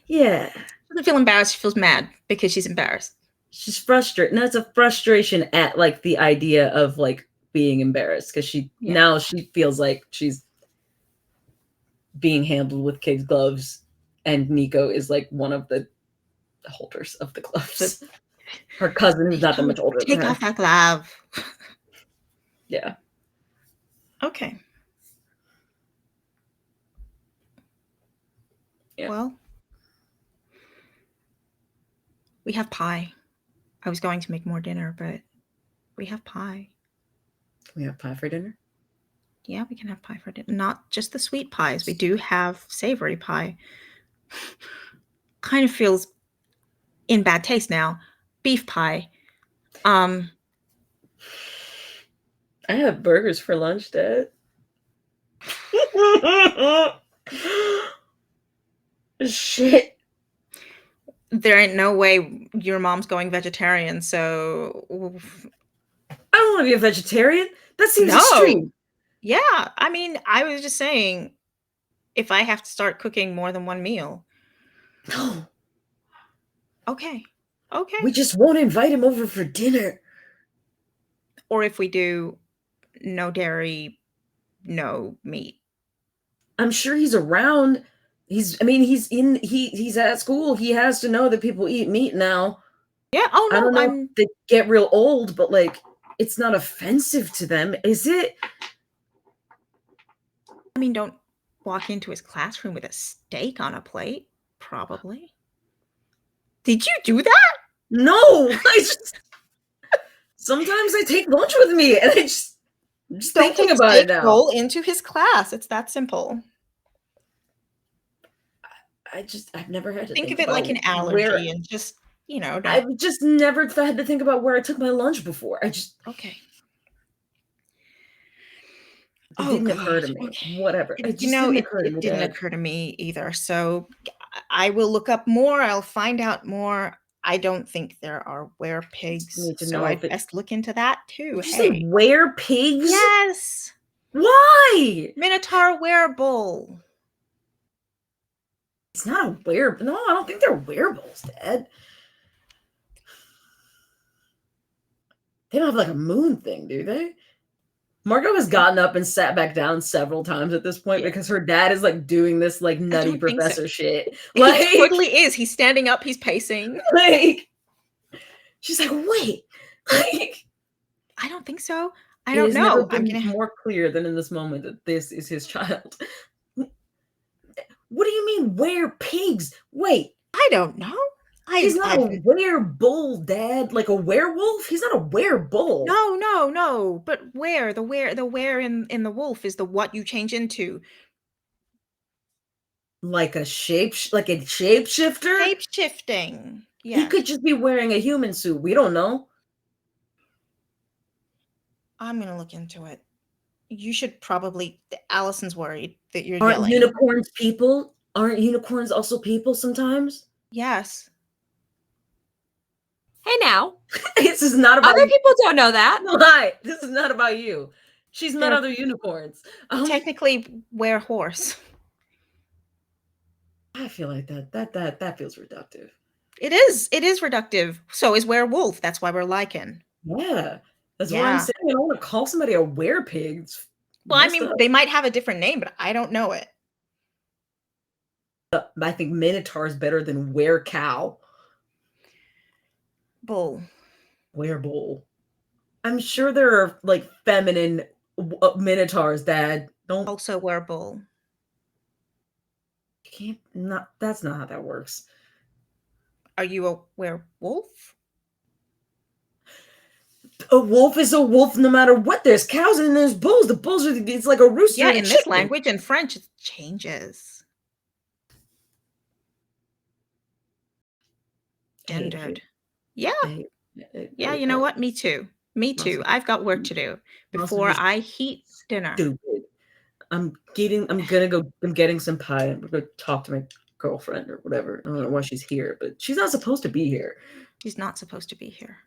Yeah. She doesn't feel embarrassed, she feels mad because she's embarrassed. She's frustrated. And that's a frustration at like the idea of like being embarrassed because now she feels like she's being handled with kid gloves, and Nico is like one of the holders of the gloves. Her cousin is not that much older than her. Take off that glove. Yeah. Okay. Yeah. Well, we have pie. I was going to make more dinner, but we have pie. Can we have pie for dinner? Yeah, we can have pie for dinner. Not just the sweet pies. We do have savory pie. Kind of feels in bad taste now. Beef pie. I had burgers for lunch, Dad. Shit. There ain't no way your mom's going vegetarian, so I don't want to be a vegetarian. That seems extreme. Yeah, I mean, I was just saying, if I have to start cooking more than one meal. No. Okay. We just won't invite him over for dinner. Or if we do, no dairy, no meat. I'm sure he's around. He's at school. He has to know that people eat meat now. Yeah. Oh no, I don't know if they get real old, but like, it's not offensive to them, is it? I mean, don't walk into his classroom with a steak on a plate. Probably. Did you do that? No. Sometimes I take lunch with me, and I'm just thinking about it now. Roll into his class. It's that simple. I've never had to think of it like an allergy and just, I've just never had to think about where I took my lunch before. Okay. It didn't occur to me. Okay. Whatever. It didn't occur to me either. So I will look up more. I'll find out more. I don't think there are were-pigs, so I'd best look into that too. Did you say were-pigs? Yes. Why? Minotaur werebull. It's not a were. No, I don't think they're werebulls, Dad. They don't have like a moon thing, do they? Margot has gotten up and sat back down several times at this point because her dad is like doing this like nutty professor shit. Like, he totally is. He's standing up. He's pacing. Like, she's like, wait. Like, I don't think so. I don't know. Never been more clear than in this moment that this is his child. What do you mean, were-pigs? Wait. I don't know. He's not a were-bull, Dad. Like a werewolf? He's not a were-bull. No. But the were in the wolf is the what you change into. Like a shapeshifter? Shape-shifting. Yeah. He could just be wearing a human suit. We don't know. I'm gonna look into it. You should probably. Allison's worried that you're Aren't yelling. Unicorns people? Aren't unicorns also people sometimes? Yes. Hey now. This is not about other people don't know that. Why? This is not about you. She's met other unicorns. Technically were-horse. I feel like that feels reductive. It is reductive. So is werewolf. That's why we're liking. Yeah. That's why I'm saying I don't want to call somebody a were-pig. Well, I mean, they might have a different name, but I don't know it. I think Minotaur is better than were-cow. Bull. Were-bull. I'm sure there are like feminine Minotaurs, Dad. Don't. Also were-bull. Can't not. That's not how that works. Are you a werewolf? A wolf is a wolf no matter what. There's cows and there's bulls. The bulls are. It's like a rooster. Yeah, and a in this chicken. language, in French, it changes. Gendered. Yeah. Yeah, you know what? Me too. Me too. I've got work to do before I heat dinner. Stupid. I'm getting some pie. I'm gonna talk to my girlfriend or whatever. I don't know why she's here, but she's not supposed to be here. She's not supposed to be here.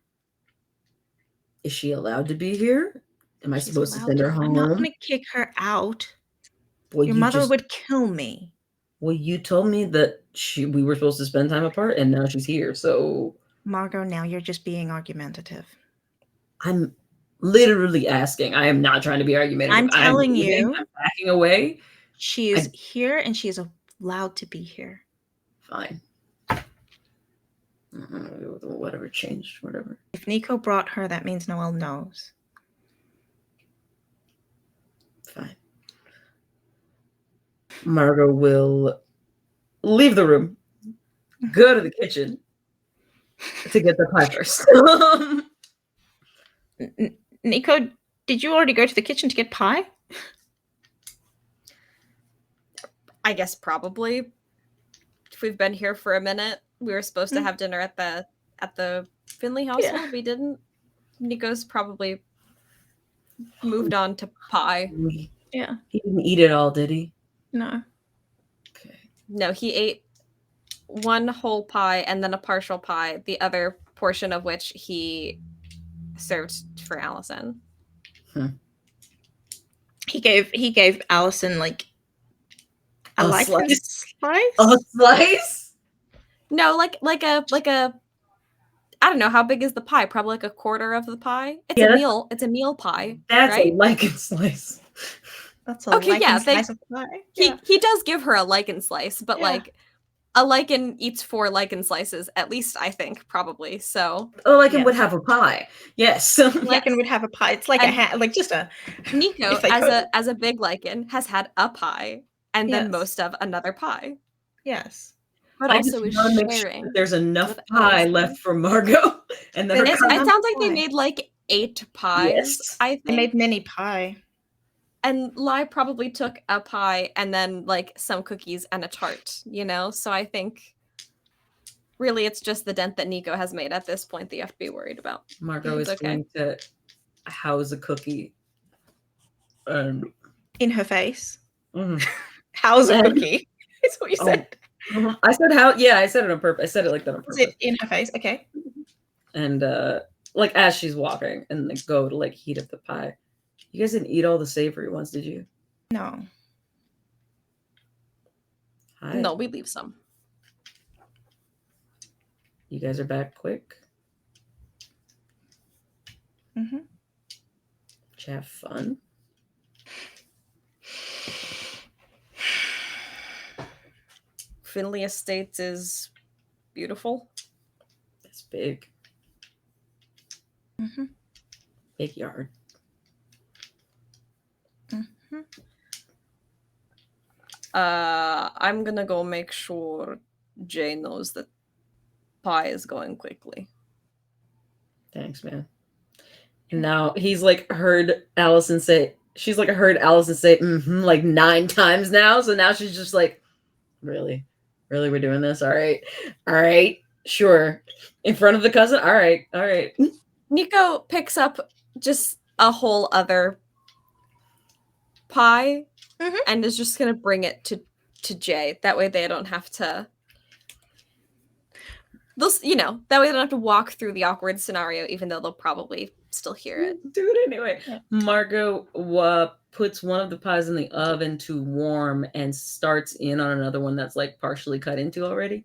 Is she allowed to be here? Am I She's supposed to allowed send her I'm home? not going to kick her out. Well, Your mother would kill me. Well, you told me that we were supposed to spend time apart, and now she's here. So, Margot, now you're just being argumentative. I'm literally asking. I am not trying to be argumentative. I'm telling you. I'm backing away. She is here, and she is allowed to be here. Fine. Whatever changed, whatever. If Nico brought her, that means Noelle knows. Fine. Margot will leave the room, go to the kitchen to get the pie first. Nico, did you already go to the kitchen to get pie? I guess probably. If we've been here for a minute, we were supposed to have dinner at the Finley household. Yeah. We didn't. Nico's probably moved on to pie. Yeah. He didn't eat it all, did he? No. Okay. No, he ate one whole pie and then a partial pie, the other portion of which he served for Allison. He gave Allison like a slice. A slice? No, like a I don't know, how big is the pie? Probably like a quarter of the pie. It's a meal. It's a meal pie. That's right? a lichen slice. That's a slice of pie. Yeah. He does give her a lichen slice, but like a lichen eats 4 lichen slices, at least, I think, probably. So a lichen would have a pie. Yes. Lichen would have a pie. It's like like just a Nico as a big lichen has had a pie and then most of another pie. Yes. But I also is sharing. Sure there's enough pie left for Margot. And then it sounds like they made like 8 pies. Yes. I think they made mini pie. And Lai probably took a pie and then like some cookies and a tart, you know? So I think really it's just the dent that Nico has made at this point that you have to be worried about. Margot is going to house a cookie. In her face. Mm-hmm. House a cookie. Is what you said. I said how? Yeah, I said it on purpose. I said it like that on purpose. Is it in her face? Okay. And like as she's walking and like go to like heat up the pie. You guys didn't eat all the savory ones, did you? No. Hi. No, we leave some. You guys are back quick. Mm-hmm. Did you have fun? Finley Estates is beautiful. It's big. Mm-hmm. Big yard. Mm-hmm. I'm gonna go make sure Jay knows that pie is going quickly. Thanks, man. And now he's like heard Allison say, she's like heard Allison say, like 9 times now. So now she's just like, really? Really, we're doing this? All right, sure. In front of the cousin? All right. Nico picks up just a whole other pie and is just gonna bring it to Jay. That way they don't have to that way they don't have to walk through the awkward scenario, even though they'll probably still hear it. Do it anyway. Margot puts one of the pies in the oven to warm and starts in on another one that's like partially cut into already.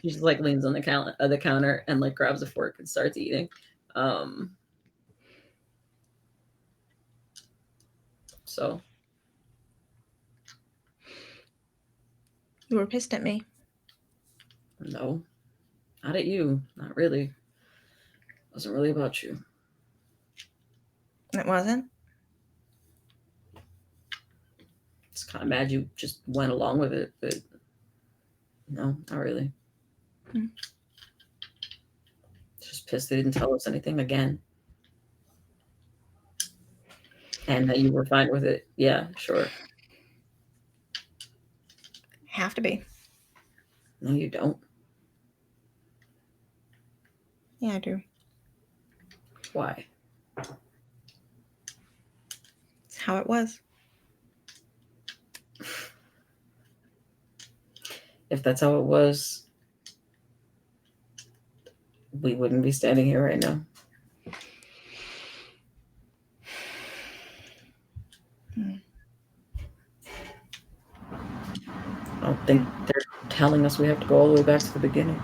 She just like leans on the counter and like grabs a fork and starts eating. So You were pissed at me. No, not at you. Not really. It wasn't really about you. It wasn't? It's kind of mad you just went along with it, but no, not really. Hmm. Just pissed they didn't tell us anything again. And that you were fine with it. Yeah, sure. Have to be. No, you don't. Yeah, I do. Why? It's how it was. If that's how it was, we wouldn't be standing here right now. I don't think they're telling us we have to go all the way back to the beginning.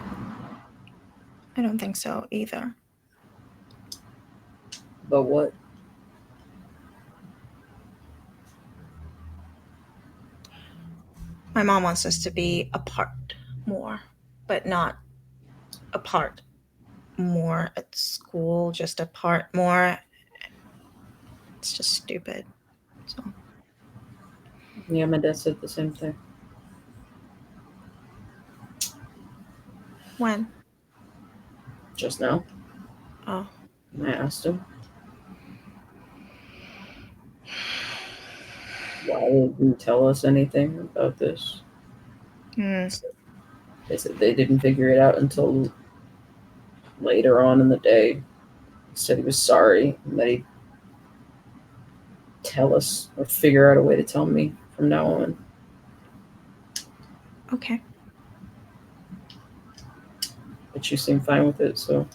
I don't think so either. But what? My mom wants us to be apart more, but not apart more at school, just apart more. It's just stupid. So Yeah, my dad said the same thing. when? Just now. Oh. I asked him. Why didn't you tell us anything about this? They said they didn't figure it out until later on in the day. He said he was sorry and that he'd tell us or figure out a way to tell me from now on. Okay. But you seem fine with it, so.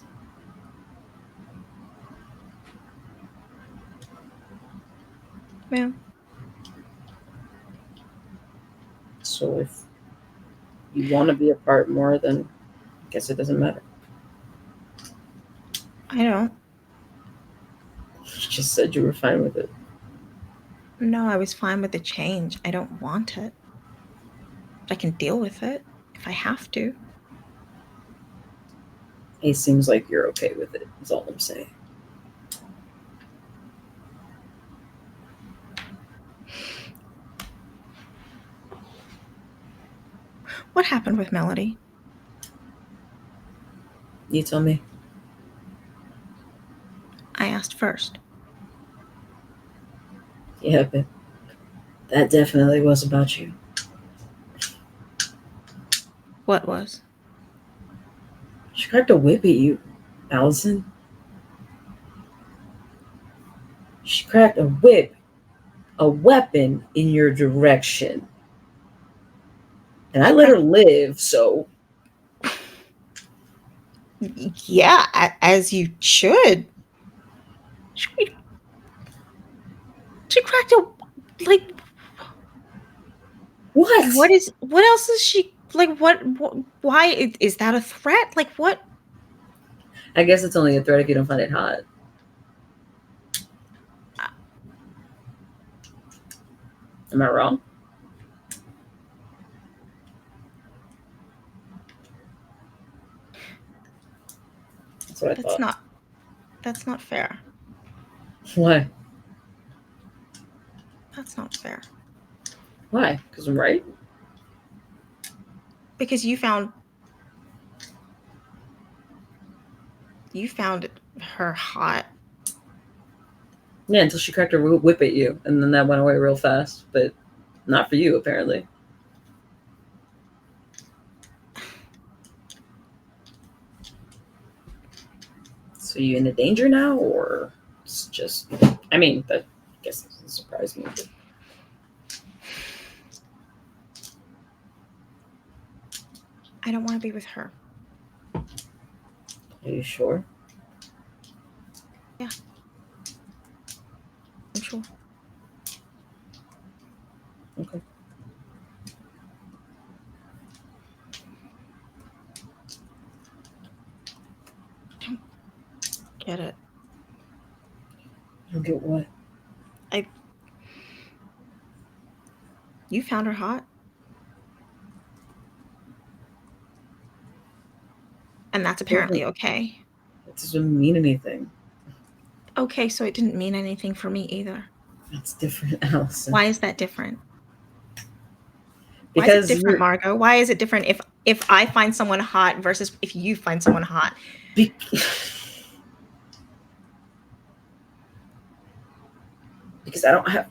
Yeah. So if you want to be apart more, then I guess it doesn't matter. I don't. You just said you were fine with it. No, I was fine with the change. I don't want it. I can deal with it if I have to. It seems like you're okay with it, is all I'm saying. What happened with Melody? You tell me. I asked first. Yeah, but that definitely was about you. What was? She cracked a whip at you, Allison. She cracked a whip, a weapon in your direction. And I let her live, so. Yeah, as you should. She cracked a, like, What? what else is she, like, what why is that a threat? Like, what? I guess it's only a threat if you don't find it hot. Am I wrong? That's what I thought. That's not fair. Why? That's not fair. Why? Because I'm right? Because you found her hot. Yeah, until she cracked her whip at you, and then that went away real fast. But not for you, apparently. So you in danger now, or it's just? I mean, that I guess doesn't surprise me. But... I don't want to be with her. Are you sure? Yeah, I'm sure. Okay. Get it? You get what? You found her hot. And that's apparently okay. It doesn't mean anything. Okay, so it didn't mean anything for me either. It's different, Allison. Why is that different? Because why is it different, Margot? Why is it different if I find someone hot versus if you find someone hot? Because I don't have...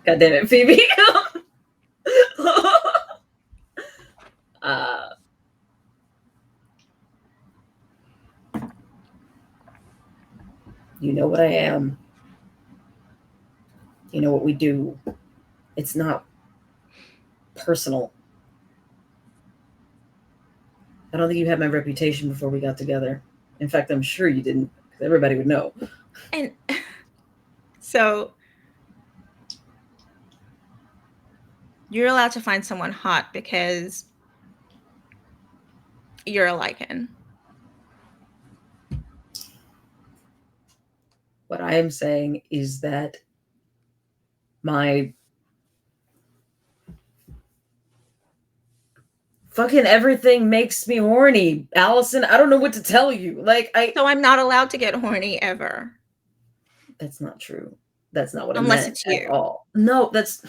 God damn it, Phoebe. You know what I am. You know what we do. It's not personal. I don't think you had my reputation before we got together. In fact, I'm sure you didn't, because everybody would know. And so you're allowed to find someone hot because you're a lichen. What I am saying is that my fucking everything makes me horny. Allison, I don't know what to tell you. So I'm not allowed to get horny ever. That's not true. That's not what Unless I meant it's you. at all. No, that's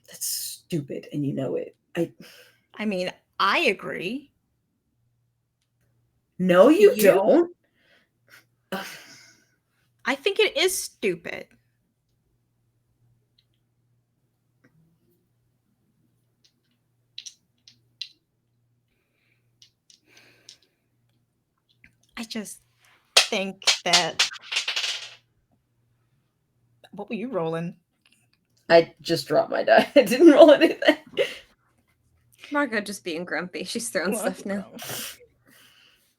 stupid, and you know it. I mean, I agree. No, you don't. I think it is stupid. I just think that... What were you rolling? I just dropped my die. I didn't roll anything. Margot just being grumpy. She's throwing stuff now.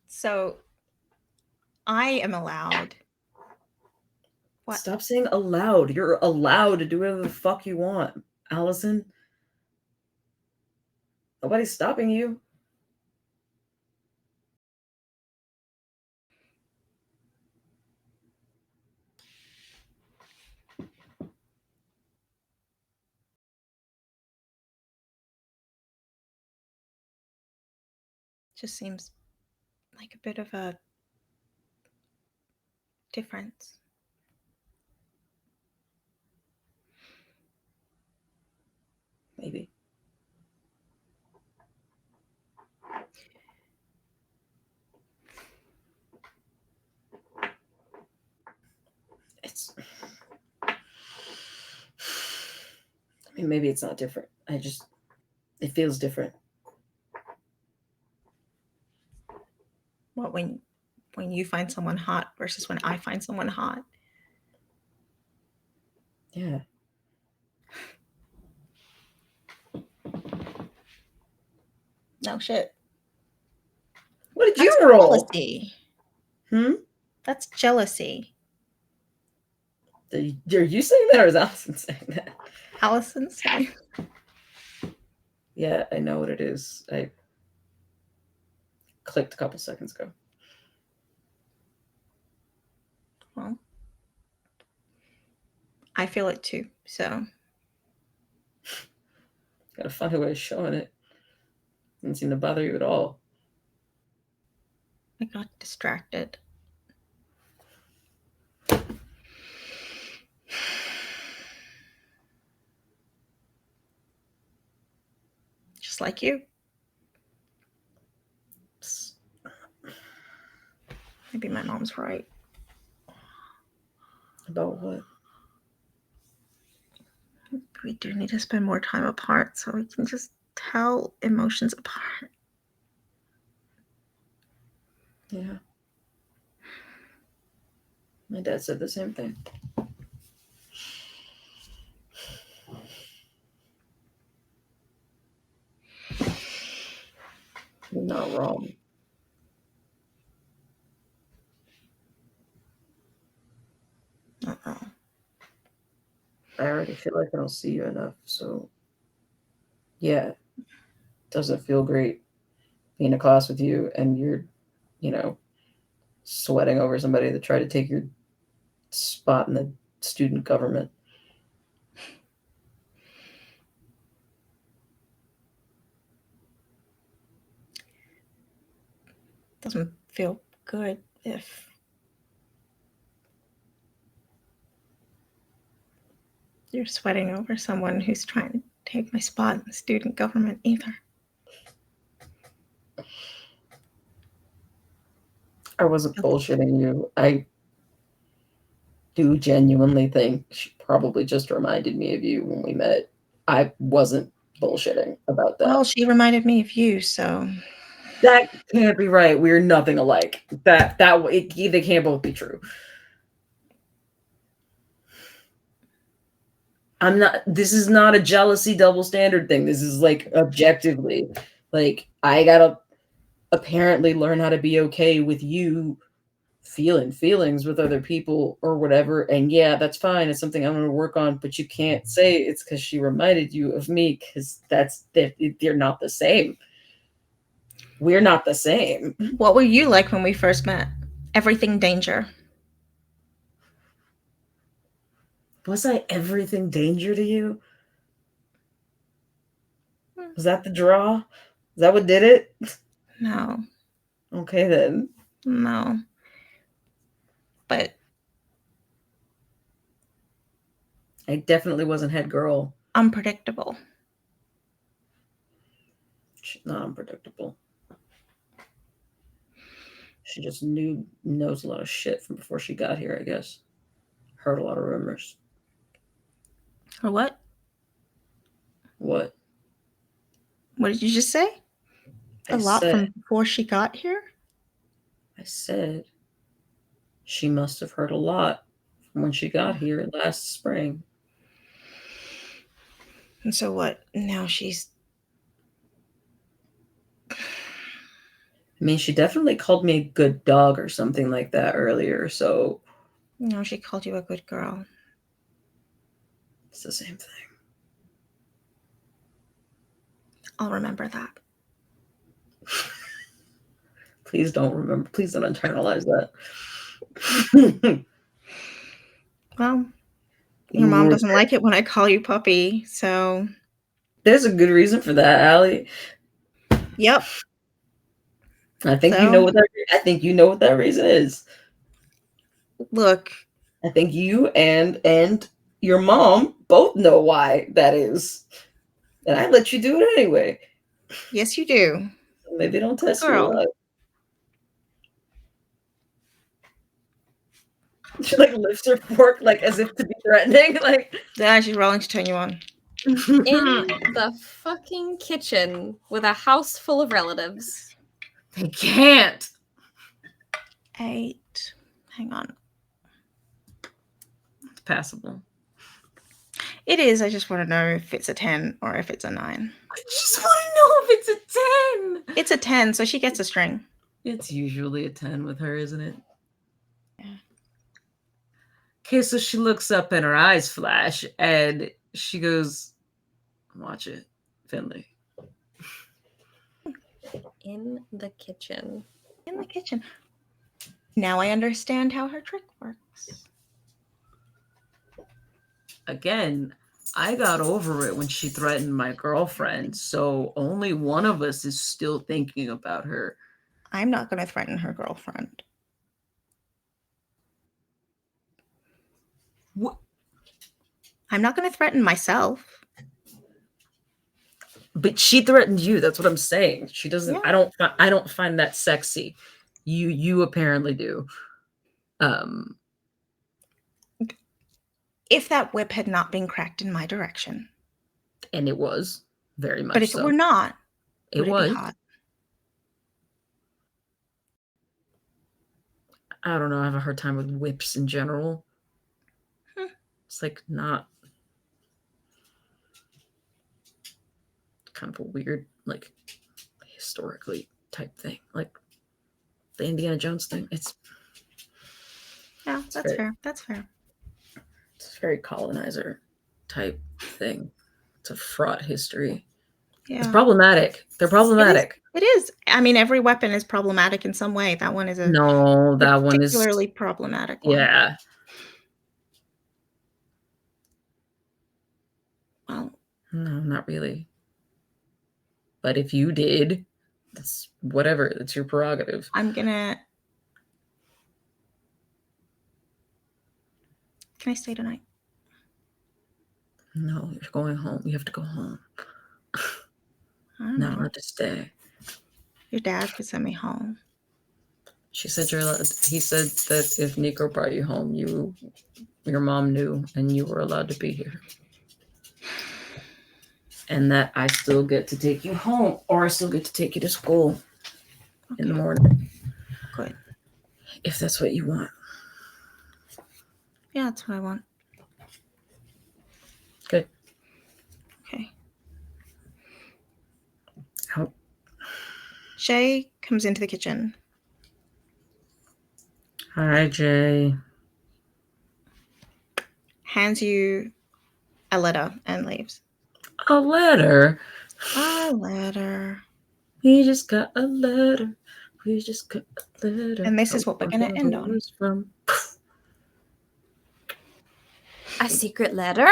So I am allowed. What? Stop saying allowed. You're allowed to do whatever the fuck you want, Allison. Nobody's stopping you. Just seems like a bit of a difference. Maybe. I mean, maybe it's not different. It feels different. What, when you find someone hot versus when I find someone hot? Yeah. No shit. What did you roll? Jealousy. That's jealousy. Are you saying that, or is Allison saying that? Allison saying. Yeah, I know what it is. I clicked a couple seconds ago. Well, I feel it too, so. Got a funny way of showing it. Doesn't seem to bother you at all. I got distracted. Just like you. Maybe my mom's right. About what? We do need to spend more time apart so we can just tell emotions apart. Yeah. My dad said the same thing. You're not wrong. Uh-oh. I already feel like I don't see you enough, so yeah, it doesn't feel great being in class with you and you're, sweating over somebody that tried to take your spot in the student government. Doesn't feel good if you're sweating over someone who's trying to take my spot in the student government either. I wasn't bullshitting you. I do genuinely think she probably just reminded me of you when we met. I wasn't bullshitting about that. Well, she reminded me of you, so That can't be right. We're nothing alike. They can't both be true. I'm not. This is not a jealousy double standard thing. This is like objectively, like I gotta apparently learn how to be okay with you feeling feelings with other people or whatever. And yeah, that's fine. It's something I'm going to work on. But you can't say it's because she reminded you of me, because they're not the same. We're not the same. what were you like when we first met? Everything danger. Was I everything danger to you? Was that the draw? Is that what did it? No. Okay, then. No. But I definitely wasn't head girl. unpredictable. She's not unpredictable. She just knows a lot of shit from before she got here, I guess. Heard a lot of rumors. Or what? What? What did you just say? A lot from before she got here? I said she must have heard a lot from when she got here last spring. And so what? Now she's... I mean, she definitely called me a good dog or something like that earlier, so... No, she called you a good girl. It's the same thing. I'll remember that. Please don't remember. Please don't internalize that. Well, your mom doesn't like it when I call you puppy, so... There's a good reason for that, Allie. Yep. I think you know what that reason is. Look. I think you and your mom both know why that is. And I let you do it anyway. Yes, you do. Maybe don't test your luck. She like lifts her fork like as if to be threatening. Like, yeah, she's rolling to turn you on. In the fucking kitchen with a house full of relatives. They can't. 8. Hang on. It's passable. It is. I just want to know if it's a 10 or if it's a 9. I just want to know if it's a 10. It's a 10, so she gets a string. It's usually a 10 with her, isn't it? Yeah. Okay, so she looks up and her eyes flash and she goes, watch it, Finley. In the kitchen. In the kitchen. Now I understand how her trick works. Again, I got over it when she threatened my girlfriend, so only one of us is still thinking about her. I'm not going to threaten her girlfriend. What? I'm not going to threaten myself. But she threatened you. That's what I'm saying. She doesn't. Yeah. I don't find that sexy. You apparently do. If that whip had not been cracked in my direction, and it was very much. But if so. it were not, it was. Be hot? I don't know. I have a hard time with whips in general. It's like not kind of a weird, like historically type thing, like the Indiana Jones thing. It's That's fair. That's fair. It's a very colonizer type thing. It's a fraught history. Yeah. It's problematic. They're problematic. It is. I mean, every weapon is problematic in some way. That one is particularly problematic one. Yeah. No, not really. But if you did, that's whatever. That's your prerogative. Can I stay tonight? No, you're going home. You have to go home. I don't Not know. allowed to stay. Your dad could send me home. She said you're allowed. He said that if Nico brought you home, your mom knew, and you were allowed to be here. And that I still get to take you home, or I still get to take you to school in the morning. Good. If that's what you want. Yeah, that's what I want. Good. Okay. How? Shay comes into the kitchen. Hi, Jay. Hands you a letter and leaves. A letter? A letter. We just got a letter. We just got a letter. And this is what we're going to end on. From. A secret letter?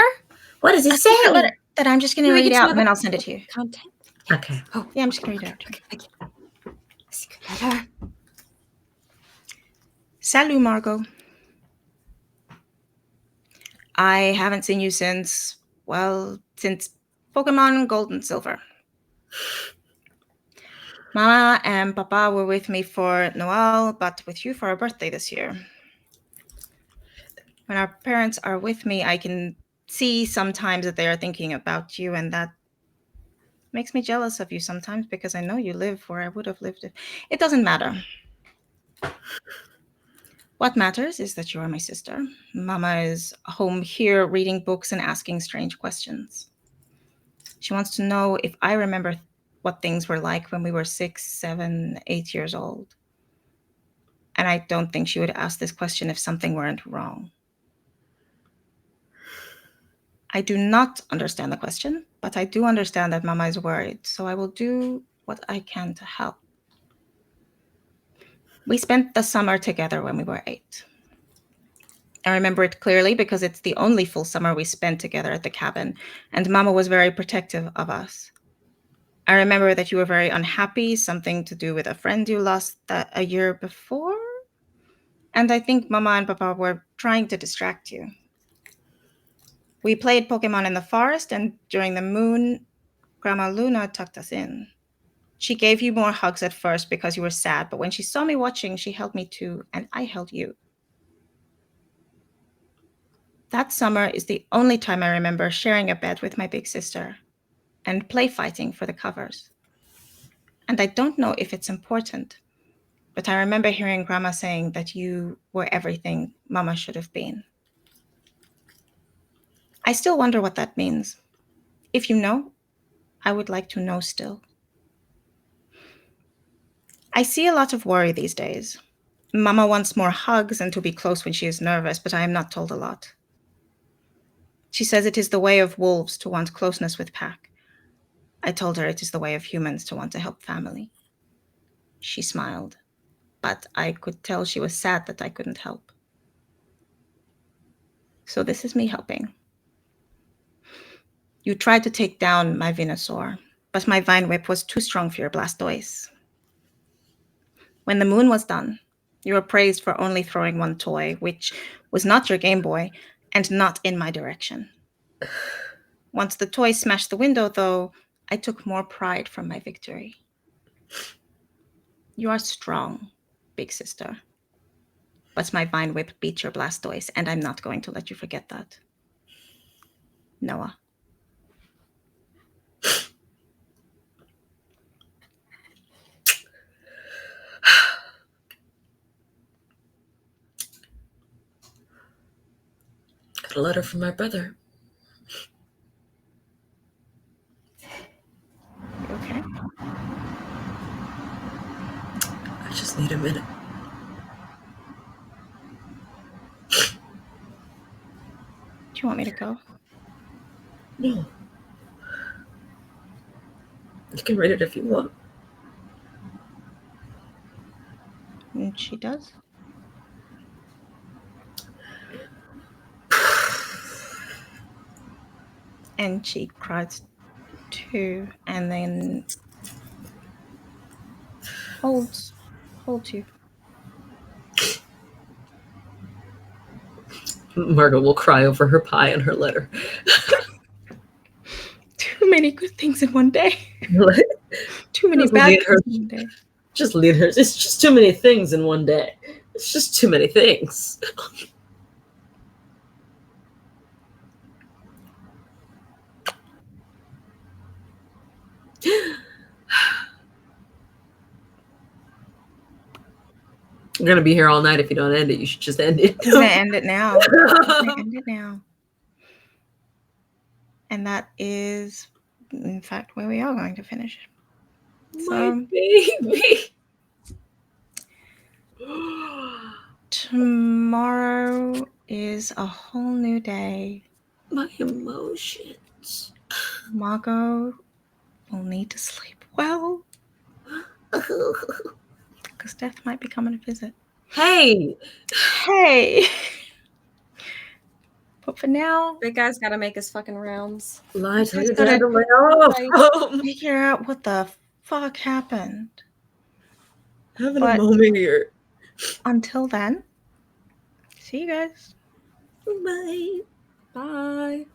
What does it say? Secret letter that I'm just going to read out and then I'll send it to you. Content? Okay. Oh, yeah, I'm just going to read it out. Okay. A secret letter. Salut, Margot. I haven't seen you since Pokemon Gold and Silver. Mama and Papa were with me for Noel, but with you for our birthday this year. When our parents are with me, I can see sometimes that they are thinking about you, and that makes me jealous of you sometimes because I know you live where I would have lived. It doesn't matter. What matters is that you are my sister. Mama is home here reading books and asking strange questions. She wants to know if I remember what things were like when we were 6, 7, 8 years old. And I don't think she would ask this question if something weren't wrong. I do not understand the question, but I do understand that Mama is worried, so I will do what I can to help. We spent the summer together when we were 8. I remember it clearly because it's the only full summer we spent together at the cabin, and Mama was very protective of us. I remember that you were very unhappy, something to do with a friend you lost a year before. And I think Mama and Papa were trying to distract you. We played Pokemon in the forest, and during the moon, Grandma Luna tucked us in. She gave you more hugs at first because you were sad, but when she saw me watching, she held me too, and I held you. That summer is the only time I remember sharing a bed with my big sister and play fighting for the covers. And I don't know if it's important, but I remember hearing Grandma saying that you were everything Mama should have been. I still wonder what that means. If you know, I would like to know still. I see a lot of worry these days. Mama wants more hugs and to be close when she is nervous, but I am not told a lot. She says it is the way of wolves to want closeness with pack. I told her it is the way of humans to want to help family. She smiled, but I could tell she was sad that I couldn't help. So this is me helping. You tried to take down my Venusaur, but my Vine Whip was too strong for your Blastoise. When the moon was done, you were praised for only throwing one toy, which was not your Game Boy and not in my direction. Once the toy smashed the window, though, I took more pride from my victory. You are strong, big sister. But my Vine Whip beat your Blastoise, and I'm not going to let you forget that. Noah. Got a letter from my brother. You okay? I just need a minute. Do you want me to go? No. You can read it if you want. And she does. And she cries 2, and then holds you. Margot will cry over her pie and her letter. Too many good things in one day. Too many Just bad lead things her. in one day. Just lead her. It's just too many things in one day. It's just too many things. I'm gonna be here all night if you don't end it. You should just end it. I'm gonna end it now. I'm gonna end it now. And that is, in fact, where we are going to finish. My baby. Tomorrow is a whole new day. My emotions. Margot will need to sleep well because death might be coming to visit. Hey. But for now, Big guy's got to make his fucking rounds. Lie to Just your gotta dad to lay off. figure out what the fuck happened. Having But- a moment here. Until then, see you guys. Bye. Bye.